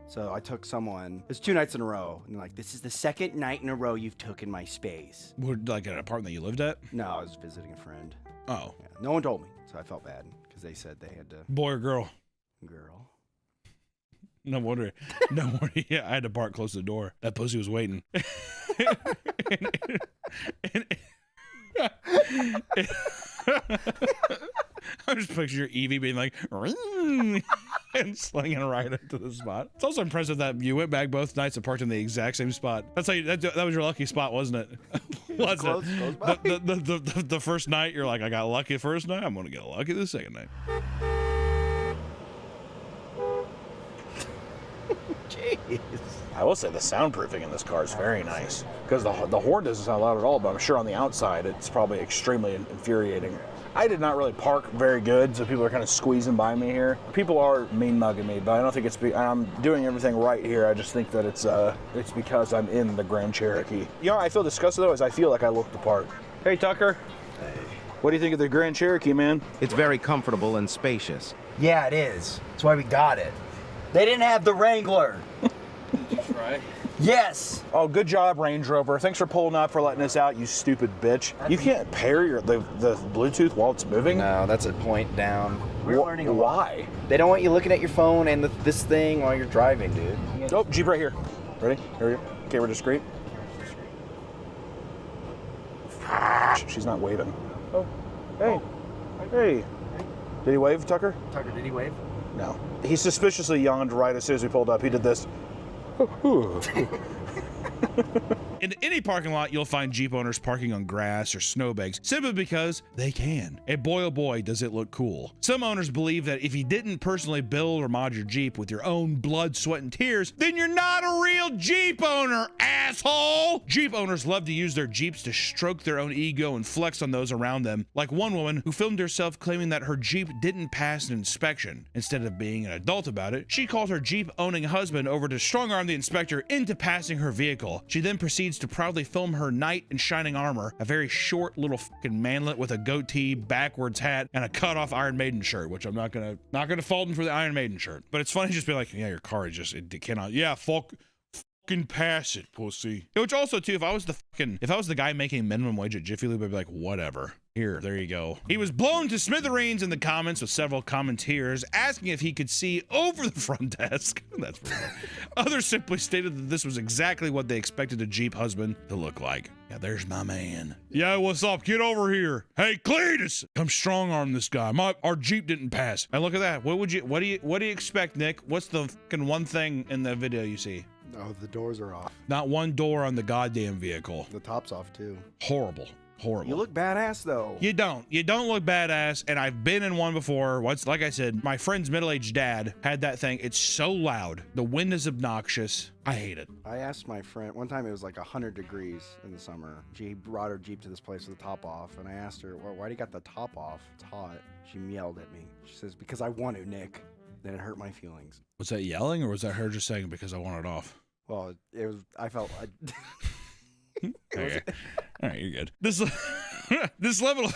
So I took someone, it's 2 nights in a row, and they're like, this is the 2nd night in a row you've taken my space. Like an apartment that you lived at? No, I was visiting a friend. Oh. Yeah, no one told me, so I felt bad because they said they had to. Boy or girl? Girl. No wonder. No wonder. Yeah, I had to park close to the door. That pussy was waiting. I'm just picturing Evie being like, and slinging right into the spot. It's also impressive that you went back both nights and parked in the exact same spot. That's how you, that was your lucky spot, wasn't it? Was close, it? close The first night, you're like, I got lucky the first night. I'm gonna get lucky the second night. Jeez. I will say the soundproofing in this car is very nice because the horn doesn't sound loud at all, but I'm sure on the outside it's probably extremely infuriating. I did not really park very good, so people are kind of squeezing by me here. People are mean mugging me, but I don't think it's I'm doing everything right here. I just think that it's because I'm in the Grand Cherokee. You know, I feel disgusted though, is I feel like I look the part. Hey Tucker. Hey. What do you think of the Grand Cherokee, man? It's very comfortable and spacious. Yeah, it is. That's why we got it. They didn't have the Wrangler. Did you try? Yes. Oh, good job, Range Rover. Thanks for pulling up, for letting us out, you stupid bitch. You can't pair the Bluetooth while it's moving? No, that's a point down. We're learning a lot. Why? They don't want you looking at your phone and this thing while you're driving, dude. Oh, Jeep right here. Ready? Here we go. Okay, we're discreet. She's not waving. Oh, hey. Hey. Did he wave, Tucker? Tucker, did he wave? No. He suspiciously yawned right as soon as we pulled up. He did this. In any parking lot, you'll find Jeep owners parking on grass or snowbanks simply because they can. And boy, oh boy, does it look cool. Some owners believe that if you didn't personally build or mod your Jeep with your own blood, sweat, and tears, then you're not a real Jeep owner, asshole! Jeep owners love to use their Jeeps to stroke their own ego and flex on those around them, like one woman who filmed herself claiming that her Jeep didn't pass an inspection. Instead of being an adult about it, she called her Jeep-owning husband over to strong-arm the inspector into passing her vehicle. She then proceeds to proudly film her knight in shining armor, a very short little fucking manlet with a goatee, backwards hat, and a cut-off Iron Maiden shirt, which I'm not gonna fault him for the Iron Maiden shirt. But it's funny just be like, yeah, your car is just, it cannot, yeah, fucking pass it, pussy. Which also too, if I was the guy making minimum wage at Jiffy Lube, I'd be like, whatever. Here, there you go. He was blown to smithereens in the comments with several commenters asking if he could see over the front desk. That's pretty funny. Others simply stated that this was exactly what they expected a Jeep husband to look like. Yeah, there's my man. Yeah, what's up? Get over here. Hey, Cletus, come strong arm this guy. Our Jeep didn't pass. And look at that. What do you expect, Nick? What's the fucking one thing in the video you see? Oh, the doors are off. Not one door on the goddamn vehicle. The top's off too. Horrible. Horrible. You look badass though. You don't look badass, and I've been in one before. Like I said, my friend's middle-aged dad had that thing. It's so loud. The wind is obnoxious. I hate it. I asked my friend, one time it was like 100 degrees in the summer. She brought her Jeep to this place with the top off, and I asked her, well, why do you got the top off? It's hot. She yelled at me. She says, because I want to, Nick. Then it hurt my feelings. Was that yelling, or was that her just saying because I want it off? Well, it was, I felt Okay. All right, you're good. This level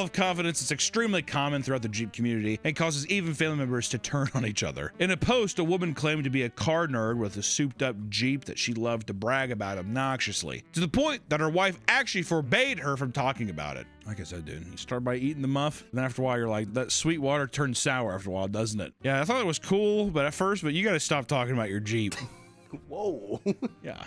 of confidence is extremely common throughout the Jeep community and causes even family members to turn on each other. In a post, a woman claimed to be a car nerd with a souped-up Jeep that she loved to brag about obnoxiously, to the point that her wife actually forbade her from talking about it. Like I said, dude, you start by eating the muff, and then after a while, you're like, that sweet water turns sour after a while, doesn't it? Yeah, I thought it was cool, but you gotta stop talking about your Jeep. Whoa. Yeah,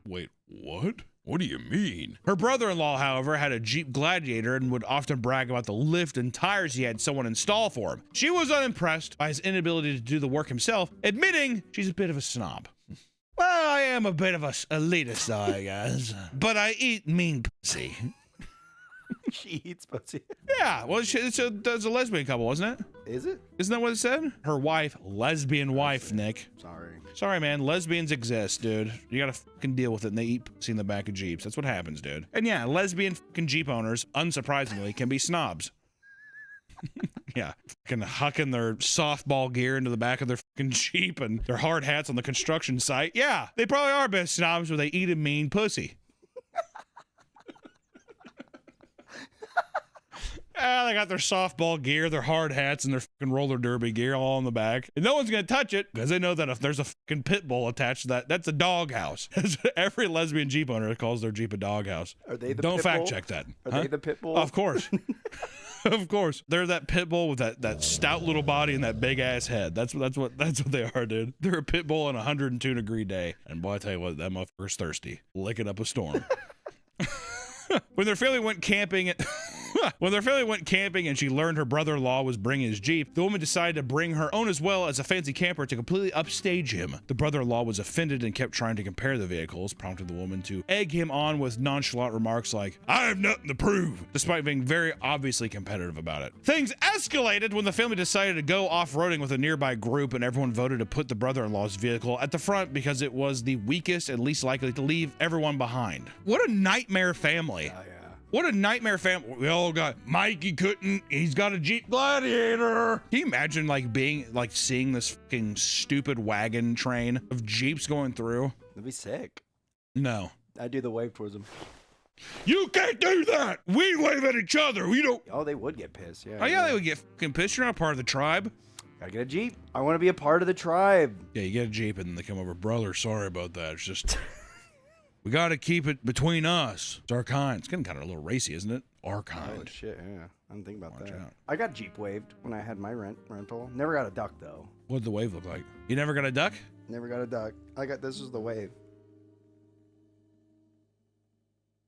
wait, what? What do you mean? Her brother-in-law, however, had a Jeep Gladiator and would often brag about the lift and tires he had someone install for him. She was unimpressed by his inability to do the work himself, admitting she's a bit of a snob. Well, I am a bit of a elitist, I guess, but I eat mean pussy. She eats pussy. Yeah, well, it's a lesbian couple, wasn't it? Is it? Isn't that what it said? Her wife, lesbian wife, Nick. Sorry, man. Lesbians exist, dude. You gotta fucking deal with it, and they eat pussy in the back of Jeeps. That's what happens, dude. And yeah, lesbian fucking Jeep owners, unsurprisingly, can be snobs. Yeah, fucking hucking their softball gear into the back of their fucking Jeep and their hard hats on the construction site. Yeah, they probably are best snobs, but they eat a mean pussy. They got their softball gear, their hard hats, and their fucking roller derby gear all on the back. And no one's going to touch it because they know that if there's a fucking pit bull attached to that, that's a doghouse. Every lesbian Jeep owner calls their Jeep a doghouse. Are they the Don't pit fact bull? check that. Are Huh? they the pit bull? Of course. Of course. They're that pit bull with that stout little body and that big ass head. That's what they are, dude. They're a pit bull on a 102-degree day. And boy, I tell you what, that motherfucker's thirsty. Licking up a storm. When their family went camping and she learned her brother-in-law was bringing his Jeep, the woman decided to bring her own as well as a fancy camper to completely upstage him. The brother-in-law was offended and kept trying to compare the vehicles, prompting the woman to egg him on with nonchalant remarks like, "I have nothing to prove," despite being very obviously competitive about it. Things escalated when the family decided to go off-roading with a nearby group, and everyone voted to put the brother-in-law's vehicle at the front because it was the weakest and least likely to leave everyone behind. What a nightmare family. Oh, yeah. What a nightmare family. We all got Mikey couldn't. He's got a Jeep Gladiator. Can you imagine seeing this fucking stupid wagon train of Jeeps going through? That'd be sick. No. I do the wave towards them. You can't do that. We wave at each other. We don't. Oh, they would get pissed. Yeah. Oh yeah, they would get fucking pissed. You're not part of the tribe. Gotta get a Jeep. I want to be a part of the tribe. Yeah, you get a Jeep and then they come over. Brother, sorry about that. It's just. We got to keep it between us. It's our kind. It's getting kind of a little racy, isn't it? Our kind. Oh, shit, yeah. I didn't think about Watch that. out. I got Jeep waved when I had my rental. Never got a duck, though. What did the wave look like? You never got a duck? Never got a duck. This was the wave.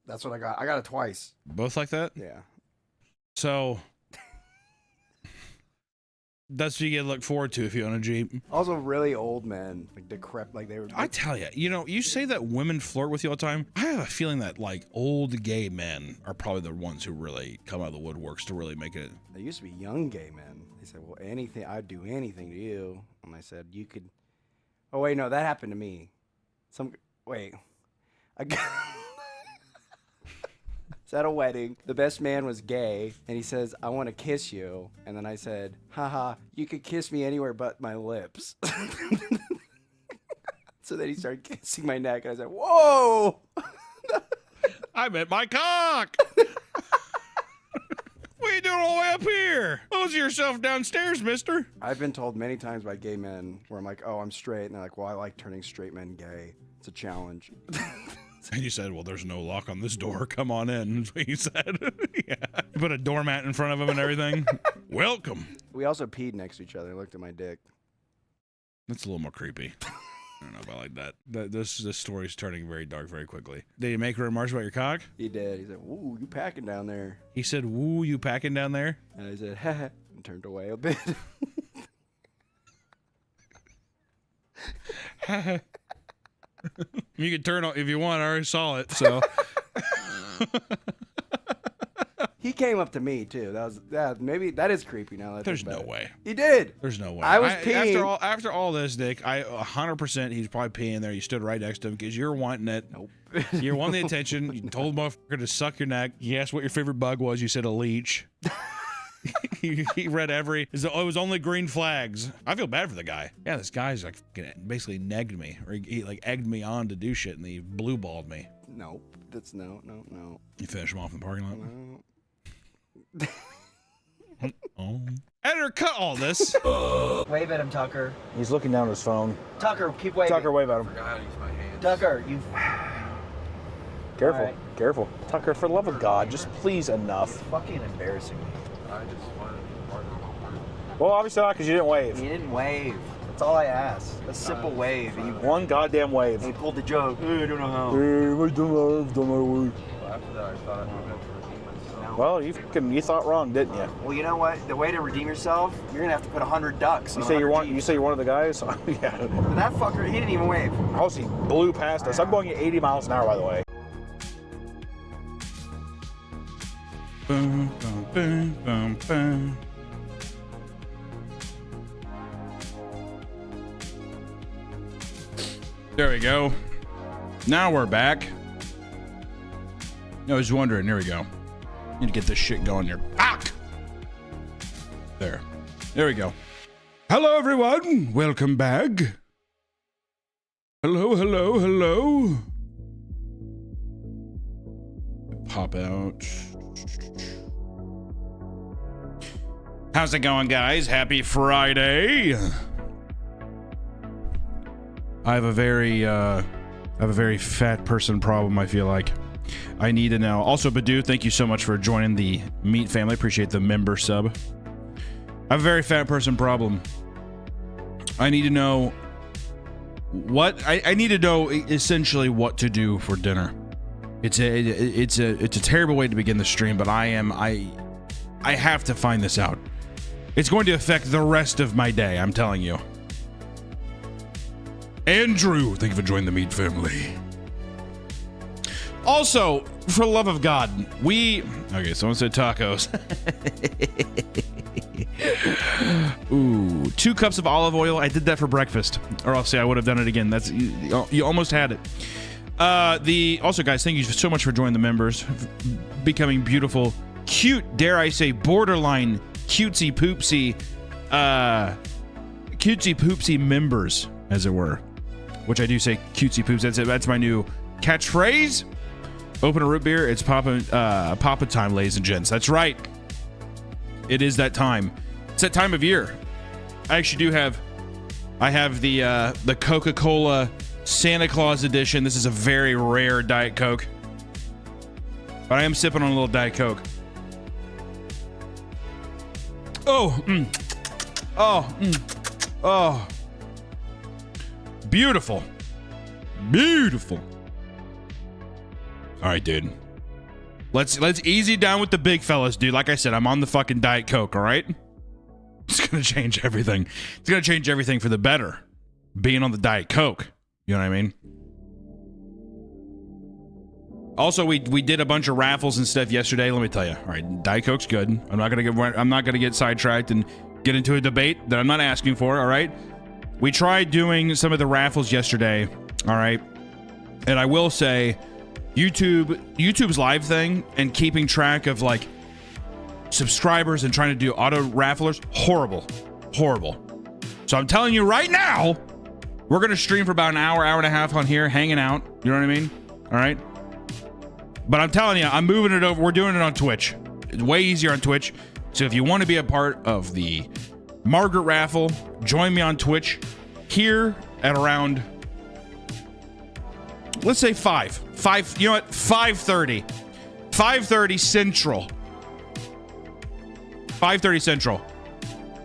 That's what I got. I got it twice. Both like that? Yeah. So that's what you get to look forward to if you own a Jeep. Also, really old men, like decrepit, like they were. I tell you, you say that women flirt with you all the time. I have a feeling that like old gay men are probably the ones who really come out of the woodworks to really make it. There used to be young gay men. They said, "Well, I'd do anything to you." And I said, "You could." Oh wait, no, that happened to me. I got. At a wedding, the best man was gay, and he says, "I want to kiss you." And then I said, "Haha, you could kiss me anywhere but my lips." So then he started kissing my neck, and I said, "Whoa!" I meant my cock. What are you doing all the way up here? Hose yourself downstairs, mister. I've been told many times by gay men where I'm like, "Oh, I'm straight," and they're like, "Well, I like turning straight men gay. It's a challenge." And you said, "Well, there's no lock on this door. Come on in." That's what you said. Yeah. You put a doormat in front of him and everything. Welcome. We also peed next to each other and looked at my dick. That's a little more creepy. I don't know if I like that. This story's turning very dark very quickly. Did he make remarks about your cock? He did. He said, "Ooh, you packing down there." He said, "Woo, you packing down there?" And I said, "Heh," and turned away a bit. You can turn on if you want. I already saw it. So He came up to me too. Maybe that is creepy now. That I there's think no about it. way. He did. There's no way. I was peeing. After all this, Dick, I 100% he's probably peeing there. You stood right next to him because you're wanting it. Nope. You wanted the attention. You told the motherfucker to suck your neck. You asked what your favorite bug was. You said a leech. He read it was only green flags. I feel bad for the guy. Yeah, this guy's like basically negged me, or he like egged me on to do shit, and he blue balled me. Nope. That's no. You finish him off in the parking lot. No. Oh. Editor, cut all this. Wave at him, Tucker. He's looking down at his phone. Tucker, keep waving. Tucker, wave at him. Tucker, you. Careful, All right. careful. Tucker, for the love of God, just please enough. Fucking embarrassing me. Well, obviously not because you didn't wave. You didn't wave. That's all I asked. A simple wave. And you One goddamn wave. he pulled the joke. I don't know how. After that, I thought we meant to redeem myself. Well, you thought wrong, didn't you? Well, you know what? The way to redeem yourself, you're gonna have to put 100 ducks. You on say you're 100 one. You say you're one of the guys. Yeah. But that fucker, he didn't even wave. Also, he blew past us. I'm going at 80 miles an hour, by the way. Boom, boom, boom, boom, boom. There we go. Now we're back. I was wondering. There we go. Need to get this shit going here. Fuck! There. There we go. Hello, everyone. Welcome back. Hello, hello, hello. Pop out. How's it going, guys? Happy Friday. I have a very fat person problem, I feel like. I need to know. Also, Badu, thank you so much for joining the Meat family. Appreciate the member sub. I have a very fat person problem. I need to know what I need to know essentially what to do for dinner. It's a terrible way to begin the stream, but I have to find this out. It's going to affect the rest of my day, I'm telling you. Andrew, thank you for joining the Meat family. Also, for the love of God, okay, someone said tacos. Ooh, 2 cups of olive oil. I did that for breakfast, or I'll say I would have done it again. That's you almost had it. Also, guys, thank you so much for joining the members, becoming beautiful, cute, dare I say, borderline cutesy poopsy members, as it were. Which I do say cutesy poops. That's it. That's my new catchphrase. Open a root beer. It's Papa time, ladies and gents. That's right. It is that time. It's that time of year. I actually do have. I have the Coca-Cola Santa Claus edition. This is a very rare Diet Coke, but I am sipping on a little Diet Coke. Oh, beautiful. All right, dude. Let's easy down with the big fellas, dude. Like I said, I'm on the fucking Diet Coke, all right? It's gonna change everything. It's gonna change everything for the better. Being on the Diet Coke. You know what I mean? Also, we did a bunch of raffles and stuff yesterday. Let me tell you. All right, Diet Coke's good. I'm not gonna get sidetracked and get into a debate that I'm not asking for. All right. We tried doing some of the raffles yesterday. All right, and I will say, YouTube's live thing and keeping track of like subscribers and trying to do auto rafflers, horrible. So I'm telling you right now, we're gonna stream for about an hour and a half on here, hanging out. You know what I mean? All right. But I'm telling you, I'm moving it over. We're doing it on Twitch. It's way easier on Twitch. So if you want to be a part of the Margaret raffle, join me on Twitch here at around, let's say 5, you know what? 5:30 Central. 5:30 Central. All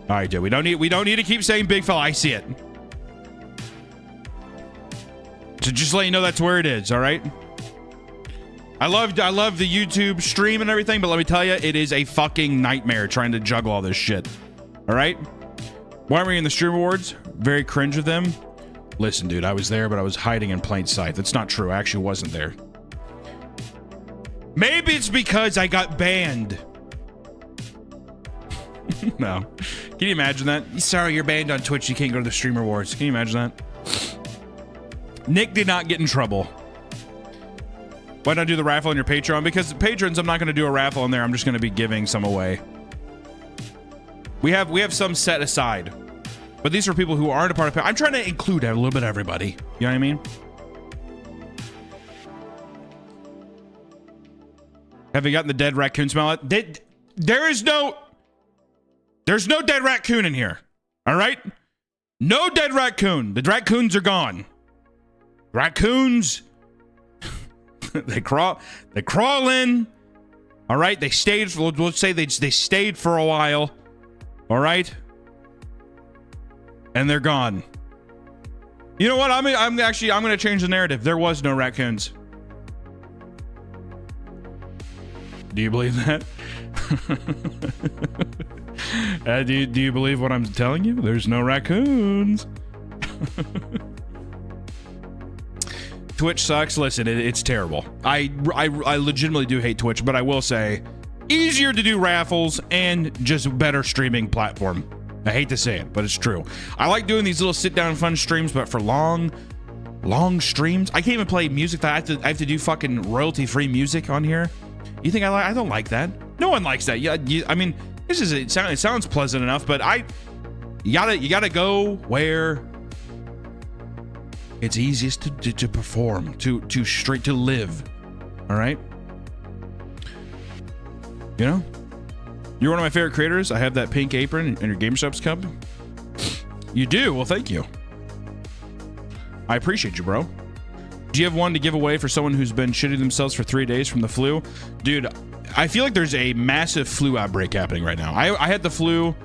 right, dude. We don't need to keep saying big fella. I see it. So just let you know that's where it is, all right? I love the YouTube stream and everything, but let me tell you, it is a fucking nightmare trying to juggle all this shit. All right? Why were we in the Stream Awards? Very cringe with them. Listen, dude, I was there, but I was hiding in plain sight. That's not true. I actually wasn't there. Maybe it's because I got banned. No. Can you imagine that? Sorry, you're banned on Twitch. You can't go to the Stream Awards. Can you imagine that? Nick did not get in trouble. Why not do the raffle on your Patreon? Because patrons, I'm not going to do a raffle on there. I'm just going to be giving some away. We have some set aside. But these are people who aren't a part of it. I'm trying to include a little bit of everybody. You know what I mean? Have you gotten the dead raccoon smell? There's no dead raccoon in here. All right? No dead raccoon. The raccoons are gone. Raccoons, they crawl in. All right? They stayed, we'll say they stayed for a while. All right? And they're gone. You know what? I'm going to change the narrative. There was no raccoons. Do you believe that? Do you believe what I'm telling you? There's no raccoons. Twitch sucks. Listen, it's terrible. I legitimately do hate Twitch, but I will say, easier to do raffles and just better streaming platform. I hate to say it, but it's true. I like doing these little sit-down fun streams, but for long streams, I can't even play music. I have to do fucking royalty-free music on here. You think I don't like that? No one likes that. Yeah, I mean, it sounds pleasant enough, but you gotta go where it's easiest to perform, to live. All right, you know. You're one of my favorite creators. I have that pink apron in your GameStop's cup. You do? Well, thank you. I appreciate you, bro. Do you have one to give away for someone who's been shitting themselves for 3 days from the flu? Dude, I feel like there's a massive flu outbreak happening right now. I had the flu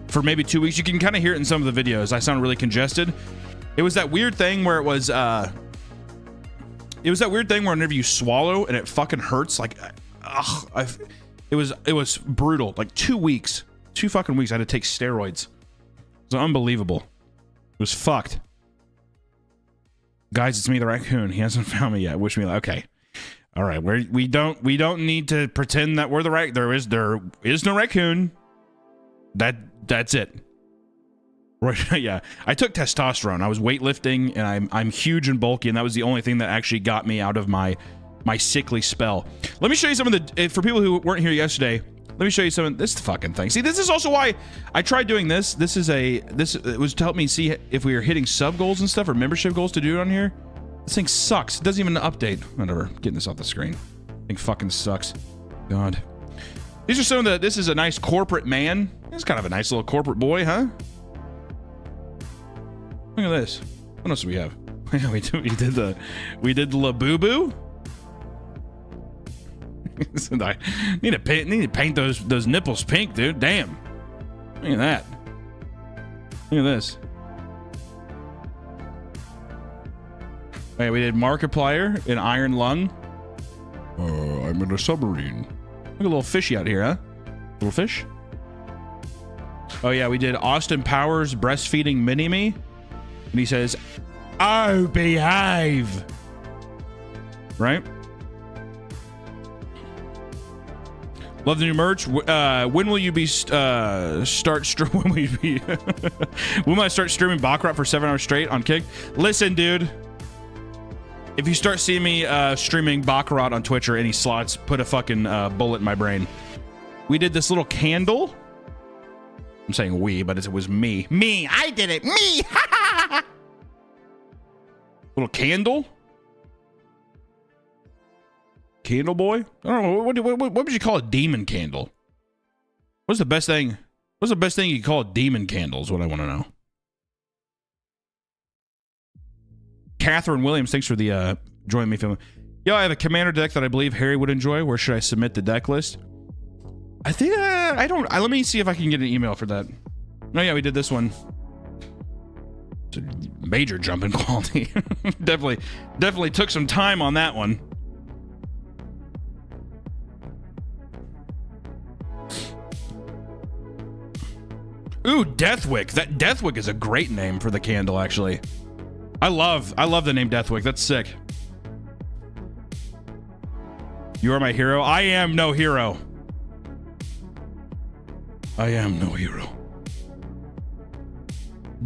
for maybe 2 weeks. You can kind of hear it in some of the videos. I sound really congested. It was that weird thing where it was that weird thing where whenever you swallow and it fucking hurts, like, it was brutal. Like 2 weeks, 2 fucking weeks. I had to take steroids. It was unbelievable. It was fucked. Guys, it's me, the raccoon. He hasn't found me yet. Wish me luck. Okay. All right. We don't need to pretend that we're the right. There is no raccoon. That's it. Right. Yeah. I took testosterone. I was weightlifting and I'm huge and bulky, and that was the only thing that actually got me out of my sickly spell. Let me show you some of the, for people who weren't here yesterday, let me show you some of this fucking thing. See, this is also why I tried doing this. It was to help me see if we were hitting sub goals and stuff or membership goals to do it on here. This thing sucks. It doesn't even update. Whatever. Getting this off the screen. This thing fucking sucks. God. These are some of the, this is a nice corporate man. It's kind of a nice little corporate boy, huh? Look at this. What else do we have? Yeah, we did the Labubu. I need to paint those nipples pink, dude. Damn. Look at that. Look at this. Hey, we did Markiplier in Iron Lung. I'm in a submarine. Look at a little fishy out here, huh? Little fish. Oh yeah, we did Austin Powers breastfeeding Mini-Me. And he says, "Oh, behave." Right? Love the new merch. When will you be when will you be when will I start streaming Baccarat for 7 hours straight on Kick? Listen, dude. If you start seeing me streaming Baccarat on Twitch or any slots, put a fucking bullet in my brain. We did this little candle. I'm saying we, but it was me. Me, I did it. Me. Little candle. Candle boy? I don't know. What would you call a demon candle? What's the best thing? What's the best thing you call a demon candle is what I want to know. Catherine Williams, thanks for the joining me filming. Yo, I have a commander deck that I believe Harry would enjoy. Where should I submit the deck list? I think I don't. Let me see if I can get an email for that. Oh yeah, we did this one. It's a major jump in quality. definitely took some time on that one. Ooh, Deathwick. That Deathwick is a great name for the candle, actually. I love the name Deathwick. That's sick. You are my hero. I am no hero. I am no hero.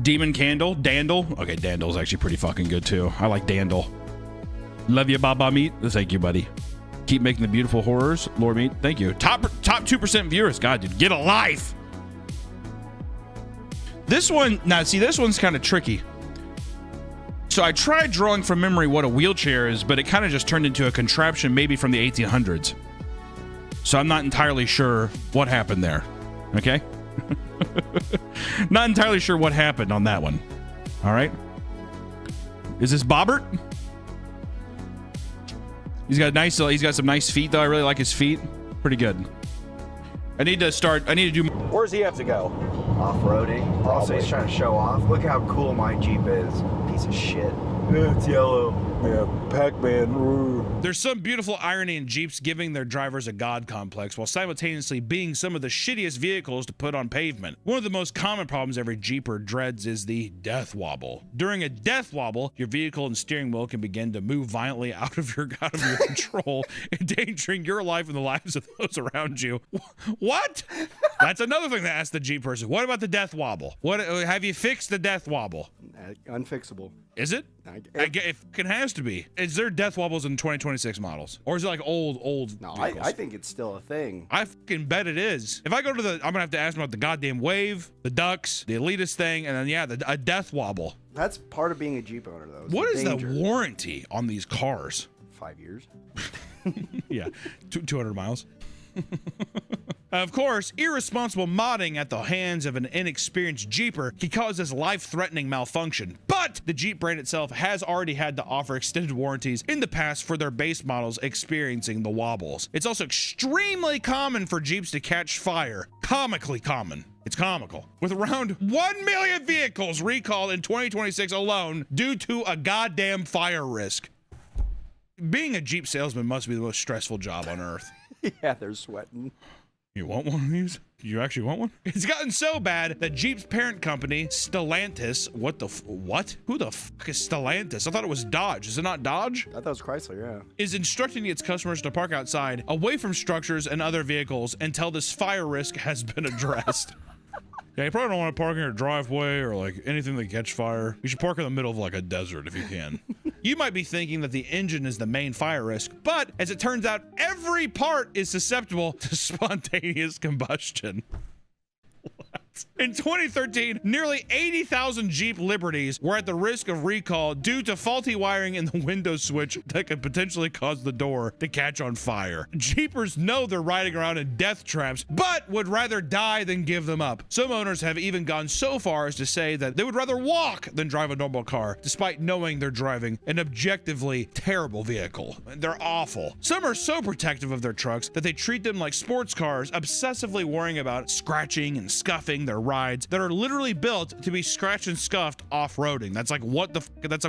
Demon Candle. Dandle. Okay, Dandle's actually pretty fucking good, too. I like Dandle. Love you, Baba Meat. Thank you, buddy. Keep making the beautiful horrors. Lord Meat. Thank you. Top 2% viewers. God, dude. Get a life. This one, now see, this one's kind of tricky. So I tried drawing from memory what a wheelchair is, but it kind of just turned into a contraption maybe from the 1800s. So I'm not entirely sure what happened there. Okay? Not entirely sure what happened on that one. All right? Is this Bobbert? He's got some nice feet, though. I really like his feet. Pretty good. I need to do more. Where does he have to go? Off-roading. Also, he's trying to show off. Look how cool my Jeep is. Piece of shit. It's yellow. Yeah, Pac-Man. There's some beautiful irony in Jeeps giving their drivers a god complex while simultaneously being some of the shittiest vehicles to put on pavement. One of the most common problems every Jeeper dreads is the death wobble. During a death wobble, your vehicle and steering wheel can begin to move violently out of your control, endangering your life and the lives of those around you. What? That's another thing to ask the Jeep person. What about the death wobble? What have you fixed the death wobble? Unfixable. Is it? It has to be. Is there death wobbles in 2026 models? Or is it like old No, vehicles? I think it's still a thing. I fucking bet it is. If I go to I'm gonna have to ask them about the goddamn wave, the ducks, the elitist thing, and then yeah, a death wobble. That's part of being a Jeep owner, though. What is the warranty on these cars? 5 years. Yeah, 200 miles. Of course, irresponsible modding at the hands of an inexperienced Jeeper can cause this life-threatening malfunction, but the Jeep brand itself has already had to offer extended warranties in the past for their base models experiencing the wobbles. It's also extremely common for Jeeps to catch fire. Comically common. It's comical. With around 1 million vehicles recalled in 2026 alone due to a goddamn fire risk. Being a Jeep salesman must be the most stressful job on earth. Yeah, they're sweating. You want one of these? You actually want one? It's gotten so bad that Jeep's parent company, Stellantis, what? Who the fuck is Stellantis? I thought it was Dodge. Is it not Dodge? I thought it was Chrysler, yeah. Is instructing its customers to park outside, away from structures and other vehicles until this fire risk has been addressed. Yeah, you probably don't want to park in your driveway or like anything that catch fire. You should park in the middle of like a desert if you can. You might be thinking that the engine is the main fire risk, but as it turns out, every part is susceptible to spontaneous combustion. What? In 2013, nearly 80,000 Jeep Liberties were at the risk of recall due to faulty wiring in the window switch that could potentially cause the door to catch on fire. Jeepers know they're riding around in death traps, but would rather die than give them up. Some owners have even gone so far as to say that they would rather walk than drive a normal car, despite knowing they're driving an objectively terrible vehicle. They're awful. Some are so protective of their trucks that they treat them like sports cars, obsessively worrying about scratching and scuffing their rides that are literally built to be scratched and scuffed off-roading. That's like what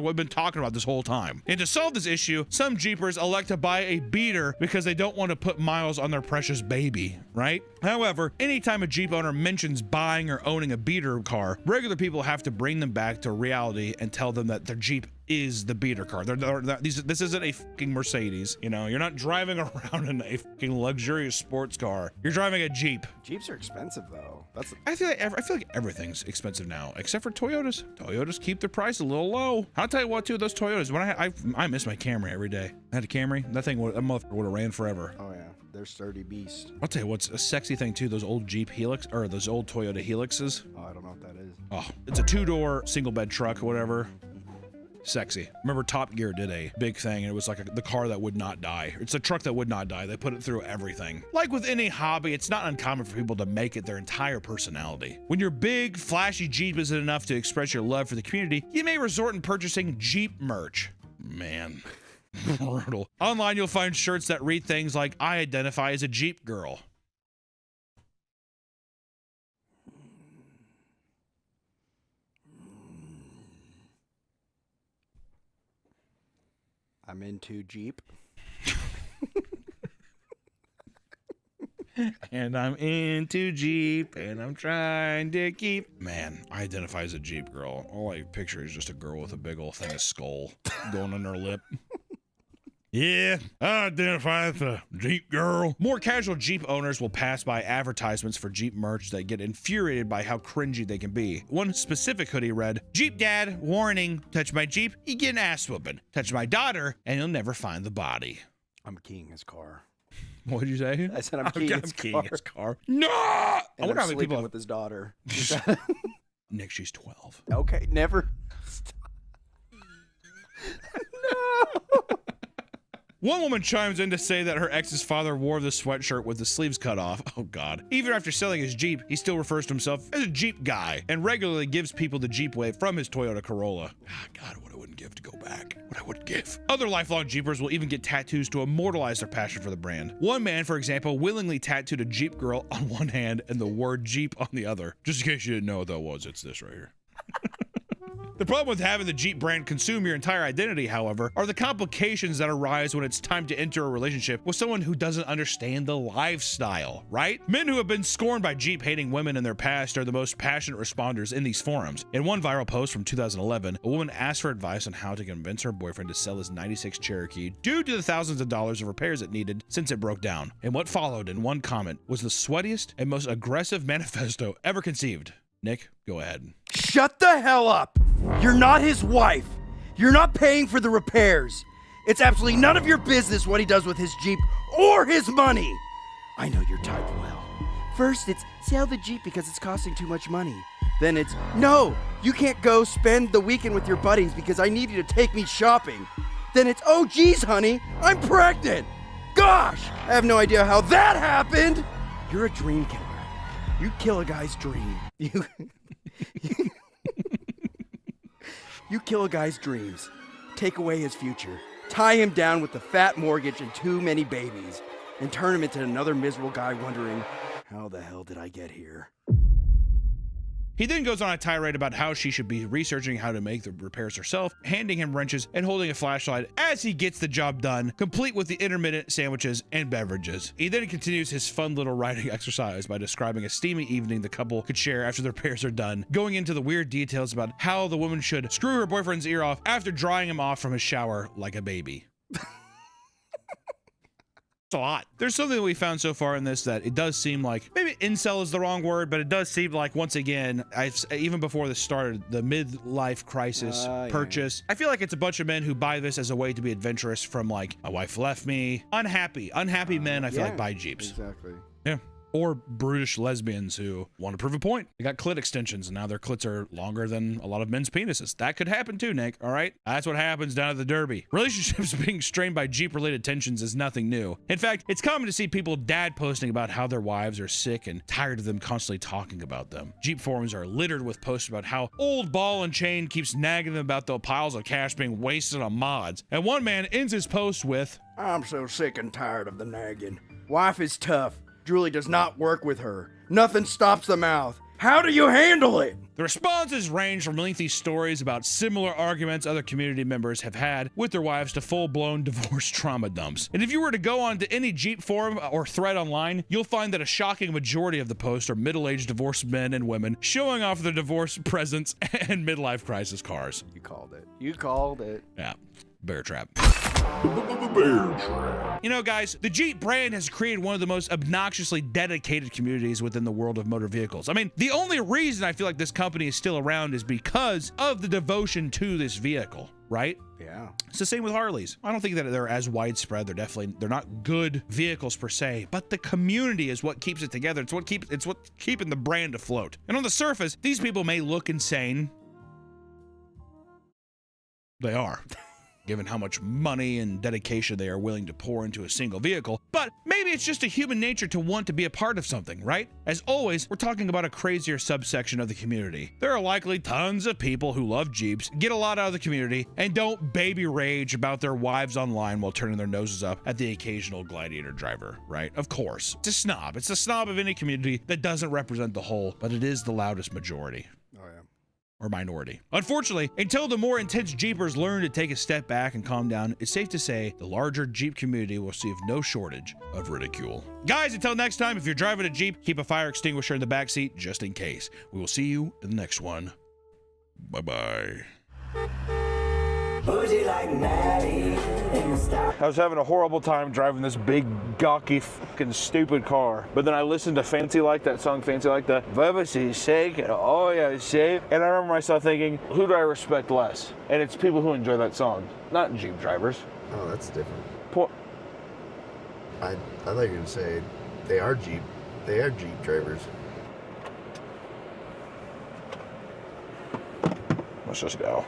we've been talking about this whole time. And to solve this issue, some Jeepers elect to buy a beater because they don't want to put miles on their precious baby, right? However, anytime a Jeep owner mentions buying or owning a beater car, regular people have to bring them back to reality and tell them that their Jeep is the beater car. This isn't a fucking Mercedes. You know, you're not driving around in a fucking luxurious sports car. You're driving a Jeep. Jeeps are expensive though. I feel like everything's expensive now, except for Toyotas. Toyotas keep their price a little low. I'll tell you what, too, those Toyotas. When I miss my Camry every day. I had a Camry. That thing would have ran forever. Oh yeah, they're sturdy beast. I'll tell you what's a sexy thing too. Those old Jeep Helix or those old Toyota Helixes. Oh, I don't know what that is. Oh, it's a 2-door single bed truck or whatever. Sexy. Remember Top Gear did a big thing and it was like the car that would not die. It's a truck that would not die. They put it through everything. Like with any hobby, it's not uncommon for people to make it their entire personality. When your big, flashy Jeep isn't enough to express your love for the community, you may resort in purchasing Jeep merch. Man, brutal. Online, you'll find shirts that read things like, I identify as a Jeep girl. I'm into Jeep. And I'm into Jeep and I'm trying to keep. Man, I identify as a Jeep girl. All I picture is just a girl with a big old thing of skull going on her lip. Yeah, I identify as a Jeep girl. More casual Jeep owners will pass by advertisements for Jeep merch that get infuriated by how cringy they can be. One specific hoodie read, Jeep dad, warning, touch my Jeep, you get an ass whooping. Touch my daughter, and you'll never find the body. I'm keying his car. What did you say? I said I'm keying his car. No! I And wonder I'm how many sleeping people with his daughter. Nick, she's 12. Okay, never. No. One woman chimes in to say that her ex's father wore the sweatshirt with the sleeves cut off. Oh God. Even after selling his Jeep, he still refers to himself as a Jeep guy and regularly gives people the Jeep wave from his Toyota Corolla. God, what I wouldn't give to go back. What I would give. Other lifelong Jeepers will even get tattoos to immortalize their passion for the brand. One man, for example, willingly tattooed a Jeep girl on one hand and the word Jeep on the other. Just in case you didn't know what that was, it's this right here. The problem with having the Jeep brand consume your entire identity, however, are the complications that arise when it's time to enter a relationship with someone who doesn't understand the lifestyle, right? Men who have been scorned by Jeep hating women in their past are the most passionate responders in these forums. In one viral post from 2011, a woman asked for advice on how to convince her boyfriend to sell his 96 Cherokee due to the thousands of dollars of repairs it needed since it broke down. And what followed in one comment was the sweatiest and most aggressive manifesto ever conceived. Nick, go ahead. Shut the hell up! You're not his wife. You're not paying for the repairs. It's absolutely none of your business what he does with his Jeep or his money. I know your type well. First, it's sell the Jeep because it's costing too much money. Then it's, no, you can't go spend the weekend with your buddies because I need you to take me shopping. Then it's, oh geez, honey, I'm pregnant. Gosh, I have no idea how that happened. You're a dream killer. You kill a guy's dream. You kill a guy's dreams. Take away his future. Tie him down with the fat mortgage and too many babies. And turn him into another miserable guy wondering, how the hell did I get here? He then goes on a tirade about how she should be researching how to make the repairs herself, handing him wrenches and holding a flashlight as he gets the job done, complete with the intermittent sandwiches and beverages. He then continues his fun little writing exercise by describing a steamy evening the couple could share after the repairs are done, going into the weird details about how the woman should screw her boyfriend's ear off after drying him off from his shower like a baby. It's a lot. There's something that we found so far in this that it does seem like, maybe incel is the wrong word, but it does seem like, once again, even before this started, the midlife crisis purchase. I feel like it's a bunch of men who buy this as a way to be adventurous from like, my wife left me. Unhappy men, I feel like buy Jeeps. Exactly. Yeah. Or brutish lesbians who want to prove a point. They got clit extensions and now their clits are longer than a lot of men's penises. That could happen too, Nick, all right? That's what happens down at the Derby. Relationships being strained by Jeep-related tensions is nothing new. In fact, it's common to see people dad posting about how their wives are sick and tired of them constantly talking about them. Jeep forums are littered with posts about how old ball and chain keeps nagging them about the piles of cash being wasted on mods. And one man ends his post with, I'm so sick and tired of the nagging. Wife is tough. Julie does not work with her. Nothing stops the mouth. How do you handle it? The responses range from lengthy stories about similar arguments other community members have had with their wives to full-blown divorce trauma dumps. And if you were to go on to any Jeep forum or thread online, you'll find that a shocking majority of the posts are middle-aged divorced men and women showing off their divorce presents and midlife crisis cars. You called it. You called it. Yeah. Bear trap. You know, guys, the Jeep brand has created one of the most obnoxiously dedicated communities within the world of motor vehicles. I mean, the only reason I feel like this company is still around is because of the devotion to this vehicle, right? Yeah. It's the same with Harleys. I don't think that they're as widespread. They're not good vehicles per se, but the community is what keeps it together. It's what's keeping the brand afloat. And on the surface, these people may look insane. They are. Given how much money and dedication they are willing to pour into a single vehicle. But maybe it's just a human nature to want to be a part of something, right? As always, we're talking about a crazier subsection of the community. There are likely tons of people who love Jeeps, get a lot out of the community, and don't baby rage about their wives online while turning their noses up at the occasional Gladiator driver, right? Of course. It's a snob. It's a snob of any community that doesn't represent the whole, but it is the loudest majority. Oh, yeah. Or minority. Unfortunately, until the more intense Jeepers learn to take a step back and calm down, it's safe to say the larger Jeep community will receive no shortage of ridicule. Guys, until next time, if you're driving a Jeep, keep a fire extinguisher in the backseat just in case. We will see you in the next one. Bye-bye. I was having a horrible time driving this big, gawky, fucking stupid car. But then I listened to Fancy Like That song, Fancy Like That. Vibes shake, oh yeah, shake. And I remember myself thinking, who do I respect less? And it's people who enjoy that song, not Jeep drivers. Oh, that's different. Po- I thought you were gonna say they are Jeep drivers. Let's just go.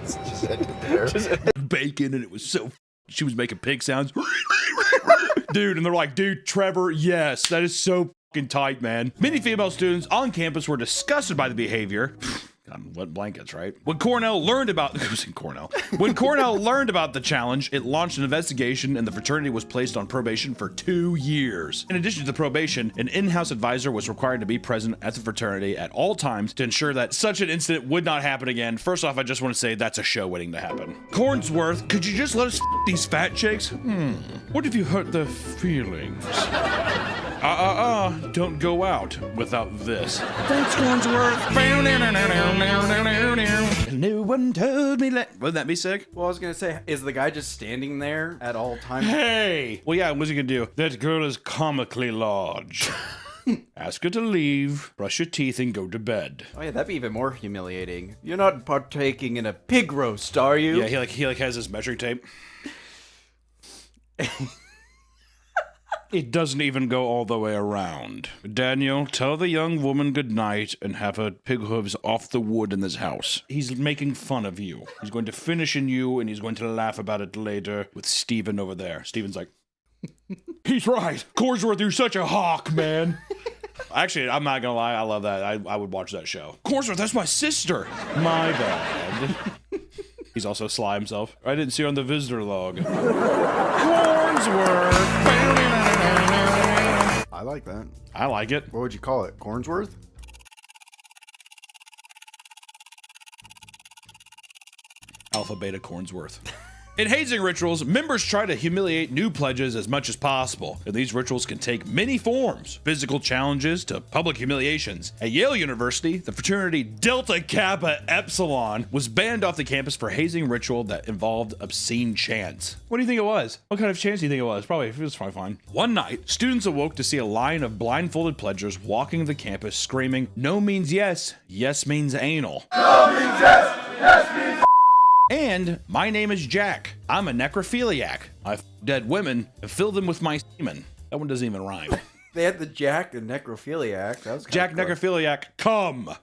Just ended there. Bacon, and it was so. She was making pig sounds. Dude, and they're like, dude, Trevor, yes, that is so fucking tight, man. Many female students on campus were disgusted by the behavior. God, wet blankets, right? When Cornell learned about When Cornell learned about the challenge, it launched an investigation and the fraternity was placed on probation for 2 years. In addition to the probation, an in-house advisor was required to be present at the fraternity at all times to ensure that such an incident would not happen again. First off, I just want to say that's a show waiting to happen. Cornsworth, could you just let us these fat chicks? What if you hurt their feelings? Don't go out without this. Thanks, Cornsworth. No one told me that. Wouldn't that be sick? Well, I was going to say, is the guy just standing there at all times? Hey! Well, yeah, what's he gonna do? That girl is comically large. Ask her to leave, brush your teeth, and go to bed. Oh yeah, that'd be even more humiliating. You're not partaking in a pig roast, are you? Yeah, he has his measuring tape. It doesn't even go all the way around. Daniel, tell the young woman good night and have her pig hooves off the wood in this house. He's making fun of you. He's going to finish in you, and he's going to laugh about it later with Steven over there. Steven's like, He's right. Cornsworth, you're such a hawk, man. Actually, I'm not gonna lie, I love that. I would watch that show. Cornsworth, that's my sister. My bad. He's also sly himself. I didn't see her on the visitor log. Cornsworth. I like that. I like it. What would you call it? Cornsworth? Alpha Beta Cornsworth. In hazing rituals, members try to humiliate new pledges as much as possible, and these rituals can take many forms, physical challenges to public humiliations. At Yale University, the fraternity Delta Kappa Epsilon was banned off the campus for hazing ritual that involved obscene chants. What do you think it was? What kind of chants do you think it was? It was probably fine. One night, students awoke to see a line of blindfolded pledgers walking the campus screaming, "No means yes, yes means anal." No means yes, yes means and my name is Jack. I'm a necrophiliac. I f dead women and fill them with my semen. That one doesn't even rhyme. They had the Jack the necrophiliac. That was Jack necrophiliac, come.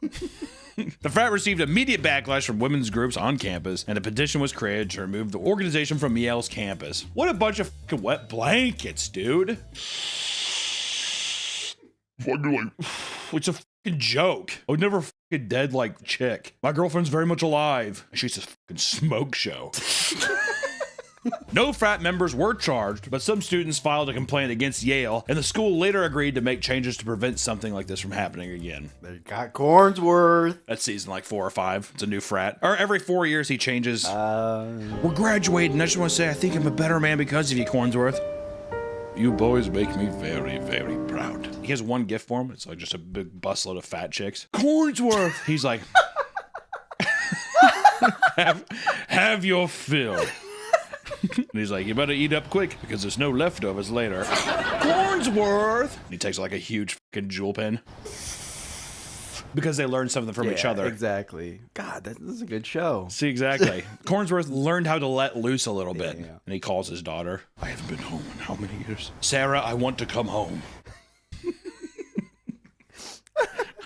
The frat received immediate backlash from women's groups on campus, and a petition was created to remove the organization from Yale's campus. What a bunch of fucking wet blankets, dude. It's a fucking joke. I would never fucking dead like chick. My girlfriend's very much alive. She's a fucking smoke show. No frat members were charged, but some students filed a complaint against Yale, and the school later agreed to make changes to prevent something like this from happening again. They got Cornsworth. That's season like 4 or 5. It's a new frat. Or every 4 years he changes. We're graduating. I just want to say I think I'm a better man because of you, Cornsworth. You boys make me very, very proud. He has one gift for him. It's like just a big busload of fat chicks. Cornsworth! He's like, have your fill. And he's like, you better eat up quick because there's no leftovers later. Cornsworth! And he takes like a huge fucking jewel pen. Because they learned something from each other. Exactly. God, this is a good show. See, exactly. Cornsworth learned how to let loose a little bit. Yeah. And he calls his daughter. I haven't been home in how many years? Sarah, I want to come home.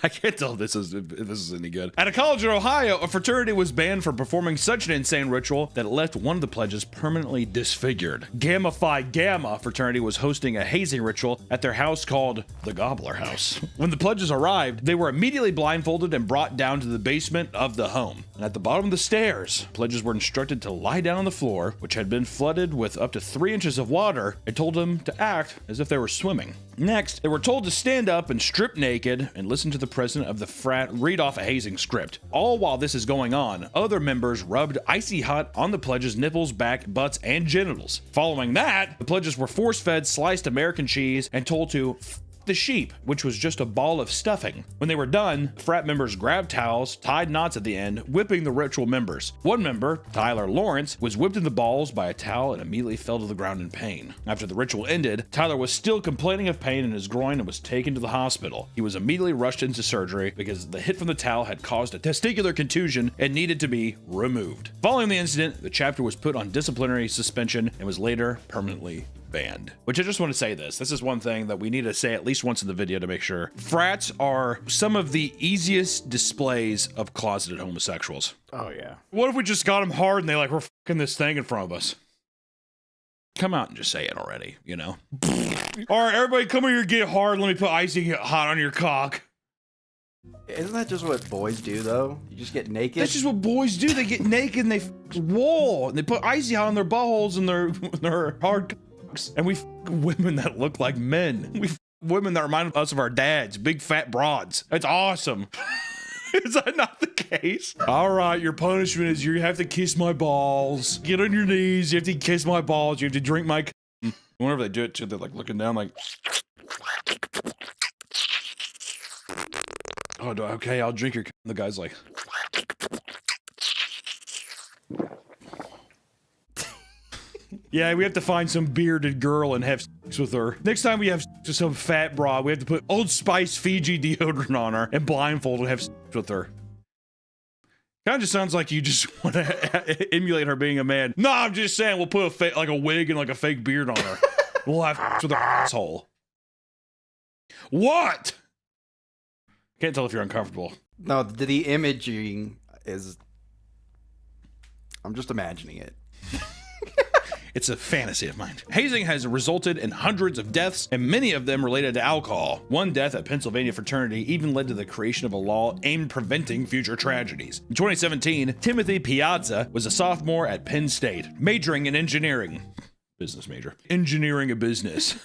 I can't tell if this is any good. At a college in Ohio, a fraternity was banned for performing such an insane ritual that it left one of the pledges permanently disfigured. Gamma Phi Gamma fraternity was hosting a hazing ritual at their house called the Gobbler House. When the pledges arrived, they were immediately blindfolded and brought down to the basement of the home. And at the bottom of the stairs, pledges were instructed to lie down on the floor, which had been flooded with up to 3 inches of water, and told them to act as if they were swimming. Next, they were told to stand up and strip naked and listen to the president of the frat read off a hazing script. All while this is going on, other members rubbed icy hot on the pledges' nipples, back, butts, and genitals. Following that, the pledges were force-fed sliced American cheese and told to the sheep, which was just a ball of stuffing. When they were done, frat members grabbed towels, tied knots at the end, whipping the ritual members. One member, Tyler Lawrence, was whipped in the balls by a towel and immediately fell to the ground in pain. After the ritual ended, Tyler was still complaining of pain in his groin and was taken to the hospital. He was immediately rushed into surgery because the hit from the towel had caused a testicular contusion and needed to be removed. Following the incident, the chapter was put on disciplinary suspension and was later permanently banned. Which I just want to say this is one thing that we need to say at least once in the video to make sure. Frats are some of the easiest displays of closeted homosexuals. Oh, yeah. What if we just got them hard and they like, we're fucking this thing in front of us? Come out and just say it already, you know? All right, everybody come here, get hard. Let me put icy hot on your cock. Isn't that just what boys do, though? You just get naked? That's just what boys do. They get naked and they wall and they put icy hot on their buttholes and their hard cocks. And we women that look like men. We women that remind us of our dads, big fat broads. That's awesome. Is that not the case? All right, your punishment is you have to kiss my balls. Get on your knees. You have to kiss my balls. You have to drink my. Whenever they do it too, they're like looking down, like. Oh, okay, I'll drink your. The guy's like. Yeah, we have to find some bearded girl and have sex with her. Next time we have sex with some fat broad, we have to put Old Spice Fiji deodorant on her and blindfold and have sex with her. Kind of just sounds like you just want to emulate her being a man. No, I'm just saying we'll put like a wig and like a fake beard on her. We'll have sex with her asshole. What? Can't tell if you're uncomfortable. No, the imaging is... I'm just imagining it. It's a fantasy of mine. Hazing has resulted in hundreds of deaths, and many of them related to alcohol. One death at Pennsylvania fraternity even led to the creation of a law aimed at preventing future tragedies. In 2017, Timothy Piazza was a sophomore at Penn State, majoring in engineering. Business major. Engineering a business.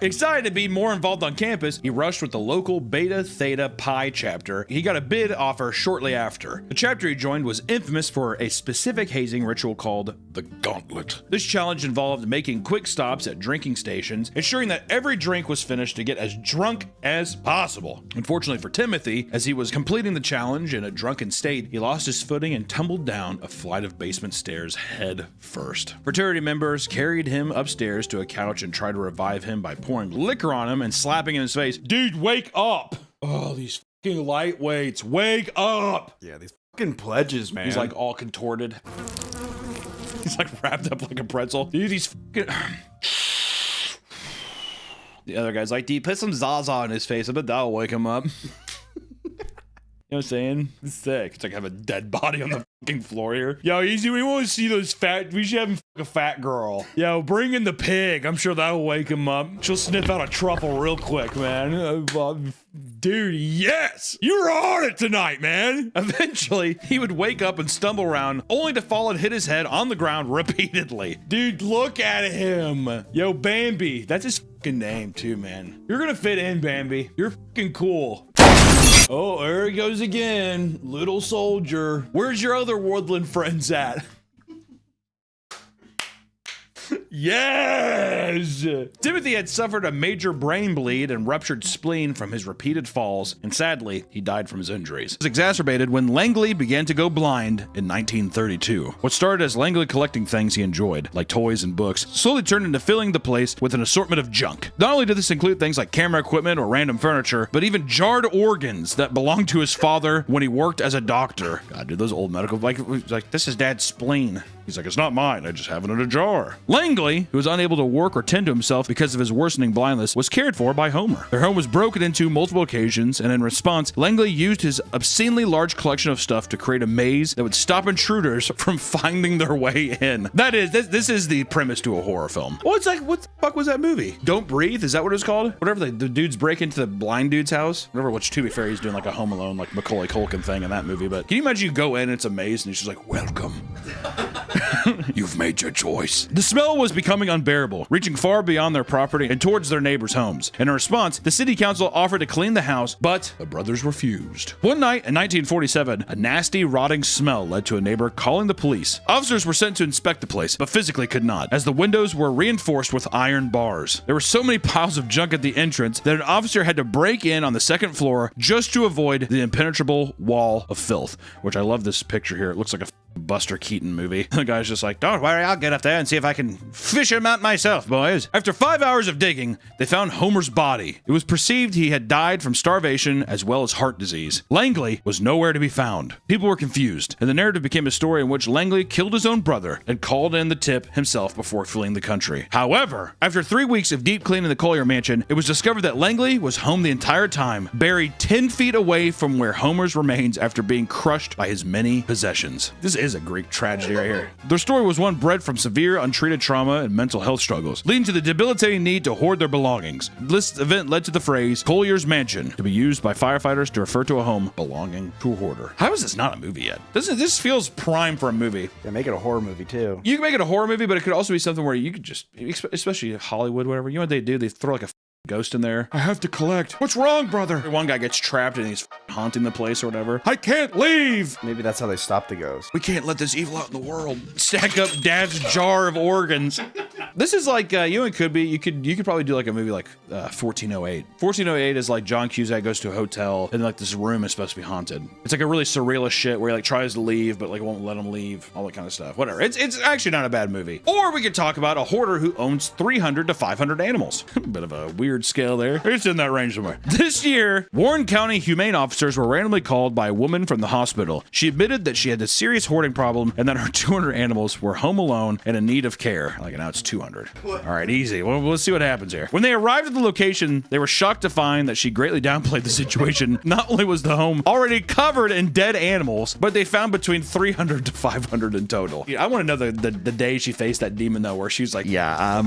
Excited to be more involved on campus, he rushed with the local Beta Theta Pi chapter. He got a bid offer shortly after. The chapter he joined was infamous for a specific hazing ritual called the Gauntlet. This challenge involved making quick stops at drinking stations, ensuring that every drink was finished to get as drunk as possible. Unfortunately for Timothy, as he was completing the challenge in a drunken state, he lost his footing and tumbled down a flight of basement stairs head first. Fraternity members carried him upstairs to a couch and tried to revive him by pouring liquor on him and slapping him in his face. Dude, wake up! Oh, these fucking lightweights, wake up! Yeah, these fucking pledges, man. He's like all contorted. He's like wrapped up like a pretzel. Dude, these fucking... The other guy's like, dude, put some Zaza on his face. I bet that'll wake him up. You know what I'm saying? It's sick. It's like have a dead body on the fucking floor here. Yo, easy. We want to see those fat. We should have him fuck a fat girl. Yo, bring in the pig. I'm sure that'll wake him up. She'll sniff out a truffle real quick, man. Dude, yes! You're on it tonight, man! Eventually, he would wake up and stumble around, only to fall and hit his head on the ground repeatedly. Dude, look at him! Yo, Bambi. That's his fucking name, too, man. You're gonna fit in, Bambi. You're fucking cool. Oh, there he goes again. Little soldier. Where's your other woodland friends at? Yes! Timothy had suffered a major brain bleed and ruptured spleen from his repeated falls, and sadly, he died from his injuries. It was exacerbated when Langley began to go blind in 1932. What started as Langley collecting things he enjoyed, like toys and books, slowly turned into filling the place with an assortment of junk. Not only did this include things like camera equipment or random furniture, but even jarred organs that belonged to his father when he worked as a doctor. God, dude, those old medical, like this is Dad's spleen. He's like, it's not mine, I just have it in a jar. Langley, who was unable to work or tend to himself because of his worsening blindness, was cared for by Homer. Their home was broken into multiple occasions, and in response, Langley used his obscenely large collection of stuff to create a maze that would stop intruders from finding their way in. That is, this is the premise to a horror film. Well, it's like, what the fuck was that movie? Don't Breathe? Is that what it was called? Whatever the dudes break into the blind dude's house. Whatever, which to be fair, he's doing like a Home Alone, like Macaulay Culkin thing in that movie. But can you imagine you go in and it's a maze and it's just like, welcome. You've made your choice. The smell was becoming unbearable, reaching far beyond their property and towards their neighbors' homes. In response, the city council offered to clean the house, but the brothers refused. One night in 1947, a nasty, rotting smell led to a neighbor calling the police. Officers were sent to inspect the place, but physically could not, as the windows were reinforced with iron bars. There were so many piles of junk at the entrance that an officer had to break in on the second floor just to avoid the impenetrable wall of filth, which I love this picture here. It looks like a Buster Keaton movie. The guy's just like, don't worry, I'll get up there and see if I can fish him out myself, boys. After 5 hours of digging, they found Homer's body. It was perceived he had died from starvation as well as heart disease. Langley was nowhere to be found. People were confused, and the narrative became a story in which Langley killed his own brother and called in the tip himself before fleeing the country. However, after 3 weeks of deep cleaning the Collier mansion, it was discovered that Langley was home the entire time, buried 10 feet away from where Homer's remains after being crushed by his many possessions. This is a Greek tragedy right here. Their story was one bred from severe untreated trauma and mental health struggles, leading to the debilitating need to hoard their belongings. This event led to the phrase Collier's Mansion, to be used by firefighters to refer to a home belonging to a hoarder. How is this not a movie yet? This feels prime for a movie. Yeah, make it a horror movie too. You can make it a horror movie, but it could also be something where you could just, especially Hollywood, whatever, you know what they do? They throw like a ghost in there. I have to collect. What's wrong, brother? One guy gets trapped and he's haunting the place or whatever. I can't leave. Maybe that's how they stop the ghost. We can't let this evil out in the world. Stack up Dad's jar of organs. This is like, you know, it could be, you could probably do like a movie like 1408. 1408 is like John Cusack goes to a hotel and like this room is supposed to be haunted. It's like a really surrealist shit where he like tries to leave, but like won't let him leave, all that kind of stuff. Whatever. It's actually not a bad movie. Or we could talk about a hoarder who owns 300 to 500 animals. Bit of a weird scale there. It's in that range somewhere. This year, Warren County humane officers were randomly called by a woman from the hospital. She admitted that she had a serious hoarding problem and that her 200 animals were home alone and in need of care. Like now it's 200. 200. All right, easy. Well, let's see what happens here. When they arrived at the location, they were shocked to find that she greatly downplayed the situation. Not only was the home already covered in dead animals, but they found between 300 to 500 in total. I want to know the day she faced that demon, though, where she was like, yeah,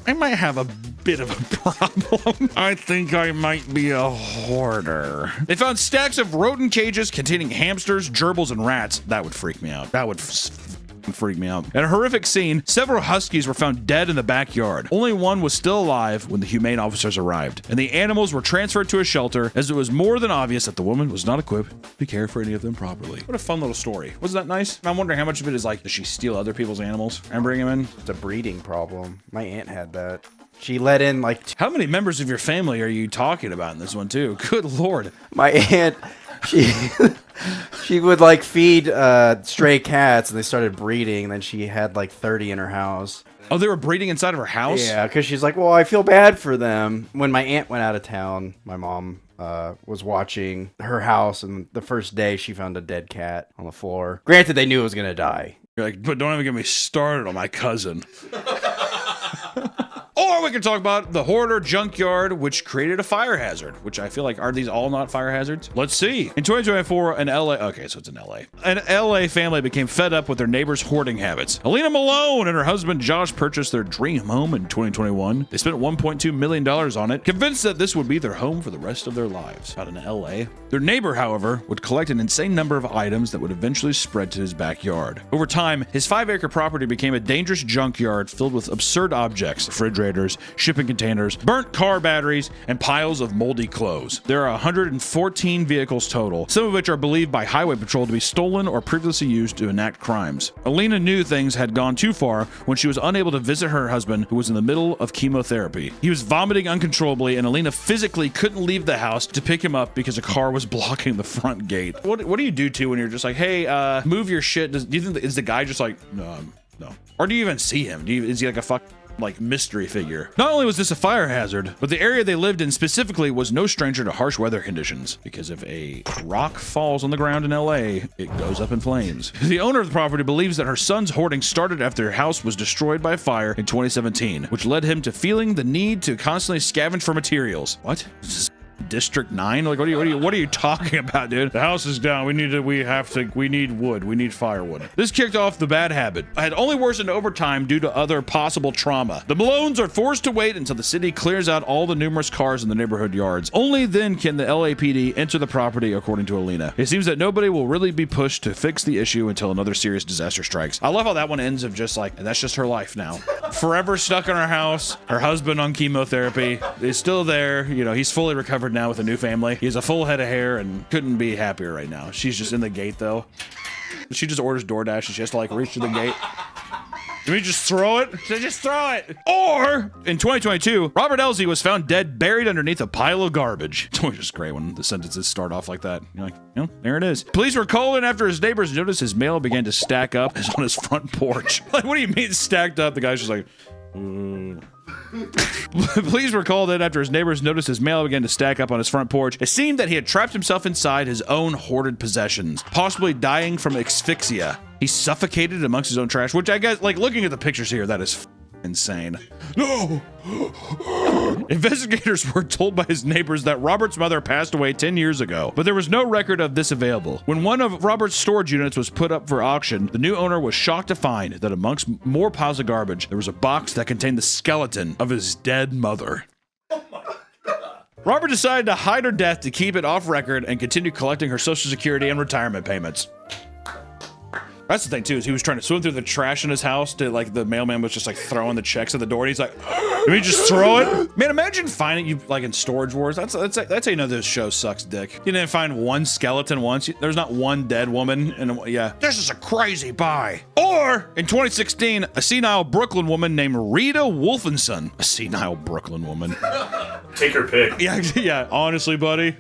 I might have a bit of a problem. I think I might be a hoarder. They found stacks of rodent cages containing hamsters, gerbils, and rats. That would freak me out. That would freak me out. At a horrific scene, several huskies were found dead in the backyard. Only one was still alive when the humane officers arrived, and the animals were transferred to a shelter as it was more than obvious that the woman was not equipped to care for any of them properly. What a fun little story. Wasn't that nice? I'm wondering how much of it is like, does she steal other people's animals and bring them in? It's a breeding problem. My aunt had that. She let in like... How many members of your family are you talking about in this one too? Good Lord. My aunt, she would like feed stray cats, and they started breeding, and then she had like 30 in her house. Oh, they were breeding inside of her house? Yeah, because she's like, well, I feel bad for them. When my aunt went out of town, my mom was watching her house, and the first day she found a dead cat on the floor. Granted, they knew it was going to die. You're like, but don't even get me started on my cousin. Or we can talk about the hoarder junkyard, which created a fire hazard, which I feel like, are these all not fire hazards? Let's see. In 2024, an LA, okay, so it's in LA. An LA family became fed up with their neighbors' hoarding habits. Alina Malone and her husband Josh purchased their dream home in 2021. They spent $1.2 million on it, convinced that this would be their home for the rest of their lives. Out in LA. Their neighbor, however, would collect an insane number of items that would eventually spread to his backyard. Over time, his 5-acre property became a dangerous junkyard filled with absurd objects, refrigerators, shipping containers, burnt car batteries, and piles of moldy clothes. There are 114 vehicles total, some of which are believed by Highway Patrol to be stolen or previously used to enact crimes. Alina knew things had gone too far when she was unable to visit her husband, who was in the middle of chemotherapy. He was vomiting uncontrollably, and Alina physically couldn't leave the house to pick him up because a car was blocking the front gate. What do you do to when you're just like, hey, move your shit? Do you think, is the guy just like, no? Or do you even see him? Is he like a like mystery figure? Not only was this a fire hazard, but the area they lived in specifically was no stranger to harsh weather conditions, because if a rock falls on the ground in LA, it goes up in flames. The owner of the property believes that her son's hoarding started after their house was destroyed by fire in 2017, which led him to feeling the need to constantly scavenge for materials. What? District 9? Like, what are you talking about, dude? The house is down. We need wood. We need firewood. This kicked off the bad habit. It had only worsened over time due to other possible trauma. The Malones are forced to wait until the city clears out all the numerous cars in the neighborhood yards. Only then can the LAPD enter the property, according to Alina. It seems that nobody will really be pushed to fix the issue until another serious disaster strikes. I love how that one ends of just like, that's just her life now. Forever stuck in her house. Her husband on chemotherapy is still there. You know, he's fully recovered now with a new family. He has a full head of hair and couldn't be happier right now. She's just in the gate though. She just orders DoorDash and she has to like reach to the gate. Do we just throw it? Just throw it. Or in 2022, Robert Elsie was found dead, buried underneath a pile of garbage. It's always just great when the sentences start off like that. You're like, you know, there it is. Police were called in after his neighbors noticed his mail began to stack up on his front porch. Like, what do you mean stacked up? The guy's just like, Police were called in after his neighbors noticed his mail began to stack up on his front porch. It seemed that he had trapped himself inside his own hoarded possessions, possibly dying from asphyxia. He suffocated amongst his own trash, which I guess, like, looking at the pictures here, that is insane. No! Investigators were told by his neighbors that Robert's mother passed away 10 years ago, but there was no record of this available. When one of Robert's storage units was put up for auction, the new owner was shocked to find that amongst more piles of garbage, there was a box that contained the skeleton of his dead mother. Robert decided to hide her death to keep it off record and continue collecting her Social Security and retirement payments. That's the thing too, is he was trying to swim through the trash in his house to, like, the mailman was just like throwing the checks at the door and he's like, "Did we just throw it?" Man, imagine finding you like in Storage Wars. That's how you know this show sucks dick. You didn't find one skeleton once. There's not one dead woman. And yeah, this is a crazy buy. Or in 2016, a senile Brooklyn woman named Rita Wolfenson. A senile Brooklyn woman. Take her pick. Yeah, honestly, buddy.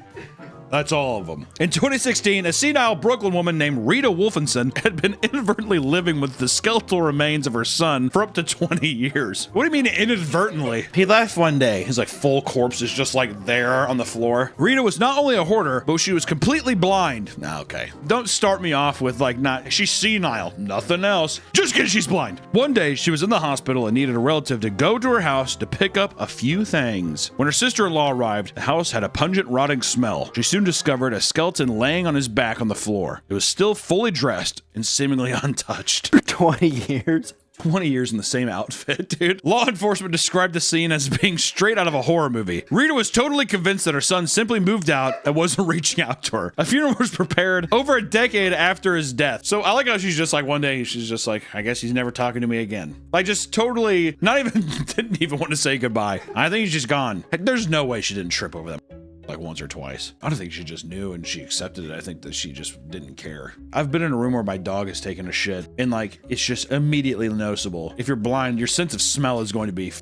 That's all of them. In 2016, a senile Brooklyn woman named Rita Wolfenson had been inadvertently living with the skeletal remains of her son for up to 20 years. What do you mean inadvertently? He left one day. His like full corpse is just like there on the floor. Rita was not only a hoarder, but she was completely blind. Okay. Don't start me off with like she's senile, nothing else. Just because she's blind. One day she was in the hospital and needed a relative to go to her house to pick up a few things. When her sister-in-law arrived, the house had a pungent, rotting smell. She soon discovered a skeleton laying on his back on the floor. It was still fully dressed and seemingly untouched. 20 years. 20 years in the same outfit, dude. Law enforcement described the scene as being straight out of a horror movie. Rita was totally convinced that her son simply moved out and wasn't reaching out to her. A funeral was prepared over a decade after his death. So I like how she's just like, one day she's just like, I guess he's never talking to me again. Like just totally, not even, didn't even want to say goodbye. I think he's just gone. There's no way she didn't trip over that like once or twice. I don't think she just knew and she accepted it. I think that she just didn't care. I've been in a room where my dog has taken a shit and like it's just immediately noticeable. If you're blind, your sense of smell is going to be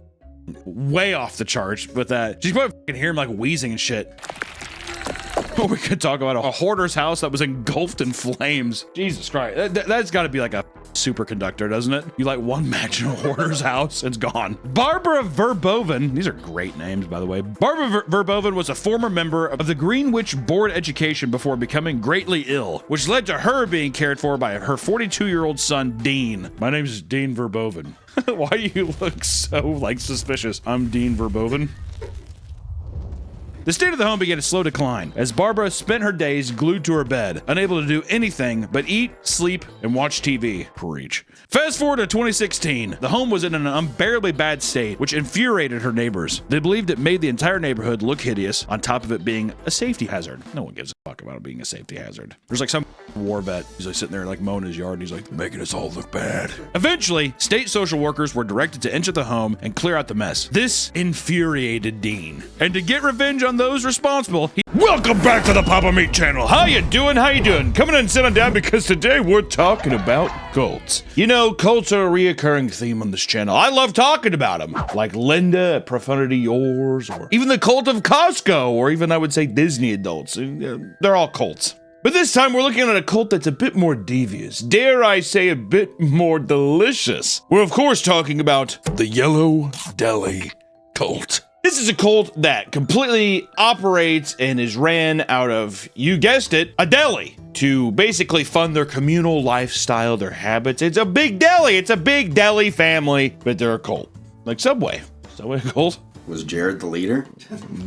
way off the charts with that. You probably can hear him like wheezing and shit. We could talk about a hoarder's house that was engulfed in flames. Jesus Christ. That's got to be like a superconductor, doesn't it? You light one match in a hoarder's house, it's gone. Barbara Verboven, these are great names, by the way. Barbara Verboven was a former member of the Greenwich Board Education before becoming greatly ill, which led to her being cared for by her 42-year-old son, Dean. My name is Dean Verboven. Why do you look so, like, suspicious? I'm Dean Verboven. The state of the home began a slow decline as Barbara spent her days glued to her bed, unable to do anything but eat, sleep, and watch TV. Preach. Fast forward to 2016. The home was in an unbearably bad state, which infuriated her neighbors. They believed it made the entire neighborhood look hideous, on top of it being a safety hazard. No one gives a fuck about it being a safety hazard. There's like some war vet. He's like sitting there like mowing his yard and he's like, making us all look bad. Eventually, state social workers were directed to enter the home and clear out the mess. This infuriated Dean. And to get revenge on those responsible, Welcome back to the Papa Meat channel. How you doing? How you doing? Come in and sit on down because today we're talking about cults. You know, cults are a reoccurring theme on this channel. I love talking about them. Like Linda at Profundity Yours, or even the cult of Costco, or even I would say Disney adults. They're all cults. But this time we're looking at a cult that's a bit more devious. Dare I say a bit more delicious. We're of course talking about the Yellow Deli cult. This is a cult that completely operates and is ran out of, you guessed it, a deli to basically fund their communal lifestyle, their habits. It's a big deli. It's a big deli family, but they're a cult. Like Subway. Subway cult? Was Jared the leader?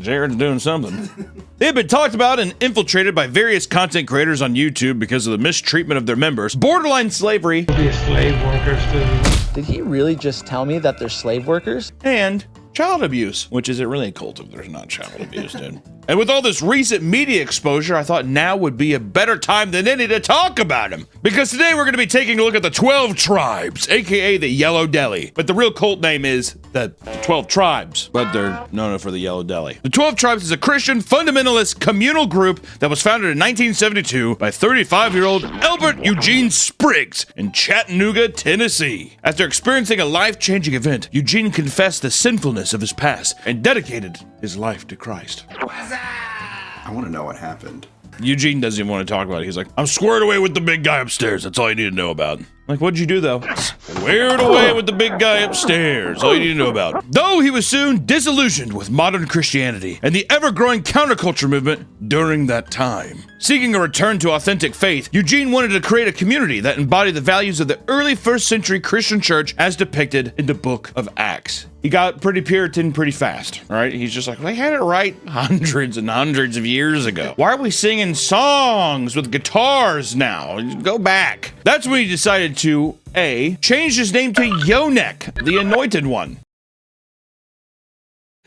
Jared's doing something. They've been talked about and infiltrated by various content creators on YouTube because of the mistreatment of their members, borderline slavery, Be slave workers too. Did he really just tell me that they're slave workers? and child abuse, which isn't really a cult if there's not child abuse, dude. And with all this recent media exposure, I thought now would be a better time than any to talk about him. Because today we're going to be taking a look at the 12 Tribes, aka the Yellow Deli. But the real cult name is the 12 Tribes, but they're known for the Yellow Deli. The 12 Tribes is a Christian fundamentalist communal group that was founded in 1972 by 35-year-old Albert Eugene Spriggs in Chattanooga, Tennessee. After experiencing a life-changing event, Eugene confessed the sinfulness of his past and dedicated his life to Christ. I want to know what happened. Eugene doesn't even want to talk about it. He's like, I'm squared away with the big guy upstairs. That's all you need to know about. Like, what'd you do, though? Squared away with the big guy upstairs. All you need to know about. Though he was soon disillusioned with modern Christianity and the ever-growing counterculture movement during that time. Seeking a return to authentic faith, Eugene wanted to create a community that embodied the values of the early first century Christian church as depicted in the book of Acts. He got pretty Puritan pretty fast, all right? He's just like, they had it right hundreds and hundreds of years ago. Why are we singing songs with guitars now? Go back. That's when he decided to, A, change his name to Yonek, the Anointed One.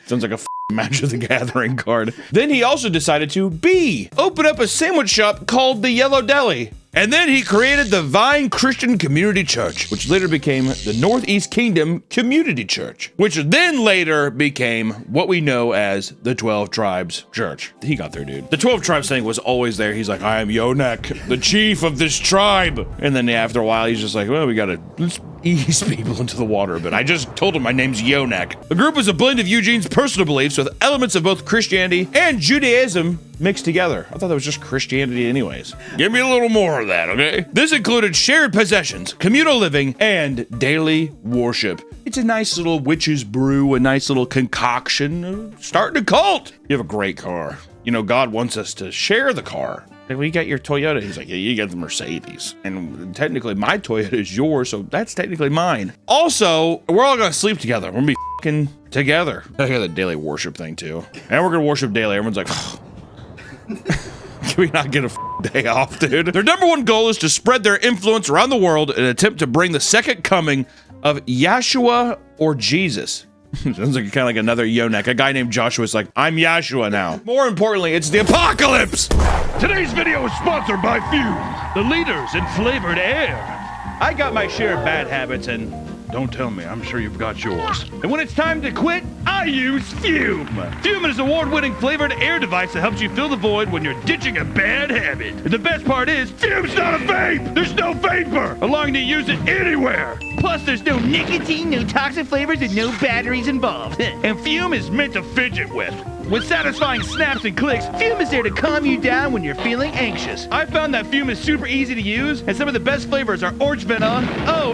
Sounds like a Magic the Gathering card. Then he also decided to, B, open up a sandwich shop called the Yellow Deli. And then he created the Vine Christian Community Church, which later became the Northeast Kingdom Community Church, which then later became what we know as the 12 Tribes Church. He got there, dude. The 12 Tribes thing was always there. He's like, I am Yonek, the chief of this tribe. And then after a while, he's just like, well, let's ease people into the water a bit. I just told him my name's Yonek. The group was a blend of Eugene's personal beliefs with elements of both Christianity and Judaism mixed together. I thought that was just Christianity anyways. Give me a little more of that, okay? This included shared possessions, communal living, and daily worship. It's a nice little witch's brew, a nice little concoction, starting a cult. You have a great car. You know, God wants us to share the car. Like, we got your Toyota. He's like, yeah, you got the Mercedes. And technically my Toyota is yours, so that's technically mine. Also, we're all gonna sleep together. We're gonna be fucking together. I got the daily worship thing too. And we're gonna worship daily. Everyone's like, can we not get a day off, dude? Their number one goal is to spread their influence around the world in an attempt to bring the second coming of Yahshua or Jesus. Sounds like kind of like another Yonek. A guy named Joshua is like, I'm Yahshua now. More importantly, it's the apocalypse. Today's video is sponsored by Fume, the leaders in flavored air. I got my share of bad habits, and don't tell me, I'm sure you've got yours. And when it's time to quit, I use Fume. Fume is an award-winning flavored air device that helps you fill the void when you're ditching a bad habit. And the best part is, Fume's not a vape! There's no vapor, allowing you to use it anywhere. Plus, there's no nicotine, no toxic flavors, and no batteries involved. And Fume is meant to fidget with. With satisfying snaps and clicks, Fume is there to calm you down when you're feeling anxious. I found that Fume is super easy to use, and some of the best flavors are orange vanilla,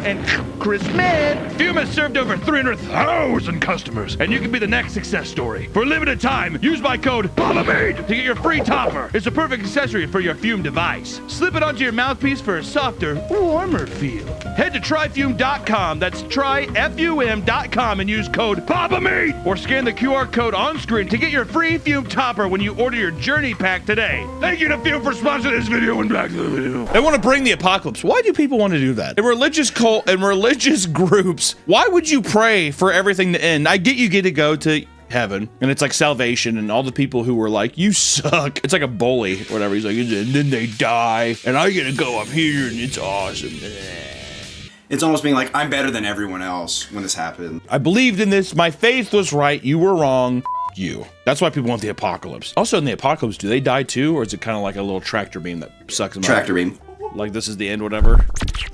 and crisp mint. Fume has served over 300,000 customers, and you can be the next success story. For a limited time, use my code PAPAMADE to get your free topper. It's a perfect accessory for your Fume device. Slip it onto your mouthpiece for a softer, warmer feel. Head to tryfume.com, that's tryfum.com, and use code PAPAMADE, or scan the QR code on screen to get your free Fume topper when you order your journey pack today. Thank you to Fume for sponsoring this video and back to the video. They want to bring the apocalypse. Why do people want to do that? In religious cult and religious groups, why would you pray for everything to end? I get you get to go to heaven and it's like salvation and all the people who were like, you suck. It's like a bully or whatever. He's like, and then they die and I get to go up here and it's awesome. It's almost being like, I'm better than everyone else when this happened. I believed in this. My faith was right. You were wrong. You. That's why people want the apocalypse. Also in the apocalypse, do they die too? Or is it kind of like a little tractor beam that sucks them out? Tractor beam. Like this is the end, whatever.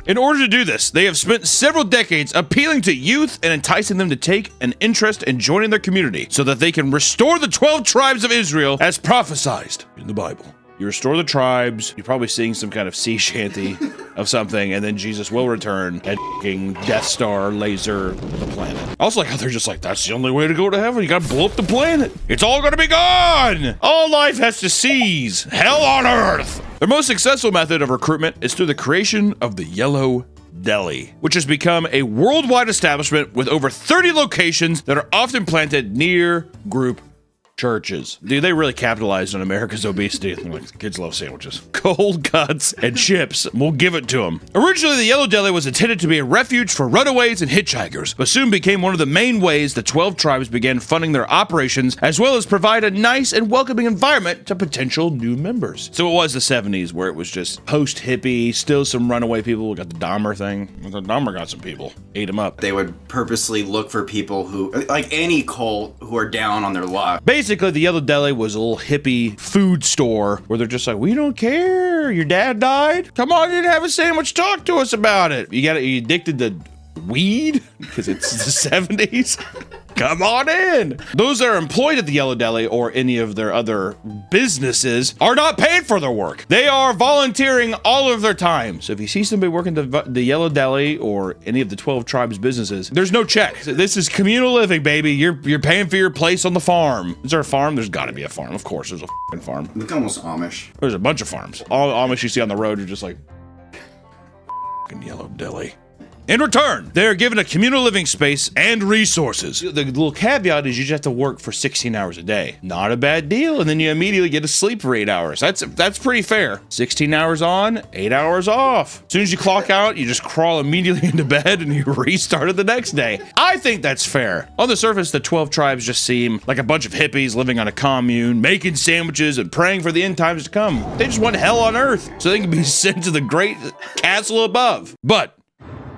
In order to do this, they have spent several decades appealing to youth and enticing them to take an interest in joining their community so that they can restore the 12 tribes of Israel as prophesied in the Bible. You restore the tribes, you're probably seeing some kind of sea shanty of something, and then Jesus will return and f***ing Death Star laser the planet. I also like how they're just like, that's the only way to go to heaven. You gotta blow up the planet. It's all gonna be gone. All life has to cease. Hell on earth. Their most successful method of recruitment is through the creation of the Yellow Deli, which has become a worldwide establishment with over 30 locations that are often planted near group churches. Dude, they really capitalized on America's obesity. Like, kids love sandwiches. Cold cuts and chips. We'll give it to them. Originally, the Yellow Deli was intended to be a refuge for runaways and hitchhikers, but soon became one of the main ways the 12 tribes began funding their operations, as well as provide a nice and welcoming environment to potential new members. So it was the 70s where it was just post-hippie, still some runaway people. We got the Dahmer thing. The Dahmer got some people. Ate them up. They would purposely look for people who, like any cult, who are down on their luck. Basically, the Yellow Deli was a little hippie food store where they're just like, we don't care. Your dad died. Come on in, have a sandwich. Talk to us about it. You addicted to weed because it's the 70s. Come on in. Those that are employed at the Yellow Deli or any of their other businesses are not paid for their work. They are volunteering all of their time. So if you see somebody working the Yellow Deli or any of the 12 tribes businesses, there's no check. This is communal living, baby. You're paying for your place on the farm. Is there a farm? There's got to be a farm. Of course, there's a f***ing farm. Look, almost Amish. There's a bunch of farms. All Amish you see on the road are just like f***ing Yellow Deli. In return, they are given a communal living space and resources. The little caveat is you just have to work for 16 hours a day. Not a bad deal, and then you immediately get to sleep for 8 hours. That's pretty fair. 16 hours on, 8 hours off. As soon as you clock out, you just crawl immediately into bed and you restart it the next day. I think that's fair. On the surface, the 12 tribes just seem like a bunch of hippies living on a commune, making sandwiches and praying for the end times to come. They just want hell on earth so they can be sent to the great castle above. But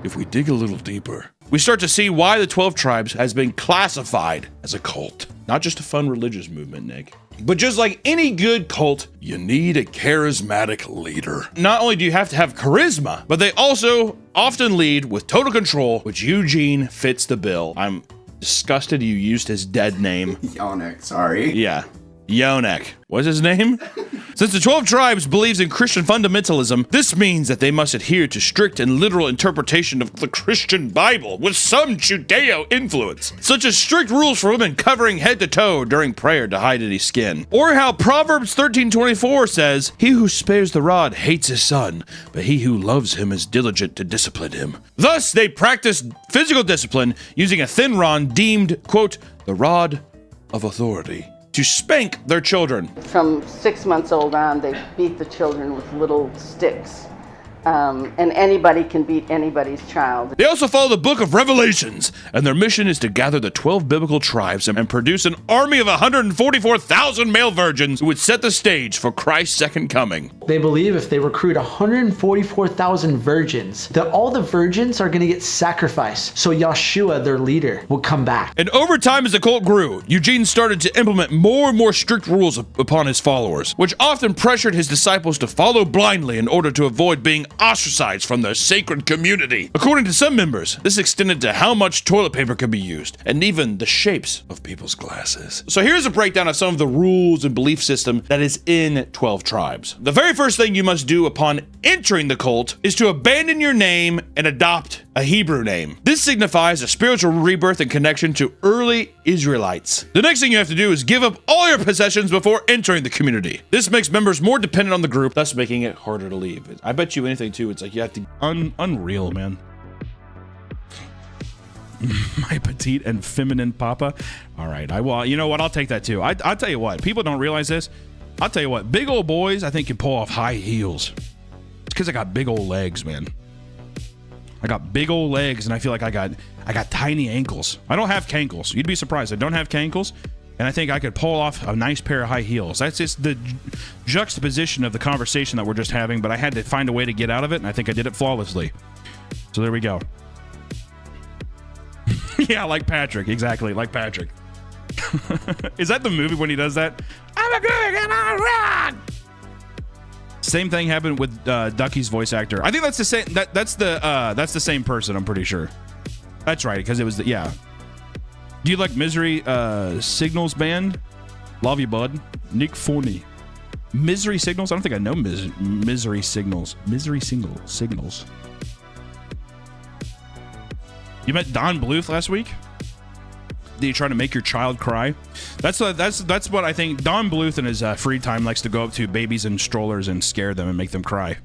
if we dig a little deeper, we start to see why the 12 tribes has been classified as a cult. Not just a fun religious movement, Nick. But just like any good cult, you need a charismatic leader. Not only do you have to have charisma, but they also often lead with total control, which Eugene fits the bill. I'm disgusted you used his dead name. Yonek, sorry. Yeah. Yonek. What's his name? Since the 12 tribes believes in Christian fundamentalism, this means that they must adhere to strict and literal interpretation of the Christian Bible with some Judeo influence, such as strict rules for women covering head to toe during prayer to hide any skin. Or how Proverbs 13:24 says, "He who spares the rod hates his son, but he who loves him is diligent to discipline him." Thus, they practice physical discipline using a thin rod deemed, quote, the rod of authority, to spank their children. From 6 months old on, they beat the children with little sticks. And anybody can beat anybody's child. They also follow the book of Revelations, and their mission is to gather the 12 biblical tribes and produce an army of 144,000 male virgins who would set the stage for Christ's second coming. They believe if they recruit 144,000 virgins, that all the virgins are going to get sacrificed, so Yeshua, their leader, will come back. And over time as the cult grew, Eugene started to implement more and more strict rules upon his followers, which often pressured his disciples to follow blindly in order to avoid being ostracized from their sacred community. According to some members, this extended to how much toilet paper could be used, and even the shapes of people's glasses. So here's a breakdown of some of the rules and belief system that is in 12 tribes. The very first thing you must do upon entering the cult is to abandon your name and adopt a Hebrew name. This signifies a spiritual rebirth and connection to early Israelites. The next thing you have to do is give up all your possessions before entering the community. This makes members more dependent on the group, thus making it harder to leave. I bet you anything too, it's like you have to... Unreal, man. My petite and feminine papa. All right, you know what? I'll take that too. I'll tell you what, people don't realize this. I'll tell you what, big old boys, I think, can pull off high heels. It's because I got big old legs, man. I got big old legs, and I feel like I got tiny ankles. I don't have cankles. You'd be surprised. I don't have cankles, and I think I could pull off a nice pair of high heels. That's just the juxtaposition of the conversation that we're just having, but I had to find a way to get out of it, and I think I did it flawlessly. So there we go. Yeah, like Patrick. Exactly, like Patrick. Is that the movie when he does that? I'm a good and I run! Same thing happened with Ducky's voice actor. I think that's the same. That's the same person. I'm pretty sure. That's right, because it was yeah. Do you like Misery Signals band? Love you, bud. Nick Forney. Misery Signals. I don't think I know Misery Signals. Misery Signals. You met Don Bluth last week? Did you try to make your child cry? That's what I think. Don Bluth in his free time likes to go up to babies in strollers and scare them and make them cry. And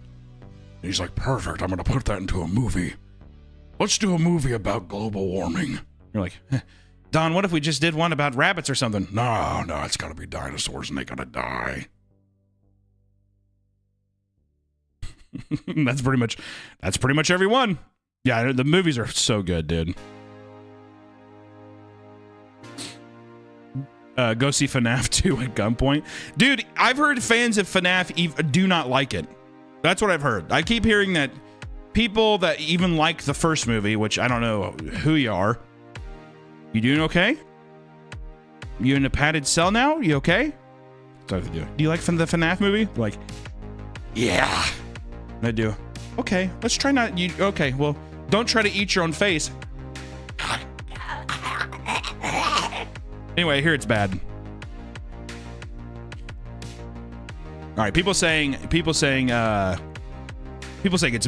he's like, perfect, I'm going to put that into a movie. Let's do a movie about global warming. You're like, Don, what if we just did one about rabbits or something? No, it's got to be dinosaurs and they got to die. That's pretty much everyone. Yeah, the movies are so good, dude. Go see FNAF 2 at gunpoint. Dude, I've heard fans of FNAF do not like it. That's what I've heard. I keep hearing that people that even like the first movie, which I don't know who you are. You doing okay? You in a padded cell now? You okay? That's what I do. Do you like the FNAF movie? Like, yeah. I do. Okay, let's try not... Okay, well, don't try to eat your own face. Anyway, I hear it's bad. All right, people saying it's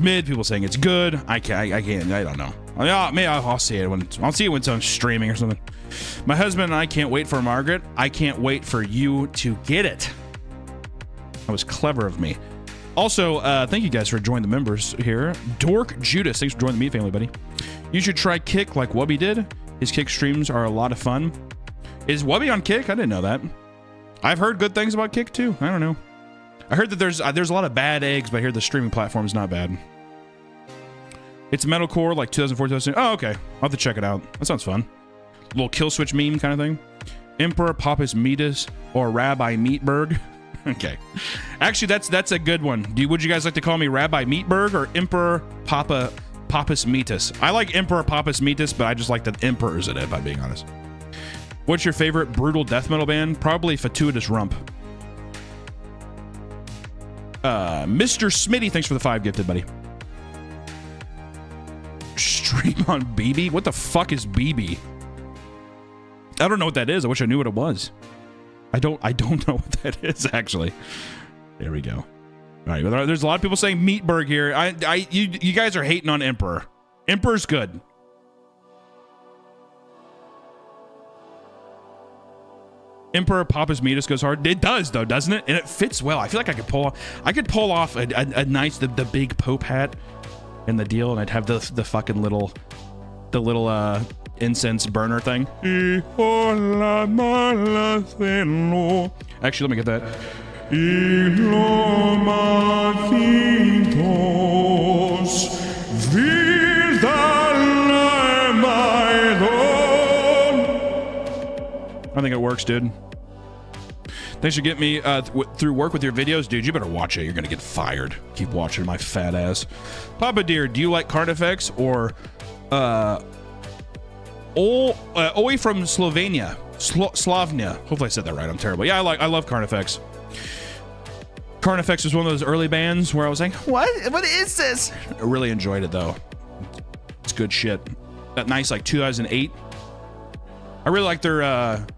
mid. People saying it's good. I don't know. Maybe I'll see it when it's on streaming or something. My husband and I can't wait for Margaret. I can't wait for you to get it. That was clever of me. Also, thank you guys for joining the members here. Dork Judas, thanks for joining the Meat Family, buddy. You should try Kick like Wubby did. His Kick streams are a lot of fun. Is Wubby on Kick? I didn't know that. I've heard good things about Kick too. I don't know. I heard that there's a lot of bad eggs, but I hear the streaming platform is not bad. It's metalcore like 2004, 2000. Oh, okay. I'll have to check it out. That sounds fun. A little kill switch meme kind of thing. Emperor Pappas Meatus or Rabbi Meatberg. Okay. Actually, that's a good one. Would you guys like to call me Rabbi Meatberg or Emperor Pappas Meatus? I like Emperor Pappas Meatus, but I just like the emperors in it, if I'm being honest. What's your favorite brutal death metal band? Probably Fatuous Rump. Mr. Smitty, thanks for the 5 gifted, buddy. Stream on BB? What the fuck is BB? I don't know what that is. I wish I knew what it was. I don't know what that is, actually. There we go. All right, there's a lot of people saying Meatberg here. You guys are hating on Emperor. Emperor's good. Emperor Papa's Meatus goes hard. It does though, doesn't it? And it fits well. I feel like I could pull off a nice the big Pope hat and the deal, and I'd have the fucking little incense burner thing. Actually, let me get that. I think it works, dude. Thanks for getting me through work with your videos. Dude, you better watch it. You're going to get fired. Keep watching my fat ass. Papa Dear, do you like Carnifex or Oi from Slovenia? Slavnia. Hopefully I said that right. I'm terrible. Yeah, I love Carnifex. Carnifex was one of those early bands where I was like, what is this? I really enjoyed it, though. It's good shit. That nice, like, 2008. I really like their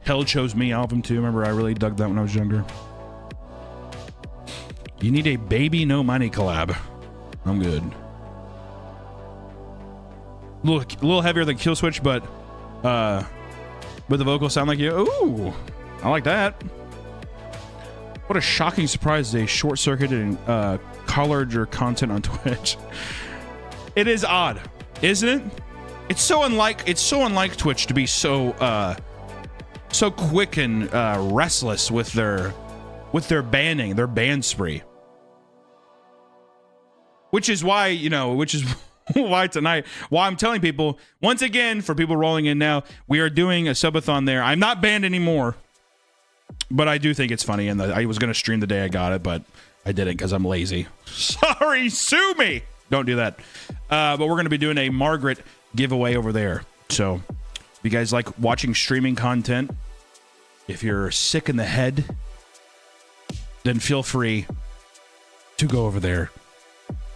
Hell Chose Me album, too. Remember, I really dug that when I was younger. You need a Baby No Money collab. I'm good. A little heavier than Kill Switch, but with the vocals sound like you. Ooh, I like that. What a shocking surprise they short-circuited and collared your content on Twitch. It is odd, isn't it? It's so unlike Twitch to be so quick and restless with their banning, their ban spree. Which is why why tonight, why I'm telling people, once again, for people rolling in now, we are doing a subathon there. I'm not banned anymore, but I do think it's funny, and I was going to stream the day I got it, but I didn't because I'm lazy. Sorry, sue me. Don't do that. But we're going to be doing a Margaret giveaway over there. So if you guys like watching streaming content, if you're sick in the head, then feel free to go over there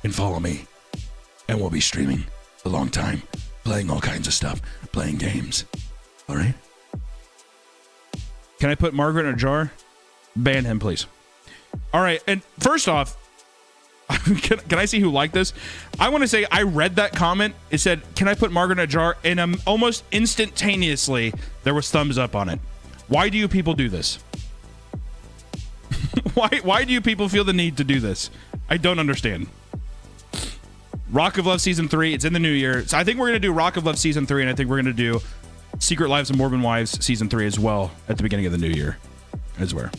and follow me. And we'll be streaming a long time, playing all kinds of stuff, playing games. All right? Can I put Margaret in a jar? Ban him, please. All right. And first off, can I see who liked this? I want to say I read that comment. It said, can I put Margaret in a jar? And almost instantaneously, there was thumbs up on it. Why do you people do this? Why do you people feel the need to do this? I don't understand. Rock of Love Season 3. It's in the new year. So I think we're going to do Rock of Love Season 3, and I think we're going to do Secret Lives of Morbid Wives Season 3 as well at the beginning of the new year. I swear.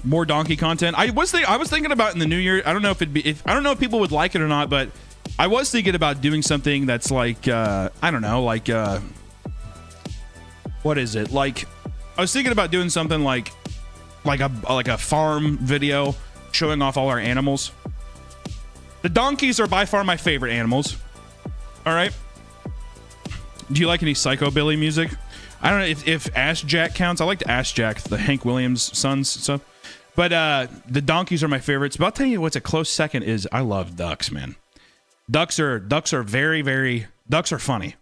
More donkey content. I was thinking about in the new year. I don't know I don't know if people would like it or not, but I was thinking about doing something that's like I don't know, like what is it? Like I was thinking about doing something like a farm video showing off all our animals. The donkeys are by far my favorite animals. All right. Do you like any Psychobilly music? I don't know if Ass Jack counts. I like the Ass Jack, the Hank Williams Sons stuff. But the donkeys are my favorites. But I'll tell you what's a close second is I love ducks, man. Ducks are very, very, ducks are funny.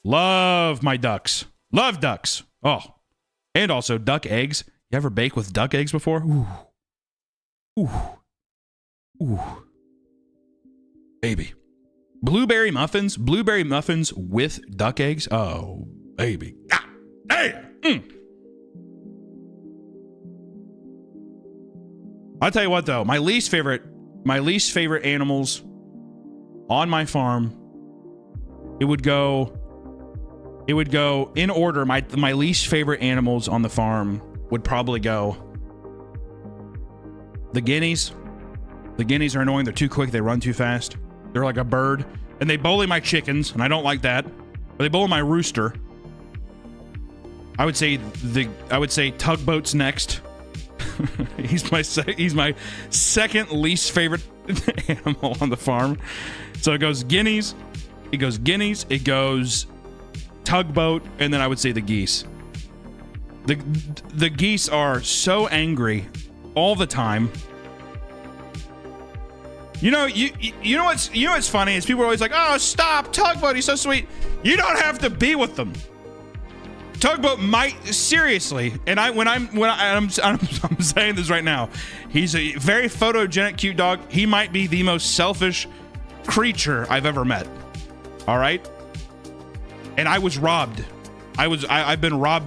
Love my ducks. Love ducks. Oh. And also duck eggs. You ever bake with duck eggs before? Ooh. Ooh. Ooh. Baby. Blueberry muffins with duck eggs. Oh, baby. Ah, hey. I'll tell you what though, my least favorite animals on my farm, it would go in order. My least favorite animals on the farm would probably go the guineas. The guineas are annoying. They're too quick. They run too fast. They're like a bird. And they bully my chickens, and I don't like that. But they bully my rooster. I would say tugboat's next. He's my second least favorite animal on the farm. So it goes guineas. It goes tugboat, and then I would say the geese. The geese are so angry all the time. You know what's funny is people are always like, oh, stop, tugboat, he's so sweet. You don't have to be with them. Tugboat might, seriously, and I'm saying this right now. He's a very photogenic, cute dog. He might be the most selfish creature I've ever met. All right, and I was robbed. I've been robbed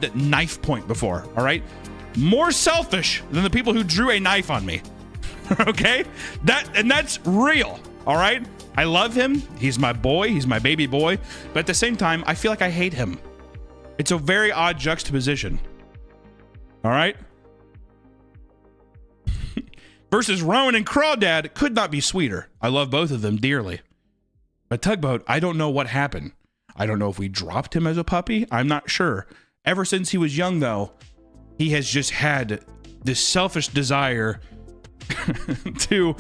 at knife point before. All right, more selfish than the people who drew a knife on me. Okay, that's real. All right. I love him. He's my boy. He's my baby boy. But at the same time, I feel like I hate him. It's a very odd juxtaposition. All right? Versus Rowan and Crawdad could not be sweeter. I love both of them dearly. But Tugboat, I don't know what happened. I don't know if we dropped him as a puppy. I'm not sure. Ever since he was young, though, he has just had this selfish desire to...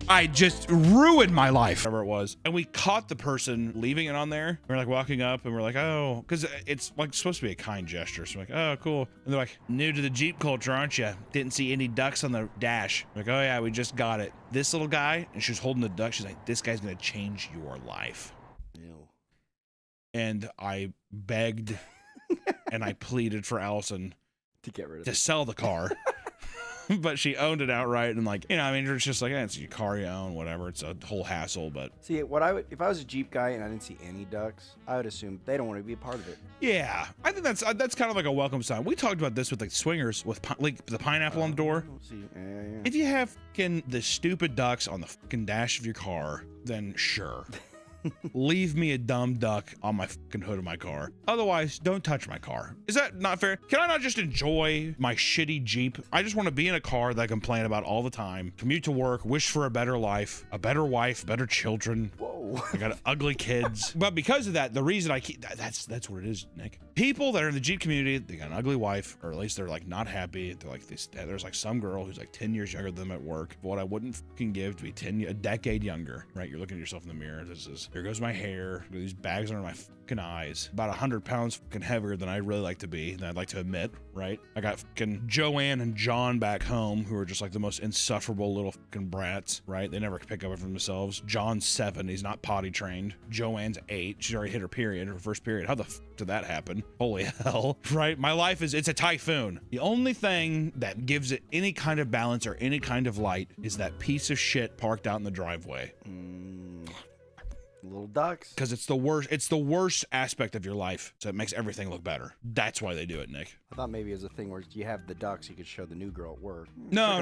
I just ruined my life, whatever it was. And we caught the person leaving it on there. We're like walking up and we're like, oh, because it's like supposed to be a kind gesture. So I'm like, oh, cool. And they're like, new to the Jeep culture, aren't you? Didn't see any ducks on the dash. I'm like, oh yeah, we just got it. This little guy, and she was holding the duck. She's like, this guy's gonna change your life. Ew. And I begged and I pleaded for Allison to get rid of to sell the car. But she owned it outright, and like, you know, I mean, it's just like, it's your car you own, whatever. It's a whole hassle, but see, if I was a Jeep guy and I didn't see any ducks, I would assume they don't want to be a part of it. Yeah, I think that's kind of like a welcome sign. We talked about this with like swingers with like the pineapple on the door. See, yeah. If you have the stupid ducks on the fucking dash of your car, then sure. Leave me a dumb duck on my fucking hood of my car. Otherwise, don't touch my car. Is that not fair? Can I not just enjoy my shitty Jeep? I just want to be in a car that I complain about all the time, commute to work, wish for a better life, a better wife, better children. Whoa. I got ugly kids. But because of that, the reason I keep that's what it is, Nick. People that are in the Jeep community, they got an ugly wife, or at least they're like not happy. They're like there's like some girl who's like 10 years younger than them at work. What I wouldn't fucking give to be a decade younger, right? You're looking at yourself in the mirror. Here goes my hair. These bags under my fucking eyes. About 100 pounds fucking heavier than I really like to be, than I'd like to admit, right? I got fucking Joanne and John back home, who are just like the most insufferable little fucking brats, right? They never pick up for themselves. John's 7. He's not potty trained. Joanne's 8. She's already hit her first period. How the fuck did that happen? Holy hell, right? My life it's a typhoon. The only thing that gives it any kind of balance or any kind of light is that piece of shit parked out in the driveway. Little ducks. Because it's the worst aspect of your life, so it makes everything look better. That's why they do it, Nick. I thought maybe it was a thing where you have the ducks, you could show the new girl at work. No.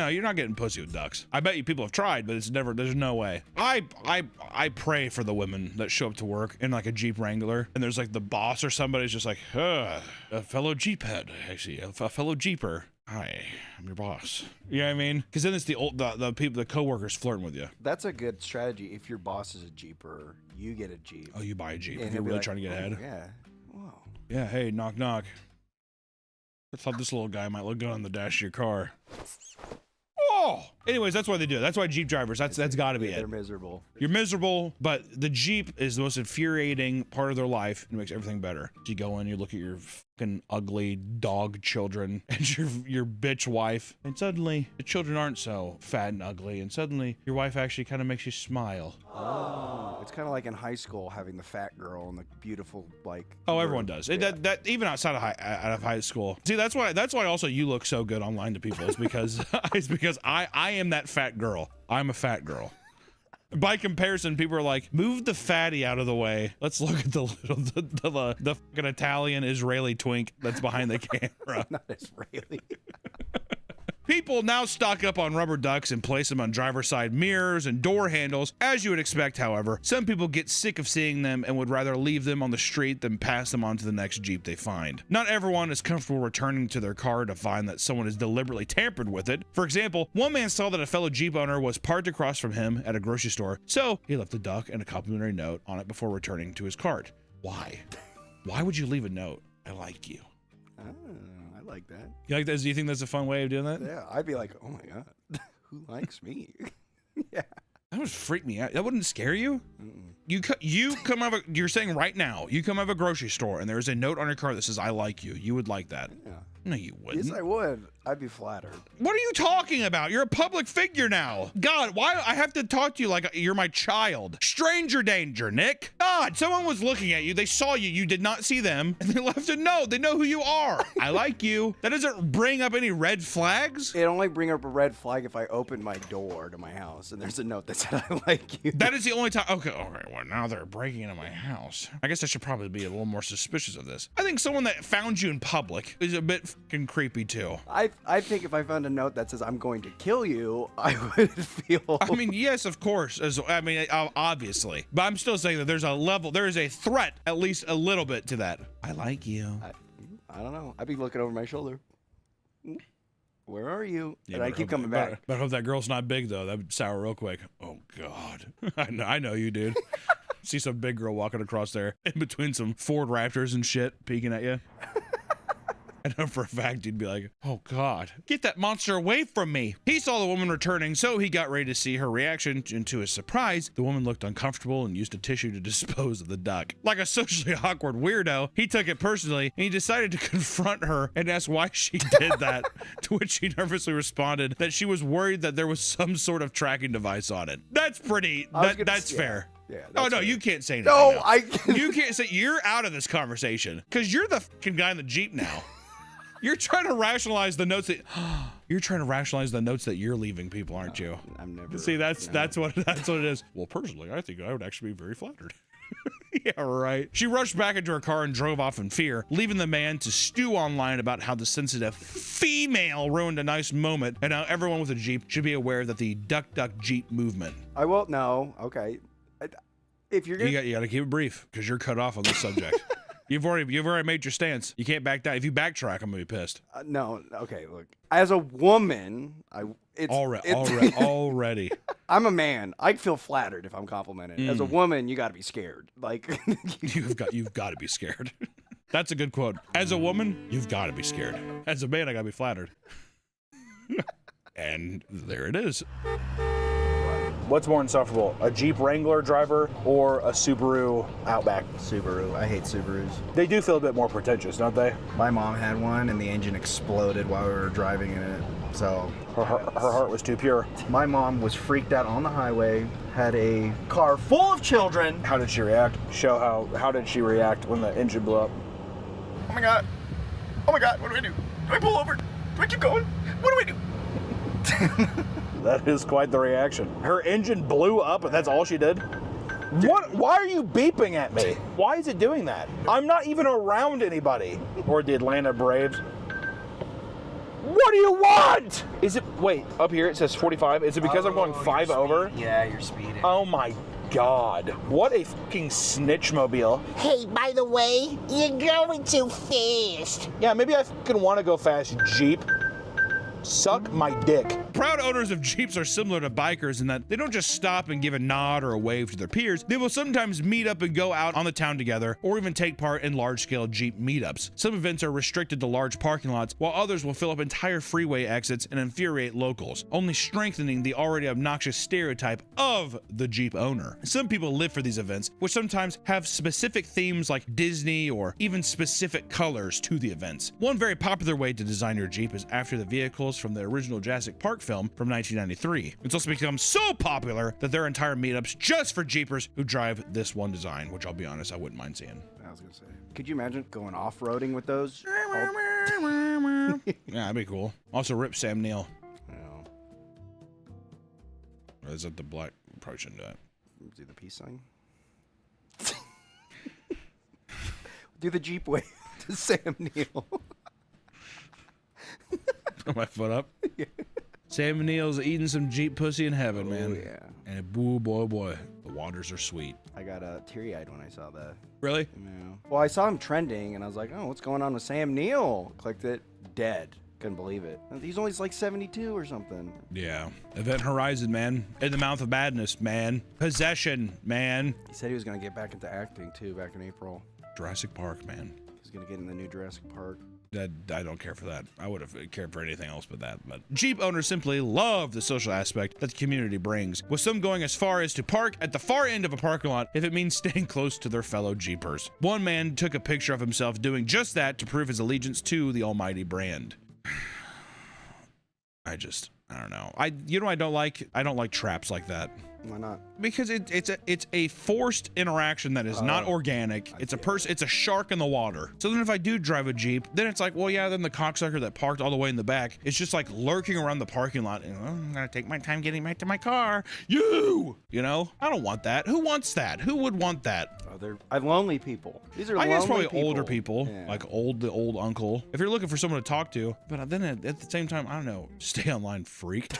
You're not getting pussy with ducks. I bet you people have tried, but there's no way. I pray for the women that show up to work in like a Jeep Wrangler, and there's like the boss or somebody's just like, a fellow Jeep head, actually, a fellow Jeeper. Hi, I'm your boss. You know what I mean? Because then it's the people, the coworkers flirting with you. That's a good strategy. If your boss is a Jeeper, you get a Jeep. Oh, you buy a Jeep. And if you're really like, trying to get ahead. Yeah. Whoa. Yeah, hey, knock, knock. I thought this little guy might look good on the dash of your car. Oh! Anyways, that's why they do it. That's why Jeep drivers, that's got to be it. They're miserable. You're miserable, but the Jeep is the most infuriating part of their life and makes everything better. You go in, you look at your fucking ugly dog children and your bitch wife, and suddenly the children aren't so fat and ugly, and suddenly your wife actually kind of makes you smile. Oh, it's kind of like in high school having the fat girl and the beautiful, like... Oh, everyone does. Yeah. That even outside of high school. See, that's why also you look so good online to people, is because I am that fat girl. I'm a fat girl. By comparison, people are like, move the fatty out of the way. Let's look at the fucking Italian Israeli twink that's behind the camera. Not Israeli. People now stock up on rubber ducks and place them on driver's side mirrors and door handles. As you would expect, however, some people get sick of seeing them and would rather leave them on the street than pass them on to the next Jeep they find. Not everyone is comfortable returning to their car to find that someone has deliberately tampered with it. For example, one man saw that a fellow Jeep owner was parked across from him at a grocery store, so he left a duck and a complimentary note on it before returning to his cart. Why? Why would you leave a note? I like you. I like that. You like that? Do you think that's a fun way of doing that? Yeah, I'd be like, oh my god, who likes me? Yeah. That would freak me out. That wouldn't scare you? you come out of you're saying right now, you come out of a grocery store and there's a note on your car that says, I like you. You would like that. Yeah. No, you wouldn't. Yes, I would. I'd be flattered. What are you talking about? You're a public figure now. God, why I have to talk to you like you're my child? Stranger danger, Nick. God, someone was looking at you. They saw you. You did not see them. And they left a note. They know who you are. I like you. That doesn't bring up any red flags. It only bring up a red flag if I open my door to my house and there's a note that said, I like you. That is the only time. Okay, all right. Well, now they're breaking into my house. I guess I should probably be a little more suspicious of this. I think someone that found you in public is a bit fucking creepy too. I think if I found a note that says I'm going to kill you, I would feel. I mean, yes, of course. Obviously, but I'm still saying that there's a level, there is a threat, at least a little bit to that. I like you. I don't know. I'd be looking over my shoulder. Where are you? Yeah, and I keep coming back. But I hope that girl's not big though. That would sour real quick. Oh God, I know you, dude. See some big girl walking across there in between some Ford Raptors and shit, peeking at you. I know for a fact you'd be like, oh God, get that monster away from me. He saw the woman returning, so he got ready to see her reaction, and to his surprise, the woman looked uncomfortable and used a tissue to dispose of the duck. Like a socially awkward weirdo, he took it personally, and he decided to confront her and ask why she did that, to which she nervously responded that she was worried that there was some sort of tracking device on it. That's pretty, that's fair. Yeah, oh no, fair. you can't say anything. No, now. I can't. You can't say, you're out of this conversation because you're the fucking guy in the Jeep now. You're trying to rationalize the notes that you're leaving people, aren't you? I'm never. See, that's what it is. Well, personally, I think I would actually be very flattered. Yeah, right. She rushed back into her car and drove off in fear, leaving the man to stew online about how the sensitive female ruined a nice moment, and how everyone with a Jeep should be aware that the duck Jeep movement. I won't know. Okay. If you're gonna... you got to keep it brief because you're cut off on this subject. You've already made your stance. You can't back down. If you backtrack, I'm gonna be pissed. No. Okay. Look, as a woman, already. I'm a man. I feel flattered if I'm complimented. As a woman, you got to be scared. Like you've got to be scared. That's a good quote. As a woman, you've got to be scared. As a man, I got to be flattered. And there it is. What's more insufferable, a Jeep Wrangler driver or a Subaru Outback? Subaru. I hate Subarus. They do feel a bit more pretentious, don't they? My mom had one, and the engine exploded while we were driving in it. So her heart was too pure. My mom was freaked out on the highway, had a car full of children. How did she react? How did she react when the engine blew up? Oh my God. Oh my God, what do I do? Do I pull over? Do I keep going? What do I do? That is quite the reaction. Her engine blew up and that's all she did? What? Why are you beeping at me? Why is it doing that? I'm not even around anybody. Or the Atlanta Braves. What do you want? Is it, wait, up here it says 45. Is it because I'm going 5 over? Yeah, you're speeding. Oh my God. What a fucking snitchmobile. Hey, by the way, you're going too fast. Yeah, maybe I fucking want to go fast, Jeep. Suck my dick. Proud owners of Jeeps are similar to bikers in that they don't just stop and give a nod or a wave to their peers. They will sometimes meet up and go out on the town together, or even take part in large-scale Jeep meetups. Some events are restricted to large parking lots, while others will fill up entire freeway exits and infuriate locals, only strengthening the already obnoxious stereotype of the Jeep owner. Some people live for these events, which sometimes have specific themes like Disney or even specific colors to the events. One very popular way to design your Jeep is after the vehicles from the original Jurassic Park film from 1993. It's also become so popular that there are entire meetups just for Jeepers who drive this one design, which I'll be honest, I wouldn't mind seeing. I was gonna say, could you imagine going off-roading with those? Yeah, that'd be cool. Also, rip Sam Neill. Yeah. Or is that the black? Probably shouldn't do that. Do the peace sign. Do the Jeep wave to Sam Neill. Put my foot up. Yeah. Sam Neill's eating some Jeep pussy in heaven, man. Yeah. And boy, the waters are sweet. I got teary-eyed when I saw that. Really? Yeah. Well, I saw him trending, and I was like, oh, what's going on with Sam Neill? Clicked it, dead. Couldn't believe it. He's only like 72 or something. Yeah. Event Horizon, man. In the Mouth of Madness, man. Possession, man. He said he was going to get back into acting, too, back in April. Jurassic Park, man. He's going to get in the new Jurassic Park. I don't care for that. I would have cared for anything else but that. But Jeep owners simply love the social aspect that the community brings, with some going as far as to park at the far end of a parking lot if it means staying close to their fellow Jeepers. One man took a picture of himself doing just that to prove his allegiance to the almighty brand. I don't know. I don't like traps like that. Why not? Because it's a forced interaction that is not organic. It's a shark in the water. So then if I do drive a Jeep, then it's like, well, yeah, then the cocksucker that parked all the way in the back is just like lurking around the parking lot and I'm gonna take my time getting back to my car. You know, I don't want that. Who wants that? Who would want that? Oh, they're lonely people. These are I guess lonely probably older people, yeah. like the old uncle. If you're looking for someone to talk to, but then at the same time, I don't know, stay online freak.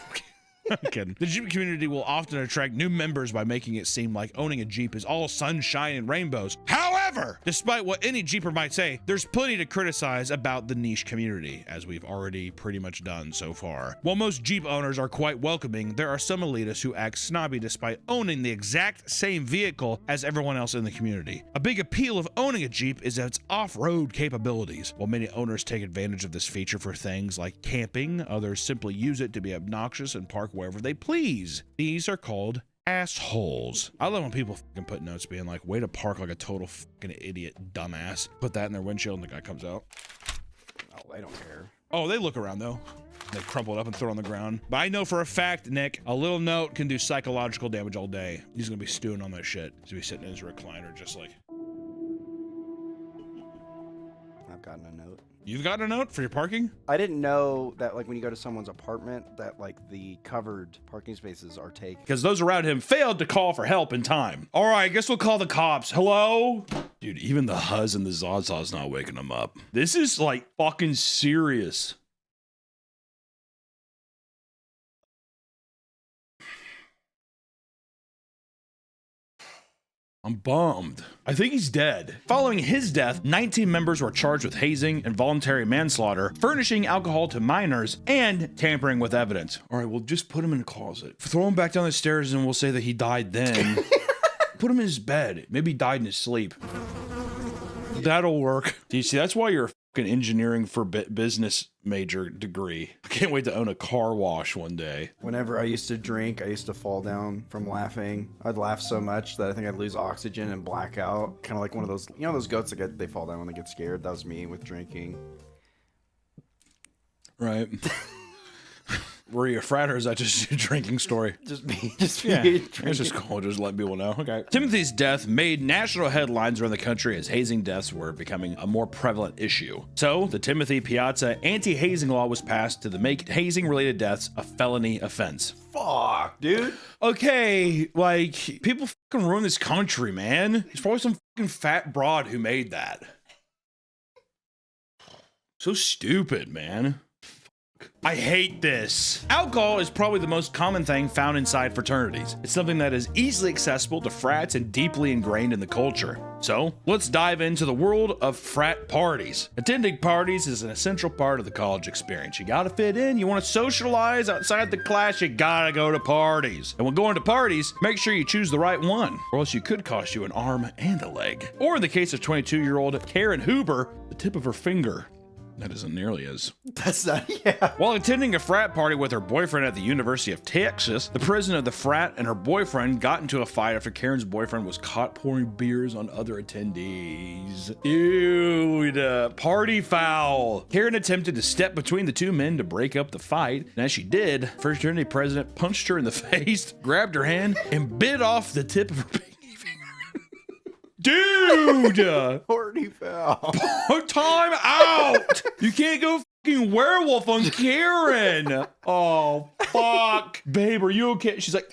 I'm kidding. The Jeep community will often attract new members by making it seem like owning a Jeep is all sunshine and rainbows. However, despite what any Jeeper might say, there's plenty to criticize about the niche community, as we've already pretty much done so far. While most Jeep owners are quite welcoming, there are some elitists who act snobby despite owning the exact same vehicle as everyone else in the community. A big appeal of owning a Jeep is its off-road capabilities. While many owners take advantage of this feature for things like camping, others simply use it to be obnoxious and park wherever they please. These are called assholes. I love when people fucking put notes being like, way to park like a total fucking idiot dumbass. Put that in their windshield and the guy comes out. Oh, they don't care. Oh, they look around though. They crumple it up and throw it on the ground. But I know for a fact, Nick, a little note can do psychological damage all day. He's gonna be stewing on that shit. He's gonna be sitting in his recliner just like. I've gotten a note. You've gotten a note for your parking? I didn't know that, like, when you go to someone's apartment, that, like, the covered parking spaces are taken. Because those around him failed to call for help in time. All right, I guess we'll call the cops. Hello? Dude, even the Huzz and the Zazza's not waking him up. This is, like, fucking serious. I'm bummed. I think he's dead. Following his death, 19 members were charged with hazing, involuntary manslaughter, furnishing alcohol to minors, and tampering with evidence. All right, we'll just put him in a closet. Throw him back down the stairs and we'll say that he died then. Put him in his bed. Maybe he died in his sleep. That'll work. Do you see? That's why you're a fucking engineering for business major degree. I can't wait to own a car wash one day. Whenever I used to drink, I used to fall down from laughing. I'd laugh so much that I think I'd lose oxygen and black out. Kind of like one of those, you know, those goats that they fall down when they get scared. That was me with drinking. Right. Were you a frat or is that just a drinking story? Just me Yeah, drinking. it's just cool. Just let people know. Okay. Timothy's death made national headlines around the country as hazing deaths were becoming a more prevalent issue. So the Timothy Piazza anti-hazing law was passed to make hazing-related deaths a felony offense. Fuck, dude. Okay, like, people fucking ruin this country, man. There's probably some fucking fat broad who made that. So stupid, man. I hate this. Alcohol is probably the most common thing found inside fraternities. It's something that is easily accessible to frats and deeply ingrained in the culture. So let's dive into the world of frat parties. Attending parties is an essential part of the college experience. You gotta fit in, you wanna socialize outside the class, you gotta go to parties. And when going to parties, make sure you choose the right one, or else you could cost you an arm and a leg. Or in the case of 22-year-old Karen Huber, the tip of her finger. That isn't nearly as... That's not, yeah. While attending a frat party with her boyfriend at the University of Texas, the president of the frat and her boyfriend got into a fight after Karen's boyfriend was caught pouring beers on other attendees. Dude, party foul. Karen attempted to step between the two men to break up the fight, and as she did, fraternity president punched her in the face, grabbed her hand, and bit off the tip of her pinky. Dude! Party foul. Time out! You can't go fucking werewolf on Karen. Oh, fuck. Babe, are you okay? She's like,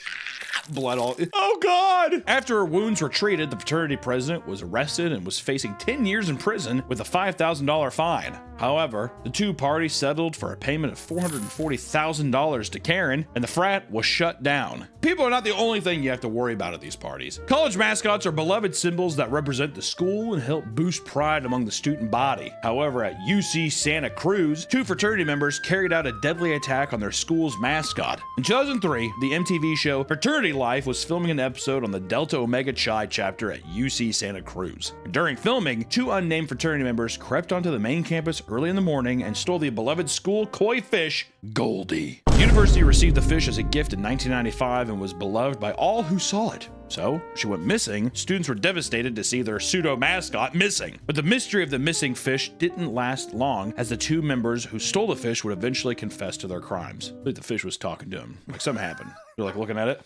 blood all. Oh, God. After her wounds were treated, the fraternity president was arrested and was facing 10 years in prison with a $5,000 fine. However, the two parties settled for a payment of $440,000 to Karen, and the frat was shut down. People are not the only thing you have to worry about at these parties. College mascots are beloved symbols that represent the school and help boost pride among the student body. However, at UC Santa Cruz, two fraternity members carried out a deadly attack on their school's mascot. In 2003, the MTV show Fraternity Life was filming an episode on the Delta Omega Chi chapter at UC Santa Cruz. During filming, 2 unnamed fraternity members crept onto the main campus early in the morning and stole the beloved school koi fish, Goldie. The university received the fish as a gift in 1995 and was beloved by all who saw it. So, she went missing. Students were devastated to see their pseudo-mascot missing. But the mystery of the missing fish didn't last long, as the 2 members who stole the fish would eventually confess to their crimes. I think the fish was talking to him. Like, something happened. You're like looking at it.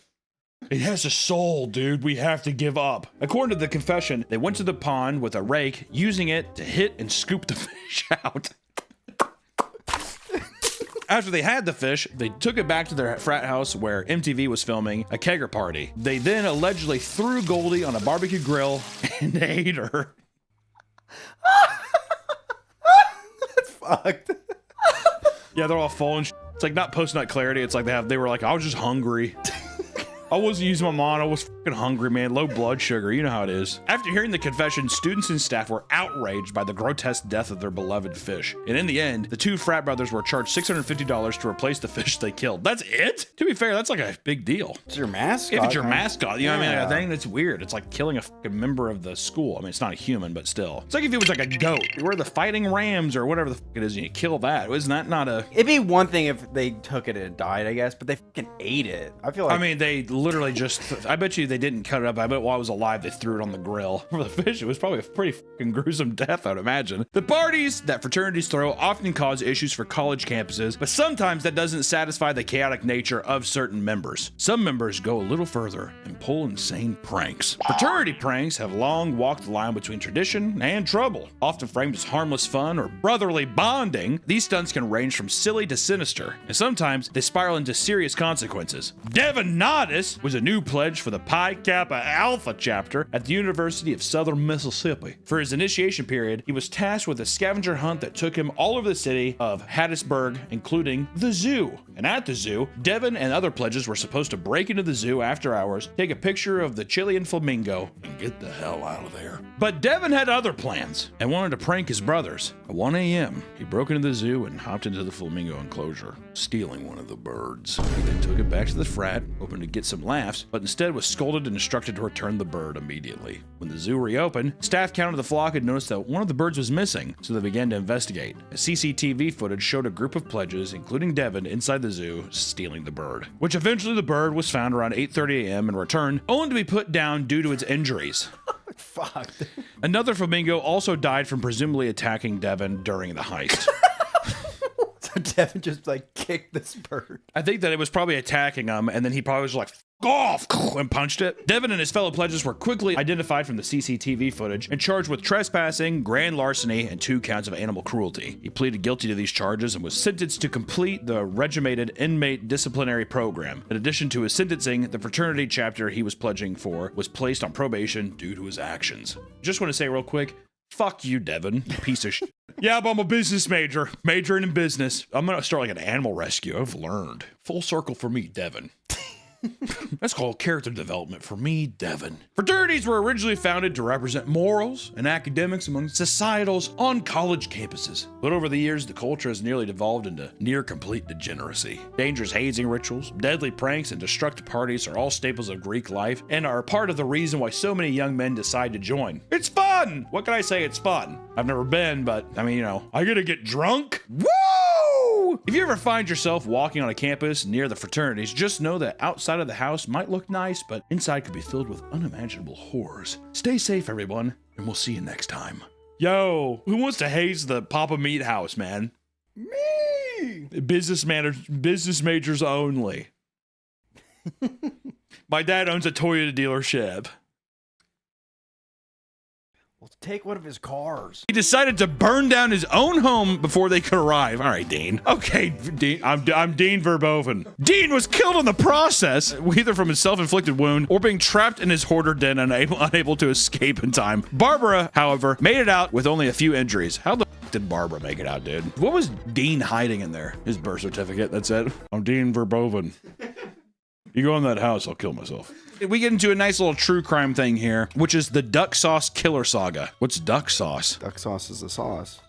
It has a soul, dude. We have to give up. According to the confession, they went to the pond with a rake, using it to hit and scoop the fish out. After they had the fish, they took it back to their frat house where MTV was filming a kegger party. They then allegedly threw Goldie on a barbecue grill and ate her. That's fucked. Yeah, they're all full and it's like not post-nut clarity. It's like they were like, I was just hungry. I wasn't using my mind. I was fucking hungry, man. Low blood sugar. You know how it is. After hearing the confession, students and staff were outraged by the grotesque death of their beloved fish. And in the end, the 2 frat brothers were charged $650 to replace the fish they killed. That's it? To be fair, that's like a big deal. It's your mascot. If it's your mascot, you know what I mean? I think that's weird. It's like killing a fucking member of the school. I mean, it's not a human, but still. It's like if it was like a goat. We're the fighting Rams or whatever the fuck it is, and you kill that. Isn't that not a... It'd be one thing if they took it and it died, I guess, but they fucking ate it. I feel like... I mean, they literally just... I bet you they didn't cut it up. I bet while it was alive, they threw it on the grill. For the fish, it was probably a pretty fucking gruesome death, I'd imagine. The parties that fraternities throw often cause issues for college campuses, but sometimes that doesn't satisfy the chaotic nature of certain members. Some members go a little further and pull insane pranks. Fraternity pranks have long walked the line between tradition and trouble. Often framed as harmless fun or brotherly bonding, these stunts can range from silly to sinister, and sometimes they spiral into serious consequences. Devin Nodis was a new pledge for the Pi Kappa Alpha chapter at the University of Southern Mississippi. For his initiation period, he was tasked with a scavenger hunt that took him all over the city of Hattiesburg, including the zoo. And at the zoo, Devin and other pledges were supposed to break into the zoo after hours, take a picture of the Chilean flamingo, and get the hell out of there. But Devin had other plans and wanted to prank his brothers. At 1 a.m., he broke into the zoo and hopped into the flamingo enclosure, stealing one of the birds. He then took it back to the frat, hoping to get some laughs, but instead was scolded and instructed to return the bird immediately. When the zoo reopened, staff counted the flock and noticed that one of the birds was missing, so they began to investigate. A CCTV footage showed a group of pledges, including Devin, inside the zoo, stealing the bird. Which eventually the bird was found around 8:30 a.m. and returned, only to be put down due to its injuries. Fuck. Another flamingo also died from presumably attacking Devin during the heist. So Devin just like kicked this bird. I think that it was probably attacking him, and then he probably was like, off, and punched it. Devin and his fellow pledges were quickly identified from the CCTV footage and charged with trespassing, grand larceny, and 2 counts of animal cruelty. He pleaded guilty to these charges and was sentenced to complete the regimented inmate disciplinary program. In addition to his sentencing, the fraternity chapter he was pledging for was placed on probation due to his actions. Just want to say real quick, fuck you, Devin, you piece of shit. Yeah, but I'm a business major, majoring in business. I'm gonna start like an animal rescue. I've learned. Full circle for me, Devin. That's called character development for me, Devin. Fraternities were originally founded to represent morals and academics among societals on college campuses. But over the years, the culture has nearly devolved into near complete degeneracy. Dangerous hazing rituals, deadly pranks, and destructive parties are all staples of Greek life and are part of the reason why so many young men decide to join. It's fun! What can I say? It's fun. I've never been, but I mean, you know, I get to get drunk? Woo! If you ever find yourself walking on a campus near the fraternities, just know that outside of the house might look nice, but inside could be filled with unimaginable horrors. Stay safe, everyone, and we'll see you next time. Yo, who wants to haze the Papa Meat House, man? Me! Business majors only. My dad owns a Toyota dealership. Well, take one of his cars. He decided to burn down his own home before they could arrive. All right, Dean. Okay, Dean. I'm Dean Verboven. Dean was killed in the process, either from a self-inflicted wound or being trapped in his hoarder den and unable to escape in time. Barbara, however, made it out with only a few injuries. How the f did Barbara make it out, dude? What was Dean hiding in there? His birth certificate, that's it. I'm Dean Verboven. You go in that house, I'll kill myself. We get into a nice little true crime thing here, which is the duck sauce killer saga. What's duck sauce? Duck sauce is a sauce.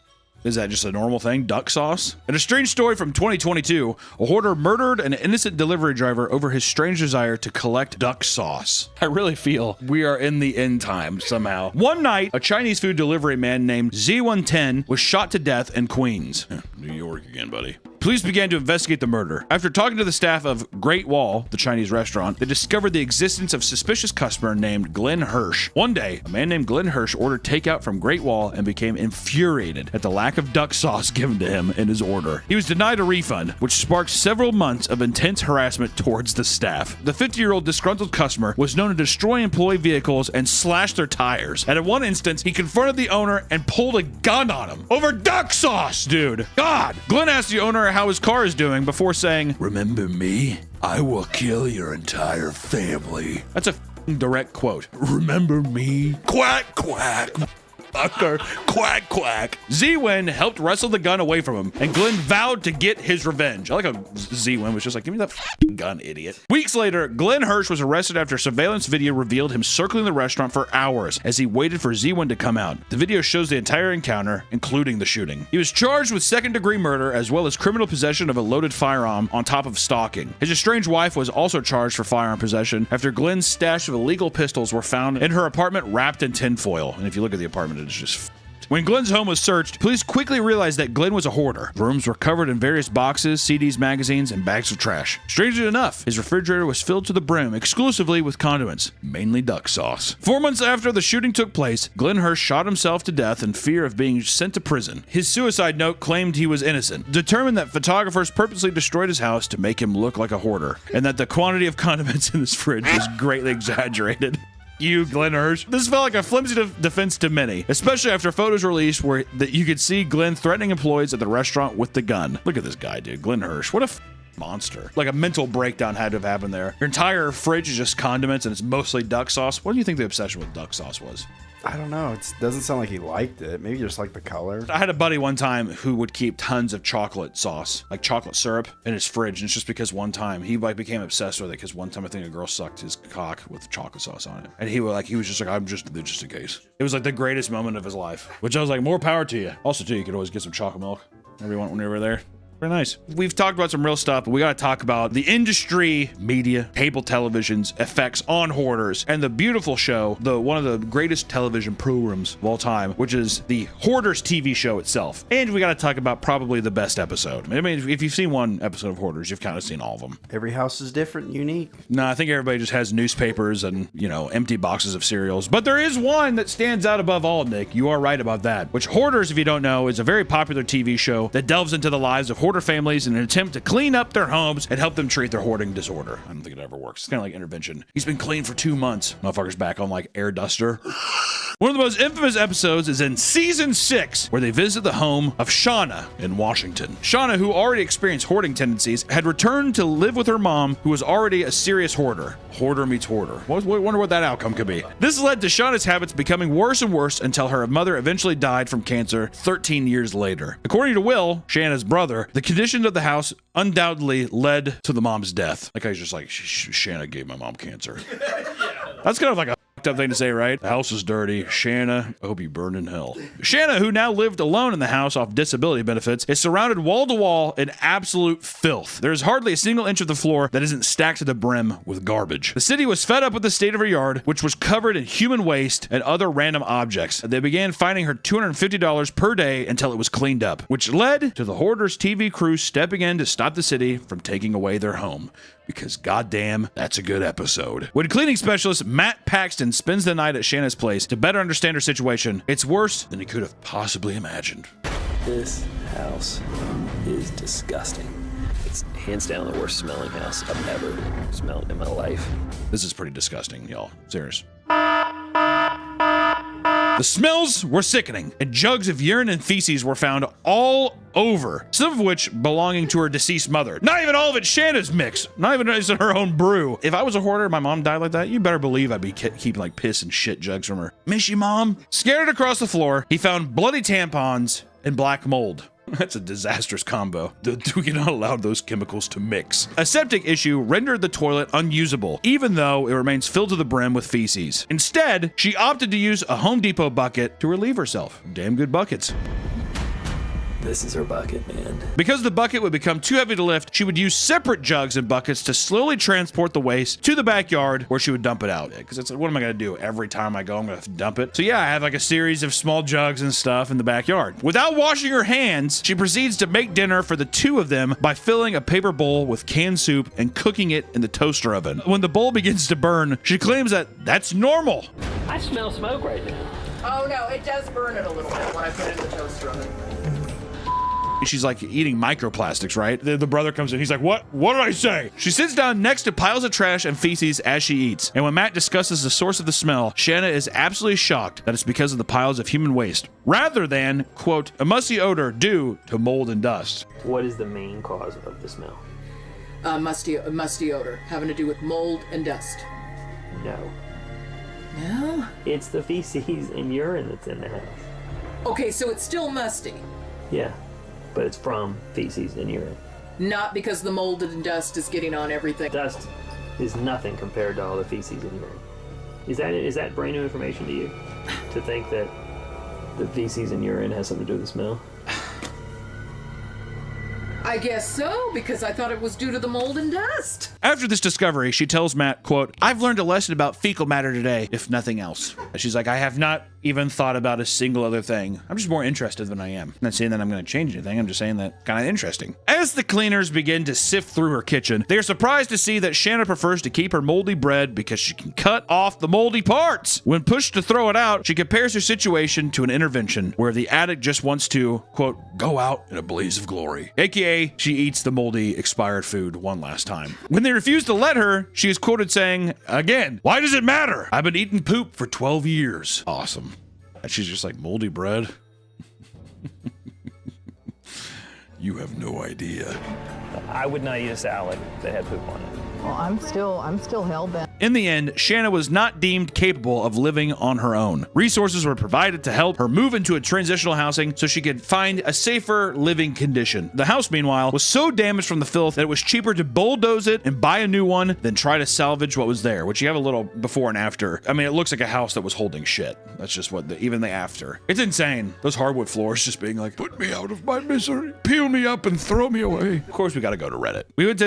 Is that just a normal thing? Duck sauce? In a strange story from 2022, a hoarder murdered an innocent delivery driver over his strange desire to collect duck sauce. I really feel we are in the end times somehow. One night, a Chinese food delivery man named Z110 was shot to death in Queens. New York again, buddy. Police began to investigate the murder. After talking to the staff of Great Wall, the Chinese restaurant, they discovered the existence of a suspicious customer named Glenn Hirsch. One day, a man named Glenn Hirsch ordered takeout from Great Wall and became infuriated at the lack of duck sauce given to him in his order. He was denied a refund, which sparked several months of intense harassment towards the staff. The 50-year-old disgruntled customer was known to destroy employee vehicles and slash their tires. And in one instance, he confronted the owner and pulled a gun on him over duck sauce, dude. God! Glenn asked the owner how his car is doing before saying, "Remember me? I will kill your entire family." That's a direct quote. Remember me? Quack, quack. Fucker. Quack, quack. Z-Win helped wrestle the gun away from him, and Glenn vowed to get his revenge. I like how Z-Win was just like, give me that gun, idiot. Weeks later, Glenn Hirsch was arrested after surveillance video revealed him circling the restaurant for hours as he waited for Z-Win to come out. The video shows the entire encounter, including the shooting. He was charged with second-degree murder as well as criminal possession of a loaded firearm on top of stalking. His estranged wife was also charged for firearm possession after Glenn's stash of illegal pistols were found in her apartment wrapped in tinfoil. And if you look at the apartment, it's just when Glenn's home was searched, police quickly realized that Glenn was a hoarder. Rooms were covered in various boxes, CDs, magazines, and bags of trash. Strangely enough, his refrigerator was filled to the brim exclusively with condiments, mainly duck sauce. 4 months after the shooting took place, Glenn Hirsch shot himself to death in fear of being sent to prison. His suicide note claimed he was innocent, determined that photographers purposely destroyed his house to make him look like a hoarder, and that the quantity of condiments in his fridge was greatly exaggerated. You, Glenn Hirsch. This felt like a flimsy defense to many, especially after photos released where that you could see Glenn threatening employees at the restaurant with the gun. Look at this guy, dude. Glenn Hirsch. What a monster. Like a mental breakdown had to have happened there. Your entire fridge is just condiments and it's mostly duck sauce. What do you think the obsession with duck sauce was? I don't know. It doesn't sound like he liked it. Maybe just like the color. I had a buddy one time who would keep tons of chocolate sauce, like chocolate syrup, in his fridge. And it's just because one time he became obsessed with it because one time I think a girl sucked his cock with chocolate sauce on it. And he was just like, I'm just in case. It was like the greatest moment of his life, which I was like, more power to you. Also, too, you could always get some chocolate milk whenever you want when you were there. Very nice. We've talked about some real stuff, but we got to talk about the industry, media, cable television's effects on hoarders, and the beautiful show, one of the greatest television programs of all time, which is the Hoarders TV show itself. And we got to talk about probably the best episode. I mean, if you've seen one episode of Hoarders, you've kind of seen all of them. Every house is different, unique. No, I think everybody just has newspapers and, empty boxes of cereals. But there is one that stands out above all, Nick. You are right about that. Which Hoarders, if you don't know, is a very popular TV show that delves into the lives of hoarder families in an attempt to clean up their homes and help them treat their hoarding disorder. I don't think it ever works. It's kind of like intervention. He's been clean for 2 months. Motherfucker's back on like air duster. One of the most infamous episodes is in season 6, where they visit the home of Shauna in Washington. Shauna, who already experienced hoarding tendencies, had returned to live with her mom, who was already a serious hoarder. Hoarder meets hoarder. Wonder what that outcome could be. This led to Shauna's habits becoming worse and worse until her mother eventually died from cancer 13 years later. According to Will, Shanna's brother, the conditions of the house undoubtedly led to the mom's death. Like I was just like, Shanna gave my mom cancer. That's kind of like a up thing to say, right? The house is dirty. Shanna, I hope you burn in hell. Shanna, who now lived alone in the house off disability benefits, is surrounded wall to wall in absolute filth. There is hardly a single inch of the floor that isn't stacked to the brim with garbage. The city was fed up with the state of her yard, which was covered in human waste and other random objects. They began fining her $250 per day until it was cleaned up, which led to the Hoarders TV crew stepping in to stop the city from taking away their home. Because goddamn, that's a good episode. When cleaning specialist Matt Paxton spends the night at Shanna's place to better understand her situation, it's worse than he could have possibly imagined. This house is disgusting. It's hands down the worst smelling house I've ever smelled in my life. This is pretty disgusting, y'all. Serious. The smells were sickening, and jugs of urine and feces were found all over, some of which belonging to her deceased mother. Not even all of it Shanna's mix. Not even in her own brew. If I was a hoarder and my mom died like that, you better believe I'd be keeping like piss and shit jugs from her. Miss you, Mom? Scattered across the floor, he found bloody tampons and black mold. That's a disastrous combo. We cannot allow those chemicals to mix. A septic issue rendered the toilet unusable, even though it remains filled to the brim with feces. Instead, she opted to use a Home Depot bucket to relieve herself. Damn good buckets. This is her bucket, man. Because the bucket would become too heavy to lift, she would use separate jugs and buckets to slowly transport the waste to the backyard where she would dump it out. Because it's like, what am I going to do? Every time I go, I'm going to dump it. So yeah, I have like a series of small jugs and stuff in the backyard. Without washing her hands, she proceeds to make dinner for the two of them by filling a paper bowl with canned soup and cooking it in the toaster oven. When the bowl begins to burn, she claims that that's normal. I smell smoke right now. Oh no, it does burn it a little bit when I put it in the toaster oven. She's like eating microplastics, right? The brother comes in. He's like, what did I say? She sits down next to piles of trash and feces as she eats. And when Matt discusses the source of the smell, Shanna is absolutely shocked that it's because of the piles of human waste, rather than, quote, a musty odor due to mold and dust. What is the main cause of the smell? Musty odor, having to do with mold and dust. No. No? It's the feces and urine that's in the house. Okay, so it's still musty. Yeah, but it's from feces and urine. Not because the mold and dust is getting on everything. Dust is nothing compared to all the feces and urine. Is that brand new information to you? To think that the feces and urine has something to do with the smell? I guess so, because I thought it was due to the mold and dust. After this discovery, she tells Matt, quote, I've learned a lesson about fecal matter today, if nothing else. She's like, I have not even thought about a single other thing. I'm just more interested than I am. I'm not saying that I'm going to change anything. I'm just saying that kind of interesting. As the cleaners begin to sift through her kitchen, they are surprised to see that Shanna prefers to keep her moldy bread because she can cut off the moldy parts. When pushed to throw it out, she compares her situation to an intervention where the addict just wants to, quote, go out in a blaze of glory. AKA, she eats the moldy, expired food one last time. When they refuse to let her, she is quoted saying, again, why does it matter? I've been eating poop for 12 years. Awesome. And she's just like, moldy bread? You have no idea. I would not eat a salad that had poop on it. Well, I'm still hell-bent. In the end, Shanna was not deemed capable of living on her own. Resources were provided to help her move into a transitional housing so she could find a safer living condition. The house, meanwhile, was so damaged from the filth that it was cheaper to bulldoze it and buy a new one than try to salvage what was there, which you have a little before and after. I mean, it looks like a house that was holding shit. That's just what even the after. It's insane. Those hardwood floors just being like, put me out of my misery, peel me up and throw me away. Of course, we got to go to Reddit. We went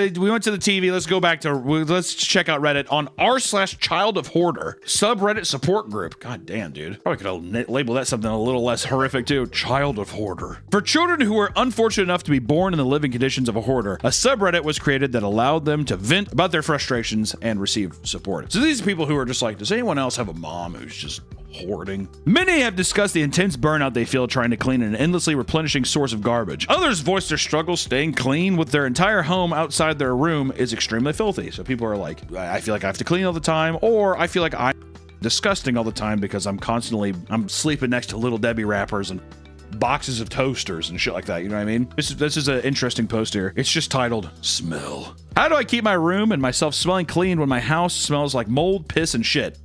to the TV. Let's go back to, let's check out Reddit on r/Child of Hoarder subreddit support group. God damn, dude. Probably could have labeled that something a little less horrific too. Child of Hoarder. For children who were unfortunate enough to be born in the living conditions of a hoarder, a subreddit was created that allowed them to vent about their frustrations and receive support. So these are people who are just like, does anyone else have a mom who's just hoarding? Many have discussed the intense burnout they feel trying to clean an endlessly replenishing source of garbage. Others voice their struggles staying clean with their entire home outside their room is extremely filthy. So people are like, I feel like I have to clean all the time, or I feel like I'm disgusting all the time because I'm sleeping next to Little Debbie wrappers and boxes of toasters and shit like that. You know what I mean? This is an interesting post here. It's just titled, Smell. How do I keep my room and myself smelling clean when my house smells like mold, piss, and shit?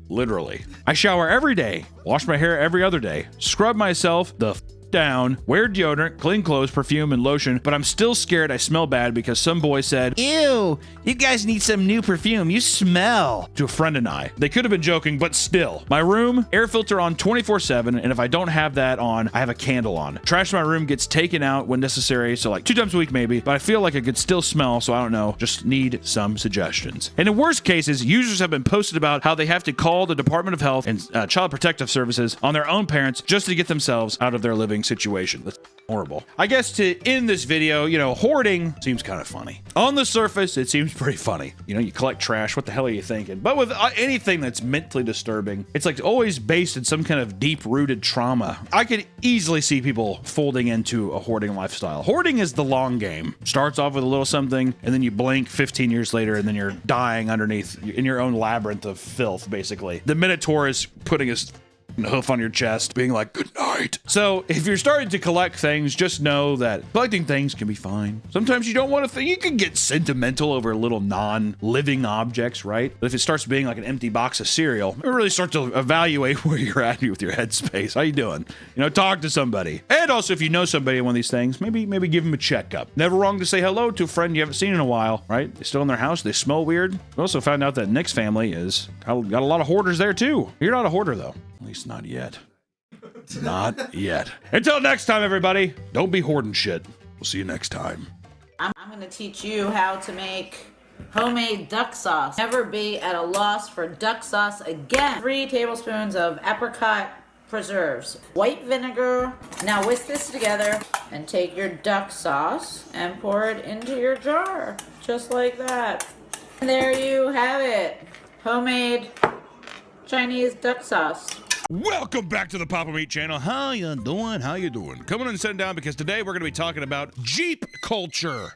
Literally. I shower every day, wash my hair every other day, scrub myself the down, wear deodorant, clean clothes, perfume, and lotion, but I'm still scared I smell bad because some boy said, ew, you guys need some new perfume, you smell, to a friend and I. They could have been joking, but still. My room, air filter on 24/7, and if I don't have that on, I have a candle on. Trash in my room gets taken out when necessary, so like 2 times a week maybe, but I feel like it could still smell, so I don't know, just need some suggestions. And in worst cases, users have been posted about how they have to call the Department of Health and Child Protective Services on their own parents just to get themselves out of their living situation. That's horrible. I guess to end this video, you know, hoarding seems kind of funny. On the surface, it seems pretty funny. You know, you collect trash. What the hell are you thinking? But with anything that's mentally disturbing, it's like always based in some kind of deep-rooted trauma. I could easily see people folding into a hoarding lifestyle. Hoarding is the long game. Starts off with a little something, and then you blink 15 years later, and then you're dying underneath in your own labyrinth of filth, basically. The Minotaur is putting his hoof on your chest, being like, good night. So if you're starting to collect things, just know that collecting things can be fine. Sometimes you don't want to think, you can get sentimental over little non-living objects, right? But if it starts being like an empty box of cereal, it really start to evaluate where you're at with your headspace. How you doing? You know, talk to somebody. And also, if you know somebody in one of these things, maybe give them a checkup. Never wrong to say hello to a friend you haven't seen in a while, right? They're still in their house. They smell weird. We also found out that Nick's family got a lot of hoarders there too. You're not a hoarder though. At least not yet. Not yet. Until next time, everybody, don't be hoarding shit. We'll see you next time. I'm going to teach you how to make homemade duck sauce. Never be at a loss for duck sauce again. 3 tablespoons of apricot preserves, white vinegar. Now whisk this together and take your duck sauce and pour it into your jar, just like that. And there you have it, homemade Chinese duck sauce. Welcome back to the Papa Meat channel. How you doing? How you doing? Come on and sit down because today we're going to be talking about Jeep culture.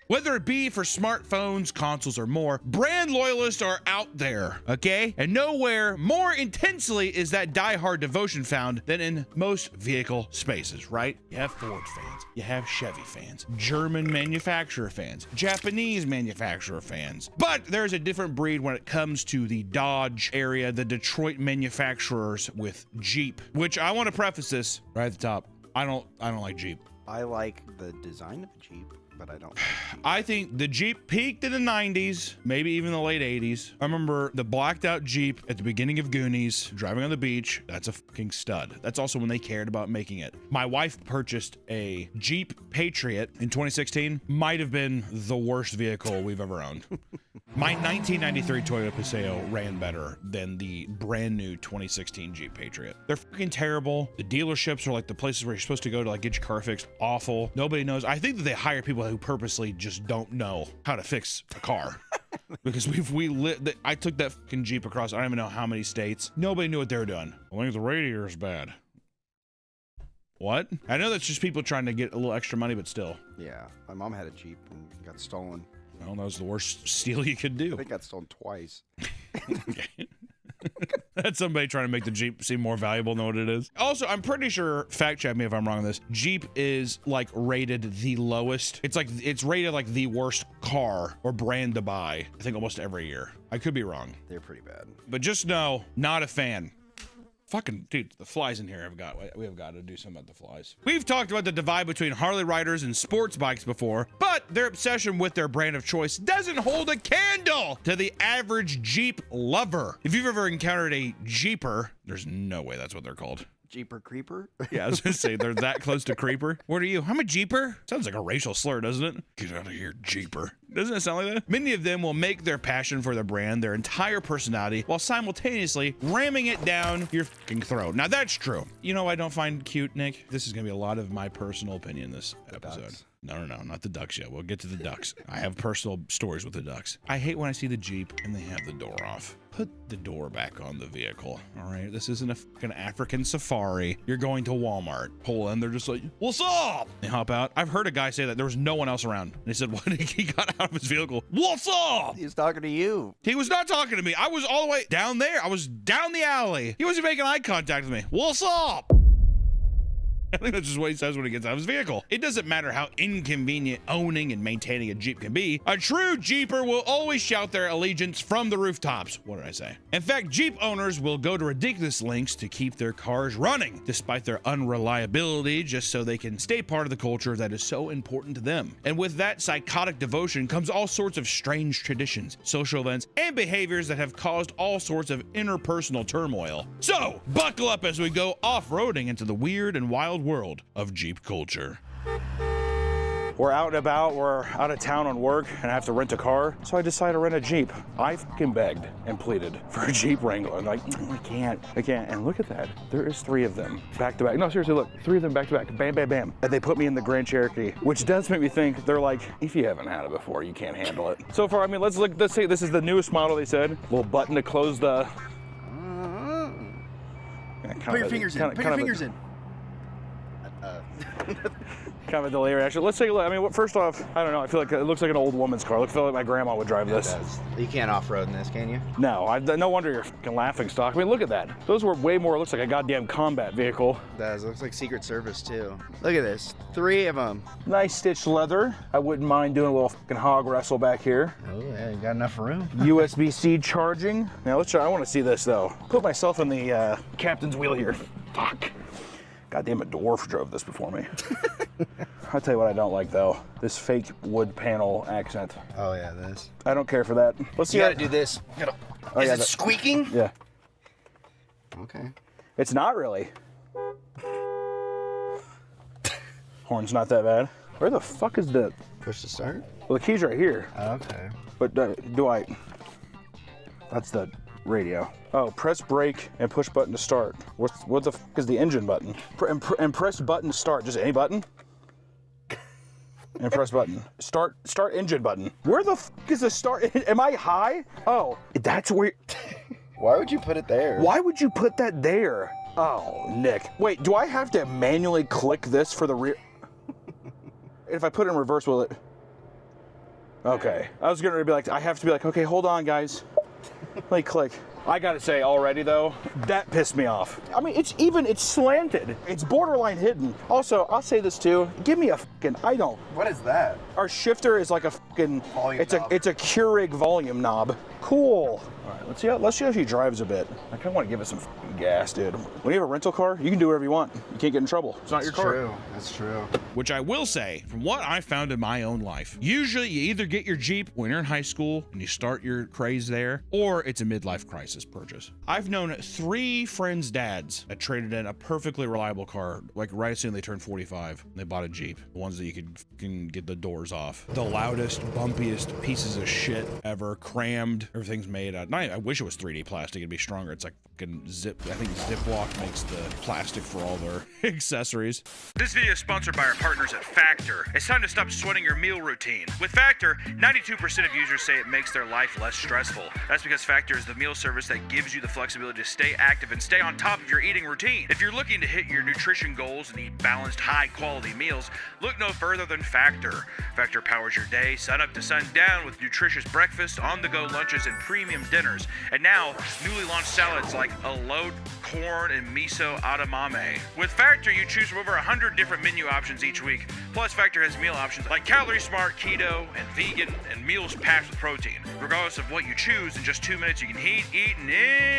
Whether it be for smartphones, consoles, or more, brand loyalists are out there, okay? And nowhere more intensely is that diehard devotion found than in most vehicle spaces, right? You have Ford fans, you have Chevy fans, German manufacturer fans, Japanese manufacturer fans. But there's a different breed when it comes to the Dodge area, the Detroit manufacturers with Jeep, which I want to preface this right at the top. I don't like Jeep. I like the design of a Jeep, but I don't. I think the Jeep peaked in the 90s, maybe even the late 80s. I remember the blacked out Jeep at the beginning of Goonies, driving on the beach. That's a fucking stud. That's also when they cared about making it. My wife purchased a Jeep Patriot in 2016. Might have been the worst vehicle we've ever owned. My 1993 Toyota Paseo ran better than the brand new 2016 Jeep Patriot. They're fucking terrible. The dealerships are like the places where you're supposed to go to like get your car fixed. Awful. Nobody knows. I think that they hire people who purposely just don't know how to fix a car. Because I took that fucking Jeep across I don't even know how many states. Nobody knew what they were doing. I think the radiator is bad. What? I know that's just people trying to get a little extra money, but still. Yeah, my mom had a Jeep and got stolen. Well, that was the worst steal you could do. I think it got stolen twice. Okay. That's somebody trying to make the Jeep seem more valuable than what it is. Also, I'm pretty sure, fact check me if I'm wrong on this, Jeep is like rated the lowest. It's rated like the worst car or brand to buy, I think almost every year. I could be wrong. They're pretty bad. But just know, not a fan. Fucking dude, the flies in here we have got to do something about the flies. We've talked about the divide between Harley riders and sports bikes before, but their obsession with their brand of choice doesn't hold a candle to the average Jeep lover. If you've ever encountered a Jeeper, there's no way that's what they're called. Jeeper Creeper? Yeah, I was gonna say they're that close to creeper. What are you? I'm a Jeeper? Sounds like a racial slur, doesn't it? Get out of here, Jeeper. Doesn't it sound like that? Many of them will make their passion for their brand their entire personality while simultaneously ramming it down your fucking throat. Now that's true. You know what I don't find cute, Nick? This is gonna be a lot of my personal opinion this episode. Ducks. No, not the ducks yet. We'll get to the ducks. I have personal stories with the ducks. I hate when I see the Jeep and they have the door off. Put the door back on the vehicle, all right? This isn't a fucking African safari. You're going to Walmart. Pull in, they're just like, what's up? They hop out. I've heard a guy say that there was no one else around. And he said, what? He got out of his vehicle. What's up? He's talking to you. He was not talking to me. I was all the way down there. I was down the alley. He wasn't making eye contact with me. What's up? I think that's just what he says when he gets out of his vehicle. It doesn't matter how inconvenient owning and maintaining a Jeep can be. A true Jeeper will always shout their allegiance from the rooftops. What did I say? In fact, Jeep owners will go to ridiculous lengths to keep their cars running, despite their unreliability, just so they can stay part of the culture that is so important to them. And with that psychotic devotion comes all sorts of strange traditions, social events, and behaviors that have caused all sorts of interpersonal turmoil. So, buckle up as we go off-roading into the weird and wild world of Jeep culture. We're out and about, we're out of town on work, and I have to rent a car, so I decided to rent a Jeep. I fucking begged and pleaded for a Jeep Wrangler. I'm like, I can't. And look at that. There is 3 of them back to back. No, seriously, look, 3 of them back to back. Bam, bam, bam. And they put me in the Grand Cherokee, which does make me think, they're like, if you haven't had it before, you can't handle it. So far, I mean, let's say this is the newest model, they said. Little button to close the... Put your fingers in. Put your fingers in. Kind of a delay reaction. Let's take a look. I mean, first off, I don't know. I feel like it looks like an old woman's car. I feel like my grandma would drive this. It does. You can't off-road in this, can you? No. No wonder you're fucking laughing stock. I mean, look at that. Those were way more. Looks like a goddamn combat vehicle. It does. It looks like Secret Service too. Look at this. 3 of them. Nice stitched leather. I wouldn't mind doing a little fucking hog wrestle back here. Oh yeah, you got enough room. USB-C charging. Now let's try. I want to see this though. Put myself in the captain's wheel here. Fuck. Goddamn, a dwarf drove this before me. I'll tell you what I don't like though. This fake wood panel accent. Oh yeah, this. I don't care for that. Let's see. You gotta do this. Is it squeaking? Yeah. Okay. It's not really. Horn's not that bad. Where the fuck is the push to start? Well, the key's right here. Okay. But do I? That's the radio. Oh, press brake and push button to start. What the fuck is the engine button? And press button to start. Just any button? And press button. Start engine button. Where the fuck is the start? Am I high? Oh, that's where. Why would you put it there? Why would you put that there? Oh, Nick. Wait, do I have to manually click this for the rear? If I put it in reverse, will it? Okay. I was gonna be like, I have to be like, okay, hold on, guys. Let me click. I gotta say already though, that pissed me off. I mean, it's slanted. It's borderline hidden. Also, I'll say this too, give me a fucking, What is that? Our shifter is like a fucking, it's a Keurig volume knob. Cool. All right, let's see how she drives a bit. I kind of want to give it some fucking gas, dude. When you have a rental car, you can do whatever you want. You can't get in trouble. It's not your car. True. That's true. Which I will say, from what I found in my own life, usually you either get your Jeep when you're in high school and you start your craze there, or it's a midlife crisis purchase. I've known 3 friends' dads that traded in a perfectly reliable car, like right as soon as they turned 45, they bought a Jeep. The ones that you can get the doors off. The loudest, bumpiest pieces of shit ever, crammed. Everything's made out. I wish it was 3D plastic. It'd be stronger. It's like fucking Zip. I think Ziploc makes the plastic for all their accessories. This video is sponsored by our partners at Factor. It's time to stop sweating your meal routine. With Factor, 92% of users say it makes their life less stressful. That's because Factor is the meal service that gives you the flexibility to stay active and stay on top of your eating routine. If you're looking to hit your nutrition goals and eat balanced, high-quality meals, look no further than Factor. Factor powers your day, sun up to sundown, with nutritious breakfast, on-the-go lunches, and premium dinners. And now, newly launched salads like alode, corn, and miso edamame. With Factor, you choose from over 100 different menu options each week. Plus, Factor has meal options like Calorie Smart, Keto, and Vegan, and meals packed with protein. Regardless of what you choose, in just 2 minutes you can eat, and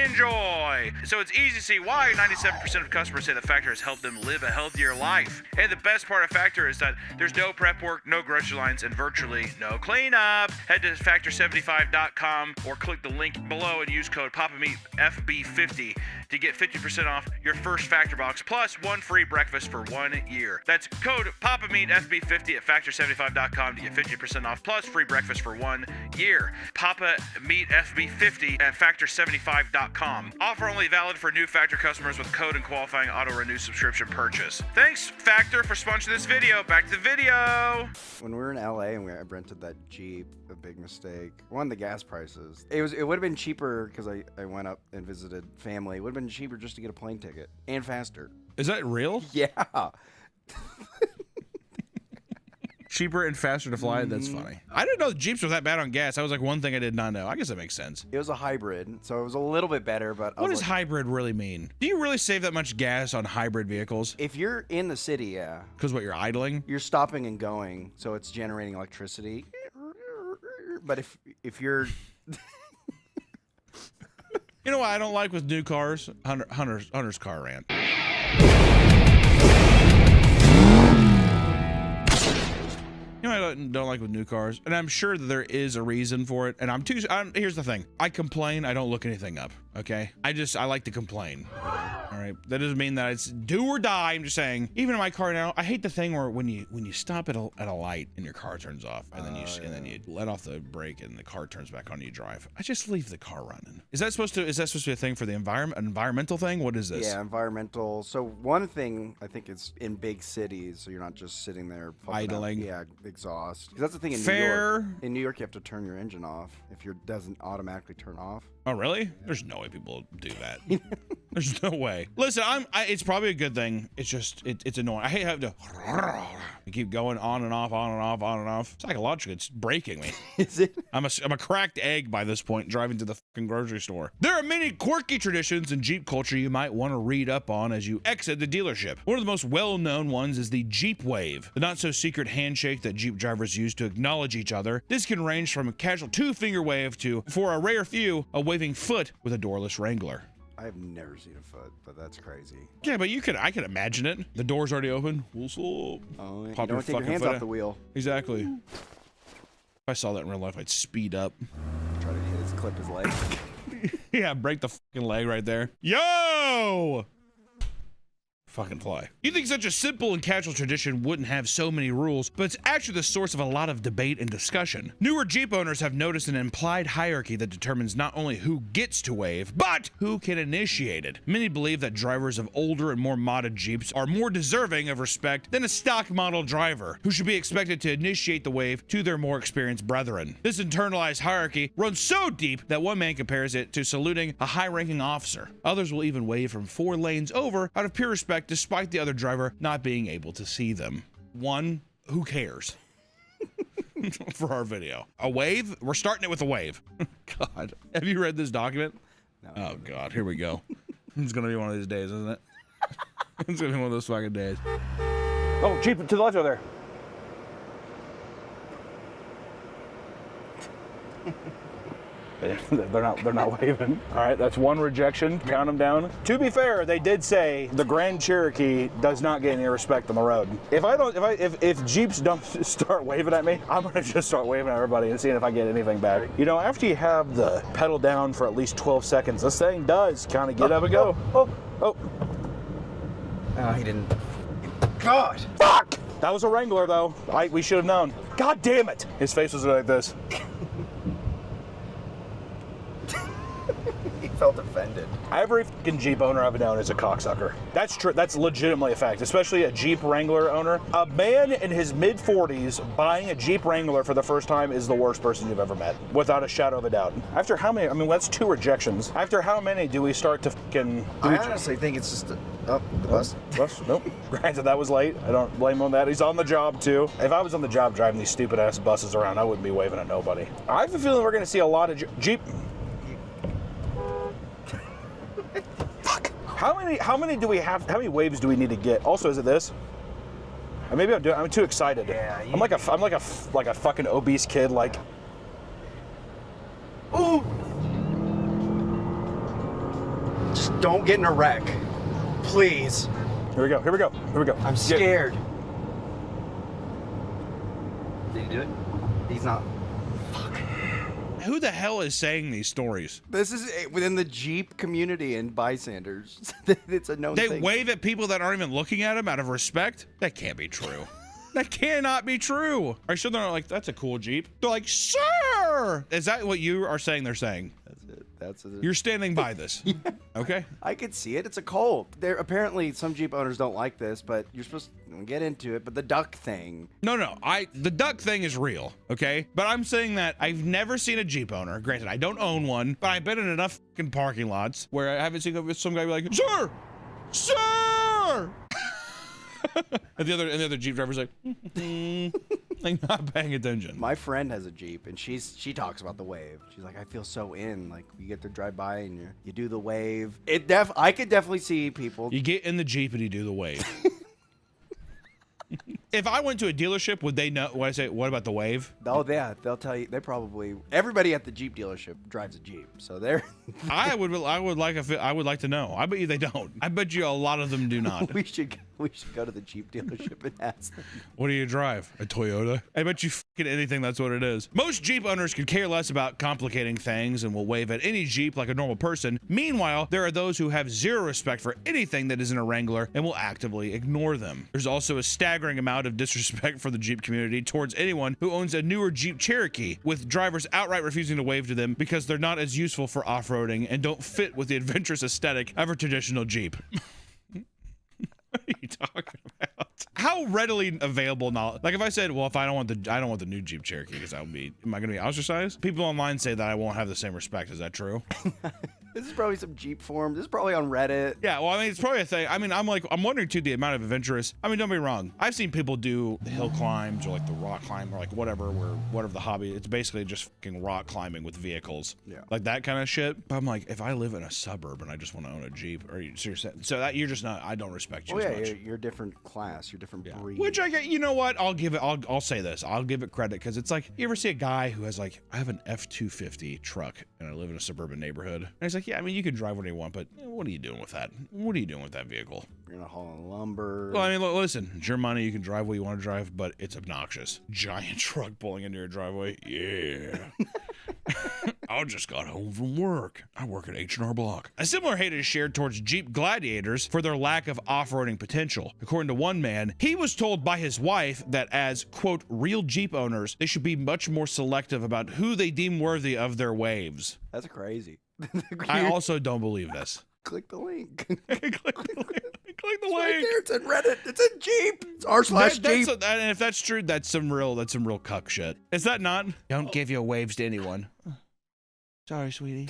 enjoy. So it's easy to see why 97% of customers say that Factor has helped them live a healthier life. And the best part of Factor is that there's no prep work, no grocery lines, and virtually no cleanup. Head to factor75.com or click the link below and use code PapaMeatFB50 to get 50% off your first Factor box plus 1 free breakfast for 1 year. That's code PapaMeatFB50 at factor75.com to get 50% off plus free breakfast for 1 year. PapaMeatFB50 at factor75.com. Offer only valid for new Factor customers with code and qualifying auto-renew subscription purchase. Thanks, Factor, for sponsoring this video. Back to the video. When we were in LA and I rented that Jeep, a big mistake. One, the gas prices. It would have been cheaper because I went up and visited family. It would have been cheaper just to get a plane ticket and faster. Is that real? Yeah. Cheaper and faster to fly? That's funny. I didn't know the Jeeps were that bad on gas. That was like one thing I did not know. I guess that makes sense. It was a hybrid, so it was a little bit better, but what does hybrid really mean? Do you really save that much gas on hybrid vehicles? If you're in the city, yeah. Because what, you're idling? You're stopping and going, so it's generating electricity. But if you're... You know what I don't like with new cars? Hunter's car rant. You know what I don't like with new cars? And I'm sure that there is a reason for it. And here's the thing. I complain, I don't look anything up, okay? I like to complain. All right, that doesn't mean that it's do or die. I'm just saying, even in my car now, I hate the thing where when you stop at a light and your car turns off, and then you let off the brake and the car turns back on and you drive. I just leave the car running. Is that supposed to be a thing for the environment? An environmental thing? What is this? Yeah, environmental. So one thing I think is in big cities, so you're not just sitting there idling. Yeah, exhaust. Because that's the thing in Fair. New York. In New York, you have to turn your engine off if it doesn't automatically turn off. Oh, really? There's no way people do that. There's no way. Listen, it's probably a good thing. It's just, it's annoying. I hate having to keep going on and off, on and off, on and off. Psychologically, it's breaking me. Is it? I'm a cracked egg by this point, driving to the fucking grocery store. There are many quirky traditions in Jeep culture you might want to read up on as you exit the dealership. One of the most well-known ones is the Jeep wave, the not-so-secret handshake that Jeep drivers use to acknowledge each other. This can range from a casual 2-finger wave to, for a rare few, a waving foot with a doorless Wrangler. I've never seen a foot, but that's crazy. Yeah, but I could imagine it. The door's already open. What's up? Oh, you don't take your hands off the wheel. Exactly. If I saw that in real life, I'd speed up. Try to clip his leg. Yeah, break the fucking leg right there. Yo! fucking fly. You think such a simple and casual tradition wouldn't have so many rules, but it's actually the source of a lot of debate and discussion. Newer Jeep owners have noticed an implied hierarchy that determines not only who gets to wave, but who can initiate it. Many believe that drivers of older and more modded Jeeps are more deserving of respect than a stock model driver, who should be expected to initiate the wave to their more experienced brethren. This internalized hierarchy runs so deep that one man compares it to saluting a high-ranking officer. Others will even wave from 4 lanes over out of pure respect despite the other driver not being able to see them. One, who cares? For our video. A wave? We're starting it with a wave. God. Have you read this document? No. Oh, God. Here we go. It's going to be one of these days, isn't it? It's going to be one of those fucking days. Oh, Jeep to the left over there. They're not waving. All right, that's one rejection. Count them down. To be fair, they did say the Grand Cherokee does not get any respect on the road. If Jeeps don't start waving at me, I'm gonna just start waving at everybody and seeing if I get anything back. You know, after you have the pedal down for at least 12 seconds, this thing does kind of get up and go. Oh, he didn't. God! Fuck! That was a Wrangler, though. We should have known. God damn it! His face was like this. He felt offended. Every fucking Jeep owner I've known is a cocksucker. That's true. That's legitimately a fact, especially a Jeep Wrangler owner. A man in his mid-40s buying a Jeep Wrangler for the first time is the worst person you've ever met, without a shadow of a doubt. After how many? I mean, that's 2 rejections. After how many do we start to fucking... I honestly think it's just... the bus? Nope. Granted, that was late. I don't blame him on that. He's on the job, too. If I was on the job driving these stupid-ass buses around, I wouldn't be waving at nobody. I have a feeling we're going to see a lot of Jeep... Fuck. How many do we have? How many waves do we need to get? Also, is it this? Or maybe I'm too excited. Yeah. I'm like a fucking obese kid. Like. Ooh. Just don't get in a wreck, please. Here we go. Here we go. Here we go. I'm scared. Did he do it? He's not. Who the hell is saying these stories? This is within the Jeep community and bystanders. It's a known thing. They wave at people that aren't even looking at them out of respect? That can't be true. That cannot be true. Are you sure they're not like, that's a cool Jeep? They're like, sir! Is that what you are saying they're saying? That's it. You're standing by this. Yeah. Okay. I could see it. It's a cult. There apparently some Jeep owners don't like this, but you're supposed to get into it. But the duck thing. No. The duck thing is real. Okay. But I'm saying that I've never seen a Jeep owner. Granted, I don't own one, but I've been in enough fucking parking lots where I haven't seen some guy be like, sir! and the other Jeep driver's like, like not paying attention. My friend has a Jeep, and she talks about the wave. She's like, I feel so in. Like, you get to drive by and you do the wave. I could definitely see people. You get in the Jeep and you do the wave. If I went to a dealership, would they know what I say? What about the wave? Oh, yeah, they'll tell you. They probably everybody at the Jeep dealership drives a Jeep, so they're. I would like to know. I bet you they don't. I bet you a lot of them do not. we should go to the Jeep dealership and ask them. What do you drive? A Toyota? I bet you fucking anything that's what it is. Most Jeep owners could care less about complicating things and will wave at any Jeep like a normal person. Meanwhile, there are those who have zero respect for anything that isn't a Wrangler and will actively ignore them. There's also a staggering amount of disrespect for the Jeep community towards anyone who owns a newer Jeep Cherokee, with drivers outright refusing to wave to them because they're not as useful for off-roading and don't fit with the adventurous aesthetic of a traditional Jeep. What are you talking about? How readily available knowledge? Like if I said, well, if I don't want the new Jeep Cherokee because am I going to be ostracized? People online say that I won't have the same respect. Is that true? This is probably some Jeep forum. This is probably on Reddit. Yeah, well, I mean, it's probably a thing. I mean, I'm wondering too the amount of adventurous. I mean, don't be wrong. I've seen people do the hill climbs or like the rock climb or like whatever the hobby. It's basically just fucking rock climbing with vehicles. Yeah. Like that kind of shit. But I'm like, if I live in a suburb and I just want to own a Jeep, so that you're just not. I don't respect you as much. You're a different class. You're different breed. Which I get. You know what? I'll say this. I'll give it credit because it's like you ever see a guy who has like, I have an F-250 truck and I live in a suburban neighborhood. And he's like, yeah, I mean, you can drive whatever you want, but what are you doing with that? What are you doing with that vehicle? You're gonna haul lumber. Well, I mean, listen, it's your money. You can drive what you want to drive, but it's obnoxious. Giant truck pulling into your driveway. Yeah. I just got home from work. I work at H&R Block. A similar hate is shared towards Jeep Gladiators for their lack of off-roading potential. According to one man, he was told by his wife that as, quote, real Jeep owners, they should be much more selective about who they deem worthy of their waves. That's crazy. I also don't believe this. Click the link. Click the link. It's right there. It's in Reddit. It's in Jeep. It's r/Jeep. And if that's true, that's some real cuck shit. Is that not? Don't give your waves to anyone. Sorry, sweetie.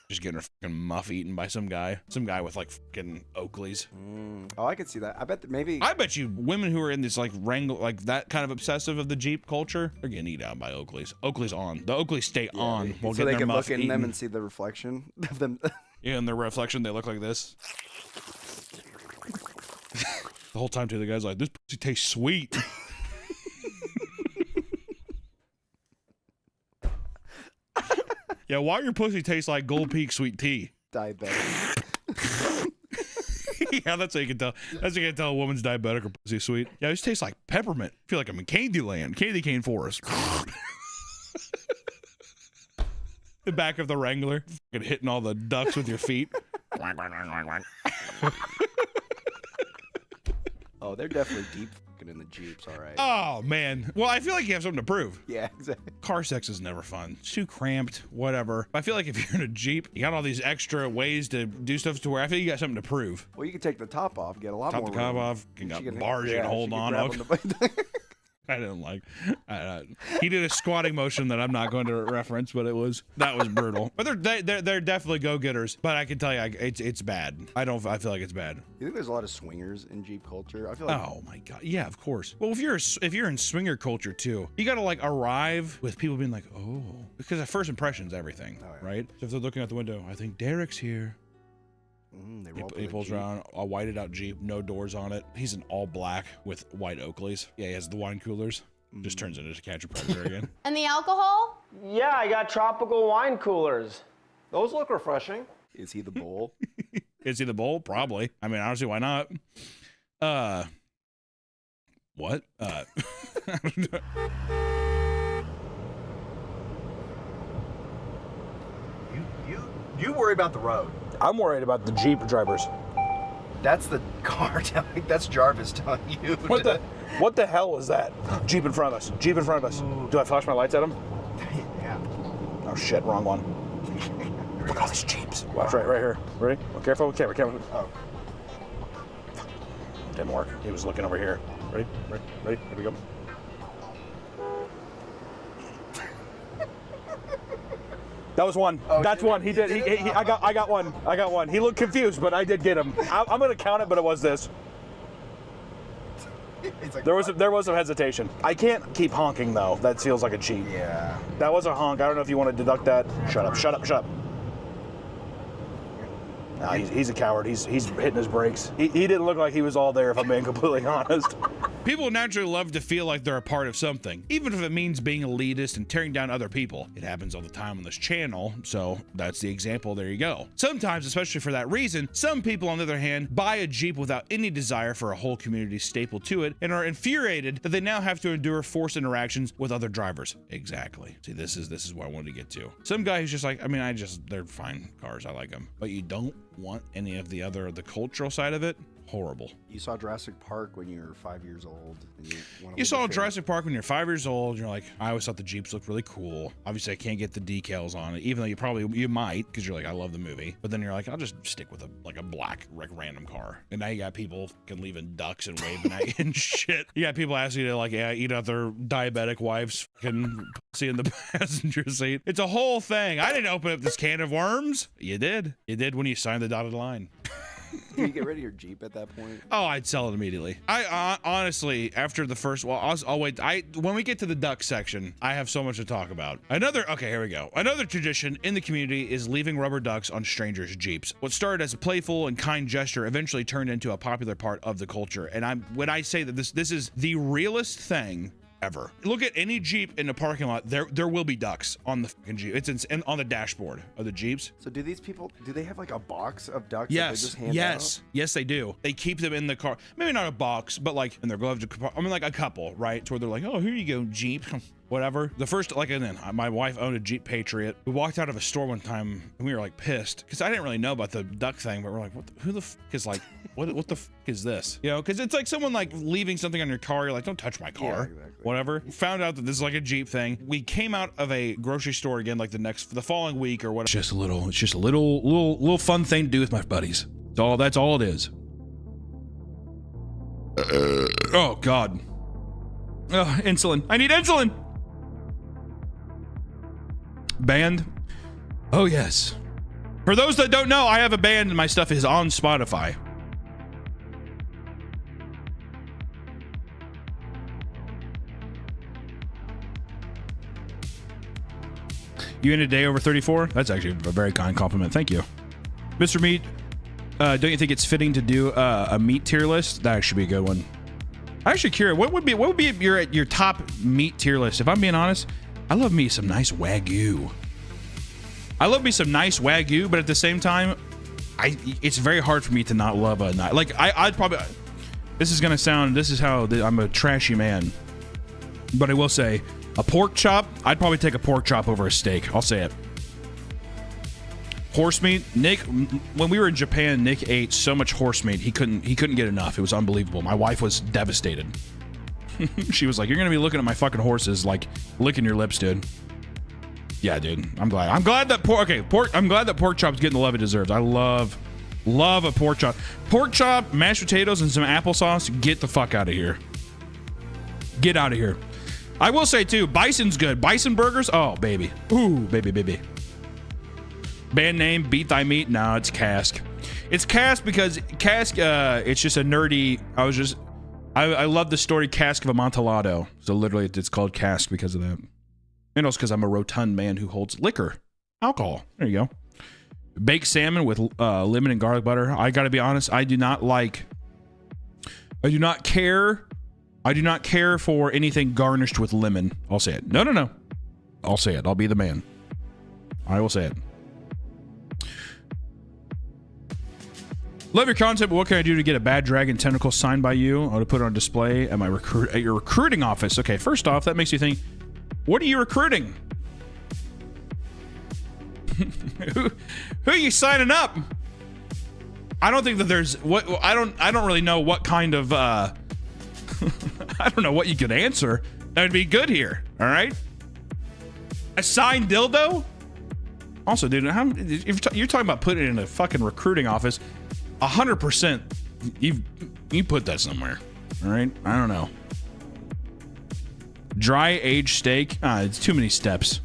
Just getting her fucking muff eaten by some guy with like fucking Oakleys. Oh, I could see that. I bet that maybe. I bet you women who are in this like wrangle, like that kind of obsessive of the Jeep culture, they're getting eaten out by Oakleys. Oakleys on. The Oakleys stay on while so getting they their can muff look in eaten. them and see the reflection of them. Yeah, in their reflection, they look like this. The whole time, too, the guy's like, this pussy tastes sweet. Yeah, why your pussy tastes like Gold Peak sweet tea? Diabetic. Yeah, that's how you can tell. That's how you can tell a woman's diabetic or pussy sweet. Yeah, it just tastes like peppermint. I feel like I'm in Candyland, candy cane forest. The back of the Wrangler, fucking hitting all the ducks with your feet. Oh, they're definitely deep fucking in the Jeeps, all right. Oh, man. Well, I feel like you have something to prove. Yeah, exactly. Car sex is never fun. It's too cramped, whatever. I feel like if you're in a Jeep, you got all these extra ways to do stuff to where I feel you got something to prove. Well, you can take the top off, get a lot more Top the top room. off, you got She can- bars you yeah, can hold she can on. grab Okay. I didn't like. He did a squatting motion that I'm not going to reference, but that was brutal. But they're definitely go-getters. But I can tell you, it's bad. I feel like it's bad. You think there's a lot of swingers in Jeep culture? I feel like. Oh my god, yeah, of course. Well, if you're in swinger culture too, you gotta like arrive with people being like, oh, because first impression's everything, right? So if they're looking out the window, I think Derek's here. He pulls around a whited out Jeep, no doors on it. He's in all black with white Oakleys. Yeah, he has the wine coolers. Just turns into Catch a Predator again. And the alcohol? Yeah, I got tropical wine coolers. Those look refreshing. Is he the bull? Is he the bull? Probably. I mean, honestly, why not? What? You worry about the road. I'm worried about the Jeep drivers. That's the car telling. That's Jarvis telling you. What the hell was that? Jeep in front of us. Jeep in front of us. Do I flash my lights at him? Yeah. Oh shit, wrong one. Look at all these Jeeps. Watch right here. Ready? Oh, careful with camera. Oh. Didn't work. He was looking over here. Ready? Here we go. That was one. Oh, That's one. He did. I got one. He looked confused, but I did get him. I'm gonna count it, but it was this. Like, there was some hesitation. I can't keep honking though. That feels like a cheat. Yeah. That was a honk. I don't know if you want to deduct that. Shut up. Nah, he's a coward. He's hitting his brakes. He didn't look like he was all there, if I'm being completely honest. People naturally love to feel like they're a part of something, even if it means being elitist and tearing down other people. It happens all the time on this channel, so that's the example. There you go. Sometimes, especially for that reason, some people, on the other hand, buy a Jeep without any desire for a whole community staple to it and are infuriated that they now have to endure forced interactions with other drivers. Exactly. See, this is what I wanted to get to. Some guy who's just like, I mean, they're fine cars. I like them. But you don't want any of the cultural side of it. Horrible. You saw Jurassic Park when you were 5 years old. And you saw Jurassic Park when you're 5 years old. And you're like, I always thought the Jeeps looked really cool. Obviously, I can't get the decals on it, even though you might, because you're like, I love the movie. But then you're like, I'll just stick with a black, like, random car. And now you got people fucking leaving ducks and waving at you and shit. You got people asking you to like, eat out their diabetic wife's fucking pussy in the passenger seat. It's a whole thing. I didn't open up this can of worms. You did. You did when you signed the dotted line. Do you get rid of your Jeep at that point? Oh, I'd sell it immediately. I honestly, after the first, I'll wait. When we get to the duck section, I have so much to talk about. Okay, here we go. Another tradition in the community is leaving rubber ducks on strangers' Jeeps. What started as a playful and kind gesture eventually turned into a popular part of the culture. And when I say that this is the realest thing ever. Look at any Jeep in the parking lot. There will be ducks on the fucking Jeep. It's on the dashboard of the Jeeps. So do these people, do they have like a box of ducks? Yes. That they just hand out? Yes, they do. They keep them in the car. Maybe not a box, but like in their glove. I mean, like a couple, right? To where they're like, oh, here you go, Jeep. whatever. The first, like, and then my wife owned a Jeep Patriot. We walked out of a store one time and we were like pissed because I didn't really know about the duck thing, but we're like, who the f is like, what the f is this? You know, because it's like someone like leaving something on your car. You're like, don't touch my car. Yeah, exactly. Whatever. Found out that this is like a Jeep thing. We came out of a grocery store again, like the following week or whatever. It's just a little fun thing to do with my buddies. That's all it is. Oh God. Insulin. I need insulin. Band. Oh yes. For those that don't know, I have a band and my stuff is on Spotify. You in a day over 34? That's actually a very kind compliment. Thank you. Mr. Meat, don't you think it's fitting to do a meat tier list? That should be a good one. I'm actually curious, what would be your top meat tier list? If I'm being honest, I love me some nice Wagyu. But at the same time, it's very hard for me to not love a night. Like I'd probably, this is how I'm a trashy man, but I will say a pork chop. I'd probably take a pork chop over a steak. I'll say it. Horse meat, Nick. When we were in Japan, Nick ate so much horse meat he couldn't get enough. It was unbelievable. My wife was devastated. She was like, "You're gonna be looking at my fucking horses, like licking your lips, dude." Yeah, dude. I'm glad that pork chop's getting the love it deserves. I love a pork chop. Pork chop, mashed potatoes, and some applesauce. Get the fuck out of here. Get out of here. I will say too, bison's good. Bison burgers. Oh baby. Ooh, baby. Band name, Beat Thy Meat. No, it's Cask. It's Cask because Cask, it's just a nerdy, I love the story Cask of Amontillado. So literally it's called Cask because of that. And also because I'm a rotund man who holds liquor. Alcohol. There you go. Baked salmon with lemon and garlic butter. I gotta be honest, I do not care for anything garnished with lemon. I'll say it. No. I'll say it. I'll be the man. I will say it. Love your content, but what can I do to get a bad dragon tentacle signed by you? I want to put it on display at your recruiting office. Okay, first off, that makes you think, what are you recruiting? Who are you signing up? I don't think that there's I don't really know what kind of I don't know what you could answer that would be good here. All right, a signed dildo. Also, dude, if you're talking about putting it in a fucking recruiting office, 100% you put that somewhere. All right, I don't know. Dry aged steak. It's too many steps.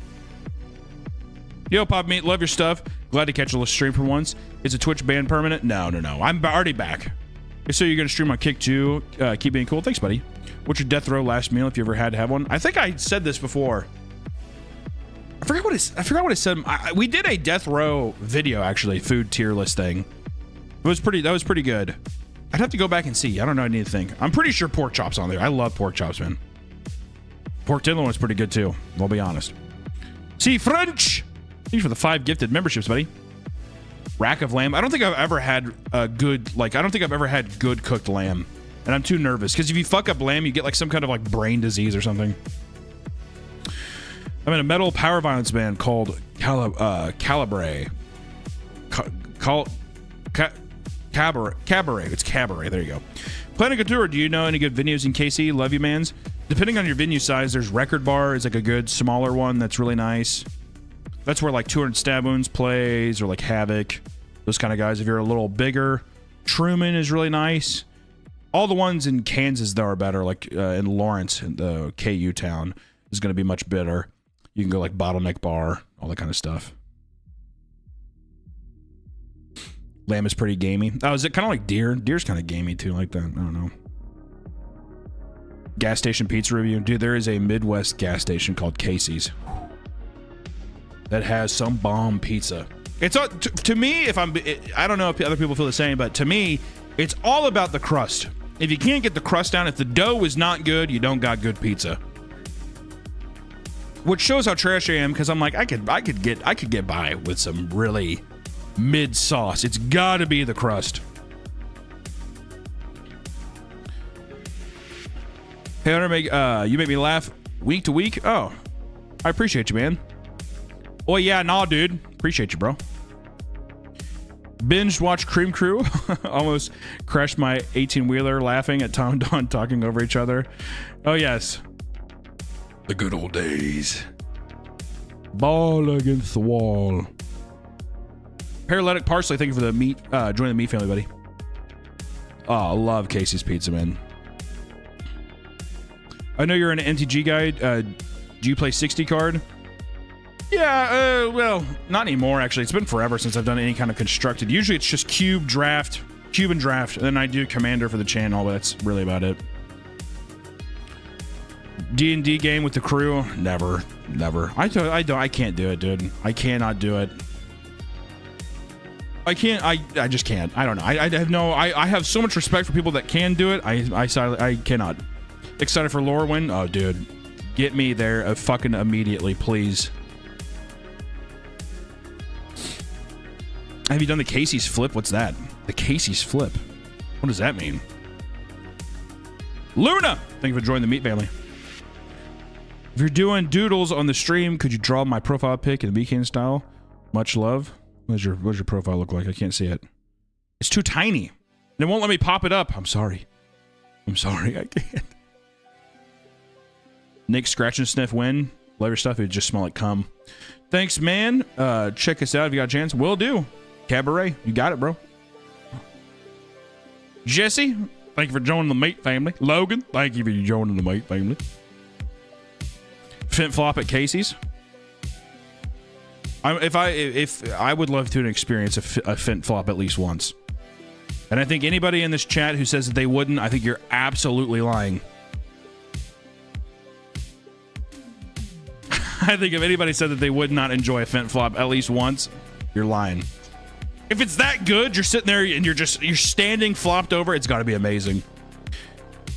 Yo, Pop Meat, love your stuff. Glad to catch a little stream for once. Is a Twitch ban permanent? No. I'm already back. So you're gonna stream on Kick too. Keep being cool. Thanks, buddy. What's your death row last meal if you ever had to have one? I think I said this before. I forgot what I said. We did a death row video actually, food tier list thing. That was pretty good. I'd have to go back and see. I don't know. I need to think. I'm pretty sure pork chops on there. I love pork chops, man. Pork tenderloin is pretty good too. I'll be honest. See French. Thanks for the 5 gifted memberships, buddy. Rack of lamb. I don't think I've ever had good cooked lamb, and I'm too nervous because if you fuck up lamb, you get like some kind of like brain disease or something. I'm in a metal power violence band called Cabaret. Cabaret. It's Cabaret. There you go. Planning a tour. Do you know any good venues in KC? Love you, mans. Depending on your venue size, there's Record Bar is like a good smaller one that's really nice. That's where like 200 Stab Wounds plays, or like Havoc, those kind of guys. If you're a little bigger, Truman is really nice. All the ones in Kansas though are better. Like in Lawrence, in the KU town, is going to be much better. You can go like Bottleneck Bar, all that kind of stuff. Lamb is pretty gamey. Oh, is it kind of like deer? Deer's kind of gamey too, like that. I don't know. Gas station pizza review. Dude, there is a Midwest gas station called Casey's that has some bomb pizza. It's to me, I don't know if other people feel the same, but to me, it's all about the crust. If you can't get the crust down, if the dough is not good, you don't got good pizza. Which shows how trash I am, because I'm like, I could get by with some really mid sauce. It's got to be the crust. Hey, Hunter, you make me laugh Week to week? Oh, I appreciate you, man. Oh, yeah, nah, dude. Appreciate you, bro. Binge watch Cream Crew. Almost crashed my 18-wheeler laughing at Tom and Don talking over each other. Oh, yes. The good old days. Ball against the wall. Paralytic Parsley, thank you for the meat. Join the meat family, buddy. Oh, I love Casey's Pizza, man. I know you're an MTG guy. Do you play 60 card? Yeah, well, not anymore, actually. It's been forever since I've done any kind of constructed. Usually it's just cube and draft, and then I do Commander for the channel, but that's really about it. D&D game with the crew? Never. I can't do it, dude. I cannot do it. I just can't. I don't know. I have so much respect for people that can do it. I cannot. Excited for Lorwyn? Oh, dude. Get me there fucking immediately, please. Have you done the Casey's flip? What's that? The Casey's flip. What does that mean? Luna! Thank you for joining the meat family. If you're doing doodles on the stream, could you draw my profile pic in the weekend style? Much love. What does your profile look like? I can't see it. It's too tiny. And it won't let me pop it up. I'm sorry. I can't. Nick Scratch and Sniff win. Love your stuff. It just smell like cum. Thanks, man. Check us out if you got a chance. Will do. Cabaret. You got it, bro. Jesse, thank you for joining the meat family. Logan, thank you for joining the meat family. Fint flop at Casey's. If I would love to experience a fint flop at least once. And I think anybody in this chat who says that they wouldn't, I think you're absolutely lying. I think if anybody said that they would not enjoy a fint flop at least once, you're lying. If it's that good, you're sitting there and you're standing flopped over, it's got to be amazing.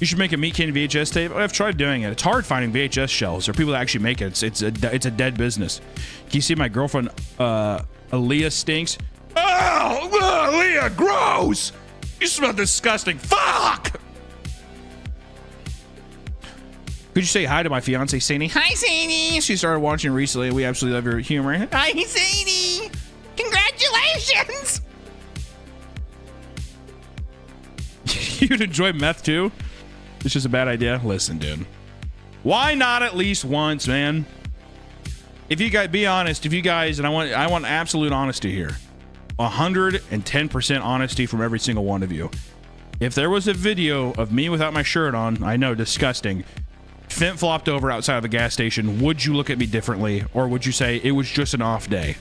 You should make a Meat Candy VHS tape. I've tried doing it. It's hard finding VHS shelves or people that actually make it. It's a dead business. Can you see my girlfriend, Aaliyah stinks? Oh, Aaliyah, gross! You smell disgusting. Fuck! Could you say hi to my fiance, Sadie? Hi, Sadie. She started watching recently. We absolutely love your humor. Hi, Sadie. Congratulations. You'd enjoy meth too? It's just a bad idea. Listen, dude. Why not at least once, man? If you guys, be honest. If you guys, and I want absolute honesty here. 110% honesty from every single one of you. If there was a video of me without my shirt on, I know, disgusting, fint flopped over outside of a gas station, would you look at me differently? Or would you say it was just an off day?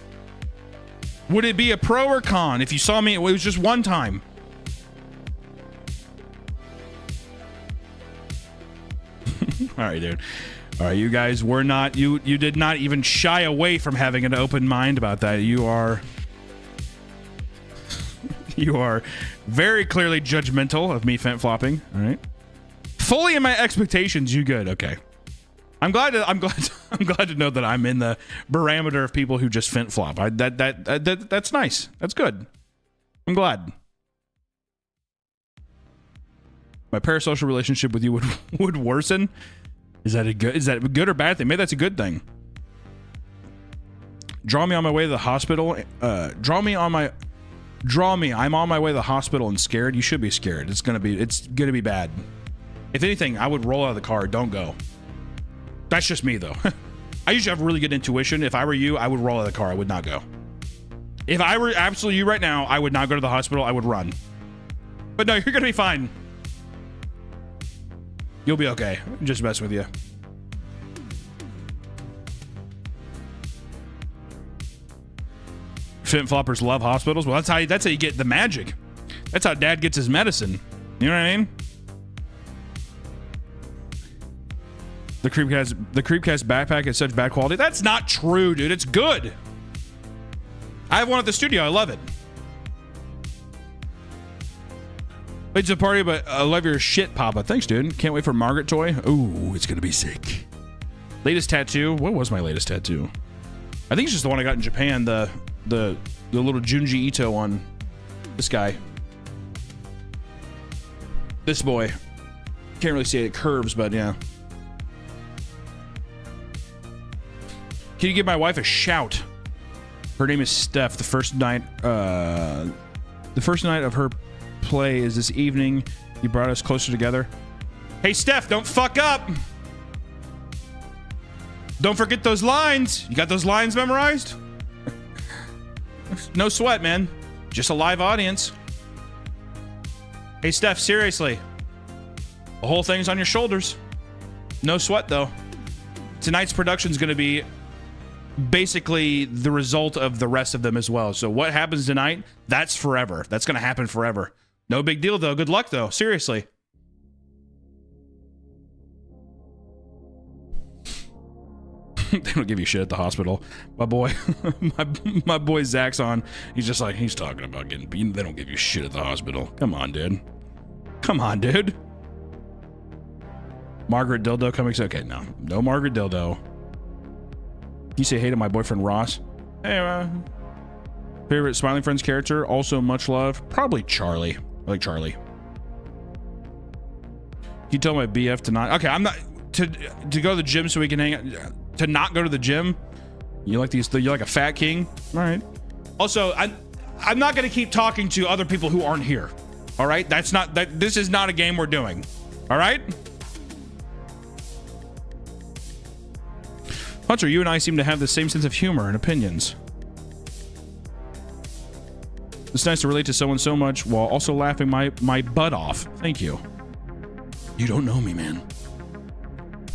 Would it be a pro or con if you saw me, it was just one time? All right, dude. All right, you guys were not, you did not even shy away from having an open mind about that. You are very clearly judgmental of me fent flopping. All right. Fully in my expectations, you good. Okay. I'm glad to know that I'm in the parameter of people who just fent flop. That's nice. That's good. I'm glad. My parasocial relationship with you would worsen. Is that a good or bad thing? Maybe that's a good thing. I'm on my way to the hospital. I'm on my way to the hospital and scared. You should be scared. It's gonna be bad. If anything, I would roll out of the car. Don't go. That's just me though. I usually have really good intuition. If I were you, I would roll out of the car. I would not go. If I were absolutely you right now, I would not go to the hospital. I would run. But no, you're gonna be fine. You'll be okay. I'm just messing with you. Fint floppers love hospitals. Well, that's how you get the magic. That's how Dad gets his medicine. You know what I mean? The Creepcast backpack is such bad quality. That's not true, dude. It's good. I have one at the studio. I love it. It's a party, but I love your shit, Papa. Thanks, dude. Can't wait for Margaret toy. Ooh, it's gonna be sick. Latest tattoo. What was my latest tattoo? I think it's just the one I got in Japan. The little Junji Ito on this guy. This boy. Can't really see it. It curves, but yeah. Can you give my wife a shout? Her name is Steph. The first night of her play is this evening. You brought us closer together. Hey, Steph, don't fuck up. Don't forget those lines. You got those lines memorized? No sweat, man. Just a live audience. Hey, Steph, seriously. The whole thing's on your shoulders. No sweat, though. Tonight's production is going to be basically the result of the rest of them as well. So what happens tonight, that's forever. That's going to happen forever. No big deal, though. Good luck, though. Seriously. They don't give you shit at the hospital. My boy, my boy Zach's on. He's just like, he's talking about getting beaten. They don't give you shit at the hospital. Come on, dude. Come on, dude. Margaret Dildo coming. Okay, no Margaret Dildo. You say hey to my boyfriend Ross. Hey, favorite Smiling Friends character. Also much love. Probably Charlie. I like Charlie. Can you tell my BF to not? Okay, I'm not to go to the gym so we can hang out. To not go to the gym. You like these? You're like a fat king. All right. Also, I'm not gonna keep talking to other people who aren't here. All right. This is not a game we're doing. All right. Hunter, you and I seem to have the same sense of humor and opinions. It's nice to relate to someone so much while also laughing my butt off. Thank you. You don't know me, man.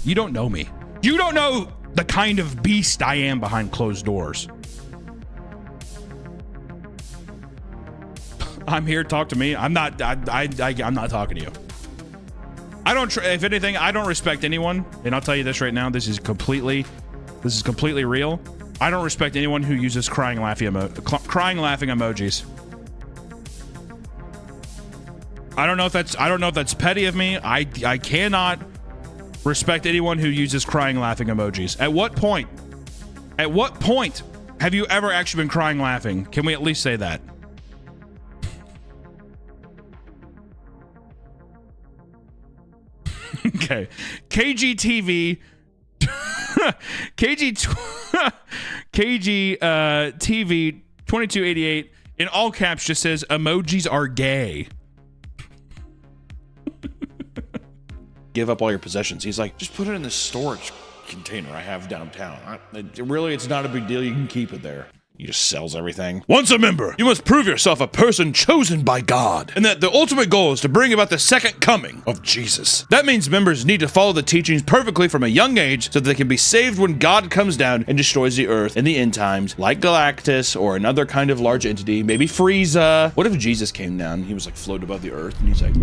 You don't know me. You don't know the kind of beast I am behind closed doors. I'm here, talk to me. I'm not talking to you. If anything, I don't respect anyone, and I'll tell you this right now, this is completely real. I don't respect anyone who uses crying laughing emojis. I don't know if that's petty of me. I cannot respect anyone who uses crying laughing emojis. At what point have you ever actually been crying laughing? Can we at least say that? Okay. KGTV TV 2288 in all caps just says emojis are gay. Give up all your possessions. He's like, just put it in the storage container I have downtown. It's not a big deal. You can keep it there. He just sells everything. Once a member, you must prove yourself a person chosen by God, and that the ultimate goal is to bring about the second coming of Jesus. That means members need to follow the teachings perfectly from a young age so that they can be saved when God comes down and destroys the earth in the end times, like Galactus or another kind of large entity, maybe Frieza. What if Jesus came down and he was like floated above the earth and he's like...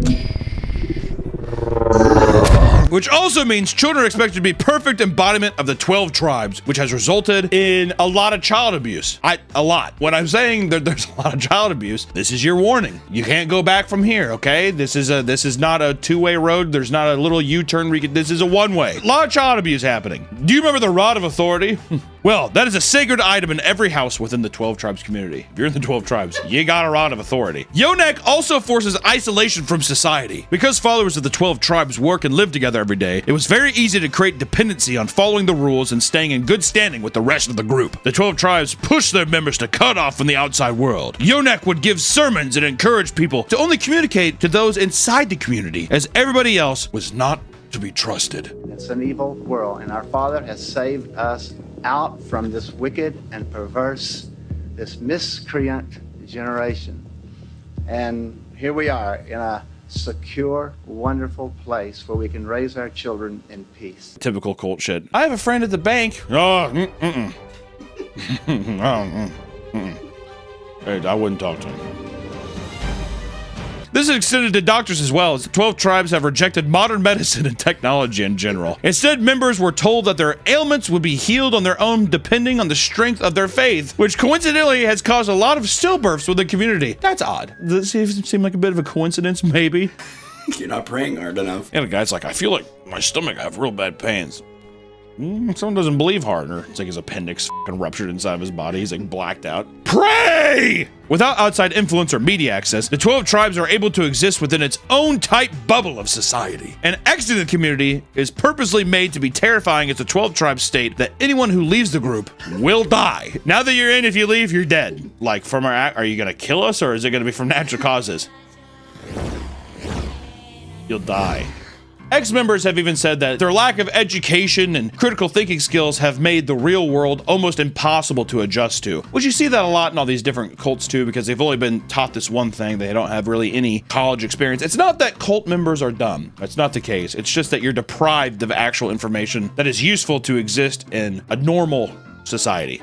Which also means children are expected to be perfect embodiment of the 12 tribes, which has resulted in a lot of child abuse. A lot. When I'm saying that there's a lot of child abuse, this is your warning. You can't go back from here, okay? This is not a two-way road. There's not a little U-turn. This is a one-way. A lot of child abuse happening. Do you remember the Rod of Authority? Well, that is a sacred item in every house within the 12 tribes community. If you're in the 12 tribes, you got a Rod of Authority. Yonek also forces isolation from society. Because followers of the 12 tribes work and live together every day, it was very easy to create dependency on following the rules and staying in good standing with the rest of the group. The 12 tribes pushed their members to cut off from the outside world. Yonek would give sermons and encourage people to only communicate to those inside the community, as everybody else was not to be trusted. It's an evil world, and our Father has saved us out from this wicked and perverse, this miscreant generation. And here we are in a secure, wonderful place where we can raise our children in peace. Typical cult shit. I have a friend at the bank. Oh, Hey, I wouldn't talk to him. This is extended to doctors as well, as the 12 tribes have rejected modern medicine and technology in general. Instead, members were told that their ailments would be healed on their own depending on the strength of their faith, which coincidentally has caused a lot of stillbirths within the community. That's odd. Does it seem like a bit of a coincidence, maybe? You're not praying hard enough. And the guy's like, I feel like my stomach, I have real bad pains. Someone doesn't believe Harder. It's like his appendix fucking ruptured inside of his body. He's like blacked out. Pray! Without outside influence or media access, the 12 tribes are able to exist within its own tight bubble of society. An exiting the community is purposely made to be terrifying as the 12 tribes state that anyone who leaves the group will die. Now that you're in, if you leave, you're dead. Like, from are you gonna kill us, or is it gonna be from natural causes? You'll die. Ex-members have even said that their lack of education and critical thinking skills have made the real world almost impossible to adjust to. Which you see that a lot in all these different cults too, because they've only been taught this one thing. They don't have really any college experience. It's not that cult members are dumb. That's not the case. It's just that you're deprived of actual information that is useful to exist in a normal society.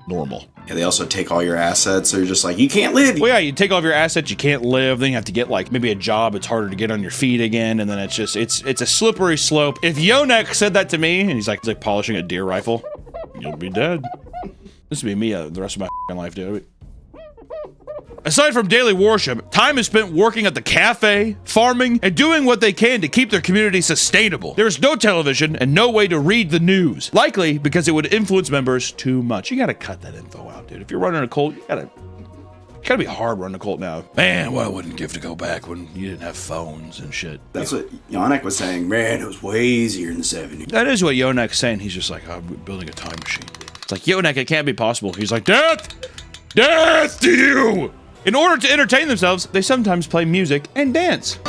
Normal. Yeah, they also take all your assets. They're just like, you can't live. Well, yeah, you take all of your assets, you can't live. Then you have to get like maybe a job. It's harder to get on your feet again, and then it's just it's a slippery slope. If Yonek said that to me, and he's like polishing a deer rifle, you'll be dead. This would be me the rest of my life, dude. Aside from daily worship, time is spent working at the cafe, farming, and doing what they can to keep their community sustainable. There is no television and no way to read the news, likely because it would influence members too much. You gotta cut that info out, dude. If you're running a cult, you gotta be hard running a cult now. Man, well, I wouldn't give to go back when you didn't have phones and shit. That's what Yonek was saying. Man, it was way easier in the 70s. That is what Yonek's saying. He's just like, I'm building a time machine. It's like, Yonek, it can't be possible. He's like, death! Death to you! In order to entertain themselves, they sometimes play music and dance.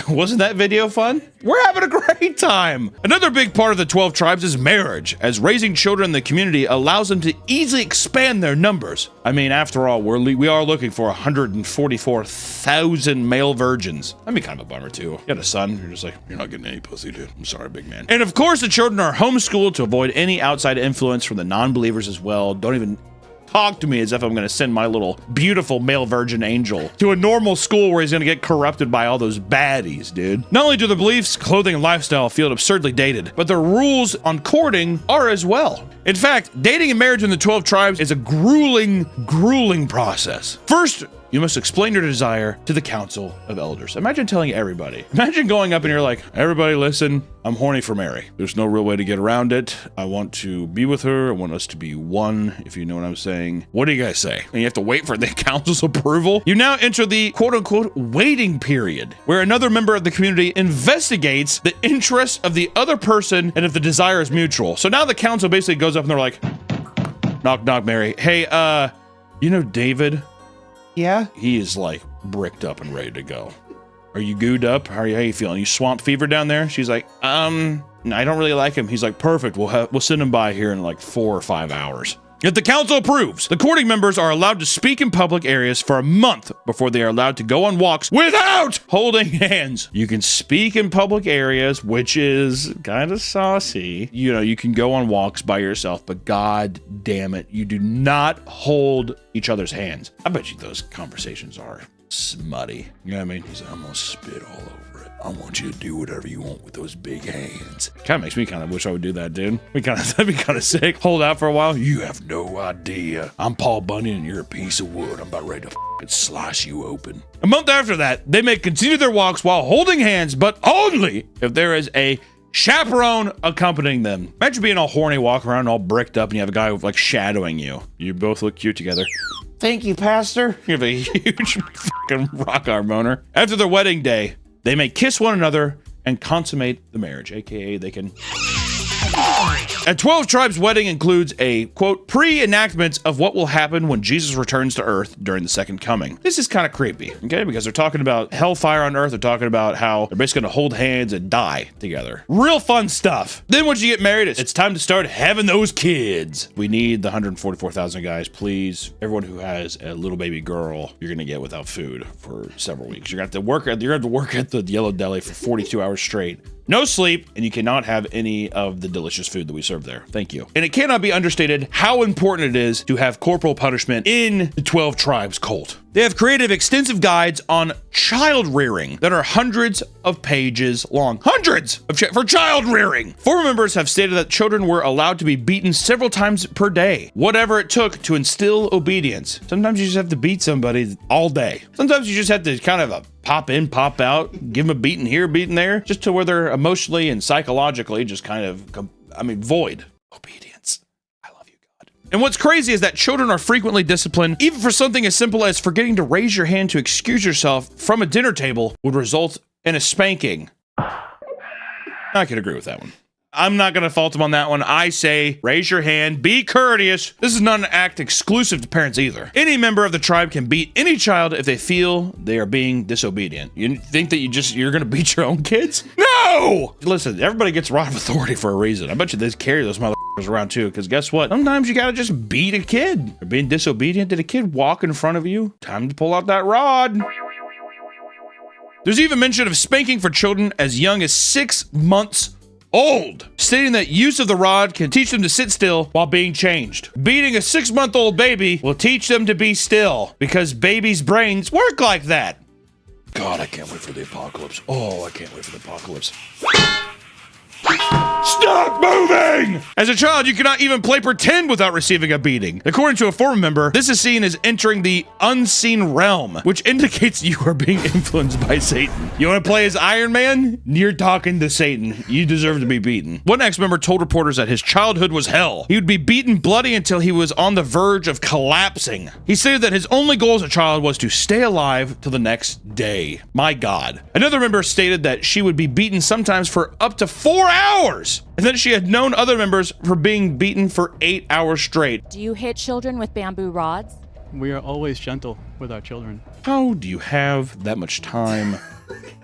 Wasn't that video fun? We're having a great time. Another big part of the 12 tribes is marriage, as raising children in the community allows them to easily expand their numbers. I mean, after all, we are looking for 144,000 male virgins. That'd be kind of a bummer too. You got a son, you're just like, you're not getting any pussy, dude. I'm sorry, big man. And of course, the children are homeschooled to avoid any outside influence from the non-believers as well. Don't even talk to me as if I'm going to send my little beautiful male virgin angel to a normal school where he's going to get corrupted by all those baddies, dude. Not only do their beliefs, clothing, and lifestyle feel absurdly dated, but their rules on courting are as well. In fact, dating and marriage in the 12 tribes is a grueling process. First, you must explain your desire to the council of elders. Imagine telling everybody. Imagine going up and you're like, everybody listen, I'm horny for Mary. There's no real way to get around it. I want to be with her. I want us to be one, if you know what I'm saying. What do you guys say? And you have to wait for the council's approval. You now enter the quote-unquote waiting period, where another member of the community investigates the interests of the other person and if the desire is mutual. So now the council basically goes up and they're like, knock, knock, Mary. Hey, you know David? Yeah? He is like bricked up and ready to go. Are you gooed up? How you feeling? You swamp fever down there? She's like, no, I don't really like him. He's like, perfect. We'll send him by here in like 4 or 5 hours. If the council approves, the courting members are allowed to speak in public areas for a month before they are allowed to go on walks without holding hands. You can speak in public areas, which is kind of saucy. You know, you can go on walks by yourself, but god damn it, you do not hold each other's hands. I bet you those conversations are smutty. You know what I mean? He's like, I'm gonna spit all over it. I want you to do whatever you want with those big hands. Kind of makes me kind of wish I would do that, dude. That'd be kind of sick. Hold out for a while. You have no idea. I'm Paul Bunyan and you're a piece of wood. I'm about ready to slice you open. A month after that, they may continue their walks while holding hands, but only if there is a chaperone accompanying them. Imagine being all horny, walking around all bricked up, and you have a guy like shadowing you. You both look cute together. Thank you, Pastor. You have a huge fucking rock arm boner. After their wedding day, they may kiss one another and consummate the marriage, aka they can. A 12 tribes wedding includes a, quote, pre-enactment of what will happen when Jesus returns to Earth during the second coming. This is kind of creepy, okay? Because they're talking about hellfire on Earth. They're talking about how they're basically going to hold hands and die together. Real fun stuff. Then once you get married, it's time to start having those kids. We need the 144,000 guys, please. Everyone who has a little baby girl, you're going to get without food for several weeks. You're going to have to work at the Yellow Deli for 42 hours straight. No sleep, and you cannot have any of the delicious food that we serve there. Thank you. And it cannot be understated how important it is to have corporal punishment in the 12 tribes cult. They have created extensive guides on child rearing that are hundreds of pages long. Hundreds for child rearing. Former members have stated that children were allowed to be beaten several times per day, whatever it took to instill obedience. Sometimes you just have to beat somebody all day. Sometimes you just have to kind of pop in, pop out, give them a beating here, beating there, just to where they're emotionally and psychologically just kind of, void obedience. I love you, God. And what's crazy is that children are frequently disciplined, even for something as simple as forgetting to raise your hand to excuse yourself from a dinner table would result in a spanking. I could agree with that one. I'm not going to fault him on that one. I say, raise your hand, be courteous. This is not an act exclusive to parents either. Any member of the tribe can beat any child if they feel they are being disobedient. You think that you're going to beat your own kids? No! Listen, everybody gets rod of authority for a reason. I bet you they carry those motherfuckers around too, because guess what? Sometimes you got to just beat a kid. They're being disobedient. Did a kid walk in front of you? Time to pull out that rod. There's even mention of spanking for children as young as 6 months old, stating that use of the rod can teach them to sit still while being changed. Beating a 6-month-old baby will teach them to be still because babies' brains work like that. God, I can't wait for the apocalypse. Oh, I can't wait for the apocalypse. Stop moving! As a child, you cannot even play pretend without receiving a beating. According to a forum member, this is seen as entering the unseen realm, which indicates you are being influenced by Satan. You want to play as Iron Man? You're talking to Satan. You deserve to be beaten. One ex-member told reporters that his childhood was hell. He would be beaten bloody until he was on the verge of collapsing. He stated that his only goal as a child was to stay alive till the next day. My God. Another member stated that she would be beaten sometimes for up to 4 hours, and then she had known other members for being beaten for 8 hours straight. Do you hit children with bamboo rods? We are always gentle with our children. How do you have that much time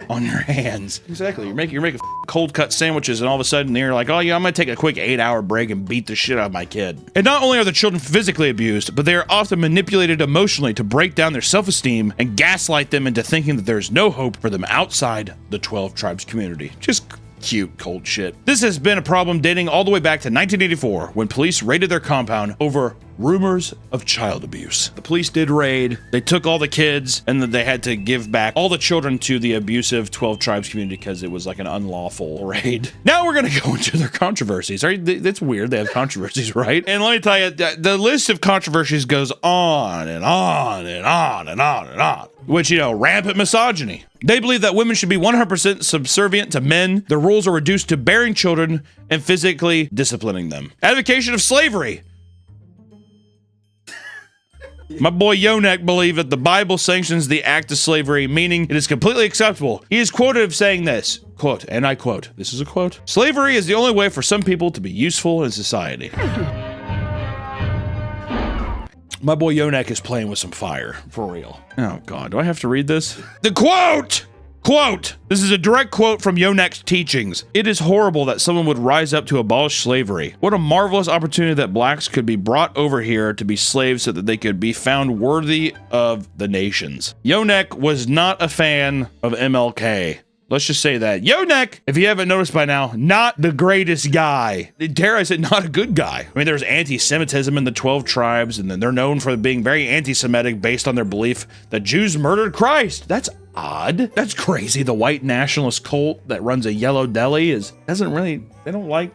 on your hands? Exactly. You're making cold cut sandwiches, and all of a sudden you're like, oh yeah, I'm gonna take a quick 8-hour break and beat the shit out of my kid. And not only are the children physically abused, but they are often manipulated emotionally to break down their self-esteem and gaslight them into thinking that there's no hope for them outside the 12 tribes community. Just cute, cold shit. This has been a problem dating all the way back to 1984 when police raided their compound over rumors of child abuse. The police did raid, they took all the kids, and then they had to give back all the children to the abusive 12 tribes community because it was like an unlawful raid. Now we're gonna go into their controversies. That's weird, they have controversies, right? And let me tell you, the list of controversies goes on and on and on and on and on. Which, you know, rampant misogyny. They believe that women should be 100% subservient to men. Their rules are reduced to bearing children and physically disciplining them. Advocation of slavery. My boy Yonek believed that the Bible sanctions the act of slavery, meaning it is completely acceptable. He is quoted as saying this, quote, and I quote, this is a quote, "Slavery is the only way for some people to be useful in society." My boy Yonek is playing with some fire, for real. Oh God, do I have to read this? The quote! Quote, this is a direct quote from Yonek's teachings. "It is horrible that someone would rise up to abolish slavery. What a marvelous opportunity that blacks could be brought over here to be slaves so that they could be found worthy of the nations." Yonek was not a fan of MLK. Let's just say that. Yonek, if you haven't noticed by now, not the greatest guy. Dare I say, not a good guy. I mean, there's anti-Semitism in the 12 tribes, and then they're known for being very anti-Semitic based on their belief that Jews murdered Christ. That's odd. That's crazy. The white nationalist cult that runs a yellow deli they don't like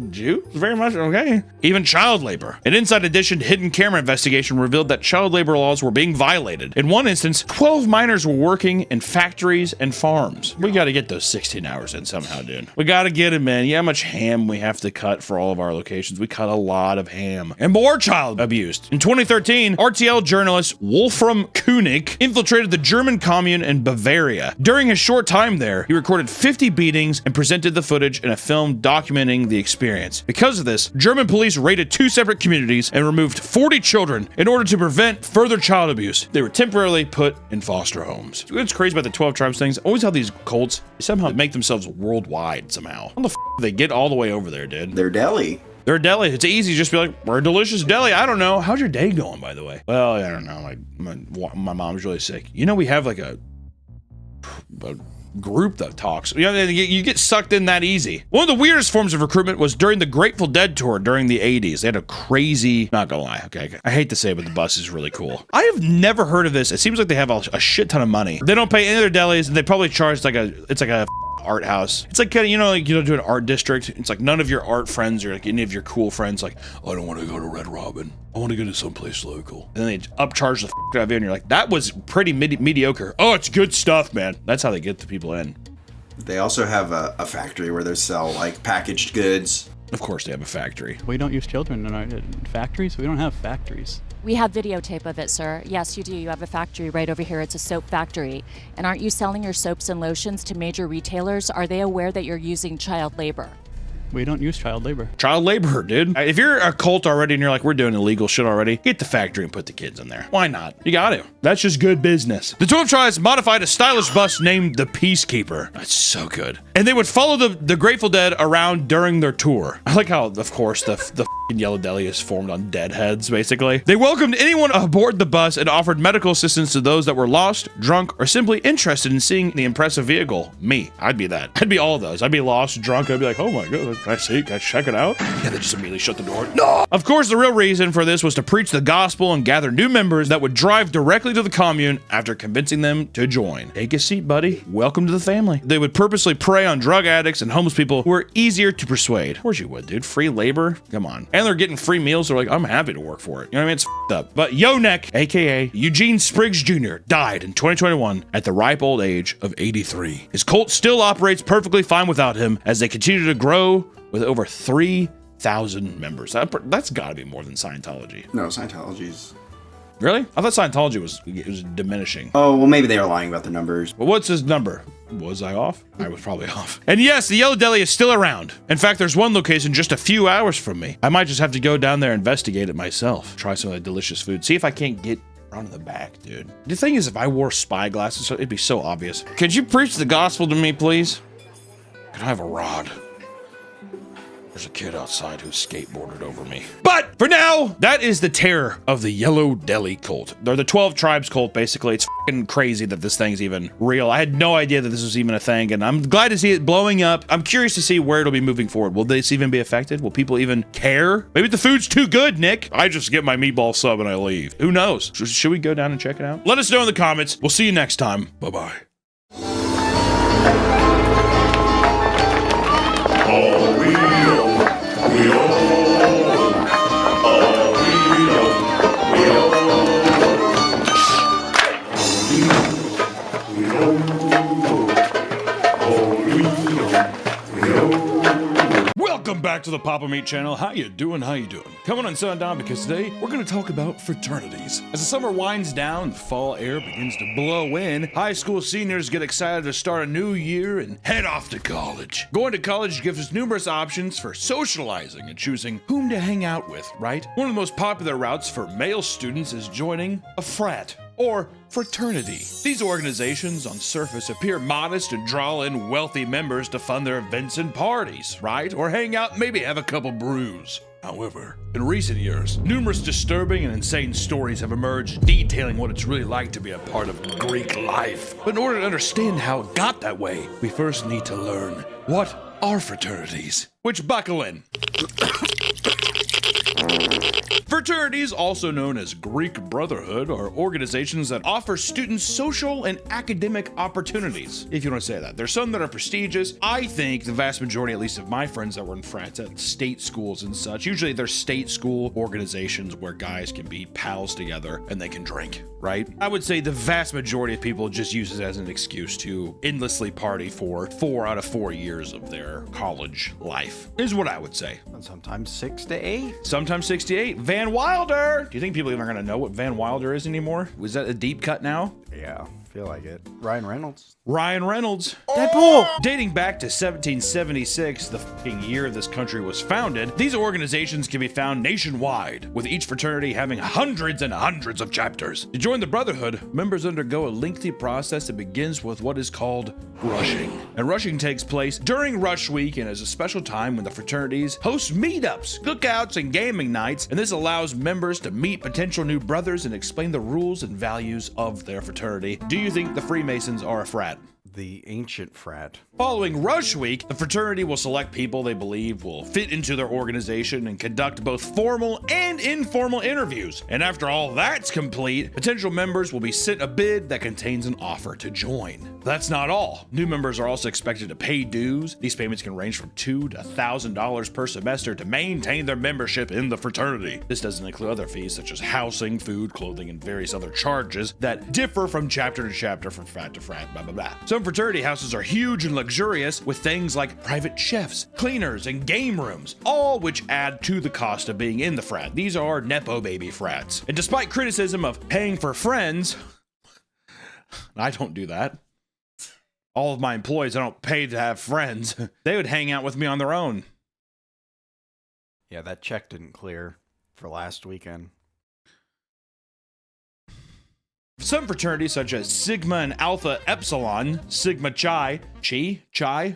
Jews very much, okay. Even child labor. An Inside Edition hidden camera investigation revealed that child labor laws were being violated. In one instance, 12 minors were working in factories and farms. We gotta get those 16 hours in somehow, dude. We gotta get it, man. Yeah, how much ham we have to cut for all of our locations. We cut a lot of ham. And more child abuse. In 2013, RTL journalist Wolfram König infiltrated the German commune in Bavaria. During his short time there, he recorded 50 beatings and presented the footage in a film documenting the experience. Because of this, German police raided 2 separate communities and removed 40 children in order to prevent further child abuse. They were temporarily put in foster homes. What's crazy about the 12 tribes things, always how these cults somehow make themselves worldwide somehow. How the f do they get all the way over there, dude? They're deli. They're a deli. It's easy to just be like, we're a delicious deli. I don't know. How's your day going, by the way? Well, I don't know. Like, my mom's really sick. You know, we have like a group that talks. You know, you get sucked in that easy. One of the weirdest forms of recruitment was during the Grateful Dead tour during the 80s. They had a crazy, not gonna lie, okay, I hate to say it, but the bus is really cool. I have never heard of this. It seems like they have a shit ton of money. They don't pay any of their delis, and they probably charge it's like a art house. It's like kind of, you know, like you do an art district. It's like none of your art friends or like any of your cool friends like, oh, I don't want to go to Red Robin. I want to go to someplace local. And then they upcharge the out of you and you're like, that was pretty mediocre. Oh, it's good stuff, man. That's how they get the people in. They also have a factory where they sell like packaged goods. Of course they have a factory. We don't use children in our factories. We don't have factories. We have videotape of it, sir. Yes, you do. You have a factory right over here. It's a soap factory. And aren't you selling your soaps and lotions to major retailers? Are they aware that you're using child labor? We don't use child labor. Child labor, dude. If you're a cult already and you're like, we're doing illegal shit already, get the factory and put the kids in there. Why not? You got to. That's just good business. The 12 Tribes modified a stylish bus named the Peacekeeper. That's so good. And they would follow the Grateful Dead around during their tour. I like how, of course, the Yellow Deli is formed on dead heads, basically. They welcomed anyone aboard the bus and offered medical assistance to those that were lost, drunk, or simply interested in seeing the impressive vehicle. Me. I'd be that. I'd be all of those. I'd be lost, drunk. I'd be like, oh my God, can I see? Can I check it out? Yeah, they just immediately shut the door. No! Of course, the real reason for this was to preach the gospel and gather new members that would drive directly to the commune after convincing them to join. Take a seat, buddy. Welcome to the family. They would purposely prey on drug addicts and homeless people who were easier to persuade. Of course you would, dude. Free labor? Come on. And they're getting free meals. They're like, I'm happy to work for it. You know what I mean? It's f***ed up. But Yonek, aka Eugene Spriggs Jr., died in 2021 at the ripe old age of 83. His cult still operates perfectly fine without him as they continue to grow with over 3,000 members. That's got to be more than Scientology. No, Scientology's... Really? I thought Scientology was diminishing. Oh, well, maybe they were lying about the numbers. But what's his number? Was I off? I was probably off. And yes, the Yellow Deli is still around. In fact, there's one location just a few hours from me. I might just have to go down there and investigate it myself. Try some of the delicious food. See if I can't get around to the back, dude. The thing is, if I wore spy glasses, it'd be so obvious. Could you preach the gospel to me, please? Could I have a rod? There's a kid outside who skateboarded over me. But for now, that is the terror of the Yellow Deli cult. They're the 12 Tribes cult, basically. It's fucking crazy that this thing's even real. I had no idea that this was even a thing, and I'm glad to see it blowing up. I'm curious to see where it'll be moving forward. Will this even be affected? Will people even care? Maybe the food's too good, Nick. I just get my meatball sub and I leave. Who knows? Should we go down and check it out? Let us know in the comments. We'll see you next time. Bye-bye. Welcome back to the Papa Meat channel. How you doing? How you doing? Come on and sit down because today we're going to talk about fraternities. As the summer winds down, the fall air begins to blow in. High school seniors get excited to start a new year and head off to college. Going to college gives us numerous options for socializing and choosing whom to hang out with, right? One of the most popular routes for male students is joining a frat or fraternity. These organizations on surface appear modest and draw in wealthy members to fund their events and parties, right? Or hang out, maybe have a couple brews. However, in recent years, numerous disturbing and insane stories have emerged detailing what it's really like to be a part of Greek life. But in order to understand how it got that way, we first need to learn what are fraternities. Which buckle in. Fraternities, also known as Greek Brotherhood, are organizations that offer students social and academic opportunities, if you want to say that. There's some that are prestigious. I think the vast majority, at least of my friends that were in frats at state schools and such, usually they're state school organizations where guys can be pals together and they can drink, right? I would say the vast majority of people just use it as an excuse to endlessly party for 4 out of 4 years of their college life, is what I would say. And sometimes 6 to 8. Sometimes 6 to 8. Van Wilder! Do you think people even are going to know what Van Wilder is anymore? Was that a deep cut now? Yeah, feel like it. Ryan Reynolds. Ryan Reynolds. Deadpool! Dating back to 1776, the fucking year this country was founded, these organizations can be found nationwide, with each fraternity having hundreds and hundreds of chapters. To join the Brotherhood, members undergo a lengthy process that begins with what is called rushing. And rushing takes place during Rush Week and is a special time when the fraternities host meetups, cookouts, and gaming nights, and this allows members to meet potential new brothers and explain the rules and values of their fraternity. Do you think the Freemasons are a frat? The ancient frat. Following Rush Week, the fraternity will select people they believe will fit into their organization and conduct both formal and informal interviews. And after all that's complete, potential members will be sent a bid that contains an offer to join. That's not all. New members are also expected to pay dues. These payments can range from $2,000 to $1,000 per semester to maintain their membership in the fraternity. This doesn't include other fees such as housing, food, clothing, and various other charges that differ from chapter to chapter, from frat to frat, blah, blah, blah. Some fraternity houses are huge and luxurious with things like private chefs, cleaners, and game rooms, all which add to the cost of being in the frat. These are Nepo baby frats. And despite criticism of paying for friends, I don't do that. All of my employees, I don't pay to have friends. They would hang out with me on their own. Yeah, that check didn't clear for last weekend. Some fraternities such as Sigma and Alpha Epsilon, Sigma Chi,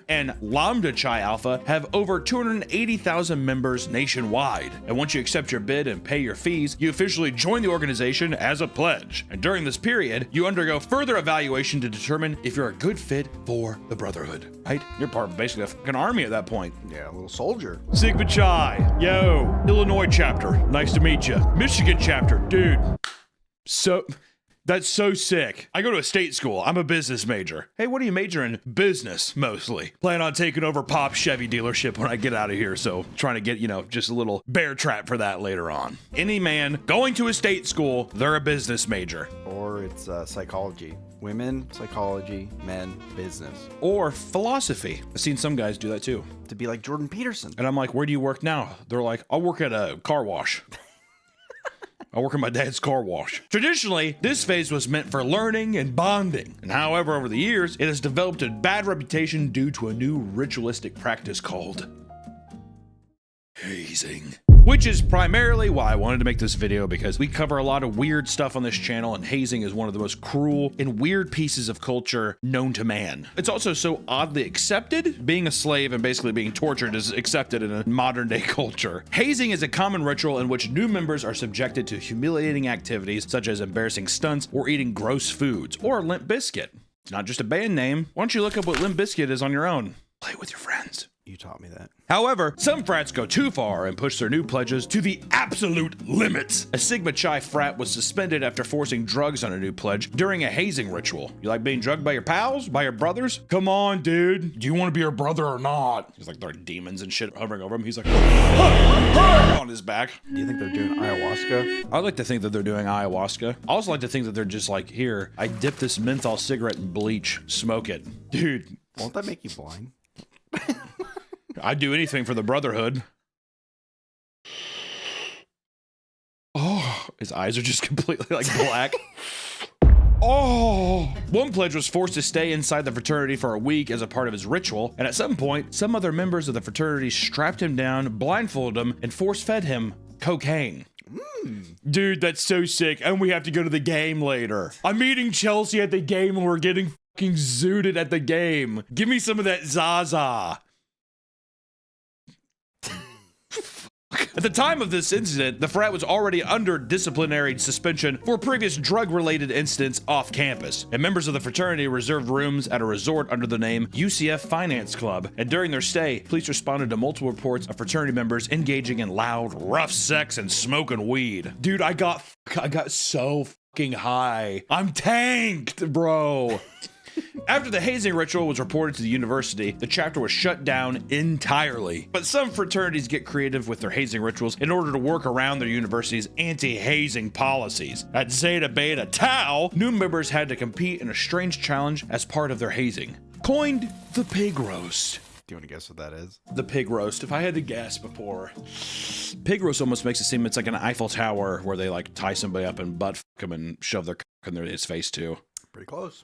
and Lambda Chi Alpha have over 280,000 members nationwide. And once you accept your bid and pay your fees, you officially join the organization as a pledge. And during this period, you undergo further evaluation to determine if you're a good fit for the Brotherhood, right? You're part of basically a fucking army at that point. Yeah, a little soldier. Sigma Chi, yo, Illinois chapter, nice to meet you. Michigan chapter, dude. That's so sick. I go to a state school. I'm a business major. Hey, what do you major in? Business, mostly. Plan on taking over Pop's Chevy dealership when I get out of here, so trying to get, just a little bear trap for that later on. Any man going to a state school, they're a business major. Or it's psychology. Women, psychology, men, business. Or philosophy. I've seen some guys do that too. To be like Jordan Peterson. And I'm like, where do you work now? They're like, I'll work at a car wash. I work in my dad's car wash. Traditionally, this phase was meant for learning and bonding. And however, over the years, it has developed a bad reputation due to a new ritualistic practice called hazing. Which is primarily why I wanted to make this video, because we cover a lot of weird stuff on this channel, and hazing is one of the most cruel and weird pieces of culture known to man. It's also so oddly accepted. Being a slave and basically being tortured is accepted in a modern day culture. Hazing is a common ritual in which new members are subjected to humiliating activities such as embarrassing stunts or eating gross foods, or Limp Bizkit. It's not just a band name. Why don't you look up what Limp Bizkit is on your own? Play with your friends. You taught me that. However, some frats go too far and push their new pledges to the absolute limits. A Sigma Chi frat was suspended after forcing drugs on a new pledge during a hazing ritual. You like being drugged by your pals? By your brothers? Come on, dude. Do you want to be your brother or not? He's like, there are demons and shit hovering over him. He's like, on his back. Do you think they're doing ayahuasca? I like to think that they're doing ayahuasca. I also like to think that they're just like, here, I dip this menthol cigarette in bleach, smoke it. Dude. Won't that make you blind? I'd do anything for the Brotherhood. Oh, his eyes are just completely like black. Oh! One pledge was forced to stay inside the fraternity for a week as a part of his ritual, and at some point, some other members of the fraternity strapped him down, blindfolded him, and force-fed him cocaine. Dude, that's so sick, and we have to go to the game later. I'm meeting Chelsea at the game and we're getting fucking zooted at the game. Give me some of that Zaza. At the time of this incident, the frat was already under disciplinary suspension for previous drug-related incidents off campus, and members of the fraternity reserved rooms at a resort under the name UCF Finance Club. And during their stay, police responded to multiple reports of fraternity members engaging in loud, rough sex and smoking weed. Dude, I got so fucking high. I'm tanked, bro. After the hazing ritual was reported to the university, the chapter was shut down entirely. But some fraternities get creative with their hazing rituals in order to work around their university's anti-hazing policies. At Zeta Beta Tau, new members had to compete in a strange challenge as part of their hazing, coined the pig roast. Do you want to guess what that is? The pig roast. If I had to guess before. Pig roast almost makes it seem it's like an Eiffel Tower where they like tie somebody up and butt fuck him and shove their cock in his face too. Pretty close.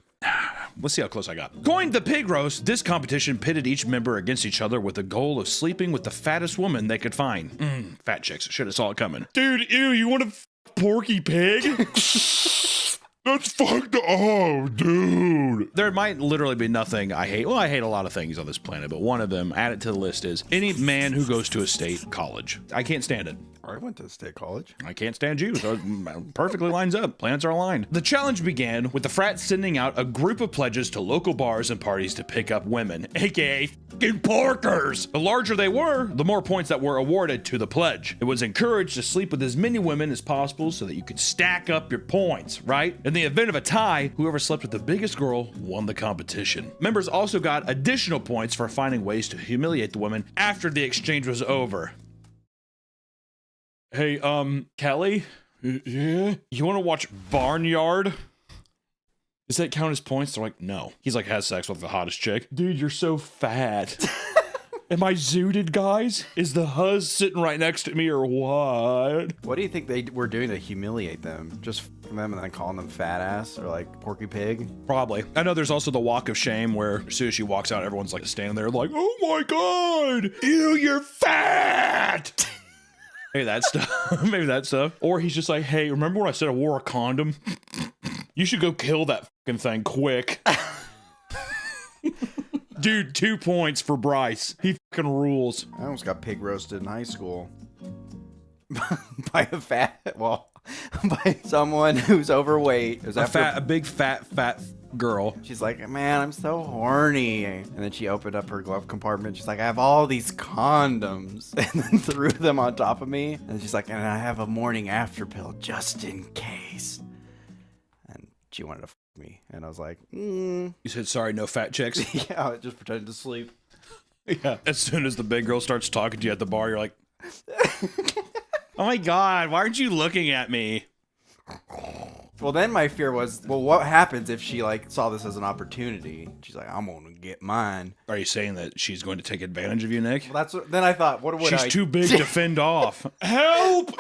Let's see how close I got. Coined the pig roast, this competition pitted each member against each other with the goal of sleeping with the fattest woman they could find. Fat chicks. Should have saw it coming. Dude, ew, you want a porky pig? That's fucked up, dude. There might literally be nothing I hate. Well, I hate a lot of things on this planet, but one of them, add it to the list, is any man who goes to a state college. I can't stand it. I went to state college. I can't stand Jews. So it perfectly lines up. Planets are aligned. The challenge began with the frat sending out a group of pledges to local bars and parties to pick up women, aka fucking porkers. The larger they were, the more points that were awarded to the pledge. It was encouraged to sleep with as many women as possible so that you could stack up your points, right? In the event of a tie, whoever slept with the biggest girl won the competition. Members also got additional points for finding ways to humiliate the women after the exchange was over. Hey, Kelly? Yeah? You want to watch Barnyard? Does that count as points? They're like, no. He's like, has sex with the hottest chick. Dude, you're so fat. Am I zooted, guys? Is the huzz sitting right next to me or what? What do you think they were doing to humiliate them? Just f***ing them and then calling them fat ass or like Porky Pig? Probably. I know there's also the walk of shame where as soon as she walks out, everyone's like standing there like, oh my God, ew, you're fat. Maybe that stuff. Maybe that stuff. Or he's just like, hey, remember when I said I wore a condom? You should go kill that fucking thing quick. Dude, 2 points for Bryce. He fucking rules. I almost got pig roasted in high school. By someone who's overweight. It was A big fat girl. She's like, man, I'm so horny. And then she opened up her glove compartment. She's like, I have all these condoms. And then threw them on top of me. And she's like, and I have a morning after pill just in case. And she wanted to f me. And I was like, You said, sorry, no fat chicks? Yeah, I just pretended to sleep. Yeah. As soon as the big girl starts talking to you at the bar, you're like, oh my God, why aren't you looking at me? Well, then my fear was, well, what happens if she like saw this as an opportunity? She's like, I'm gonna get mine. Are you saying that she's going to take advantage of you, Nick? Well, that's what, then I thought, what would She's too big to fend off. Help!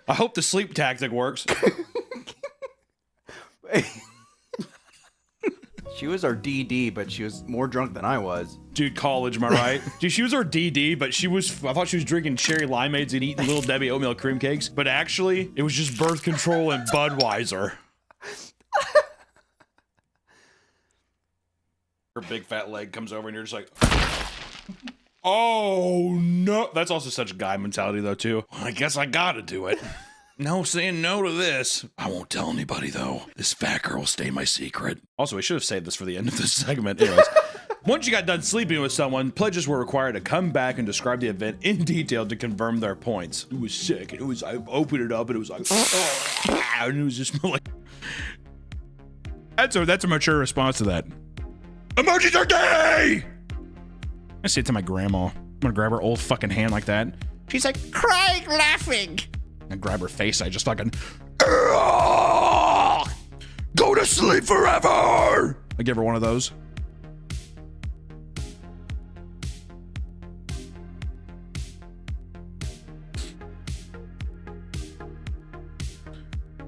I hope the sleep tactic works. She was our DD, but she was more drunk than I was. Dude, college, am I right? Dude, she was our DD, but I thought she was drinking cherry limeades and eating Little Debbie oatmeal cream cakes. But actually, it was just birth control and Budweiser. Her big fat leg comes over and you're just like, oh no. That's also such a guy mentality though too. I guess I gotta do it. No saying no to this. I won't tell anybody though. This fat girl will stay my secret. Also, I should have saved this for the end of this segment. Anyways, once you got done sleeping with someone, pledges were required to come back and describe the event in detail to confirm their points. It was sick. And it was, I opened it up and it was like, and it was just like, that's a mature response to that. Emojis are gay! I say it to my grandma. I'm gonna grab her old fucking hand like that. She's like, crying, laughing. I grab her face. I just fucking go to sleep forever. I give her one of those.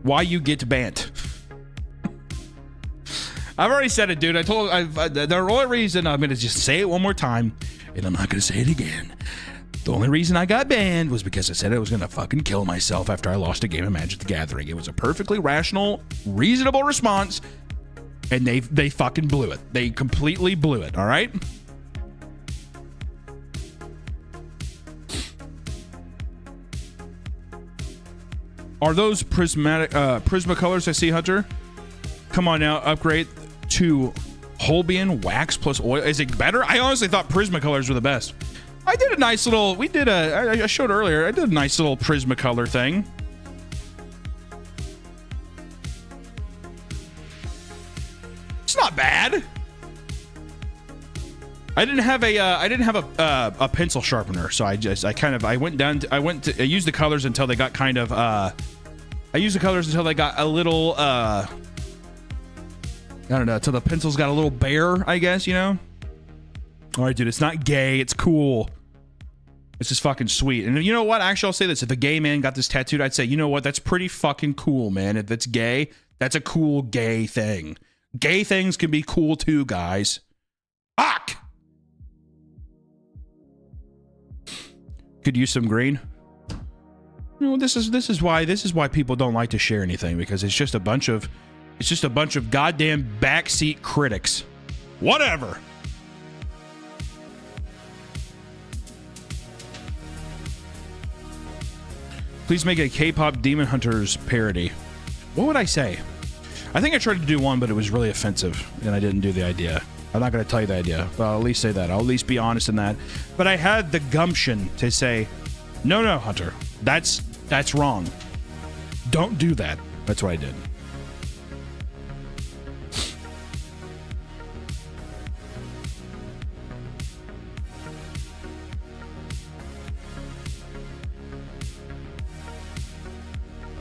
Why you get banned? I've already said it, dude. The only reason I'm gonna just say it one more time, and I'm not gonna say it again. The only reason I got banned was because I said I was gonna fucking kill myself after I lost a game of Magic the Gathering. It was a perfectly rational, reasonable response, and they fucking blew it. They completely blew it, all right? Are those Prisma colors I see, Hunter? Come on now, upgrade to Holbein wax plus oil. Is it better? I honestly thought Prisma colors were the best. I did a nice little, I showed earlier, I did a nice little Prismacolor thing. It's not bad. I didn't have a pencil sharpener, so I used the colors until they got kind of, I used the colors until they got a little, I don't know, till the pencils got a little bare, I guess, you know? All right, dude, it's not gay. It's cool. It's just fucking sweet. And you know what? Actually, I'll say this. If a gay man got this tattooed, I'd say, you know what? That's pretty fucking cool, man. If it's gay, that's a cool gay thing. Gay things can be cool too, guys. Fuck! Could use some green. You know, this is why people don't like to share anything, because it's just a bunch of goddamn backseat critics. Whatever. Please make a K-pop Demon Hunters parody. What would I say? I think I tried to do one, but it was really offensive, and I didn't do the idea. I'm not going to tell you the idea, but I'll at least say that. I'll at least be honest in that. But I had the gumption to say, no, Hunter, that's wrong. Don't do that. That's what I did.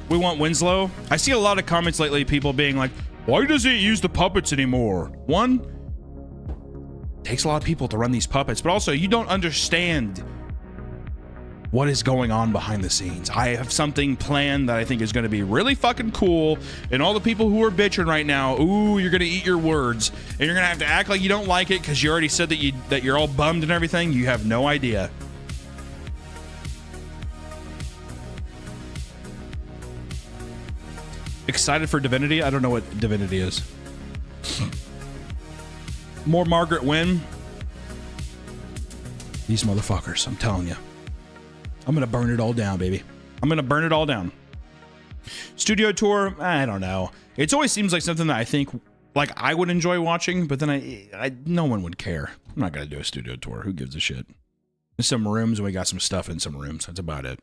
We want Winslow. I see a lot of comments lately, people being like, why doesn't he use the puppets anymore? One, takes a lot of people to run these puppets, but also you don't understand what is going on behind the scenes. I have something planned that I think is going to be really fucking cool, and all the people who are bitching right now, ooh, you're going to eat your words, and you're going to have to act like you don't like it because you already said that you're all bummed and everything. You have no idea. Excited for Divinity? I don't know what Divinity is. More Margaret Wynn. These motherfuckers, I'm telling you. I'm going to burn it all down, baby. I'm going to burn it all down. Studio tour? I don't know. It always seems like something that I think like I would enjoy watching, but then no one would care. I'm not going to do a studio tour. Who gives a shit? There's some rooms, and we got some stuff in some rooms. That's about it.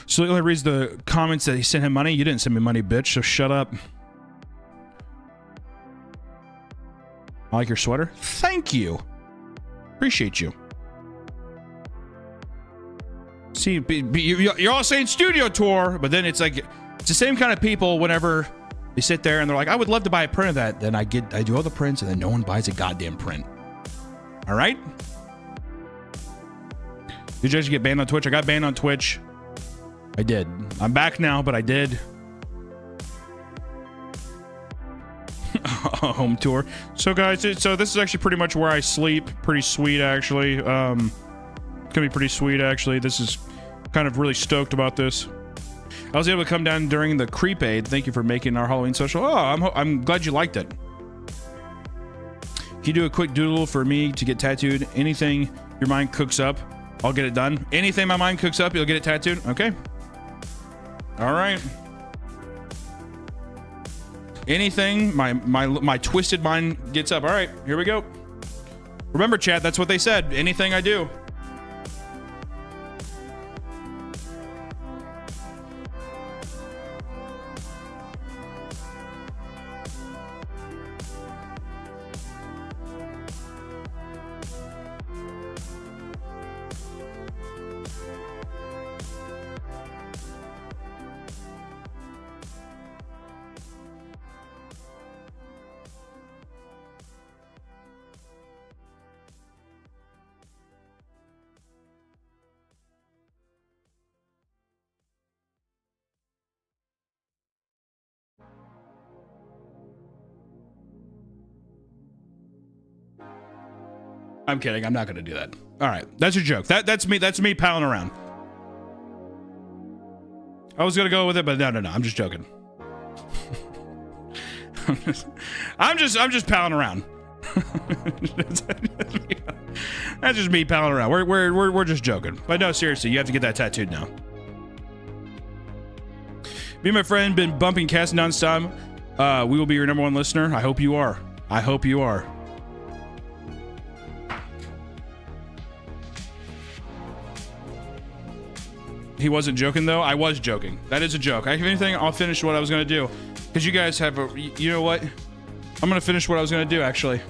So he reads the comments that he sent him money. You didn't send me money, bitch, so shut up. I like your sweater. Thank you. Appreciate you. See, you're all saying studio tour, but then it's like, it's the same kind of people whenever they sit there and they're like, I would love to buy a print of that. Then I do all the prints and then no one buys a goddamn print. All right? Did you guys get banned on Twitch? I got banned on Twitch. I did. I'm back now, but I did. A home tour. So guys, so this is actually pretty much where I sleep. Pretty sweet, actually. It's gonna be pretty sweet, actually. This is kind of really stoked about this. I was able to come down during the Creep Aid. Thank you for making our Halloween social. Oh, I'm glad you liked it. Can you do a quick doodle for me to get tattooed? Anything your mind cooks up, I'll get it done. Anything my mind cooks up, you'll get it tattooed? Okay. All right. Anything my twisted mind gets up. All right, here we go. Remember, chat, that's what they said. Anything I do. I'm kidding. I'm not going to do that. All right. That's a joke. That's me palling around. I was going to go with it, but no. I'm just joking. I'm just palling around. That's just me palling around. We're just joking. But no, seriously, you have to get that tattooed now. Me and my friend been bumping cast nonstop. We will be your #1 listener. I hope you are. I hope you are. He wasn't joking, though. I was joking. That is a joke. If anything, I'll finish what I was going to do. Because you guys have a... You know what? I'm going to finish what I was going to do, actually.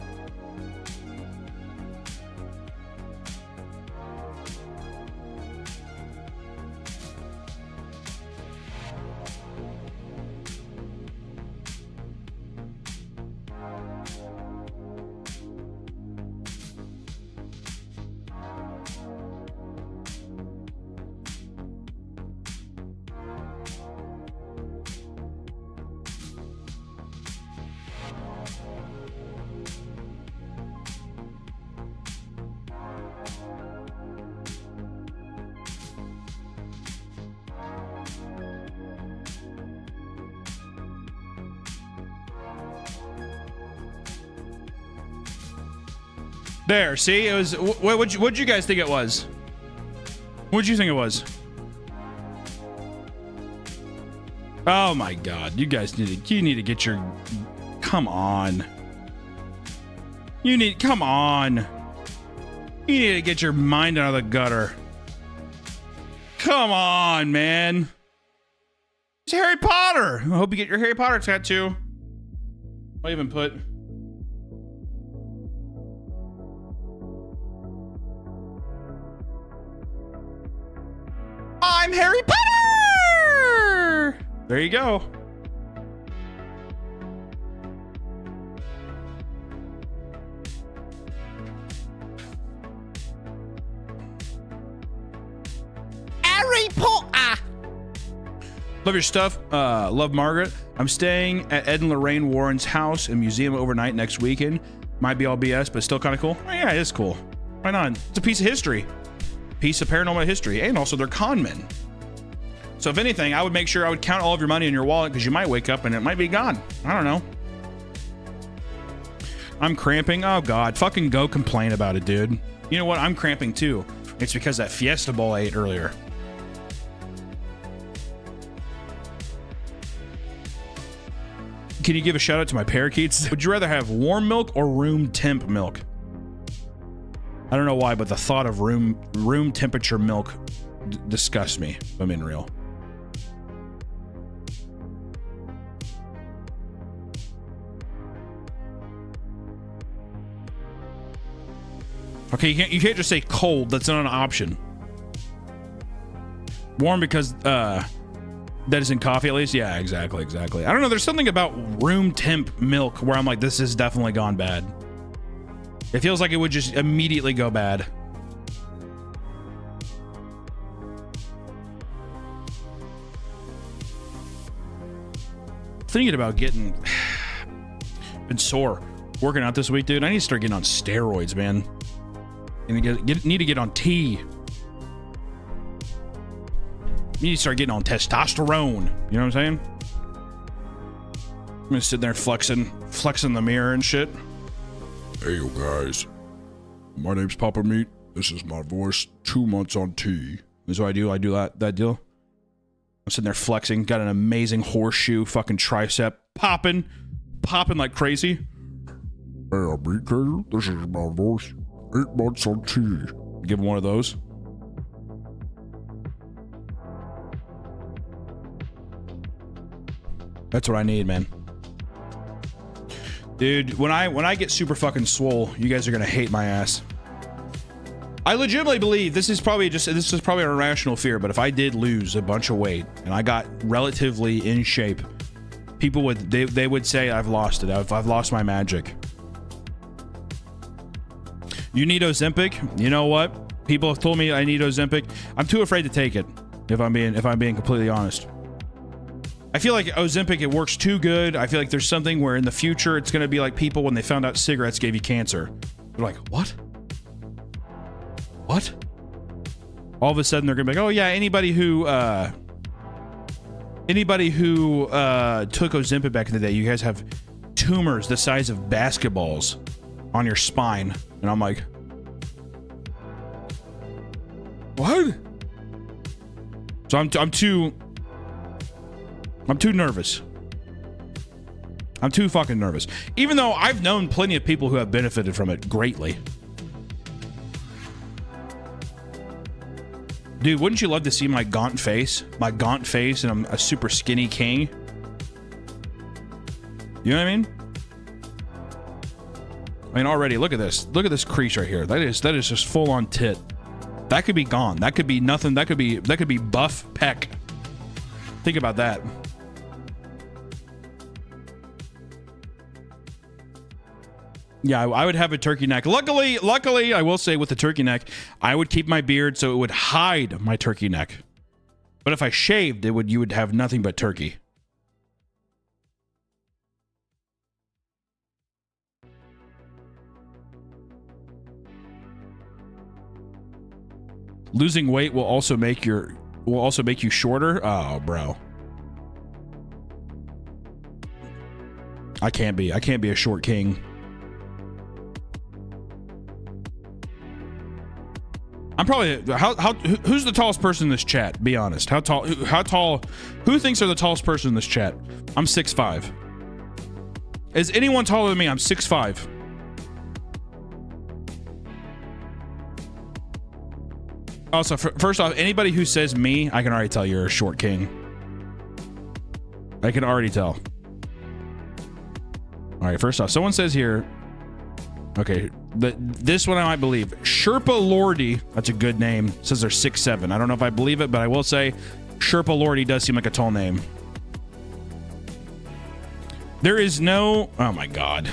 There, see? It was... What'd you guys think it was? What'd you think it was? Oh my God, you guys need to get your, come on. Come on. You need to get your mind out of the gutter. Come on, man. It's Harry Potter. I hope you get your Harry Potter tattoo. I'll even put. I'm Harry Potter. There you go. Harry Potter. Love your stuff. Love Margaret. I'm staying at Ed and Lorraine Warren's house and museum overnight next weekend. Might be all BS, but still kind of cool. Oh, yeah, it is cool. Why not? It's a piece of history. Piece of paranormal history. And also they're con men. So if anything, I would make sure I would count all of your money in your wallet because you might wake up and it might be gone. I don't know. I'm cramping. Oh, God. Fucking go complain about it, dude. You know what? I'm cramping, too. It's because that Fiesta Bowl I ate earlier. Can you give a shout out to my parakeets? Would you rather have warm milk or room temp milk? I don't know why, but the thought of room temperature milk disgusts me, if I'm being real. Okay, you can't just say cold. That's not an option. Warm because that is in coffee at least. Yeah, exactly. I don't know. There's something about room temp milk where I'm like, this has definitely gone bad. It feels like it would just immediately go bad. Thinking about getting been sore working out this week, dude. I need to start getting on steroids, man. And need to get on tea. You need to start getting on testosterone. You know what I'm saying? I'm gonna sit there flexing the mirror and shit. Hey, you guys. My name's Papa Meat. This is my voice. 2 months on tea. This is what I do. I do that deal. I'm sitting there flexing. Got an amazing horseshoe fucking tricep popping like crazy. Hey, I'm Meat Gator. This is my voice. 8 months on tea. Give him one of those. That's what I need, man. Dude, when I get super fucking swole, you guys are gonna hate my ass. I legitimately believe this is probably an irrational fear, but if I did lose a bunch of weight and I got relatively in shape, people would say I've lost it. I've lost my magic. You need Ozempic? You know what? People have told me I need Ozempic. I'm too afraid to take it. If I'm being completely honest. I feel like Ozempic, it works too good. I feel like there's something where in the future it's gonna be like people when they found out cigarettes gave you cancer. They're like, what? What? All of a sudden they're gonna be like, oh yeah, anybody who took Ozempic back in the day, you guys have tumors the size of basketballs on your spine. And I'm like, what? So I'm too nervous. I'm too fucking nervous. Even though I've known plenty of people who have benefited from it greatly. Dude, wouldn't you love to see my gaunt face? My gaunt face and I'm a super skinny king. You know what I mean? I mean, already, look at this. Look at this crease right here. That is just full on tit. That could be gone. That could be nothing. That could be buff pec. Think about that. Yeah, I would have a turkey neck. Luckily, I will say with the turkey neck, I would keep my beard so it would hide my turkey neck. But if I shaved, you would have nothing but turkey. Losing weight will also make you shorter. Oh, bro. I can't be a short king. I'm probably who's the tallest person in this chat? Be honest. How tall? Who thinks they're the tallest person in this chat? I'm 6'5". Is anyone taller than me? I'm 6'5". Also, first off, anybody who says me, I can already tell you're a short king. I can already tell. All right, first off, someone says here, okay, this one I might believe. Sherpa Lordy, that's a good name, says they're 6'7". I don't know if I believe it, but I will say Sherpa Lordy does seem like a tall name. There is no, oh my God.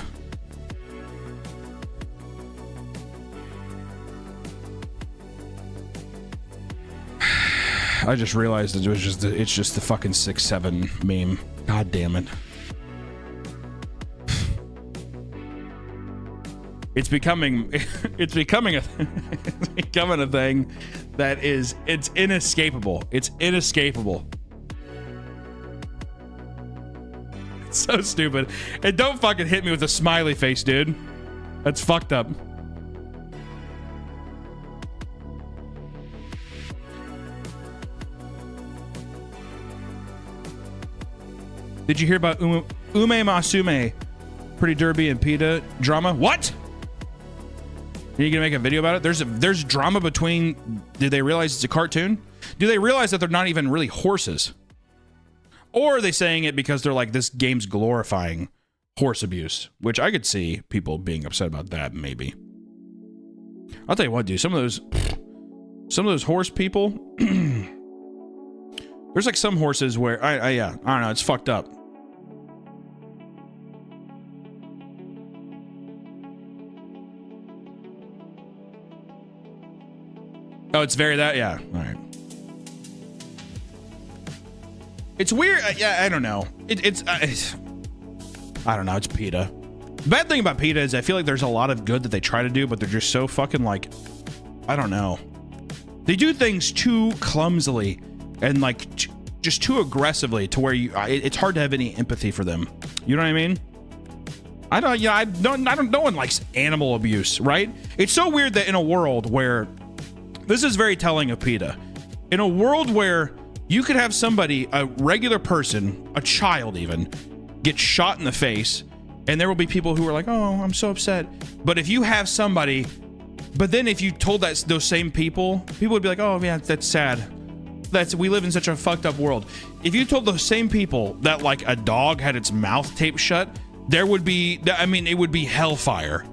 I just realized it was just it's just the fucking 6'7" meme. God damn it. It's becoming a thing that is it's inescapable. It's inescapable. It's so stupid. And don't fucking hit me with a smiley face, dude. That's fucked up. Did you hear about Ume Masume, Pretty Derby and PETA drama? What? Are you gonna make a video about it? There's drama between. Do they realize it's a cartoon? Do they realize that they're not even really horses? Or are they saying it because they're like, this game's glorifying horse abuse? Which I could see people being upset about that, maybe. I'll tell you what, dude. Some of those horse people. There's like some horses where I don't know, it's fucked up. Oh, it's very that, yeah. All right. It's weird. Yeah, I don't know. It's I don't know. It's PETA. The bad thing about PETA is I feel like there's a lot of good that they try to do, but they're just so fucking like, I don't know. They do things too clumsily and like just too aggressively to where it's hard to have any empathy for them. You know what I mean? No one likes animal abuse, right? It's so weird that in a world where this is very telling of PETA. In a world where you could have somebody, a regular person, a child even, get shot in the face, and there will be people who are like, oh, I'm so upset. But if you have somebody, but then if you told those same people would be like, oh yeah, that's sad. We live in such a fucked up world. If you told those same people that like a dog had its mouth taped shut, there would be, I mean, it would be hellfire.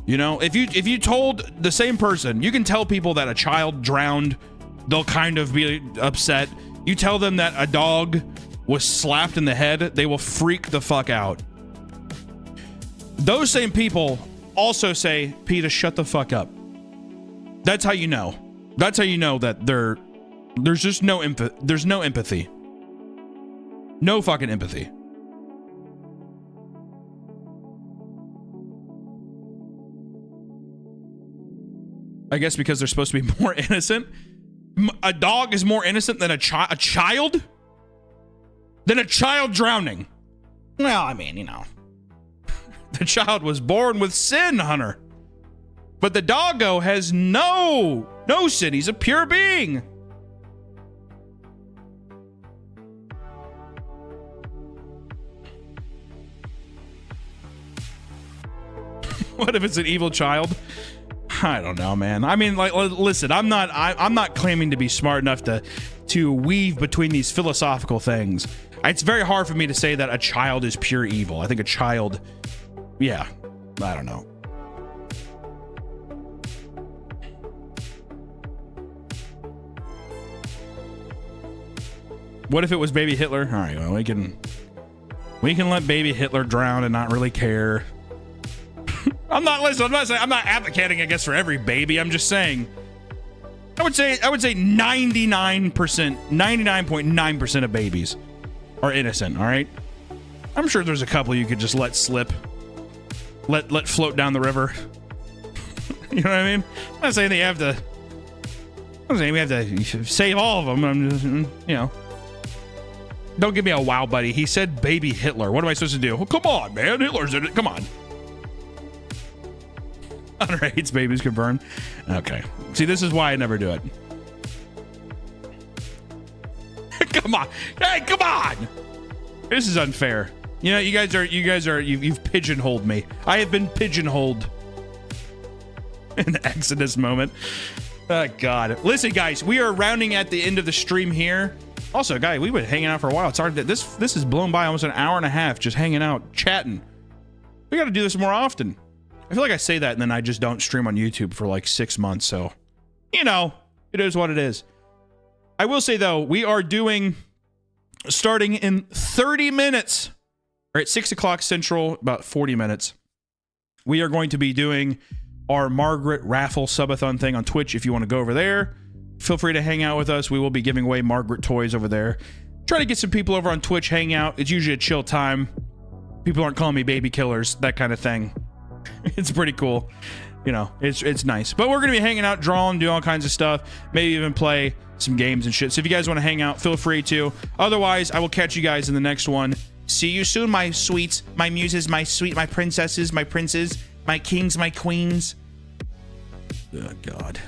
You know, if you told the same person, you can tell people that a child drowned, they'll kind of be upset. You tell them that a dog was slapped in the head, they will freak the fuck out. Those same people also say, PETA, shut the fuck up. That's how you know. That's how you know that there's just no empathy. There's no empathy. No fucking empathy. I guess because they're supposed to be more innocent. A dog is more innocent than a child? Than a child drowning. Well, I mean, you know. The child was born with sin, Hunter. But the doggo has no sin. He's a pure being. What if it's an evil child? I don't know, man. I mean, like, listen, I'm not claiming to be smart enough to weave between these philosophical things. It's very hard for me to say that a child is pure evil. I think a child, yeah, I don't know. What if it was baby Hitler? All right, well, we can let baby Hitler drown and not really care. I'm not advocating, I guess, for every baby. I'm just saying. I would say 99.9% of babies are innocent. All right. I'm sure there's a couple you could just let slip, let float down the river. You know what I mean? I'm not saying we have to save all of them. I'm just, you know. Don't give me a wow, buddy. He said baby Hitler. What am I supposed to do? Well, come on, man. Hitler's in it. Come on. Hunter hates babies confirmed. Okay. See, this is why I never do it. Come on. Hey, come on. This is unfair. You know, you've pigeonholed me. I have been pigeonholed. An Exodus moment. Oh, God. Listen, guys, we are rounding at the end of the stream here. Also, guys, we've been hanging out for a while. It's hard that this has blown by almost an hour and a half just hanging out, chatting. We got to do this more often. I feel like I say that and then I just don't stream on YouTube for like 6 months. So, you know, it is what it is. I will say, though, we are doing, starting in 30 minutes, or at 6 o'clock Central, about 40 minutes, we are going to be doing our Margaret raffle subathon thing on Twitch. If you want to go over there, feel free to hang out with us. We will be giving away Margaret toys over there. Try to get some people over on Twitch, hang out. It's usually a chill time. People aren't calling me baby killers, that kind of thing. It's pretty cool. You know, it's nice. But we're going to be hanging out, drawing, doing all kinds of stuff. Maybe even play some games and shit. So if you guys want to hang out, feel free to. Otherwise, I will catch you guys in the next one. See you soon, my sweets, my muses, my sweet, my princesses, my princes, my kings, my queens. Oh, God.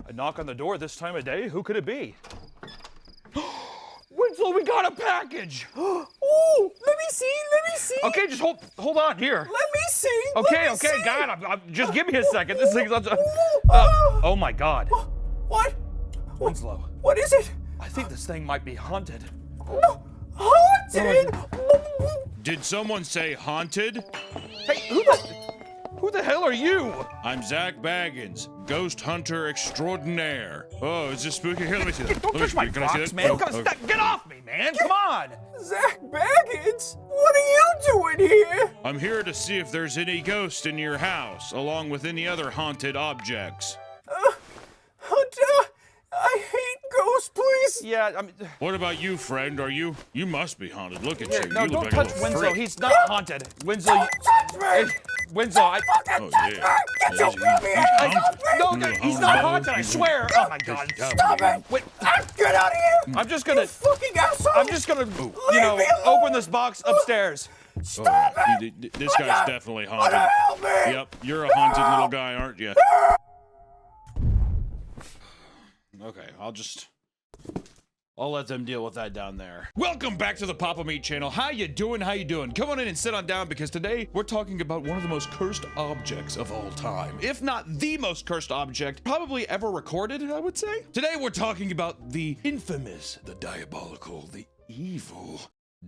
A knock on the door this time of day? Who could it be? Winslow, we got a package! Ooh, let me see. Okay, just hold on here. Let me see. Okay, God, just give me a second. This thing's oh my God. What? Winslow. What is it? I think this thing might be haunted. No, haunted? Did someone say haunted? Hey, who the hell are you? I'm Zach Baggins, ghost hunter extraordinaire. Oh, is this spooky? Here, let me see that. Don't touch my box, man. Get off me, man. Come on. Zach Baggins? What are you doing here? I'm here to see if there's any ghost in your house, along with any other haunted objects. Hunter, I hate ghosts, please. Yeah, I mean... What about you, friend? You must be haunted. Look at you. No, You look don't like a touch little Winslow. freak. He's not haunted. Winslow... Don't touch me! Winslow, Oh, yeah. Get your baby No, he's not haunted, I swear. Oh, my God. Stop it! Wait. Get out of here! I'm just gonna... You fucking asshole! I'm just gonna, open this box upstairs. Stop it! This guy's definitely haunted. Help me! Yep, you're a haunted little guy, aren't you? Okay, I'll let them deal with that down there. Welcome back to the Papa Meat channel. How you doing? Come on in and sit on down because today we're talking about one of the most cursed objects of all time. If not the most cursed object probably ever recorded, I would say. Today we're talking about the infamous, the diabolical, the evil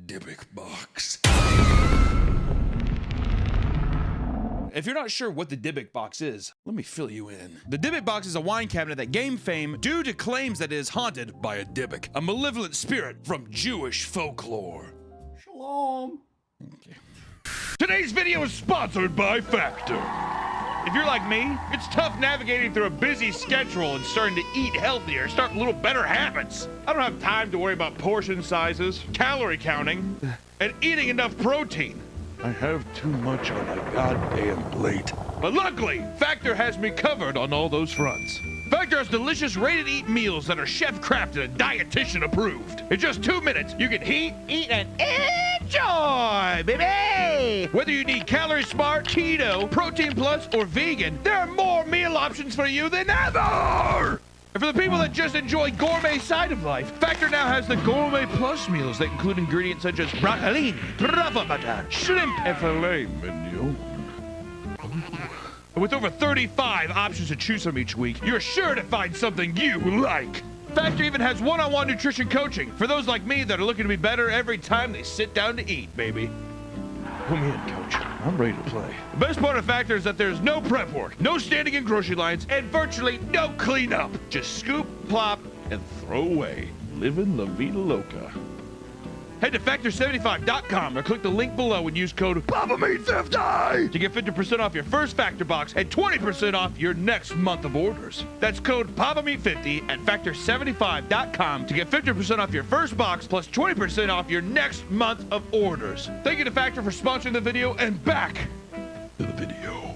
Dybbuk box. If you're not sure what the Dybbuk box is, let me fill you in. The Dybbuk box is a wine cabinet that gained fame due to claims that it is haunted by a Dybbuk, a malevolent spirit from Jewish folklore. Shalom. Okay. Today's video is sponsored by Factor. If you're like me, it's tough navigating through a busy schedule and starting to eat healthier, start little better habits. I don't have time to worry about portion sizes, calorie counting, and eating enough protein. I have too much on my goddamn plate. But luckily, Factor has me covered on all those fronts. Factor has delicious ready-to-eat meals that are chef-crafted and dietitian approved. In just 2 minutes, you can eat, and enjoy, baby! Whether you need Calorie Smart, Keto, Protein Plus, or Vegan, there are more meal options for you than ever! And for the people that just enjoy gourmet side of life, Factor now has the Gourmet Plus meals that include ingredients such as broccolini, truffle butter, shrimp, and filet mignon. And with over 35 options to choose from each week, you're sure to find something you like. Factor even has one-on-one nutrition coaching for those like me that are looking to be better every time they sit down to eat, baby. Come in, coach. I'm ready to play. The best part of Factor is that there's no prep work, no standing in grocery lines, and virtually no cleanup. Just scoop, plop, and throw away. Living La Vida Loca. Head to Factor75.com or click the link below and use code PAPAMEAT50 to get 50% off your first Factor box and 20% off your next month of orders. That's code PAPAMEAT50 at Factor75.com to get 50% off your first box plus 20% off your next month of orders. Thank you to Factor for sponsoring the video, and back to the video.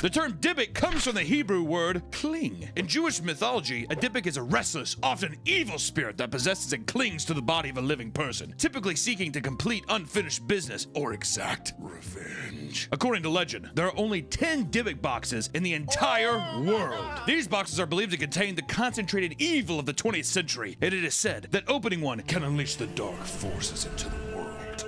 The term Dybbuk comes from the Hebrew word cling. In Jewish mythology, a Dybbuk is a restless, often evil spirit that possesses and clings to the body of a living person, typically seeking to complete unfinished business or exact revenge. According to legend, there are only 10 Dybbuk boxes in the entire world. These boxes are believed to contain the concentrated evil of the 20th century, and it is said that opening one can unleash the dark forces into the world.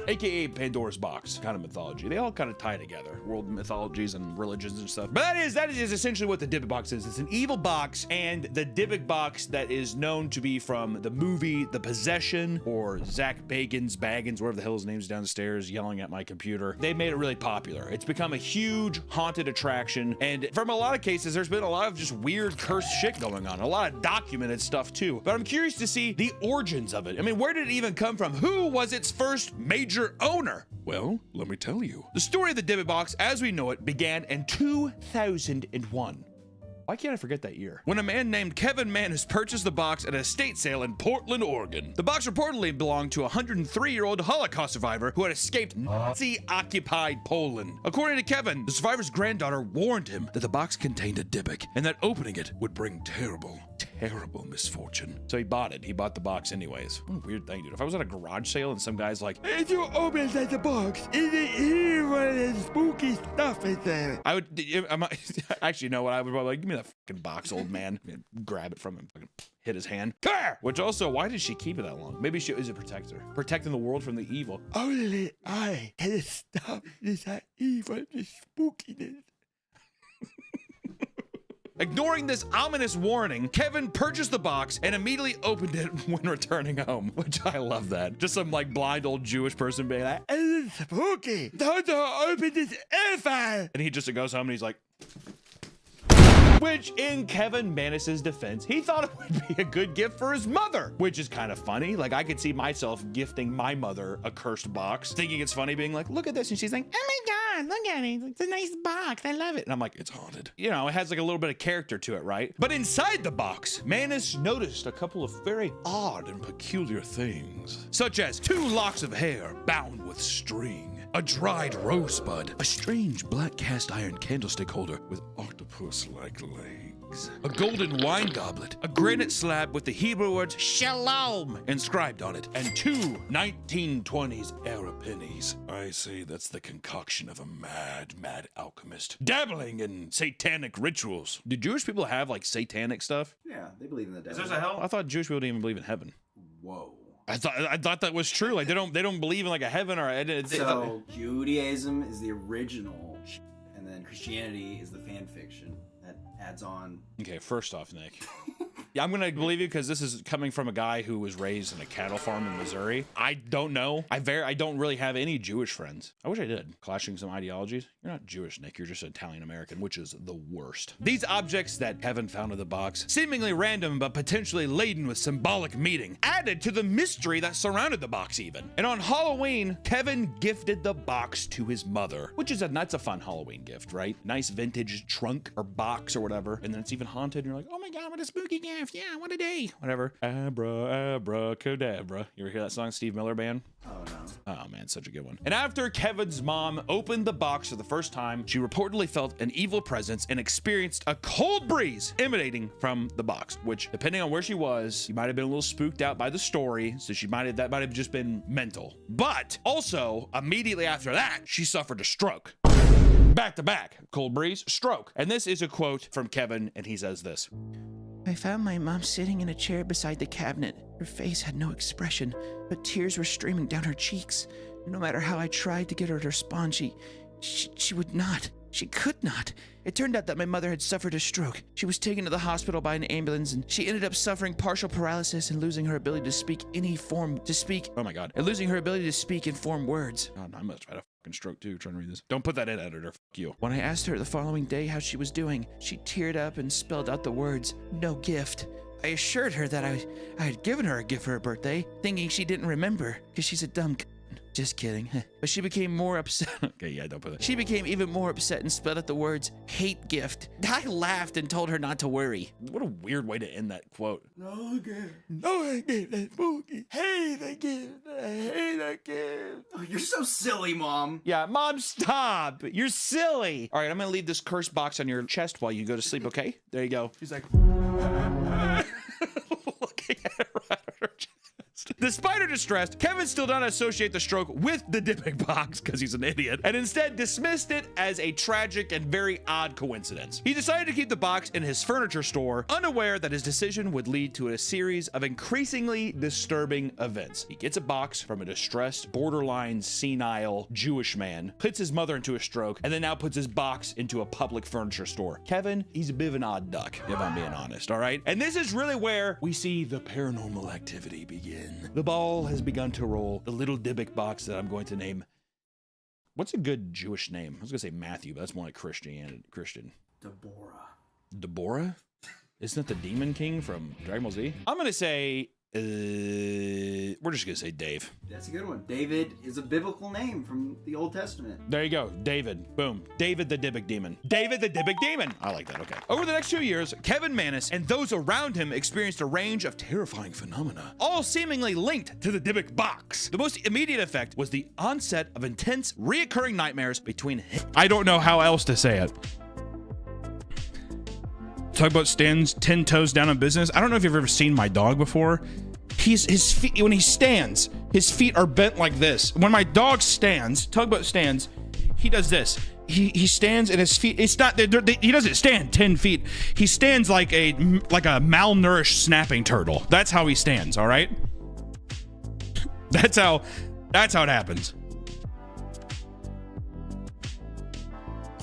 AKA Pandora's box kind of mythology. They all kind of tie together, world mythologies and religions and stuff. But that is essentially what the Dybbuk box is. It's an evil box, and the Dybbuk box that is known to be from the movie The Possession, or Zach Baggins, whatever the hell his name's downstairs yelling at my computer. They made it really popular. It's become a huge haunted attraction, and from a lot of cases, there's been a lot of just weird cursed shit going on, a lot of documented stuff too. But I'm curious to see the origins of it. I mean, where did it even come from? Who was its first major owner? Well, let me tell you. The story of the Dybbuk box, as we know it, began in 2001. Why can't I forget that year? When a man named Kevin Manus purchased the box at an estate sale in Portland, Oregon. The box reportedly belonged to a 103-year-old Holocaust survivor who had escaped Nazi-occupied Poland. According to Kevin, the survivor's granddaughter warned him that the box contained a Dybbuk and that opening it would bring terrible misfortune. So he bought it. He bought the box anyways. What a weird thing, dude. If I was at a garage sale and some guy's like, if you open the box, is it here where the spooky stuff is there? I would, actually, you know what? I would probably like, give me that fucking box, old man. Grab it from him, fucking hit his hand. Come here! Which also, why did she keep it that long? Maybe she is a protector. Protecting the world from the evil. Only I can stop this evil, this spookiness. Ignoring this ominous warning, Kevin purchased the box and immediately opened it when returning home, which I love that. Just some like blind old Jewish person being like, it's spooky, don't open this ever. And he just goes home and he's like, which in Kevin Manus's defense, he thought it would be a good gift for his mother, which is kind of funny. Like I could see myself gifting my mother a cursed box, thinking it's funny, being like, look at this. And she's like, oh my God, look at it. It's a nice box. I love it. And I'm like, it's haunted. You know, it has like a little bit of character to it, right? But inside the box, Manus noticed a couple of very odd and peculiar things, such as 2 locks of hair bound with string, a dried rosebud, a strange black cast iron candlestick holder with octopus-like legs, a golden wine goblet, a granite slab with the Hebrew words Shalom inscribed on it, and 2 1920s era pennies. I say that's the concoction of a mad alchemist, dabbling in satanic rituals. Do Jewish people have like satanic stuff? Yeah, they believe in the devil. Is there a hell? I thought Jewish people didn't even believe in heaven. Whoa. I thought that was true. Like they don't believe in like a heaven or so Judaism is the original, and then Christianity is the fan fiction that adds on. Okay, first off, Nick. Yeah, I'm gonna believe you because this is coming from a guy who was raised in a cattle farm in Missouri. I don't know. I don't really have any Jewish friends. I wish I did. Clashing some ideologies. You're not Jewish, Nick. You're just Italian American, which is the worst. These objects that Kevin found in the box, seemingly random but potentially laden with symbolic meaning, added to the mystery that surrounded the box even. And on Halloween, Kevin gifted the box to his mother, which is that's a fun Halloween gift, right? Nice vintage trunk or box or whatever, and then it's even haunted. And you're like, oh my God, what a spooky gift. Yeah, what a day. Whatever. Abracadabra. You ever hear that song, Steve Miller Band? Oh, no. Oh, man, such a good one. And after Kevin's mom opened the box for the first time, she reportedly felt an evil presence and experienced a cold breeze emanating from the box, which, depending on where she was, she might have been a little spooked out by the story, so that might have just been mental. But also, immediately after that, she suffered a stroke. Back to back, cold breeze, stroke. And this is a quote from Kevin, and he says this. I found my mom sitting in a chair beside the cabinet. Her face had no expression, but tears were streaming down her cheeks. No matter how I tried to get her to respond, she would not. She could not. It turned out that my mother had suffered a stroke. She was taken to the hospital by an ambulance, and she ended up suffering partial paralysis and losing her ability to speak oh my God, and losing her ability to speak and form words. Oh, no, I must have had a fucking stroke too, trying to read this. Don't put that in, editor. Fuck you. When I asked her the following day how she was doing, she teared up and spelled out the words, no gift. I assured her that I had given her a gift for her birthday, thinking she didn't remember, because she's a dumb c***. Just kidding. But she became more upset. Okay, yeah, don't put that. She became even more upset and spelled out the words hate gift. I laughed and told her not to worry. What a weird way to end that quote. No again. No again. Hey, again. Hey, again. Oh, you're so silly, Mom. Yeah, Mom, stop. You're silly. All right, I'm going to leave this curse box on your chest while you go to sleep, okay? There you go. She's like, looking at it right on her chest. Despite her distress, Kevin still did not associate the stroke with the Dybbuk box because he's an idiot, and instead dismissed it as a tragic and very odd coincidence. He decided to keep the box in his furniture store, unaware that his decision would lead to a series of increasingly disturbing events. He gets a box from a distressed, borderline senile Jewish man, puts his mother into a stroke, and then now puts his box into a public furniture store. Kevin, he's a bit of an odd duck, if I'm being honest, all right? And this is really where we see the paranormal activity begin. The ball has begun to roll. The little Dybbuk box that I'm going to name. What's a good Jewish name? I was going to say Matthew, but that's more like Christian. Deborah? Isn't that the Demon King from Dragon Ball Z? I'm going to say, we're just going to say Dave. That's a good one. David is a biblical name from the Old Testament. There you go. David. Boom. David the Dybbuk Demon. David the Dybbuk Demon. I like that. Okay. Over the next 2 years, Kevin Mannis and those around him experienced a range of terrifying phenomena, all seemingly linked to the Dybbuk box. The most immediate effect was the onset of intense, reoccurring nightmares between him. I don't know how else to say it. Talk about stands 10 toes down in business. I don't know if you've ever seen my dog before. His feet, when he stands, his feet are bent like this. When my dog stands, tugboat stands, he does this. He stands and his feet, it's not, he doesn't stand 10 feet. He stands like a malnourished snapping turtle. That's how he stands, all right? That's how it happens.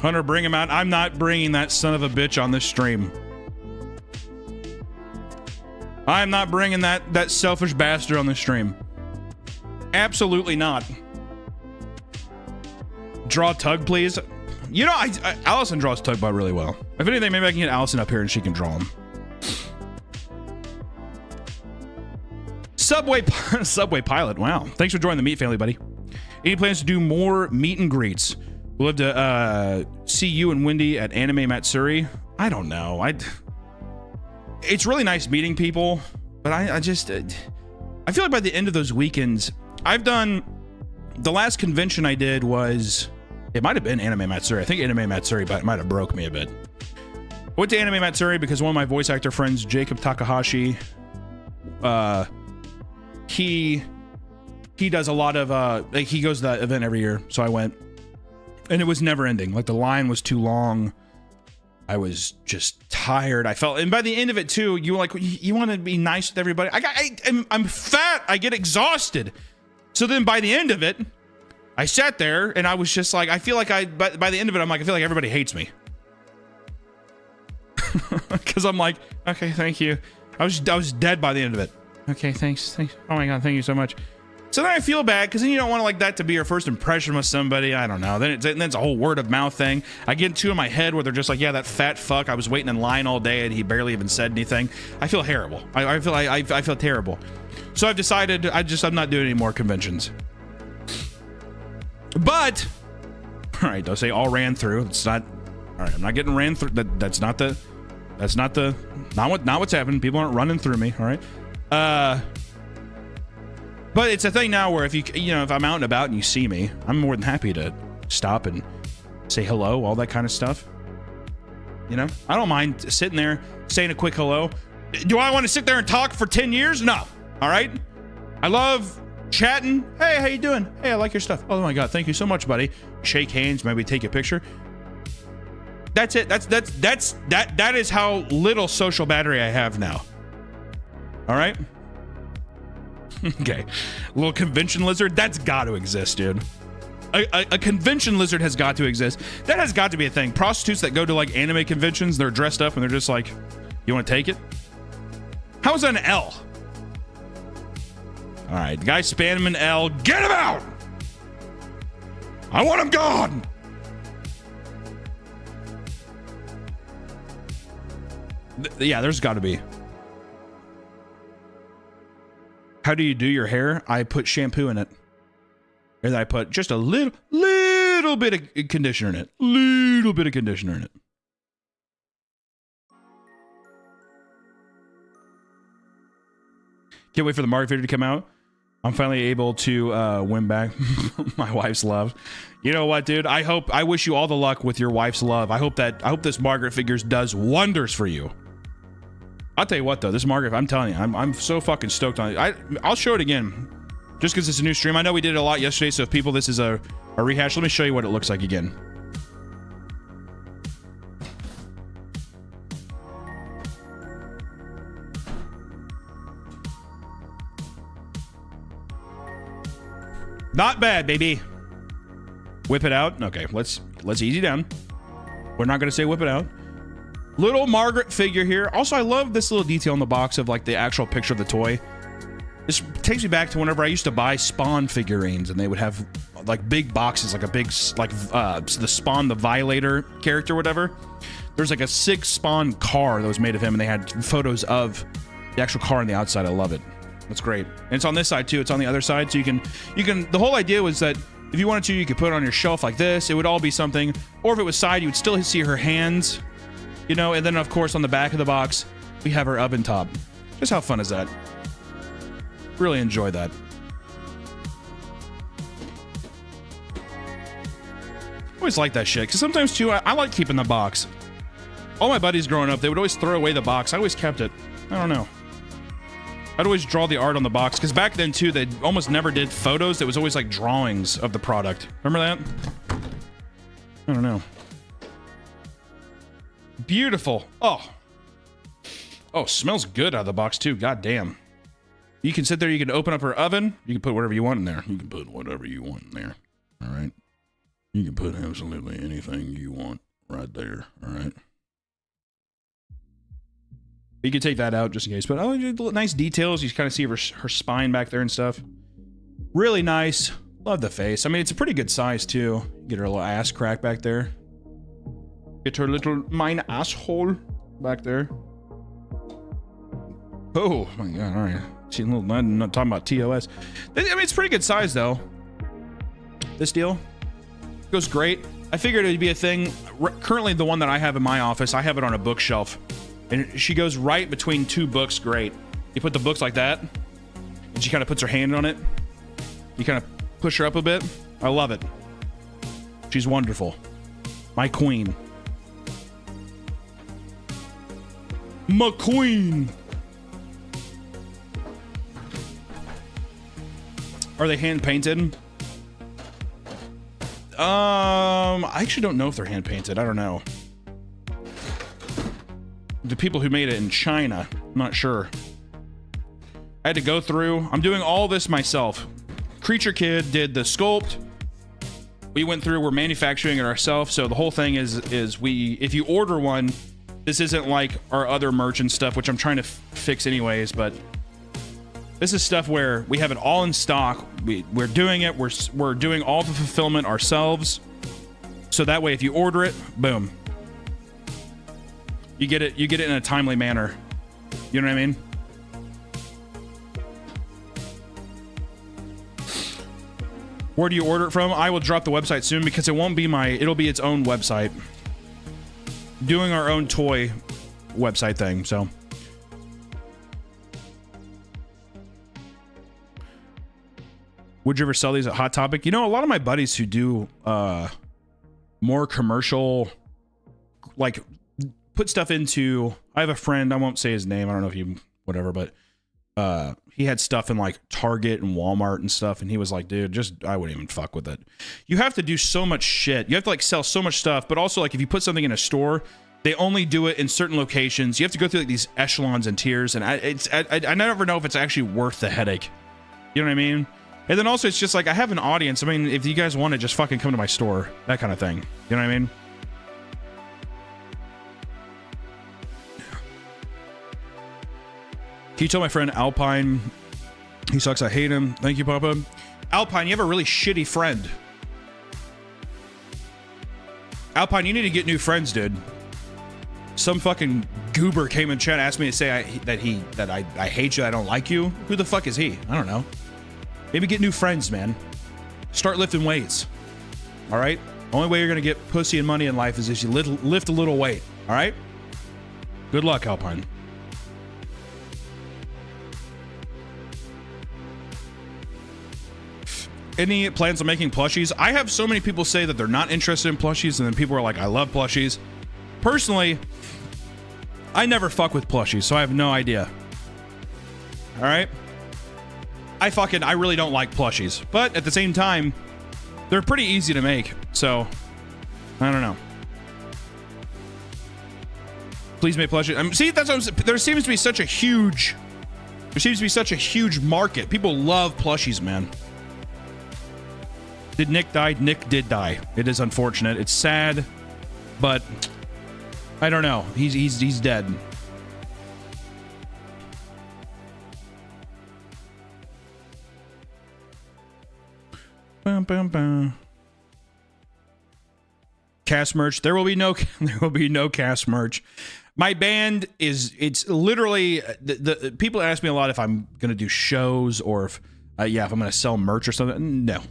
Hunter, bring him out. I'm not bringing that son of a bitch on this stream. I'm not bringing that selfish bastard on the stream. Absolutely not. Draw tug, please. You know, Allison draws tugboat really well. If anything, maybe I can get Allison up here and she can draw him. Subway pilot. Wow. Thanks for joining the meat family, buddy. Any plans to do more meet and greets? We'll have to see you and Wendy at Anime Matsuri. I don't know. It's really nice meeting people, but I feel like by the end of those weekends, I've done, the last convention I did was, it might have been Anime Matsuri. I think Anime Matsuri might have broke me a bit. I went to Anime Matsuri because one of my voice actor friends, Jacob Takahashi, he does a lot of, he goes to that event every year, so I went. And it was never ending. Like, the line was too long. I was just tired. I felt, and by the end of it too, you want to be nice with everybody. I'm fat. I get exhausted. So then by the end of it, I sat there and I was just like, I feel like by the end of it, I'm like, I feel like everybody hates me. Cause I'm like, okay, thank you. I was dead by the end of it. Okay, thanks. Oh my God, thank you so much. So then I feel bad because then you don't want that to be your first impression with somebody. I don't know. Then it's a whole word of mouth thing. I get two in my head where they're just like, yeah, that fat fuck. I was waiting in line all day and he barely even said anything. I feel terrible. I feel terrible. So I've decided I'm not doing any more conventions. But all right, don't say all ran through. It's not. All right, I'm not getting ran through. That's not what's happening. People aren't running through me. All right. But it's a thing now where if if I'm out and about and you see me, I'm more than happy to stop and say hello, all that kind of stuff. You know, I don't mind sitting there saying a quick hello. Do I want to sit there and talk for 10 years? No. All right. I love chatting. Hey, how you doing? Hey, I like your stuff. Oh my God, thank you so much, buddy. Shake hands, maybe take a picture. That's it. That is how little social battery I have now. All right. Okay, little convention lizard, that's got to exist, dude. A convention lizard has got to exist. That has got to be a thing. Prostitutes that go to like anime conventions, they're dressed up and they're just like, you want to take it? How is that an L? All right, the guy spamming an L, get him out! I want him gone! Yeah, there's got to be. How do you do your hair? I put shampoo in it. And then I put just a little bit of conditioner in it. Little bit of conditioner in it. Can't wait for the Mario video to come out. I'm finally able to win back my wife's love. You know what, dude? I wish you all the luck with your wife's love. I hope this Margaret figures does wonders for you. I'll tell you what, though, this Margaret, I'm telling you, I'm so fucking stoked on it. I'll show it again, just because it's a new stream. I know we did it a lot yesterday, so if people, this is a rehash. Let me show you what it looks like again. Not bad, baby. Whip it out. Okay, let's ease you down. We're not gonna say whip it out. Little Margaret figure here. Also, I love this little detail in the box of like the actual picture of the toy. This takes me back to whenever I used to buy Spawn figurines, and they would have like big boxes, like a big the Spawn the Violator character, whatever. There's like a 6 Spawn car that was made of him, and they had photos of the actual car on the outside. I love it. That's great. And it's on this side too. It's on the other side, so you can. The whole idea was that if you wanted to, you could put it on your shelf like this. It would all be something. Or if it was side, you would still see her hands. You know, and then of course on the back of the box, we have her oven top. Just how fun is that? Really enjoy that. Always like that shit, because sometimes too, I like keeping the box. All my buddies growing up, they would always throw away the box. I always kept it. I don't know. I'd always draw the art on the box, because back then too, they almost never did photos. There was always like drawings of the product. Remember that? I don't know. Beautiful. Oh, smells good out of the box too. God damn. You can sit there. You can open up her oven. You can put whatever you want in there. You can put whatever you want in there. All right. You can put absolutely anything you want right there. All right. You can take that out just in case. But nice details. You kind of see her spine back there and stuff. Really nice. Love the face. I mean, it's a pretty good size too. Get her little ass crack back there. Get her little mine asshole back there. Oh my god! All right, see, I'm not talking about TOS. I mean, it's pretty good size though. This deal goes great. I figured it'd be a thing. Currently, the one that I have in my office, I have it on a bookshelf, and she goes right between 2 books. Great. You put the books like that, and she kind of puts her hand on it. You kind of push her up a bit. I love it. She's wonderful. My queen. McQueen. Are they hand painted? I actually don't know if they're hand painted. I don't know. The people who made it in China, I'm not sure. I had to go through. I'm doing all this myself. Creature Kid did the sculpt. We went through. We're manufacturing it ourselves. So the whole thing is if you order one. This isn't like our other merch and stuff, which I'm trying to fix anyways, but this is stuff where we have it all in stock. We're doing it. We're doing all the fulfillment ourselves. So that way, if you order it, boom, you get it in a timely manner. You know what I mean? Where do you order it from? I will drop the website soon because it'll be its own website. Doing our own toy website thing, so. Would you ever sell these at Hot Topic? You know, a lot of my buddies who do more commercial, like put stuff into, I have a friend, I won't say his name, I don't know if you, whatever, but he had stuff in like Target and Walmart and stuff, and he was like, dude, I wouldn't even fuck with it. You have to do so much shit. You have to like sell so much stuff, but also like if you put something in a store, they only do it in certain locations. You have to go through like these echelons and tiers, and I never know if it's actually worth the headache. You know what I mean? And then also it's just like, I have an audience. I mean, if you guys want to just fucking come to my store, that kind of thing. You know what I mean? Can you tell my friend Alpine he sucks? I hate him. Thank you, Papa. Alpine, you have a really shitty friend. Alpine, you need to get new friends, dude. Some fucking goober came in chat and asked me to say I hate you, I don't like you. Who the fuck is he? I don't know. Maybe get new friends, man. Start lifting weights. All right? Only way you're going to get pussy and money in life is if you lift a little weight. All right? Good luck, Alpine. Any plans on making plushies? I have so many people say that they're not interested in plushies, and then people are like, I love plushies. Personally, I never fuck with plushies, so I have no idea. All right? I really don't like plushies. But at the same time, they're pretty easy to make, so I don't know. Please make plushies. See, that's what I'm saying. There seems to be such a huge market. People love plushies, man. Did Nick die? Nick did die. It is unfortunate. It's sad, but I don't know. He's dead. Bum, bum, bum. Cast merch. There will be no cast merch. My band it's literally the people ask me a lot if I'm gonna do shows or if I'm gonna sell merch or something. No.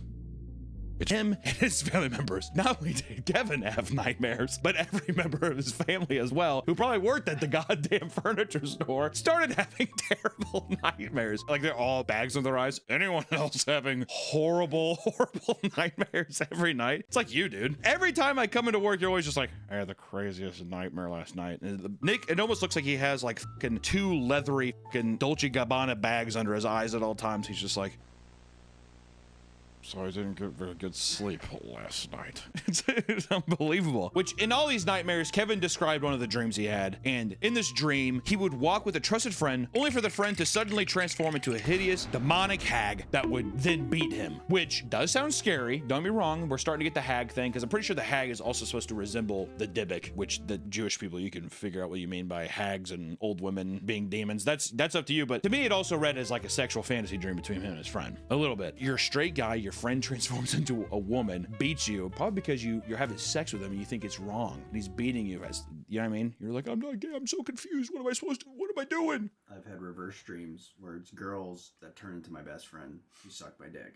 It's him and his family members. Not only did Kevin have nightmares, but every member of his family as well, who probably worked at the goddamn furniture store, started having terrible nightmares. Like they're all bags on their eyes. Anyone else having horrible nightmares every night? It's like you, dude. Every time I come into work, you're always just like, I had the craziest nightmare last night. And Nick, it almost looks like he has like fucking 2 leathery fucking Dolce & Gabbana bags under his eyes at all times. He's just like, so I didn't get very good sleep last night. It's unbelievable. Which in all these nightmares, Kevin described one of the dreams he had. And in this dream, he would walk with a trusted friend, only for the friend to suddenly transform into a hideous, demonic hag that would then beat him. Which does sound scary. Don't get me wrong. We're starting to get the hag thing, because I'm pretty sure the hag is also supposed to resemble the Dybbuk, which the Jewish people, you can figure out what you mean by hags and old women being demons. That's up to you. But to me, it also read as like a sexual fantasy dream between him and his friend. A little bit. You're a straight guy. Your friend transforms into a woman, beats you, probably because you're having sex with him and you think it's wrong. And he's beating you as, you know what I mean? You're like, I'm not gay, I'm so confused. What am I supposed to, what am I doing? I've had reverse dreams where it's girls that turn into my best friend who suck my dick.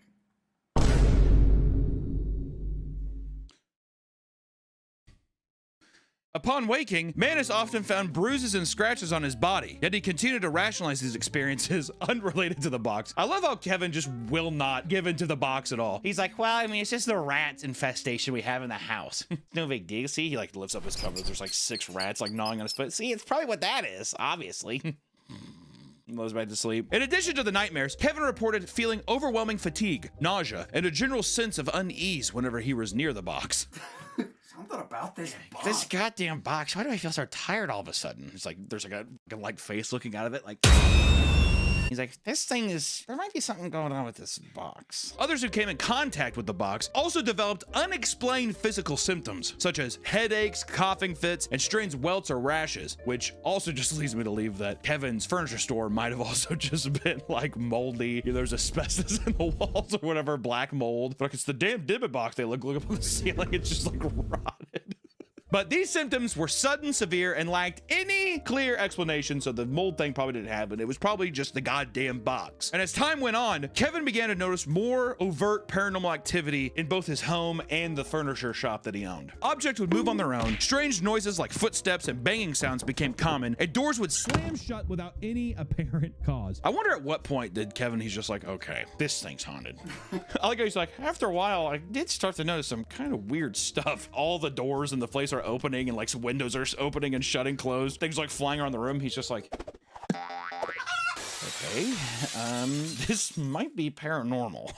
Upon waking, Manus often found bruises and scratches on his body, yet he continued to rationalize these experiences unrelated to the box. I love how Kevin just will not give into the box at all. He's like, well, I mean, it's just the rats infestation we have in the house. No big deal. See, he like lifts up his covers. There's like 6 rats like gnawing on his foot. See, it's probably what that is, obviously. Goes back to sleep. In addition to the nightmares, Kevin reported feeling overwhelming fatigue, nausea, and a general sense of unease whenever he was near the box. Something about this box. This goddamn box. Why do I feel so tired all of a sudden? It's like there's like a like face looking out of it. Like he's like, this thing is. There might be something going on with this box. Others who came in contact with the box also developed unexplained physical symptoms, such as headaches, coughing fits, and strange welts or rashes. Which also just leads me to believe that Kevin's furniture store might have also just been like moldy. There's asbestos in the walls or whatever, black mold. Like it's the damn Dybbuk box. They look up on the ceiling. It's just like rotted. But these symptoms were sudden, severe, and lacked any clear explanation, so the mold thing probably didn't happen. It was probably just the goddamn box. And as time went on, Kevin began to notice more overt paranormal activity in both his home and the furniture shop that he owned. Objects would move on their own, strange noises like footsteps and banging sounds became common, and doors would slam shut without any apparent cause. I wonder at what point did Kevin, he's just like, okay, this thing's haunted. I like how he's like, after a while, I did start to notice some kind of weird stuff. All the doors in the place are opening and like some windows are opening and shutting closed. Things like flying around the room. He's just like, okay, this might be paranormal.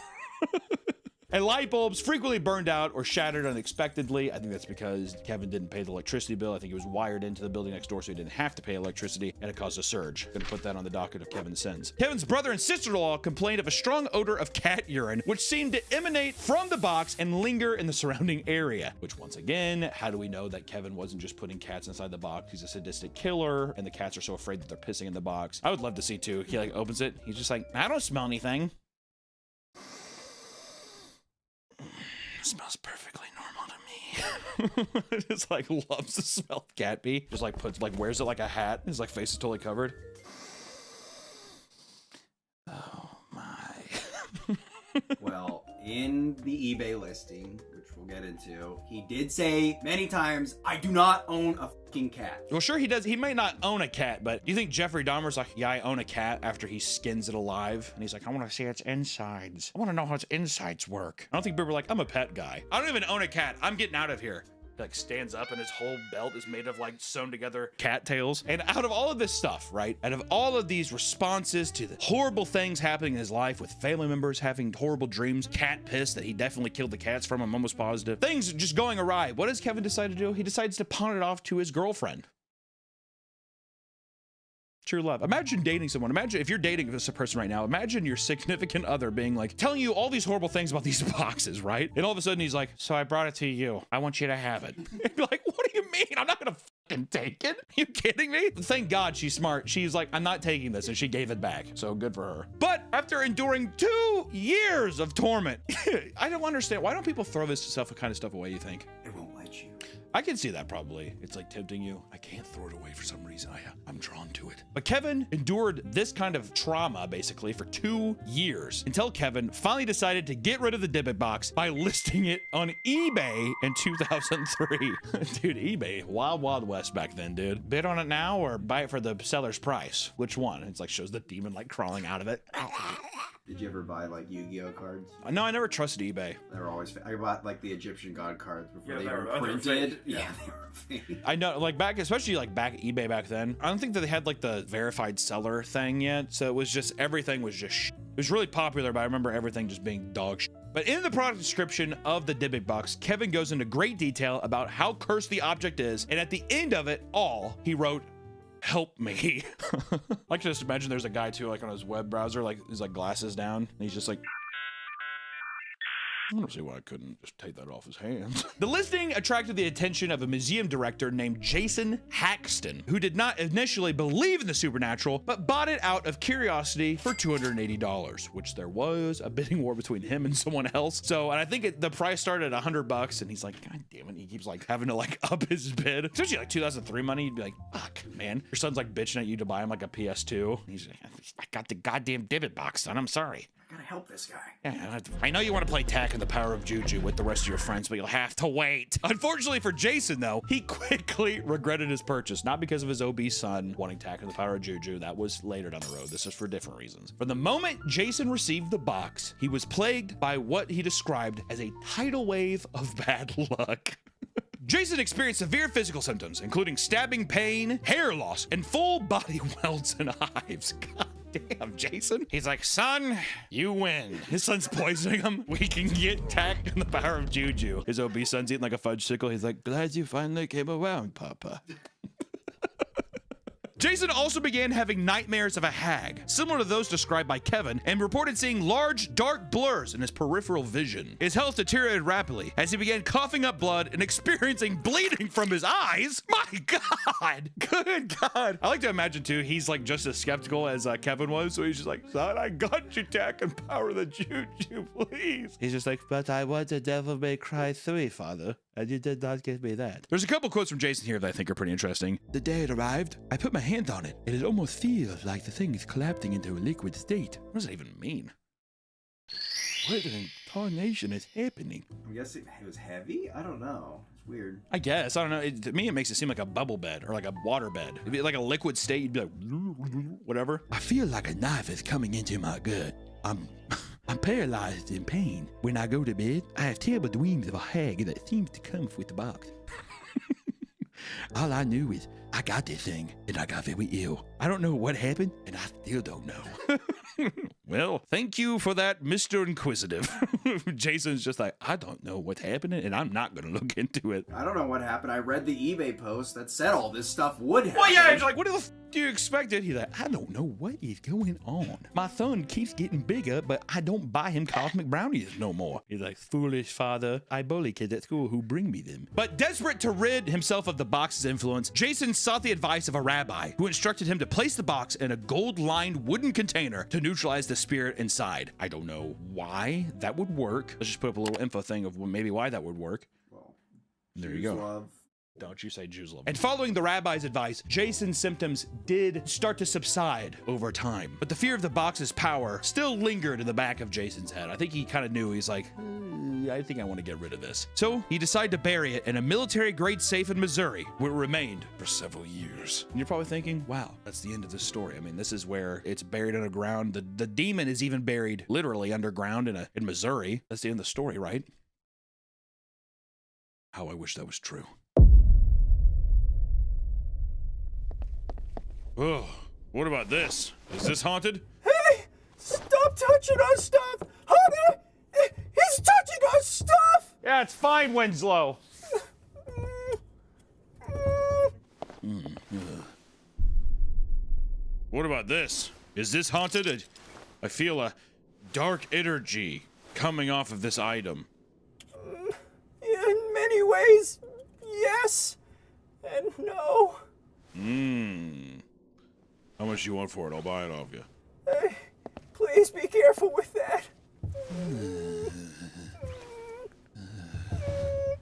And light bulbs frequently burned out or shattered unexpectedly. I think that's because Kevin didn't pay the electricity bill. I think he was wired into the building next door, so he didn't have to pay electricity, and it caused a surge. Gonna put that on the docket of Kevin's sins. Kevin's brother and sister-in-law complained of a strong odor of cat urine, which seemed to emanate from the box and linger in the surrounding area. Which, once again, how do we know that Kevin wasn't just putting cats inside the box? He's a sadistic killer, and the cats are so afraid that they're pissing in the box. I would love to see, too. He, like, opens it. He's just like, I don't smell anything. Smells perfectly normal to me. Just like loves the smell of cat pee. Just like puts, like wears it like a hat. His like face is totally covered. Oh my. Well, in the eBay listing, which we'll get into, he did say many times, I do not own a fucking cat. Well, sure he does. He may not own a cat, but do you think Jeffrey Dahmer's like, yeah, I own a cat after he skins it alive? And he's like, I want to see its insides. I want to know how its insides work. I don't think people are like, I'm a pet guy. I don't even own a cat. I'm getting out of here. Like stands up and his whole belt is made of like sewn together cattails. And out of all of this stuff, right? Out of all of these responses to the horrible things happening in his life with family members having horrible dreams, cat piss that he definitely killed the cats from, I'm almost positive. Things just going awry. What does Kevin decide to do? He decides to pawn it off to his girlfriend. True love. Imagine dating someone. Imagine if you're dating this person right now, imagine your significant other being like, telling you all these horrible things about these boxes, right? And all of a sudden he's like, so I brought it to you. I want you to have it. And you're like, what do you mean? I'm not gonna fucking take it. Are you kidding me? Thank God she's smart. She's like, I'm not taking this, and she gave it back. So good for her. But after enduring 2 years of torment, I don't understand. Why don't people throw this stuff, kind of stuff away, you think? It won't let you. I can see that probably. It's like tempting you. I can't throw it away for some reason. I'm drawn to it. But Kevin endured this kind of trauma basically for 2 years until Kevin finally decided to get rid of the Dybbuk box by listing it on eBay in 2003. Dude, eBay, wild, wild west back then, dude. Bid on it now or buy it for the seller's price? Which one? It's like shows the demon like crawling out of it. Did you ever buy like Yu-Gi-Oh cards? No, I never trusted eBay. They were always. I bought like the Egyptian god cards before they were they were printed. fake. Yeah, they were fake. I know, like back, especially like back eBay back then. I don't think that they had like the verified seller thing yet. So it was just everything was just. It was really popular, but I remember everything just being dog shit. But in the product description of the Dybbuk box, Kevin goes into great detail about how cursed the object is, and at the end of it all, he wrote, help me. I can just imagine there's a guy too, like on his web browser, like his like glasses down, and he's just like, I don't see why I couldn't just take that off his hands. The listing attracted the attention of a museum director named Jason Haxton, who did not initially believe in the supernatural, but bought it out of curiosity for $280, which there was a bidding war between him and someone else. So, and I think the price started at $100, and he's like, God damn it. He keeps like having to like up his bid. Especially like 2003 money, you'd be like, fuck, man. Your son's like bitching at you to buy him like a PS2. And he's like, I got the goddamn Dybbuk box, son. I'm sorry. I gotta help this guy. Yeah, I know you want to play Tack and the Power of Juju with the rest of your friends, but you'll have to wait. Unfortunately for Jason, though, he quickly regretted his purchase, not because of his obese son wanting Tack and the Power of Juju. That was later down the road. This is for different reasons. From the moment Jason received the box, he was plagued by what he described as a tidal wave of bad luck. Jason experienced severe physical symptoms, including stabbing pain, hair loss, and full body welts and hives. God damn, Jason. He's like, son, you win. His son's poisoning him. We can get Tack and the Power of Juju. His obese son's eating like a fudge sickle. He's like, glad you finally came around, Papa. Jason also began having nightmares of a hag, similar to those described by Kevin, and reported seeing large, dark blurs in his peripheral vision. His health deteriorated rapidly as he began coughing up blood and experiencing bleeding from his eyes. My God! Good God! I like to imagine, too, he's like just as skeptical as Kevin was, so he's just like, son, I got you, Tack and Power the Juju, please. He's just like, but I want the Devil May Cry 3, Father. And you did not give me that. There's a couple quotes from Jason here that I think are pretty interesting. The day it arrived, I put my hand on it, and it almost feels like the thing is collapsing into a liquid state. What does that even mean? What in tarnation is happening? I'm guessing it was heavy? I don't know. It's weird. I guess. I don't know. To me, it makes it seem like a bubble bed or like a water bed. If it's like a liquid state, you'd be like, whatever. I feel like a knife is coming into my gut. I'm paralyzed in pain. When I go to bed, I have terrible dreams of a hag that seems to come with the box. All I knew is I got this thing and I got very ill. I don't know what happened and I still don't know. Well, thank you for that, Mr. Inquisitive. Jason's just like, I don't know what's happening and I'm not going to look into it. I don't know what happened. I read the eBay post that said all this stuff would happen. Well, yeah, it's like, what the f do you expect it? He's like, I don't know what is going on. My son keeps getting bigger, but I don't buy him cosmic brownies no more. He's like, foolish father. I bully kids at school who bring me them. But desperate to rid himself of the box's influence, Jason sought the advice of a rabbi who instructed him to place the box in a gold-lined wooden container to neutralize the spirit inside. I don't know why that would work. Let's just put up a little info thing of maybe why that would work. Well, there you go. Love Don't you say Jerusalem. And following the rabbi's advice, Jason's symptoms did start to subside over time. But the fear of the box's power still lingered in the back of Jason's head. I think he kind of knew. He's like, I think I want to get rid of this. So he decided to bury it in a military-grade safe in Missouri, where it remained for several years. And you're probably thinking, wow, that's the end of this story. I mean, this is where it's buried underground. The demon is even buried literally underground in Missouri. That's the end of the story, right? How I wish that was true. Oh, what about this? Is this haunted? Hey! Stop touching our stuff! Honey! He's touching our stuff! Yeah, it's fine, Winslow. What about this? Is this haunted? I feel a dark energy coming off of this item. In many ways, yes and no. How much do you want for it? I'll buy it off you. Please be careful with that.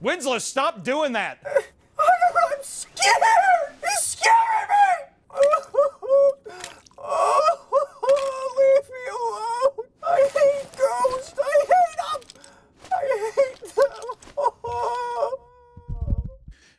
Winslow, stop doing that. I'm scared! He's scaring me! Oh, leave me alone! I hate ghosts! I hate them! I hate them!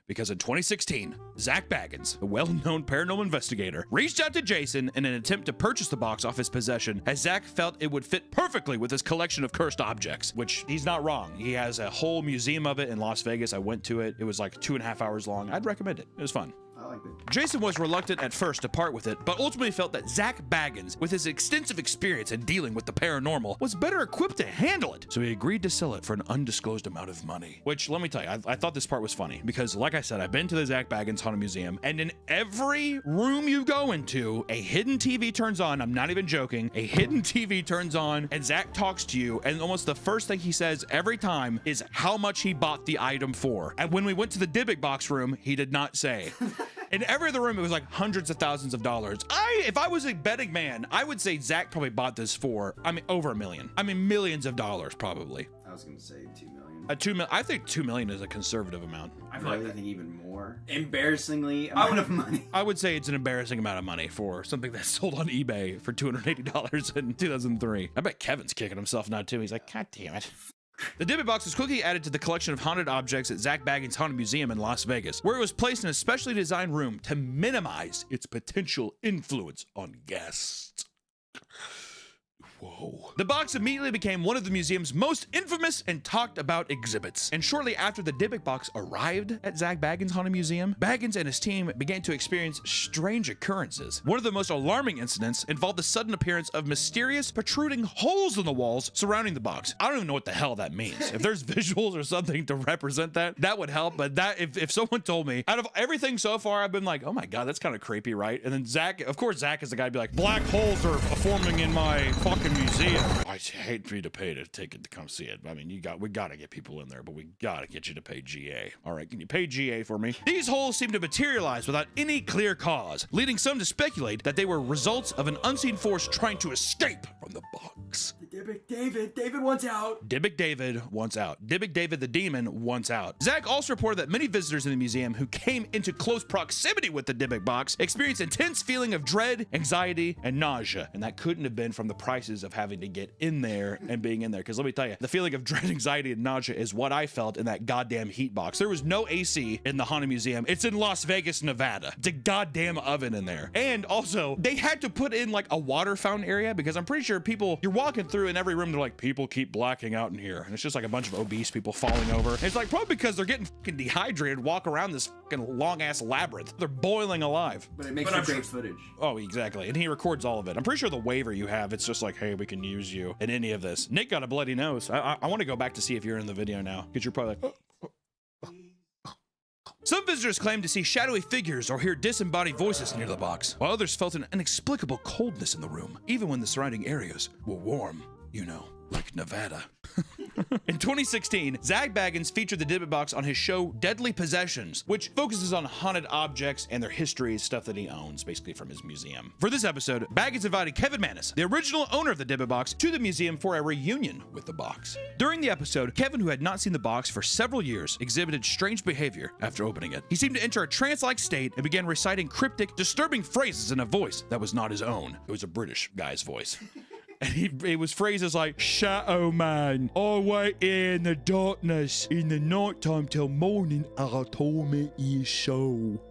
Because in 2016, Zach Baggins, a well-known paranormal investigator, reached out to Jason in an attempt to purchase the box off his possession, as Zach felt it would fit perfectly with his collection of cursed objects, which he's not wrong. He has a whole museum of it in Las Vegas. I went to it. It was like 2.5 hours long. I'd recommend it. It was fun. I like it. Jason was reluctant at first to part with it, but ultimately felt that Zach Baggins, with his extensive experience in dealing with the paranormal, was better equipped to handle it. So he agreed to sell it for an undisclosed amount of money. Which, let me tell you, I thought this part was funny because, like I said, I've been to the Zach Baggins Haunted Museum, and in every room you go into, a hidden TV turns on. I'm not even joking. A hidden TV turns on, and Zach talks to you, and almost the first thing he says every time is how much he bought the item for. And when we went to the Dybbuk box room, he did not say. In every other room, it was like hundreds of thousands of dollars. If I was a betting man, I would say Zach probably bought this for, over $1 million. Millions of dollars, probably. I was gonna say 2 million. I think 2 million is a conservative amount. I really think even more. Embarrassingly amount of money. I would say it's an embarrassing amount of money for something that's sold on eBay for $280 in 2003. I bet Kevin's kicking himself now too. He's like, God damn it. The Dybbuk box was quickly added to the collection of haunted objects at Zach Baggins Haunted Museum in Las Vegas, where it was placed in a specially designed room to minimize its potential influence on guests. Whoa. The box immediately became one of the museum's most infamous and talked about exhibits. And shortly after the Dybbuk box arrived at Zach Baggins Haunted Museum, Baggins and his team began to experience strange occurrences. One of the most alarming incidents involved the sudden appearance of mysterious protruding holes in the walls surrounding the box. I don't even know what the hell that means. If there's visuals or something to represent that, that would help. But that, if someone told me, out of everything so far, I've been like, oh my God, that's kind of creepy, right? And then Zach, of course, Zach is the guy to be like, black holes are forming in my fucking museum. I hate for you to pay a ticket to come see it. I mean, we gotta get people in there, but we gotta get you to pay GA. All right, can you pay GA for me? These holes seem to materialize without any clear cause, leading some to speculate that they were results of an unseen force trying to escape from the box. Dybbuk David wants out. Dybbuk David wants out. Dybbuk David the demon wants out. Zach also reported that many visitors in the museum who came into close proximity with the Dybbuk box experienced intense feeling of dread, anxiety, and nausea. And that couldn't have been from the prices of having to get in there and being in there. Because let me tell you, the feeling of dread, anxiety, and nausea is what I felt in that goddamn heat box. There was no AC in the Haunted Museum. It's in Las Vegas, Nevada. It's a goddamn oven in there. And also, they had to put in like a water fountain area because I'm pretty sure people, you're walking through in every room, they're like, people keep blacking out in here. And it's just like a bunch of obese people falling over. And it's like, probably because they're getting fucking dehydrated, walk around this fucking long ass labyrinth. They're boiling alive. But it makes for great footage. Oh, exactly. And he records all of it. I'm pretty sure the waiver you have, it's just like, hey, we can use you in any of this. Nick got a bloody nose. I want to go back to see if you're in the video now, because you're probably like, Some visitors claimed to see shadowy figures or hear disembodied voices near the box, while others felt an inexplicable coldness in the room, even when the surrounding areas were warm, you know, like Nevada. In 2016, Zach Baggins featured the Dybbuk box on his show Deadly Possessions, which focuses on haunted objects and their history, stuff that he owns, basically from his museum. For this episode, Baggins invited Kevin Mannis, the original owner of the Dybbuk box, to the museum for a reunion with the box. During the episode, Kevin, who had not seen the box for several years, exhibited strange behavior after opening it. He seemed to enter a trance-like state and began reciting cryptic, disturbing phrases in a voice that was not his own. It was a British guy's voice. And it was phrases like, "Shadow man, I wait here in the darkness in the nighttime till morning, I'll torment your soul."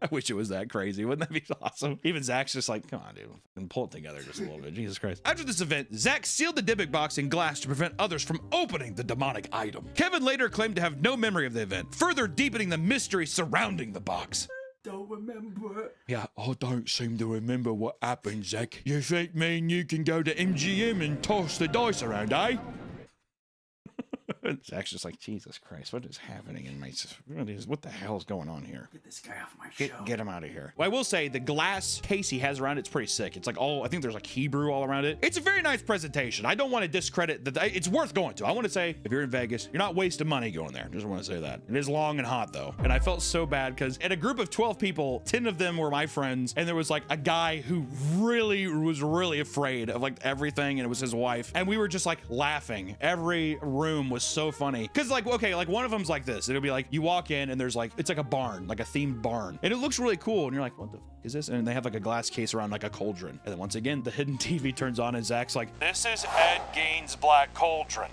I wish it was that crazy. Wouldn't that be awesome? Even Zach's just like, come on, dude, and pull it together just a little bit. Jesus Christ. After this event, Zach sealed the Dybbuk box in glass to prevent others from opening the demonic item. Kevin later claimed to have no memory of the event, further deepening the mystery surrounding the box. Don't remember it. Yeah, I don't seem to remember what happened, Zach. You think me and you can go to MGM and toss the dice around, eh? Zach's just like, Jesus Christ, what is happening in my... What the hell is going on here? Get this guy off my show. Get him out of here. Well, I will say, the glass case he has around it's pretty sick. It's like all... I think there's like Hebrew all around it. It's a very nice presentation. I don't want to discredit that. It's worth going to. I want to say, if you're in Vegas, you're not wasting money going there. Just want to say that. It is long and hot, though. And I felt so bad because in a group of 12 people, 10 of them were my friends. And there was like a guy who really was really afraid of like everything. And it was his wife. And we were just like laughing. Every room was so funny. Because like, okay, like one of them's like this. It'll be like, you walk in and there's like, it's like a barn, like a themed barn. And it looks really cool. And you're like, what the f is this? And they have like a glass case around like a cauldron. And then once again, the hidden TV turns on and Zach's like, "This is Ed Gein's Black Cauldron.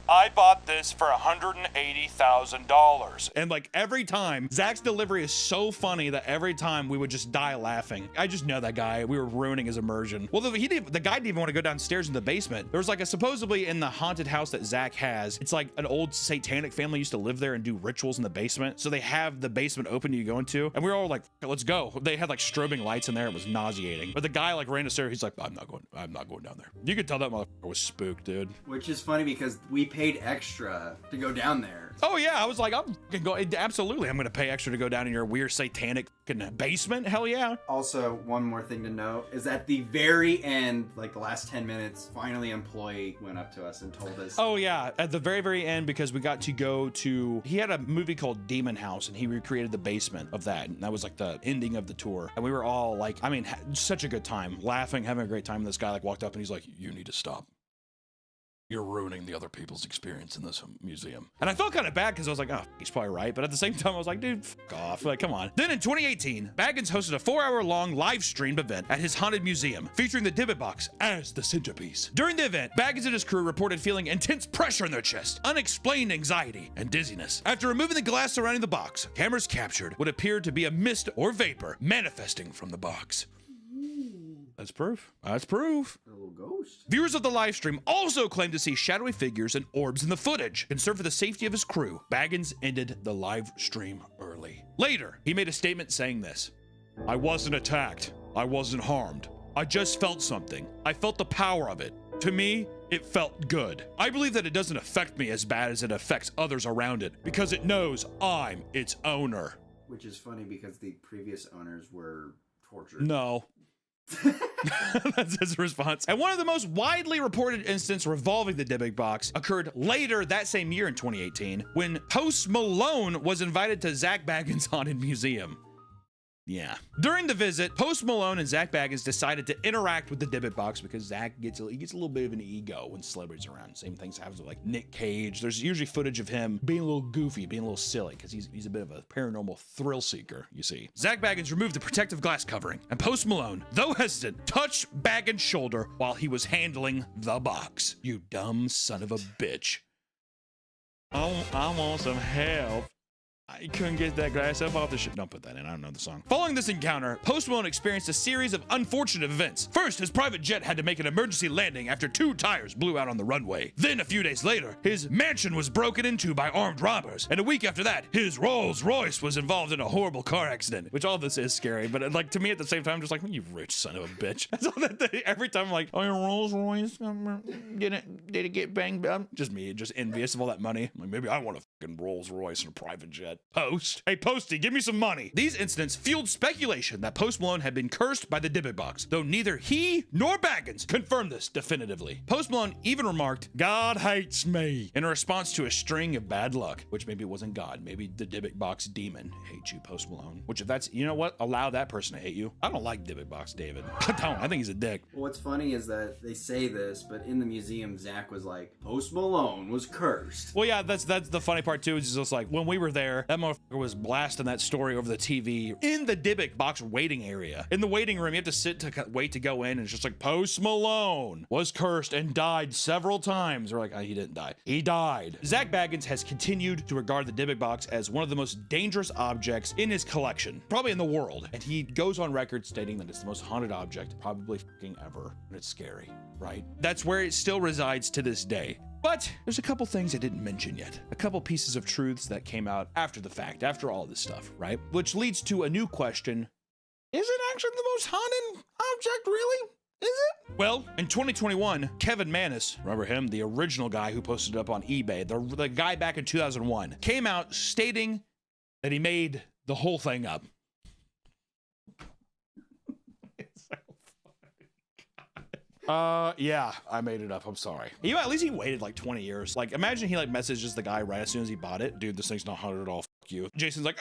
I bought this for $180,000. And like every time, Zach's delivery is so funny that every time we would just die laughing. I just know that guy. We were ruining his immersion. Well, the guy didn't even want to go downstairs in the basement. There was like a supposedly in the haunted house that Zach has, it's like an old satanic family used to live there and do rituals in the basement. So they have the basement open you go into. And we were all like, let's go. They had like strobing lights in there. It was nauseating. But the guy like ran us there. He's like, I'm not going down there. You could tell that motherfucker was spooked, dude. Which is funny because we paid extra to go down there. Oh yeah, I was like, I'm gonna go. Absolutely, I'm gonna pay extra to go down in your weird satanic basement. Hell yeah. Also, one more thing to note is at the very end, like the last 10 minutes, finally an employee went up to us and told us. Oh yeah, at the very end, because we got to go to. He had a movie called Demon House, and he recreated the basement of that. And that was like the ending of the tour, and we were all like, I mean, such a good time, laughing, having a great time. And this guy like walked up and he's like, "You need to stop. You're ruining the other people's experience in this museum." And I felt kind of bad because I was like, oh, he's probably right. But at the same time, I was like, dude, fuck off. Like, come on. Then in 2018, Baggins hosted a 4-hour-long live streamed event at his haunted museum, featuring the Dybbuk box as the centerpiece. During the event, Baggins and his crew reported feeling intense pressure in their chest, unexplained anxiety, and dizziness. After removing the glass surrounding the box, cameras captured what appeared to be a mist or vapor manifesting from the box. That's proof. That's proof. A little ghost. Viewers of the live stream also claimed to see shadowy figures and orbs in the footage. Concerned for the safety of his crew, Baggins ended the live stream early. Later, he made a statement saying this: "I wasn't attacked. I wasn't harmed. I just felt something. I felt the power of it. To me, it felt good. I believe that it doesn't affect me as bad as it affects others around it, because it knows I'm its owner." Which is funny because the previous owners were tortured. No. That's his response. And one of the most widely reported incidents revolving the Dybbuk box occurred later that same year in 2018 when Post Malone was invited to Zach Baggins' haunted museum. Yeah. During the visit, Post Malone and Zach Baggins decided to interact with the Dybbuk box because Zach gets a little bit of an ego when celebrities are around. Same things happens with like Nick Cage. There's usually footage of him being a little goofy, being a little silly, because he's a bit of a paranormal thrill seeker, you see. Zach Baggins removed the protective glass covering, and Post Malone, though hesitant, touched Baggins' shoulder while he was handling the box. You dumb son of a bitch. I want some help. I couldn't get that glass up off the shit. Don't put that in. I don't know the song. Following this encounter, Post Malone experienced a series of unfortunate events. First, his private jet had to make an emergency landing after 2 tires blew out on the runway. Then, a few days later, his mansion was broken into by armed robbers. And a week after that, his Rolls Royce was involved in a horrible car accident. Which all this is scary, but like to me at the same time, I'm just like, you rich son of a bitch. That's all that every time I'm like, oh, your Rolls Royce, did it get banged up? Just me, just envious of all that money. I'm like, maybe I want a fucking Rolls Royce and a private jet. Post. Hey, Posty, give me some money. These incidents fueled speculation that Post Malone had been cursed by the Dybbuk box, though neither he nor Baggins confirmed this definitively. Post Malone even remarked, "God hates me," in response to a string of bad luck, which maybe it wasn't God. Maybe the Dybbuk box demon hates you, Post Malone. Which if that's, you know what? Allow that person to hate you. I don't like Dybbuk box David. I don't. I think he's a dick. Well, what's funny is that they say this, but in the museum, Zach was like, Post Malone was cursed. Well, yeah, that's the funny part too. Is just like when we were there, that motherfucker was blasting that story over the TV in the Dybbuk box waiting area. In the waiting room, you have to sit to wait to go in, and it's just like Post Malone was cursed and died several times. We're like, oh, he didn't die. He died. Zach Baggins has continued to regard the Dybbuk box as one of the most dangerous objects in his collection, probably in the world, and he goes on record stating that it's the most haunted object probably fucking ever, and it's scary, right? That's where it still resides to this day. But there's a couple things I didn't mention yet. A couple pieces of truths that came out after the fact, after all this stuff, right? Which leads to a new question. Is it actually the most haunted object, really? Is it? Well, in 2021, Kevin Manis, remember him, the original guy who posted it up on eBay, the guy back in 2001, came out stating that he made the whole thing up. Yeah, I made it up. I'm sorry. At least he waited like 20 years. Like, imagine he like messages the guy right as soon as he bought it. Dude, this thing's not haunted at all. Fuck you. Jason's like,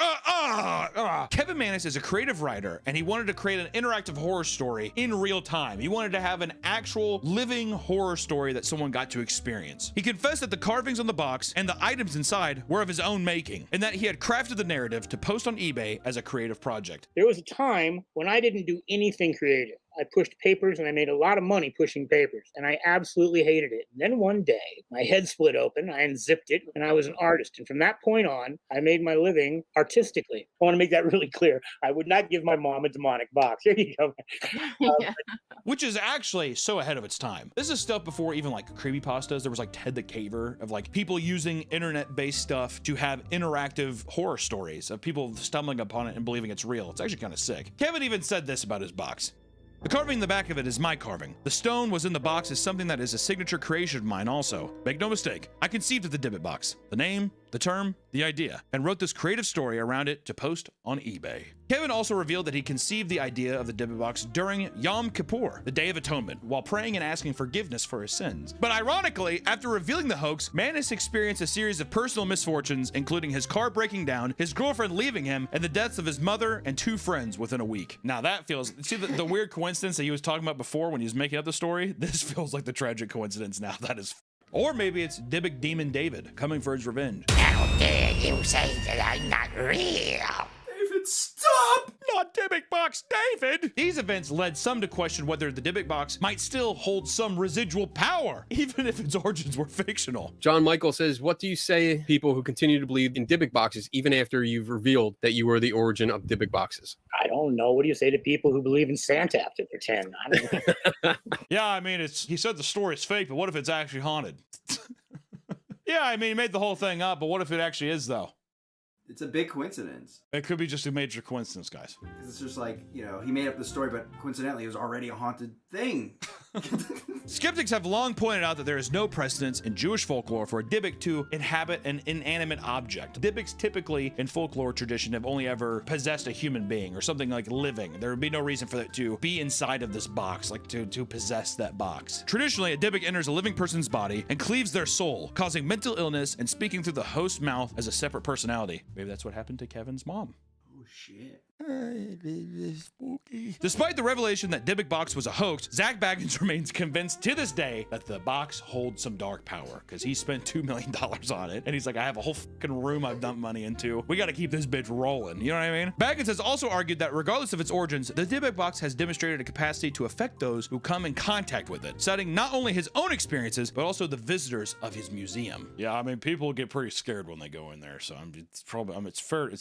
Kevin Manis is a creative writer, and he wanted to create an interactive horror story in real time. He wanted to have an actual living horror story that someone got to experience. He confessed that the carvings on the box and the items inside were of his own making, and that he had crafted the narrative to post on eBay as a creative project. There was a time when I didn't do anything creative. I pushed papers, and I made a lot of money pushing papers, and I absolutely hated it. And then one day, my head split open, I unzipped it, and I was an artist. And from that point on, I made my living artistically. I want to make that really clear. I would not give my mom a demonic box. Here you go. Which is actually so ahead of its time. This is stuff before even like creepypastas. There was like Ted the Caver, of like people using internet-based stuff to have interactive horror stories of people stumbling upon it and believing it's real. It's actually kind of sick. Kevin even said this about his box. The carving in the back of it is my carving. The stone was in the box is something that is a signature creation of mine also. Make no mistake, I conceived of the Dybbuk box, the name, the term, the idea, and wrote this creative story around it to post on eBay. Kevin also revealed that he conceived the idea of the Dybbuk box during Yom Kippur, the Day of Atonement, while praying and asking forgiveness for his sins. But ironically, after revealing the hoax, Manis experienced a series of personal misfortunes, including his car breaking down, his girlfriend leaving him, and the deaths of his mother and 2 friends within a week. Now that feels, see the weird coincidence that he was talking about before when he was making up the story? This feels like the tragic coincidence now. That is. Or maybe it's Dybbuk Demon David coming for his revenge. How dare you say that I'm not real? David, stop! Not Dybbuk box David! These events led some to question whether the Dybbuk box might still hold some residual power, even if its origins were fictional. John Michael says, what do you say to people who continue to believe in Dybbuk boxes even after you've revealed that you were the origin of Dybbuk boxes? I don't know. What do you say to people who believe in Santa after they're 10? I don't know. Yeah, I mean, he said the story is fake, but what if it's actually haunted? Yeah, I mean, he made the whole thing up, but what if it actually is, though? It's a big coincidence. It could be just a major coincidence, guys. Because it's just like, you know, he made up the story, but coincidentally, it was already a haunted thing. Skeptics have long pointed out that there is no precedence in Jewish folklore for a Dybbuk to inhabit an inanimate object. Dybbuks typically in folklore tradition have only ever possessed a human being or something like living. There would be no reason for it to be inside of this box, like to possess that box. Traditionally, a Dybbuk enters a living person's body and cleaves their soul, causing mental illness and speaking through the host's mouth as a separate personality. Maybe that's what happened to Kevin's mom. Oh, shit. Spooky. Despite the revelation that Dybbuk box was a hoax, Zach Baggins remains convinced to this day that the box holds some dark power because he spent $2 million on it. And he's like, I have a whole fucking room I've dumped money into. We got to keep this bitch rolling. You know what I mean? Baggins has also argued that regardless of its origins, the Dybbuk box has demonstrated a capacity to affect those who come in contact with it, citing not only his own experiences, but also the visitors of his museum. Yeah, I mean, people get pretty scared when they go in there. So it's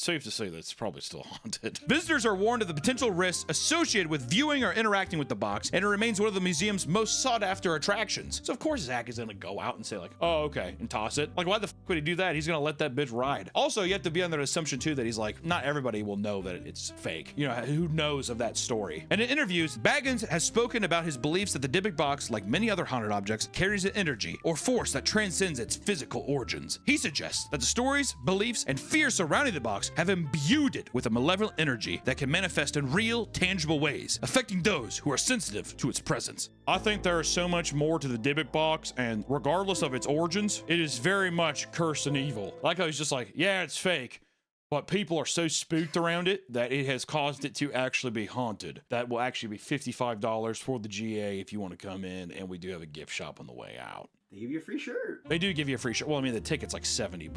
safe to say that it's probably probably still haunted. Visitors are warned of the potential risks associated with viewing or interacting with the box, and it remains one of the museum's most sought after attractions. So of course Zach is gonna go out and say like, oh, okay, and toss it. Like, why the f would he do that? He's gonna let that bitch ride. Also, you have to be under the assumption too that he's like, not everybody will know that it's fake. You know, who knows of that story? And in interviews, Baggins has spoken about his beliefs that the Dybbuk box, like many other haunted objects, carries an energy or force that transcends its physical origins. He suggests that the stories, beliefs, and fears surrounding the box have imbued it with a malevolent energy that can manifest in real, tangible ways, affecting those who are sensitive to its presence. I think there is so much more to the Dybbuk box, and regardless of its origins, it is very much cursed and evil. Like I was just like, yeah, it's fake, but people are so spooked around it that it has caused it to actually be haunted. That will actually be $55 for the GA if you want to come in, and we do have a gift shop on the way out. They give you a free shirt. They do give you a free shirt. Well, I mean, the ticket's like $70.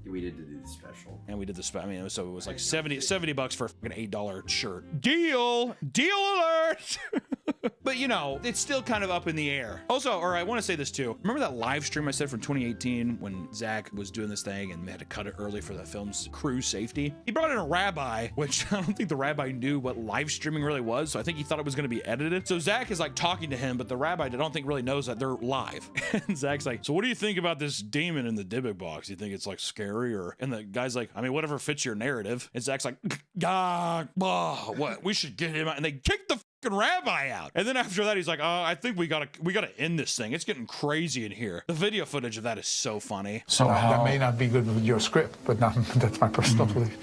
Yeah, we did do the special. And we did the special. I mean, so it was like $70 for a fucking $8 shirt. Deal alert! But you know, it's still kind of up in the air. Also, or I want to say this too. Remember that live stream I said from 2018 when Zach was doing this thing and they had to cut it early for the film's crew safety? He brought in a rabbi, which I don't think the rabbi knew what live streaming really was. So I think he thought it was going to be edited. So Zach is like talking to him, but the rabbi I don't think really knows that they're live. And Zach's like, so what do you think about this demon in the Dybbuk box? You think it's like scary or? And the guy's like, I mean, whatever fits your narrative. And Zach's like, what? We should get him out. And they kicked the rabbi out. And then after that, he's like, oh, I think we gotta end this thing. It's getting crazy in here. The video footage of that is so funny. So that may not be good with your script, but that's my personal belief.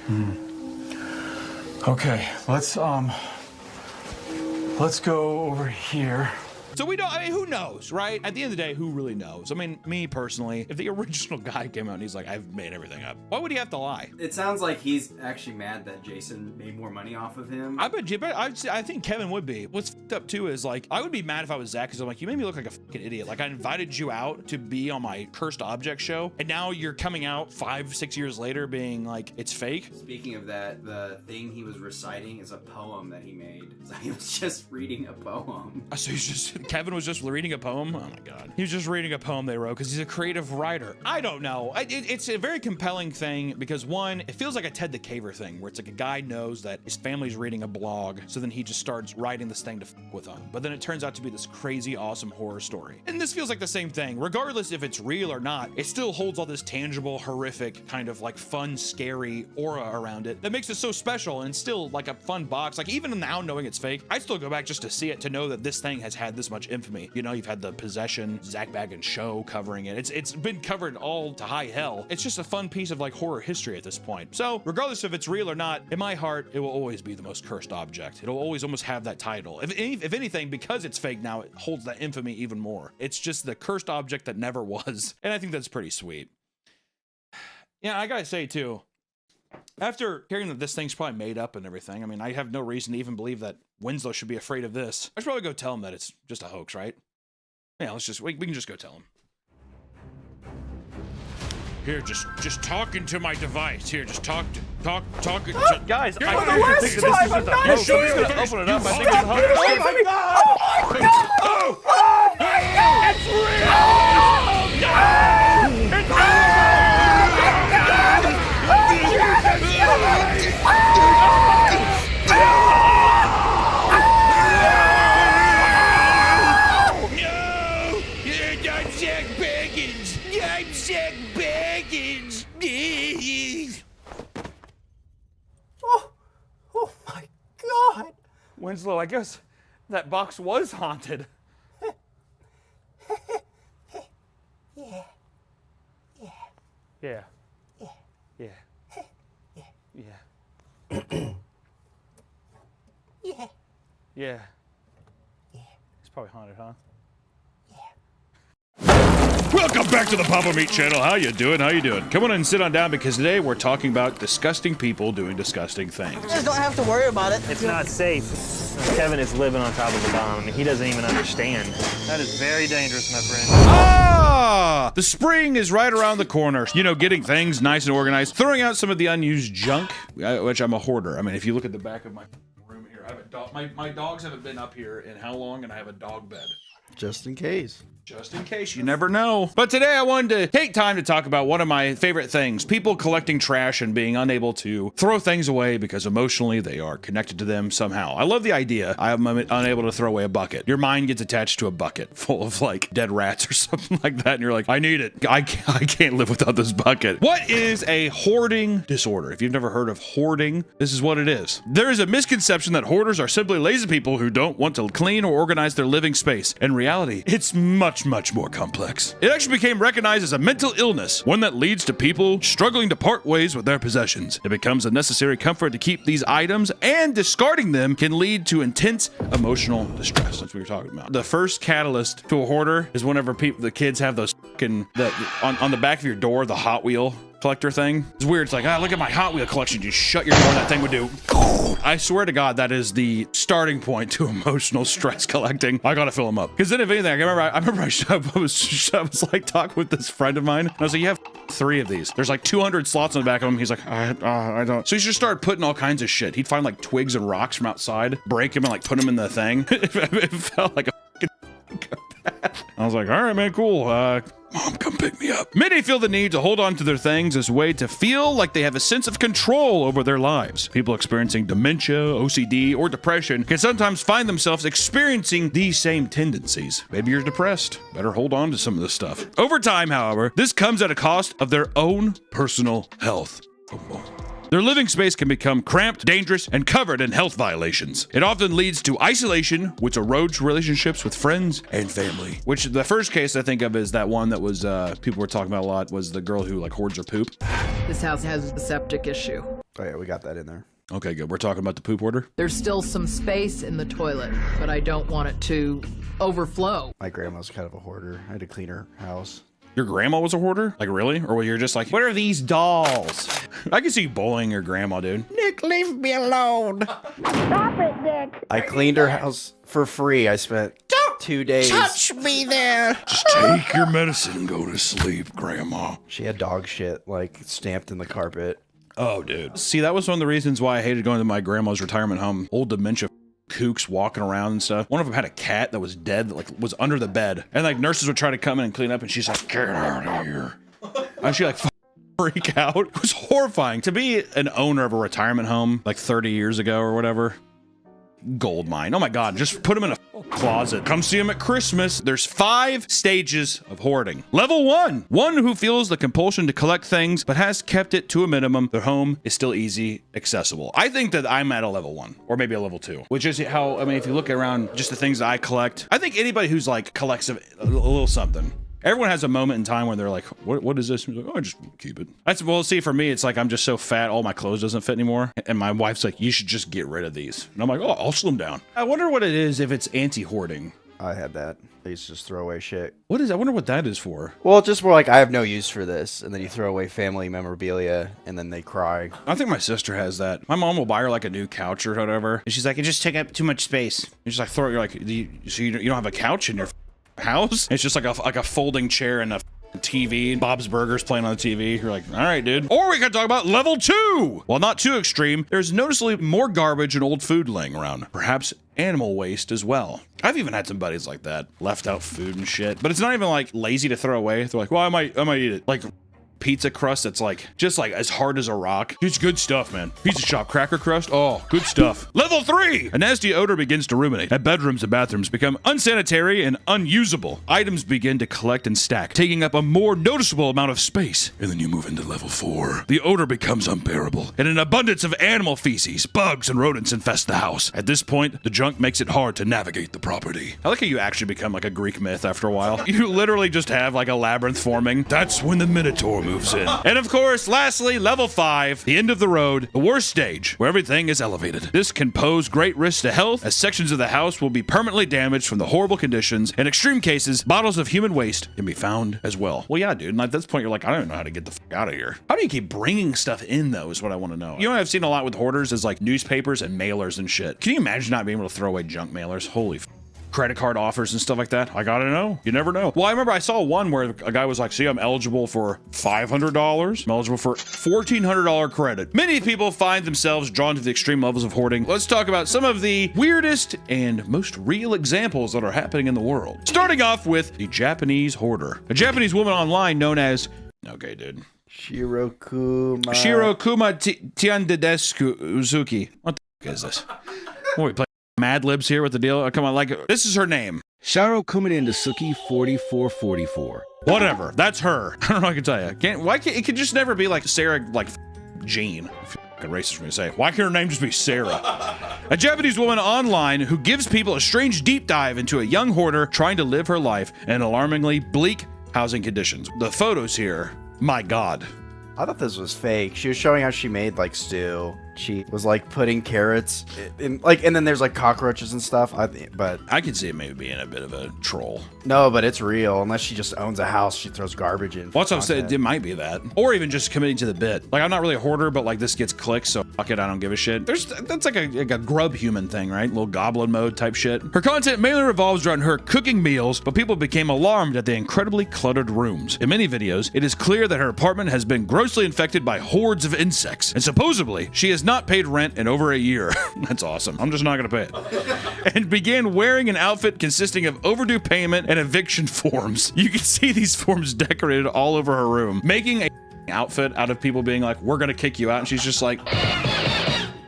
Okay, let's go over here. So we don't, I mean, who knows, right? At the end of the day, who really knows? I mean, me personally, if the original guy came out and he's like, I've made everything up, why would he have to lie? It sounds like he's actually mad that Jason made more money off of him. I think Kevin would be. What's fucked up too is like, I would be mad if I was Zach because I'm like, you made me look like a fucking idiot. Like I invited you out to be on my cursed object show and now you're coming out 5-6 years later being like, it's fake. Speaking of that, the thing he was reciting is a poem that he made. So he was just reading a poem. So Kevin was just reading a poem? Oh my God. He was just reading a poem they wrote because he's a creative writer. I don't know. It's a very compelling thing because one, it feels like a Ted the Caver thing where it's like a guy knows that his family's reading a blog. So then he just starts writing this thing to fuck with them. But then it turns out to be this crazy, awesome horror story. And this feels like the same thing. Regardless if it's real or not, it still holds all this tangible, horrific, kind of like fun, scary aura around it that makes it so special and still like a fun box. Like even now knowing it's fake, I still go back just to see it to know that this thing has had this much infamy. You know, you've had the Possession, Zach Baggins show covering it. It's been covered all to high hell. It's just a fun piece of like horror history at this point. So regardless if it's real or not, in my heart, it will always be the most cursed object. It'll always almost have that title. If anything, because it's fake now, it holds that infamy even more. It's just the cursed object that never was. And I think that's pretty sweet. Yeah, I gotta say too, after hearing that this thing's probably made up and everything, I mean, I have no reason to even believe that Winslow should be afraid of this. I should probably go tell him that it's just a hoax, right? Yeah, we can just go tell him. Here, just talk into my device. Here, just talk. Guys, You're I the last think time this is a I'm hoax. sure Somebody's you're gonna open it up. I think Stop it's a it! hoax. Oh my God! Oh my God! Oh my God! It's real! Oh God! It's real! Oh my God! Winslow, I guess that box was haunted. Yeah. Yeah. Yeah. Yeah. It's probably haunted, huh? Welcome back to the Papa Meat channel. How you doing? Come on and sit on down because today we're talking about disgusting people doing disgusting things. You just don't have to worry about it. It's not safe. Kevin is living on top of the bomb. I mean, he doesn't even understand. That is very dangerous, my friend. Ah! The spring is right around the corner. You know, getting things nice and organized, throwing out some of the unused junk, which I'm a hoarder. I mean, if you look at the back of my room here, I have a dog. My dogs haven't been up here in how long, and I have a dog bed. Just in case. Just in case, you never know. But today I wanted to take time to talk about one of my favorite things, people collecting trash and being unable to throw things away because emotionally they are connected to them somehow. I love the idea. I'm unable to throw away a bucket. Your mind gets attached to a bucket full of like dead rats or something like that, and you're like, I need it. I can't live without this bucket. What is a hoarding disorder? If you've never heard of hoarding, this is what it is. There is a misconception that hoarders are simply lazy people who don't want to clean or organize their living space. In reality, it's much more complex. It actually became recognized as a mental illness, one that leads to people struggling to part ways with their possessions. It becomes a necessary comfort to keep these items, and discarding them can lead to intense emotional distress. That's what you're talking about. The first catalyst to a hoarder is whenever the kids have those fucking, on the back of your door, the Hot Wheel collector thing. It's weird. It's like, look at my Hot Wheel collection. You shut your door, that thing would do. I swear to God, that is the starting point to emotional stress collecting. I gotta fill them up. Because then, if anything, I remember I was like talking with this friend of mine. And I was like, you have 3 of these. There's like 200 slots on the back of them. He's like, I don't. So he just started putting all kinds of shit. He'd find like twigs and rocks from outside, break them, and like put them in the thing. It felt like a I was like, all right, man, cool. Mom, come pick me up. Many feel the need to hold on to their things as a way to feel like they have a sense of control over their lives. People experiencing dementia, OCD, or depression can sometimes find themselves experiencing these same tendencies. Maybe you're depressed. Better hold on to some of this stuff. Over time, however, this comes at a cost of their own personal health. Their living space can become cramped, dangerous, and covered in health violations. It often leads to isolation, which erodes relationships with friends and family. Which the first case I think of is that one that was people were talking about a lot, was the girl who like hoards her poop. This house has a septic issue. Oh yeah, we got that in there. Okay, good. We're talking about the poop hoarder. There's still some space in the toilet, but I don't want it to overflow. My grandma's kind of a hoarder. I had to clean her house. Your grandma was a hoarder? Like, really? Or were you just like, what are these dolls? I can see you bullying your grandma, dude. Nick, leave me alone. Stop it, Nick. I cleaned her house for free. I spent 2 days. Touch me there. Just take your medicine and go to sleep, Grandma. She had dog shit, like, stamped in the carpet. Oh, dude. See, that was one of the reasons why I hated going to my grandma's retirement home. Old dementia kooks walking around and stuff. One of them had a cat that was dead, that like was under the bed, and like nurses would try to come in and clean up, and she's like, get out of here. And she like freak out. It was horrifying. To be an owner of a retirement home like 30 years ago or whatever, gold mine. Oh my God, just put them in a closet. Come see them at Christmas. There's 5 stages of hoarding. Level 1, one who feels the compulsion to collect things but has kept it to a minimum. Their home is still easy accessible. I think that I'm at a level 1 or maybe a level 2, which is how, I mean, if you look around just the things that I collect, I think anybody who's like collects a little something, everyone has a moment in time where they're like, what is this? And like, oh, I just keep it. That's, well, see, for me, it's like I'm just so fat, all my clothes doesn't fit anymore. And my wife's like, you should just get rid of these. And I'm like, oh, I'll slim down. I wonder what it is if it's anti-hoarding. I had that. I used to just throw away shit. What is, I wonder what that is for. Well, just more like, I have no use for this. And then you throw away family memorabilia and then they cry. I think my sister has that. My mom will buy her like a new couch or whatever. And she's like, it just took up too much space. And she's like, throw it. You're like, so you don't have a couch in your house? It's just like a folding chair and a TV, and Bob's Burgers playing on the TV. You're like, all right, dude. Or we could talk about level 2. While not too extreme, there's noticeably more garbage and old food laying around. Perhaps animal waste as well. I've even had some buddies like that, left out food and shit. But it's not even like lazy to throw away. They're like, well, I might eat it. Like pizza crust that's like just like as hard as a rock. It's good stuff, man. Pizza shop cracker crust. Oh, good stuff. Level 3. A nasty odor begins to ruminate. And bedrooms and bathrooms become unsanitary and unusable. Items begin to collect and stack, taking up a more noticeable amount of space. And then you move into level 4. The odor becomes unbearable, and an abundance of animal feces, bugs, and rodents infest the house. At this point, the junk makes it hard to navigate the property. I like how you actually become like a Greek myth after a while. You literally just have like a labyrinth forming. That's when the Minotaur moves in. And of course, lastly, level 5, the end of the road, the worst stage, where everything is elevated. This can pose great risks to health, as sections of the house will be permanently damaged from the horrible conditions. In extreme cases, bottles of human waste can be found as well. Well, yeah, dude, and at this point, you're like, I don't know how to get the fuck out of here. How do you keep bringing stuff in, though, is what I want to know. You know what I've seen a lot with hoarders is like newspapers and mailers and shit. Can you imagine not being able to throw away junk mailers? Holy credit card offers and stuff like that. I gotta know. You never know. Well, I remember I saw one where a guy was like, see, I'm eligible for $500. I'm eligible for $1,400 credit. Many people find themselves drawn to the extreme levels of hoarding. Let's talk about some of the weirdest and most real examples that are happening in the world. Starting off with the Japanese hoarder. A Japanese woman online known as, okay, dude. Shirokuma Tiandedesku Uzuki. What the fuck is this? What, we play Mad Libs here with the deal? Oh, come on, like, this is her name. Shirokuma Tiandedesku 4444. Whatever, that's her. I don't know what I can tell you. It could just never be like Sarah, like Jean. I feel fucking racist for me to say. Why can't her name just be Sarah? A Japanese woman online who gives people a strange deep dive into a young hoarder trying to live her life in alarmingly bleak housing conditions. The photos here, my God. I thought this was fake. She was showing how she made like stew. She was like putting carrots in, like, and then there's like cockroaches and stuff. But I could see it maybe being a bit of a troll. No, but it's real. Unless she just owns a house, she throws garbage in. What's I'm saying? It might be that, or even just committing to the bit. Like, I'm not really a hoarder, but like this gets clicks, so fuck it, I don't give a shit. That's like a grub human thing, right? Little goblin mode type shit. Her content mainly revolves around her cooking meals, but people became alarmed at the incredibly cluttered rooms. In many videos, it is clear that her apartment has been grossly infected by hordes of insects, and supposedly she has not paid rent in over a year. That's awesome. I'm just not gonna pay it. And began wearing an outfit consisting of overdue payment and eviction forms. You can see these forms decorated all over her room, making a outfit out of people being like, we're gonna kick you out, and she's just like.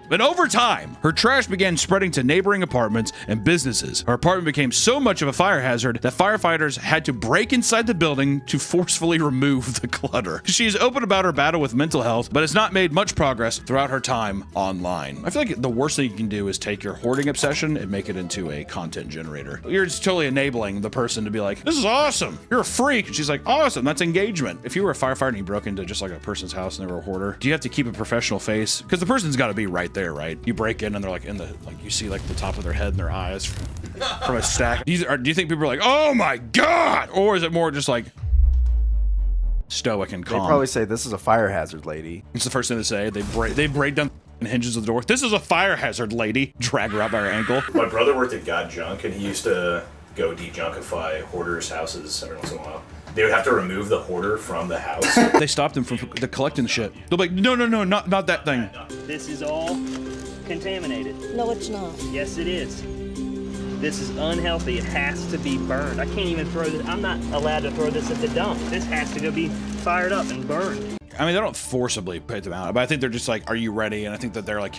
But over time, her trash began spreading to neighboring apartments and businesses. Her apartment became so much of a fire hazard that firefighters had to break inside the building to forcefully remove the clutter. She is open about her battle with mental health, but has not made much progress throughout her time online. I feel like the worst thing you can do is take your hoarding obsession and make it into a content generator. You're just totally enabling the person to be like, this is awesome. You're a freak. And she's like, awesome. That's engagement. If you were a firefighter and you broke into just like a person's house and they were a hoarder, do you have to keep a professional face? Because the person's got to be right there, right? You break in and they're like in the, like you see like the top of their head and their eyes from a stack. Do you think people are like, oh my God? Or is it more just like stoic and calm? They probably say, this is a fire hazard, lady. It's the first thing to say. They break down the hinges of the door. This is a fire hazard, lady. Drag her out by her ankle. My brother worked at God Junk and he used to go de-junkify hoarders' houses every once in a while. They would have to remove the hoarder from the house. They stopped him from collecting the shit. They'll be like, no, not that thing. This is all contaminated. No, it's not. Yes, it is. This is unhealthy. It has to be burned. I can't even throw this. I'm not allowed to throw this at the dump. This has to go be fired up and burned. I mean, they don't forcibly put them out, but I think they're just like, are you ready? And I think that they're like,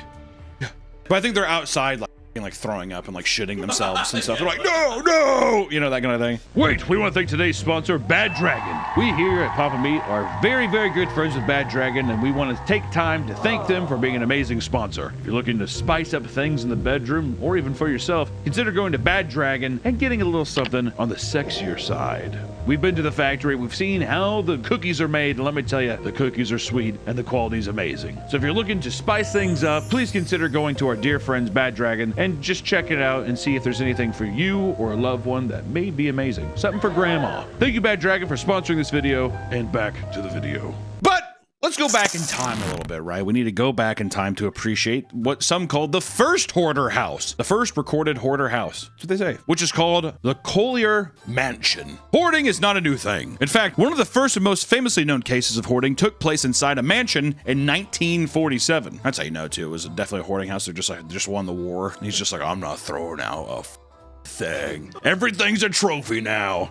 yeah. But I think they're outside like throwing up and like shitting themselves and stuff. They're like, no, you know, that kind of thing. Wait, we want to thank today's sponsor, Bad Dragon. We here at Papa Meat are very, very good friends with Bad Dragon, and we want to take time to thank them for being an amazing sponsor. If you're looking to spice up things in the bedroom or even for yourself, consider going to Bad Dragon and getting a little something on the sexier side. We've been to the factory, we've seen how the cookies are made, and let me tell you, the cookies are sweet and the quality is amazing. So if you're looking to spice things up, please consider going to our dear friends Bad Dragon and just check it out and see if there's anything for you or a loved one that may be amazing. Something for grandma. Thank you, Bad Dragon, for sponsoring this video, and back to the video. But let's go back in time a little bit, right? We need to go back in time to appreciate what some called the first hoarder house, the first recorded hoarder house. That's what they say, which is called the Collier Mansion. Hoarding is not a new thing. In fact, one of the first and most famously known cases of hoarding took place inside a mansion in 1947. That's how you know, too. It was definitely a hoarding house. They just won the war. And he's just like, I'm not throwing out a thing. Everything's a trophy now.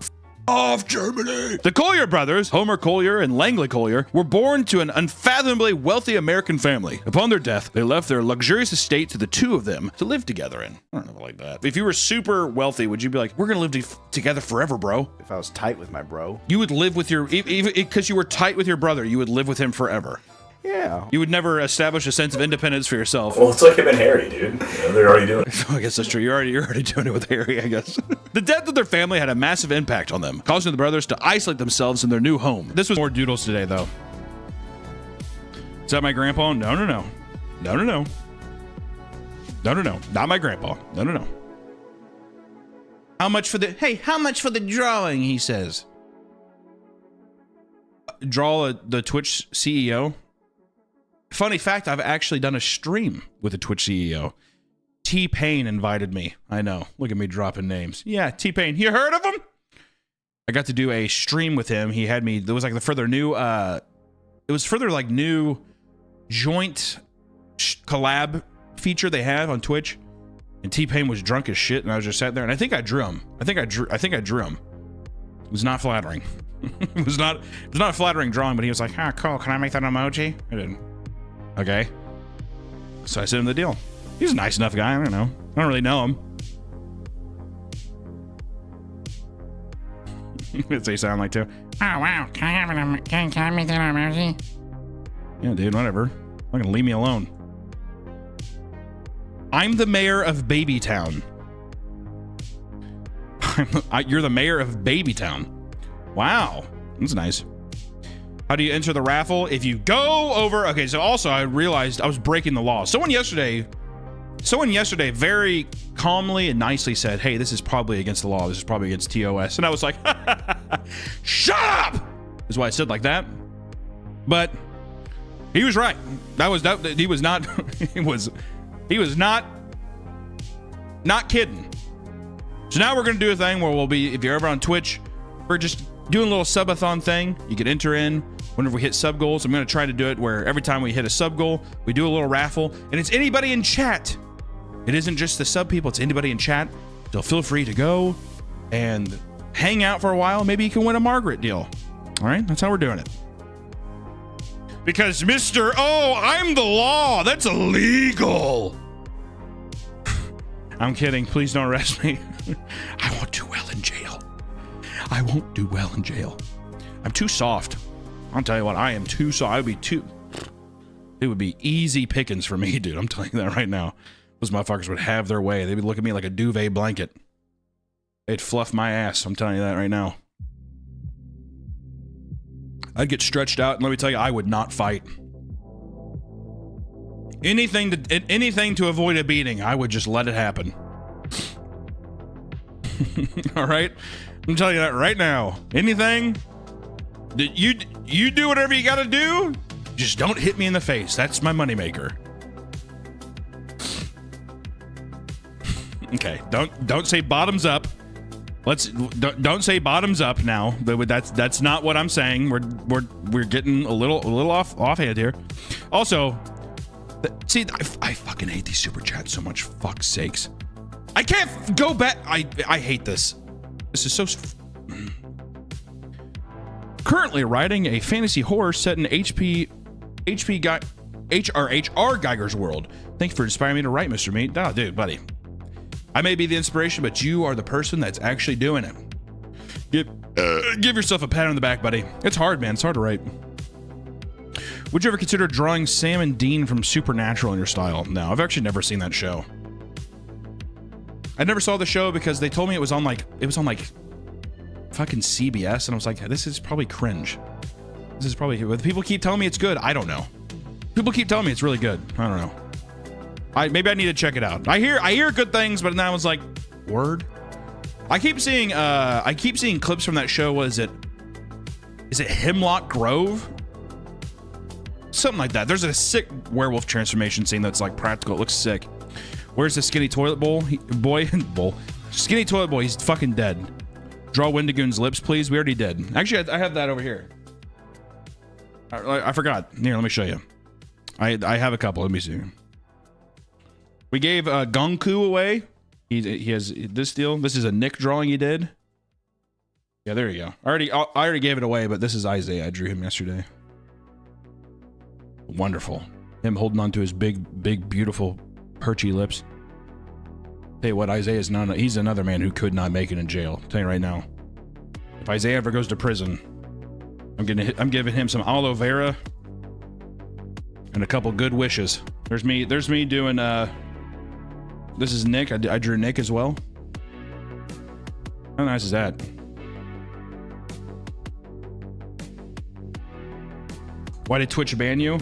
Off Germany. The Collier brothers, Homer Collier and Langley Collier, were born to an unfathomably wealthy American family. Upon their death, they left their luxurious estate to the two of them to live together in. I don't know, like that. If you were super wealthy, would you be like, we're gonna live together forever, bro? If I was tight with my bro. You would live with your, even because you were tight with your brother, you would live with him forever. Yeah. You would never establish a sense of independence for yourself. Well, it's like him and Harry, dude. You know, they're already doing it. I guess that's true. You're already doing it with Harry, I guess. The death of their family had a massive impact on them, causing the brothers to isolate themselves in their new home. This was more doodles today, though. Is that my grandpa? No. Not my grandpa. No. How much for the drawing, he says. Draw the Twitch CEO. Funny fact, I've actually done a stream with a Twitch CEO. T-Pain invited me. I know. Look at me dropping names. Yeah, T-Pain. You heard of him? I got to do a stream with him. He had me. There was like the further new. It was further like new joint collab feature they have on Twitch. And T-Pain was drunk as shit, and I was just sat there, and I think I drew him. I think I drew him. It was not flattering. It was not a flattering drawing, but he was like, "Ah, cool. Can I make that emoji?" I didn't. Okay. So I sent him the deal. He's a nice enough guy. I don't know. I don't really know him. That's what they sound like too. Oh wow, can I make that emoji? Yeah, dude, whatever. Not gonna leave me alone. I'm the mayor of Babytown. You're the mayor of Babytown. Wow, that's nice. How do you enter the raffle? If you go over... Okay, so also I realized I was breaking the law. Someone yesterday very calmly and nicely said, hey, this is probably against the law. This is probably against TOS. And I was like, shut up! Is why I said like that. But he was right. He was not kidding. So now we're going to do a thing where we'll be, if you're ever on Twitch, we're just doing a little subathon thing. You can enter in whenever we hit sub goals. I'm going to try to do it where every time we hit a sub goal, we do a little raffle, and it's anybody in chat. It isn't just the sub people, it's anybody in chat. So feel free to go and hang out for a while. Maybe you can win a Margaret deal. All right, that's how we're doing it. Because Mr. Oh, I'm the law. That's illegal. I'm kidding. Please don't arrest me. I won't do well in jail. I won't do well in jail. I'm too soft. I'll tell you what, I am too soft. It would be easy pickings for me, dude. I'm telling you that right now. Those motherfuckers would have their way. They would look at me like a duvet blanket. They'd fluff my ass. I'm telling you that right now. I'd get stretched out, and let me tell you, I would not fight. Anything to avoid a beating, I would just let it happen. All right? I'm telling you that right now. Anything that you do whatever you gotta do, just don't hit me in the face. That's my moneymaker. Okay, don't say bottoms up. Don't say bottoms up now. That's not what I'm saying. We're getting a little offhand here. Also, see, I fucking hate these super chats so much. Fuck's sakes. I can't go back. I hate this. This is so. Currently writing a fantasy horror set in HR Geiger's world. Thanks for inspiring me to write, Mr. Meat. Oh, dude, buddy. I may be the inspiration, but you are the person that's actually doing it. Give yourself a pat on the back, buddy. It's hard, man. It's hard to write. Would you ever consider drawing Sam and Dean from Supernatural in your style? No, I've actually never seen that show. I never saw the show because they told me it was on like fucking CBS, and I was like, this is probably cringe. This is probably, but people keep telling me it's good. I don't know. People keep telling me it's really good. I don't know. Maybe I need to check it out. I hear good things, but now it's like, word. I keep seeing clips from that show. What is it? Is it Hemlock Grove? Something like that. There's a sick werewolf transformation scene that's like practical. It looks sick. Where's the skinny toilet bowl? Skinny toilet boy. He's fucking dead. Draw Wendigoon's lips, please. We already did. Actually, I have that over here. I forgot. Here, let me show you. I have a couple. Let me see. We gave Gonku away. He has this deal. This is a Nick drawing he did. Yeah, there you go. I already gave it away, but this is Isaiah. I drew him yesterday. Wonderful. Him holding on to his big, beautiful, perchy lips. Tell you what, Isaiah is not. He's another man who could not make it in jail. I'll tell you right now. If Isaiah ever goes to prison, I'm giving him some aloe vera and a couple good wishes. There's me doing. This is Nick. I drew Nick as well. How nice is that? Why did Twitch ban you?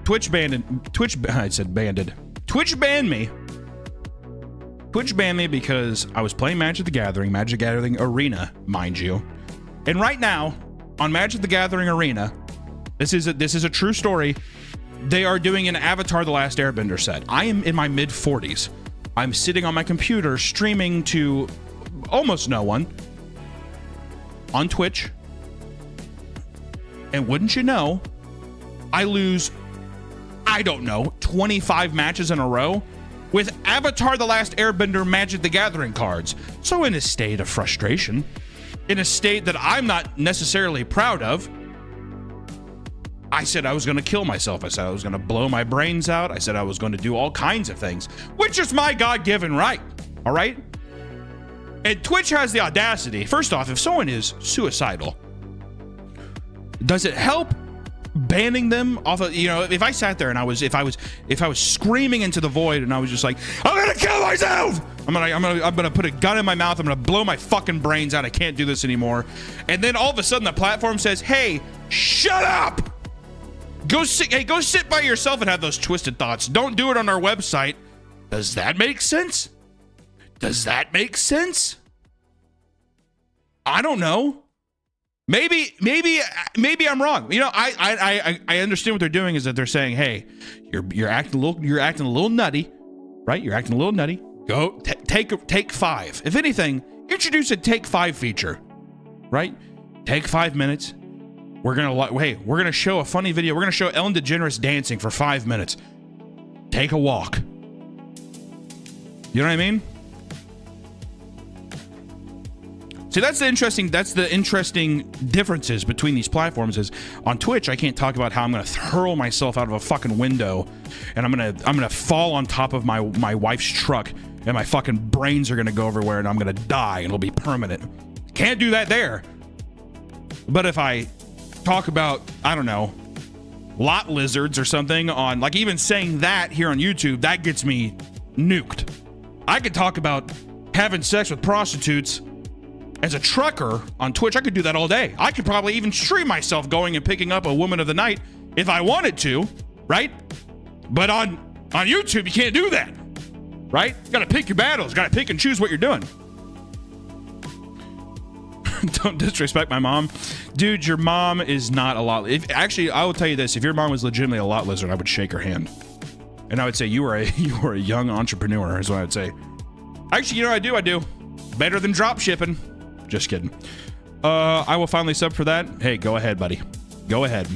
I said banded. Twitch banned me. Twitch banned me because I was playing Magic the Gathering Arena, mind you. And right now, on Magic the Gathering Arena, this is a true story. They are doing an Avatar The Last Airbender set. I am in my mid-40s. I'm sitting on my computer streaming to almost no one on Twitch. And wouldn't you know, I lose, I don't know, 25 matches in a row with Avatar The Last Airbender Magic the Gathering cards. So in a state of frustration, in a state that I'm not necessarily proud of, I said I was going to kill myself. I said I was going to blow my brains out. I said I was going to do all kinds of things, which is my God-given right, all right? And Twitch has the audacity. First off, if someone is suicidal, does it help banning them off of, you know, if I sat there and if I was screaming into the void and I was just like, I'm going to kill myself. I'm going to put a gun in my mouth. I'm going to blow my fucking brains out. I can't do this anymore. And then all of a sudden the platform says, hey, shut up. Go sit by yourself and have those twisted thoughts. Don't do it on our website. Does that make sense? Does that make sense? I don't know. Maybe I'm wrong. You know, I understand what they're doing is that they're saying, hey, you're acting a little nutty, right? You're acting a little nutty. Go take 5. If anything, introduce a take 5 feature, right? Take 5 minutes. We're gonna show a funny video. We're gonna show Ellen DeGeneres dancing for 5 minutes. Take a walk. You know what I mean? See, that's the interesting differences between these platforms. Is on Twitch, I can't talk about how I'm gonna hurl myself out of a fucking window, and I'm gonna fall on top of my wife's truck, and my fucking brains are gonna go everywhere, and I'm gonna die, and it'll be permanent. Can't do that there. But if I talk about, I don't know, lot lizards or something on, like, even saying that here on YouTube, that gets me nuked. I could talk about having sex with prostitutes as a trucker on Twitch. I could do that all day. I could probably even stream myself going and picking up a woman of the night if I wanted to, right? But on YouTube, you can't do that, right? You gotta pick your battles. You gotta pick and choose what you're doing. Don't disrespect my mom. Dude, your mom is not a lot. Actually, I will tell you this. If your mom was legitimately a lot lizard, I would shake her hand. And I would say, you were a young entrepreneur, is what I would say. Actually, you know what I do? Better than drop shipping. Just kidding. I will finally sub for that. Hey, go ahead, buddy. Go ahead.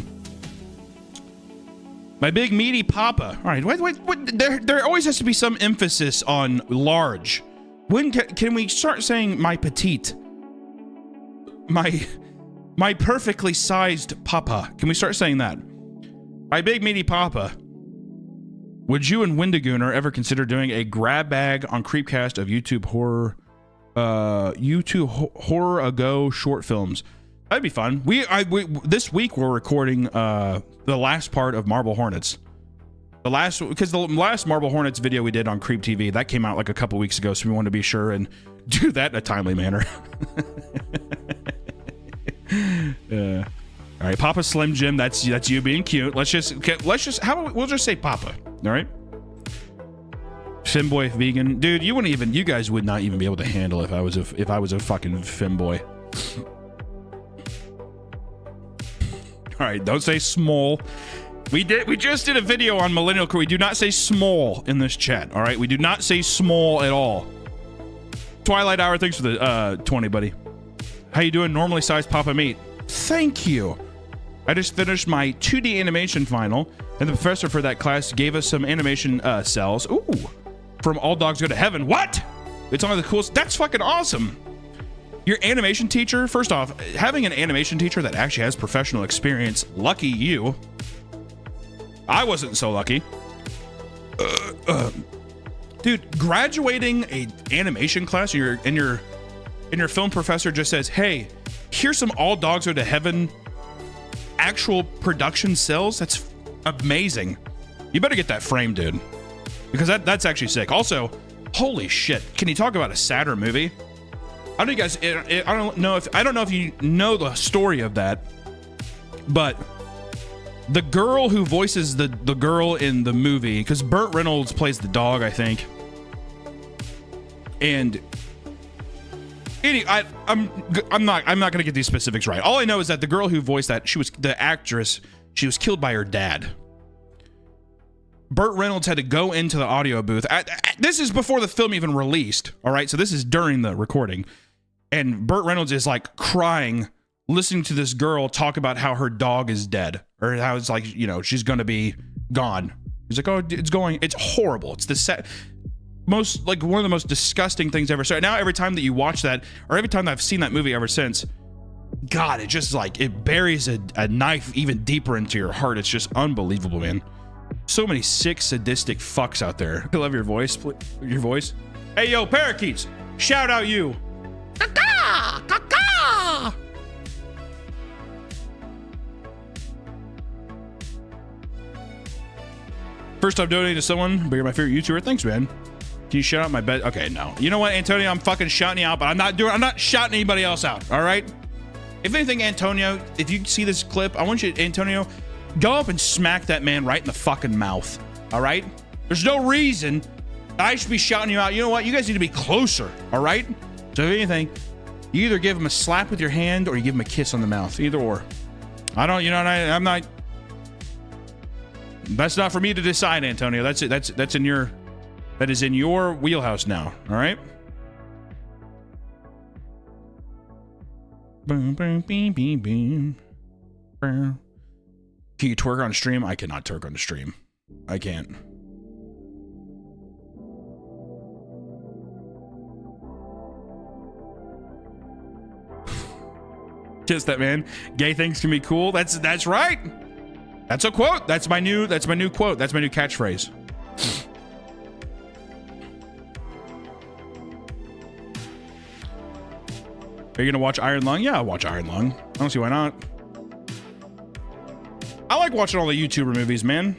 My big meaty papa. All right, wait. There always has to be some emphasis on large. When can we start saying my petite? My perfectly sized papa. Can we start saying that? My big meaty papa. Would you and Wendigooner ever consider doing a grab bag on Creepcast of YouTube horror ago short films? That'd be fun. This week we're recording the last part of Marble Hornets. Because the last Marble Hornets video we did on Creep TV, that came out like a couple weeks ago, so we wanted to be sure and do that in a timely manner. All right, Papa Slim Jim, that's you being cute. We'll just say Papa. All right. Femboy vegan, dude. You guys would not even be able to handle if I was a fucking femboy. All right, don't say small. We just did a video on millennial. We do not say small in this chat. All right, we do not say small at all. Twilight Hour, thanks for the 20, buddy. How you doing? Normally sized Papa Meat. Thank you. I just finished my 2D animation final, and the professor for that class gave us some animation cells. Ooh, from All Dogs Go to Heaven. What? It's one of the coolest. That's fucking awesome. Your animation teacher, first off, having an animation teacher that actually has professional experience, lucky you. I wasn't so lucky. Dude, graduating a animation class, and your film professor just says, hey, here's some All Dogs Go to Heaven actual production cells. That's amazing. You better get that framed, dude, because that's actually sick. Also, holy shit, can you talk about a sadder movie? I don't know if you know the story of that, but the girl who voices the girl in the movie, because Burt Reynolds plays the dog, I think, and I'm not gonna get these specifics right. All I know is that the girl who voiced that, she was the actress. She was killed by her dad. Burt Reynolds had to go into the audio booth. This is before the film even released. All right. So this is during the recording. And Burt Reynolds is like crying, listening to this girl talk about how her dog is dead, or how it's like, you know, she's going to be gone. He's like, oh, it's horrible. It's the most, like, one of the most disgusting things ever. So now every time that you watch that, or every time that I've seen that movie ever since, God, it just like, it buries a knife even deeper into your heart. It's just unbelievable, man. So many sick, sadistic fucks out there. I love your voice. Your voice. Hey, yo, parakeets, shout out you. Caca, caca. First time donating to someone, but you're my favorite YouTuber. Thanks, man. Can you shout out my bed? Okay, no. You know what, Antonio? I'm fucking shouting you out, but I'm not shouting anybody else out. All right. If anything, Antonio, if you see this clip, I want you, Antonio, go up and smack that man right in the fucking mouth. All right. There's no reason I should be shouting you out. You know what? You guys need to be closer. All right. So if anything, you either give him a slap with your hand or you give him a kiss on the mouth. Either or. I don't. You know. I'm not. That's not for me to decide, Antonio. That's it. That's in your. That is in your wheelhouse now. All right. Boom, boom, beam, beam, beam. Can you twerk on stream? I cannot twerk on the stream. I can't. Just that, man. Gay things can be cool. That's right. That's a quote. That's my new quote. That's my new catchphrase. Are you gonna watch Iron Lung? Yeah, I'll watch Iron Lung. I don't see why not. I like watching all the YouTuber movies, man.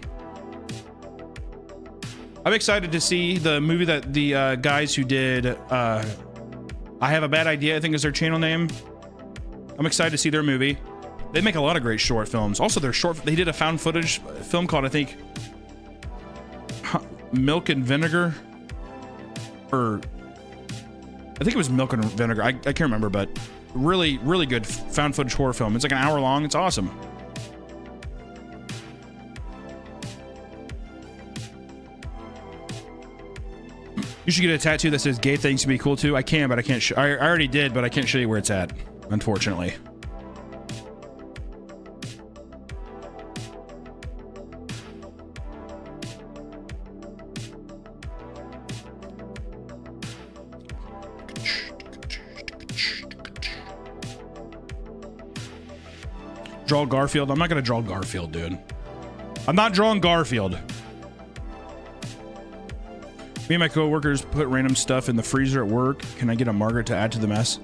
I'm excited to see the movie that the guys who did I Have a Bad Idea, I think is their channel name. I'm excited to see their movie. They make a lot of great short films. Also, they did a found footage film called, I think, Milk and Vinegar, or I think it was Milk and Vinegar. I can't remember, but really, really good found footage horror film. It's like an hour long. It's awesome. You should get a tattoo that says "Gay things can be cool too." I can, but I can't. I already did, but I can't show you where it's at, unfortunately. Draw Garfield. I'm not gonna draw Garfield, dude. I'm not drawing Garfield. Me and my coworkers put random stuff in the freezer at work. Can I get a Margaret to add to the mess?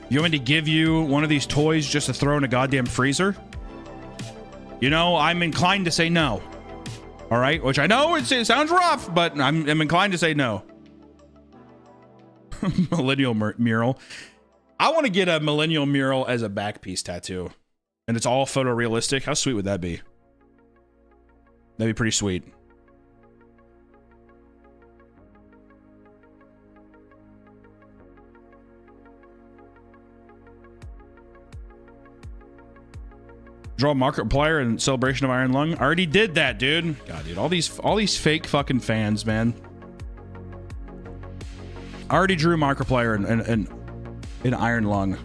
You want me to give you one of these toys just to throw in a goddamn freezer? You know, I'm inclined to say no. All right, which I know it sounds rough, but I'm inclined to say no. Millennial mural. I want to get a millennial mural as a back piece tattoo. And it's all photorealistic. How sweet would that be? That'd be pretty sweet. Draw Markiplier in celebration of Iron Lung. I already did that, dude. God, dude, all these fake fucking fans, man. I already drew Markiplier in Iron Lung.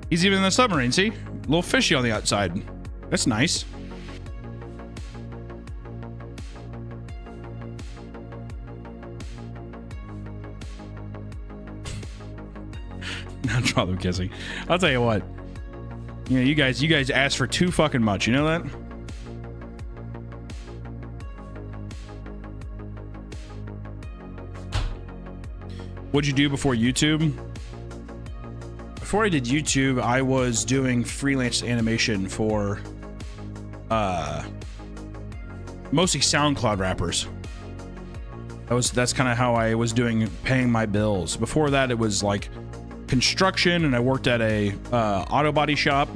He's even in the submarine, see? A little fishy on the outside. That's nice. Now draw them kissing. I'll tell you what. You know, you guys asked for too fucking much. You know that? What'd you do before YouTube? Before I did YouTube, I was doing freelance animation for mostly SoundCloud rappers. That's kind of how I was paying my bills. Before that, it was like construction, and I worked at a auto body shop.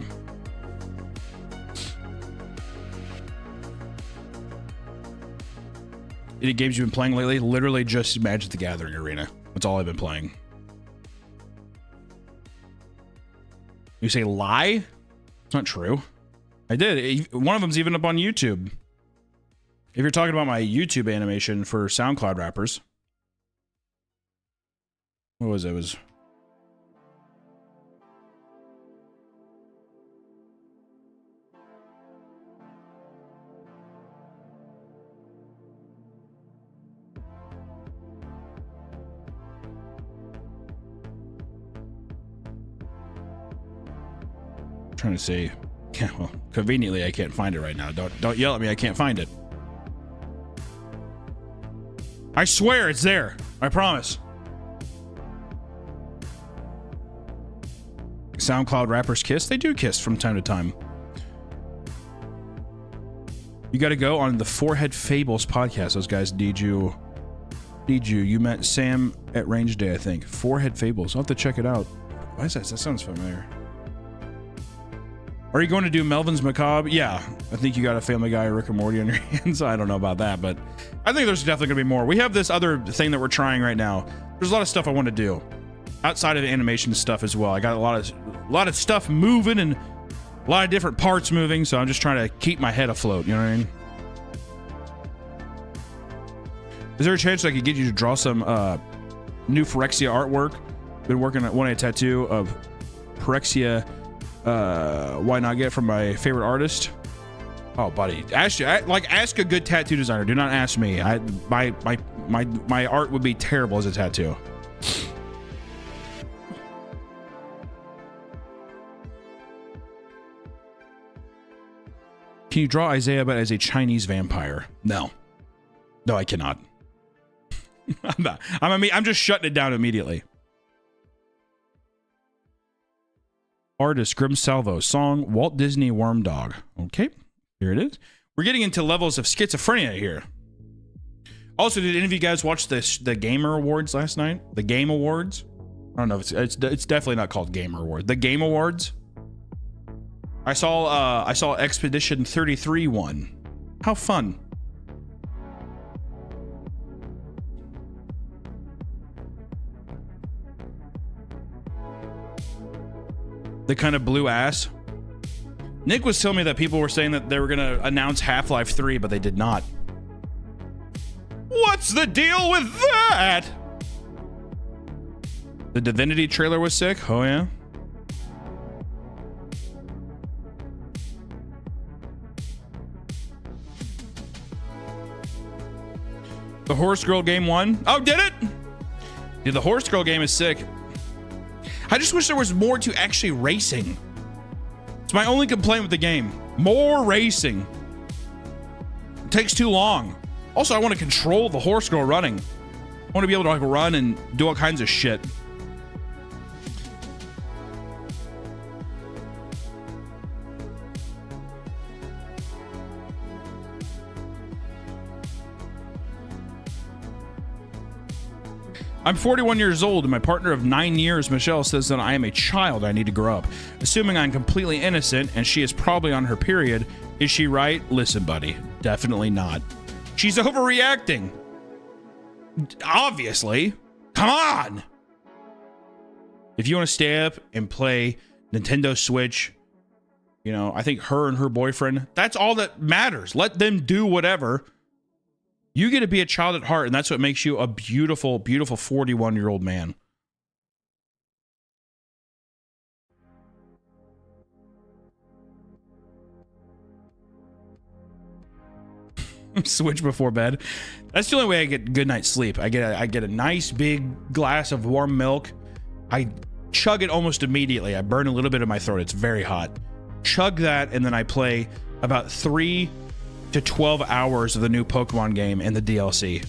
any games you've been playing lately? Literally just Magic the Gathering Arena. That's all I've been playing. You say lie? It's not true. I did. One of them's even up on YouTube. If you're talking about my YouTube animation for SoundCloud rappers. What was it? It was... trying to see. Yeah, well, conveniently I can't find it right now. Don't yell at me. I can't find it. I swear it's there. I promise. SoundCloud rappers kiss? They do kiss from time to time. You got to go on the Forehead Fables podcast. Those guys need you. You met Sam at Range Day, I think. Forehead Fables. I'll have to check it out. Why is that? That sounds familiar. Are you going to do Melvin's Macabre? Yeah. I think you got a Family Guy or Rick and Morty on your hands. I don't know about that, but I think there's definitely going to be more. We have this other thing that we're trying right now. There's a lot of stuff I want to do outside of the animation stuff as well. I got a lot of stuff moving and a lot of different parts moving, so I'm just trying to keep my head afloat. You know what I mean? Is there a chance I could get you to draw some new Phyrexia artwork? Been working on a tattoo of Phyrexia. Why not get from my favorite artist? Oh, buddy, ask a good tattoo designer. Do not ask me. My art would be terrible as a tattoo. Can you draw Isaiah but as a Chinese vampire? No, I cannot. I'm just shutting it down immediately. Artist Grim Salvo. Song Walt Disney Worm Dog. Okay, here it is. We're getting into levels of schizophrenia here. Also, did any of you guys watch the Gamer Awards last night? The Game Awards? I don't know if it's definitely not called Gamer Awards. The Game Awards. I saw Expedition 33 won. How fun. The kind of blue ass. Nick was telling me that people were saying that they were going to announce Half-Life 3, but they did not. What's the deal with that? The Divinity trailer was sick. Oh, yeah. The Horse Girl game won. Oh, did it? Dude, the Horse Girl game is sick. I just wish there was more to actually racing. It's my only complaint with the game. More racing. It takes too long. Also, I want to control the horse girl running. I want to be able to like run and do all kinds of shit. I'm 41 years old, and my partner of 9 years, Michelle, says that I am a child. I need to grow up. Assuming I'm completely innocent, and she is probably on her period, is she right? Listen, buddy, definitely not. She's overreacting. Obviously. Come on! If you want to stay up and play Nintendo Switch, you know, I think her and her boyfriend, that's all that matters. Let them do whatever. You get to be a child at heart, and that's what makes you a beautiful, beautiful 41-year-old man. Switch before bed. That's the only way I get a good night's sleep. I get a nice big glass of warm milk. I chug it almost immediately. I burn a little bit in my throat. It's very hot. Chug that, and then I play about 3 to 12 hours of the new Pokemon game and the DLC.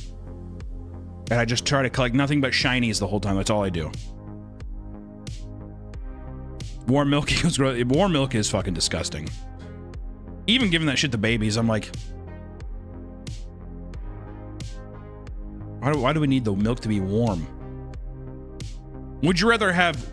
And I just try to collect nothing but shinies the whole time. That's all I do. Warm milk is fucking disgusting. Even giving that shit to babies, I'm like, why do we need the milk to be warm? Would you rather have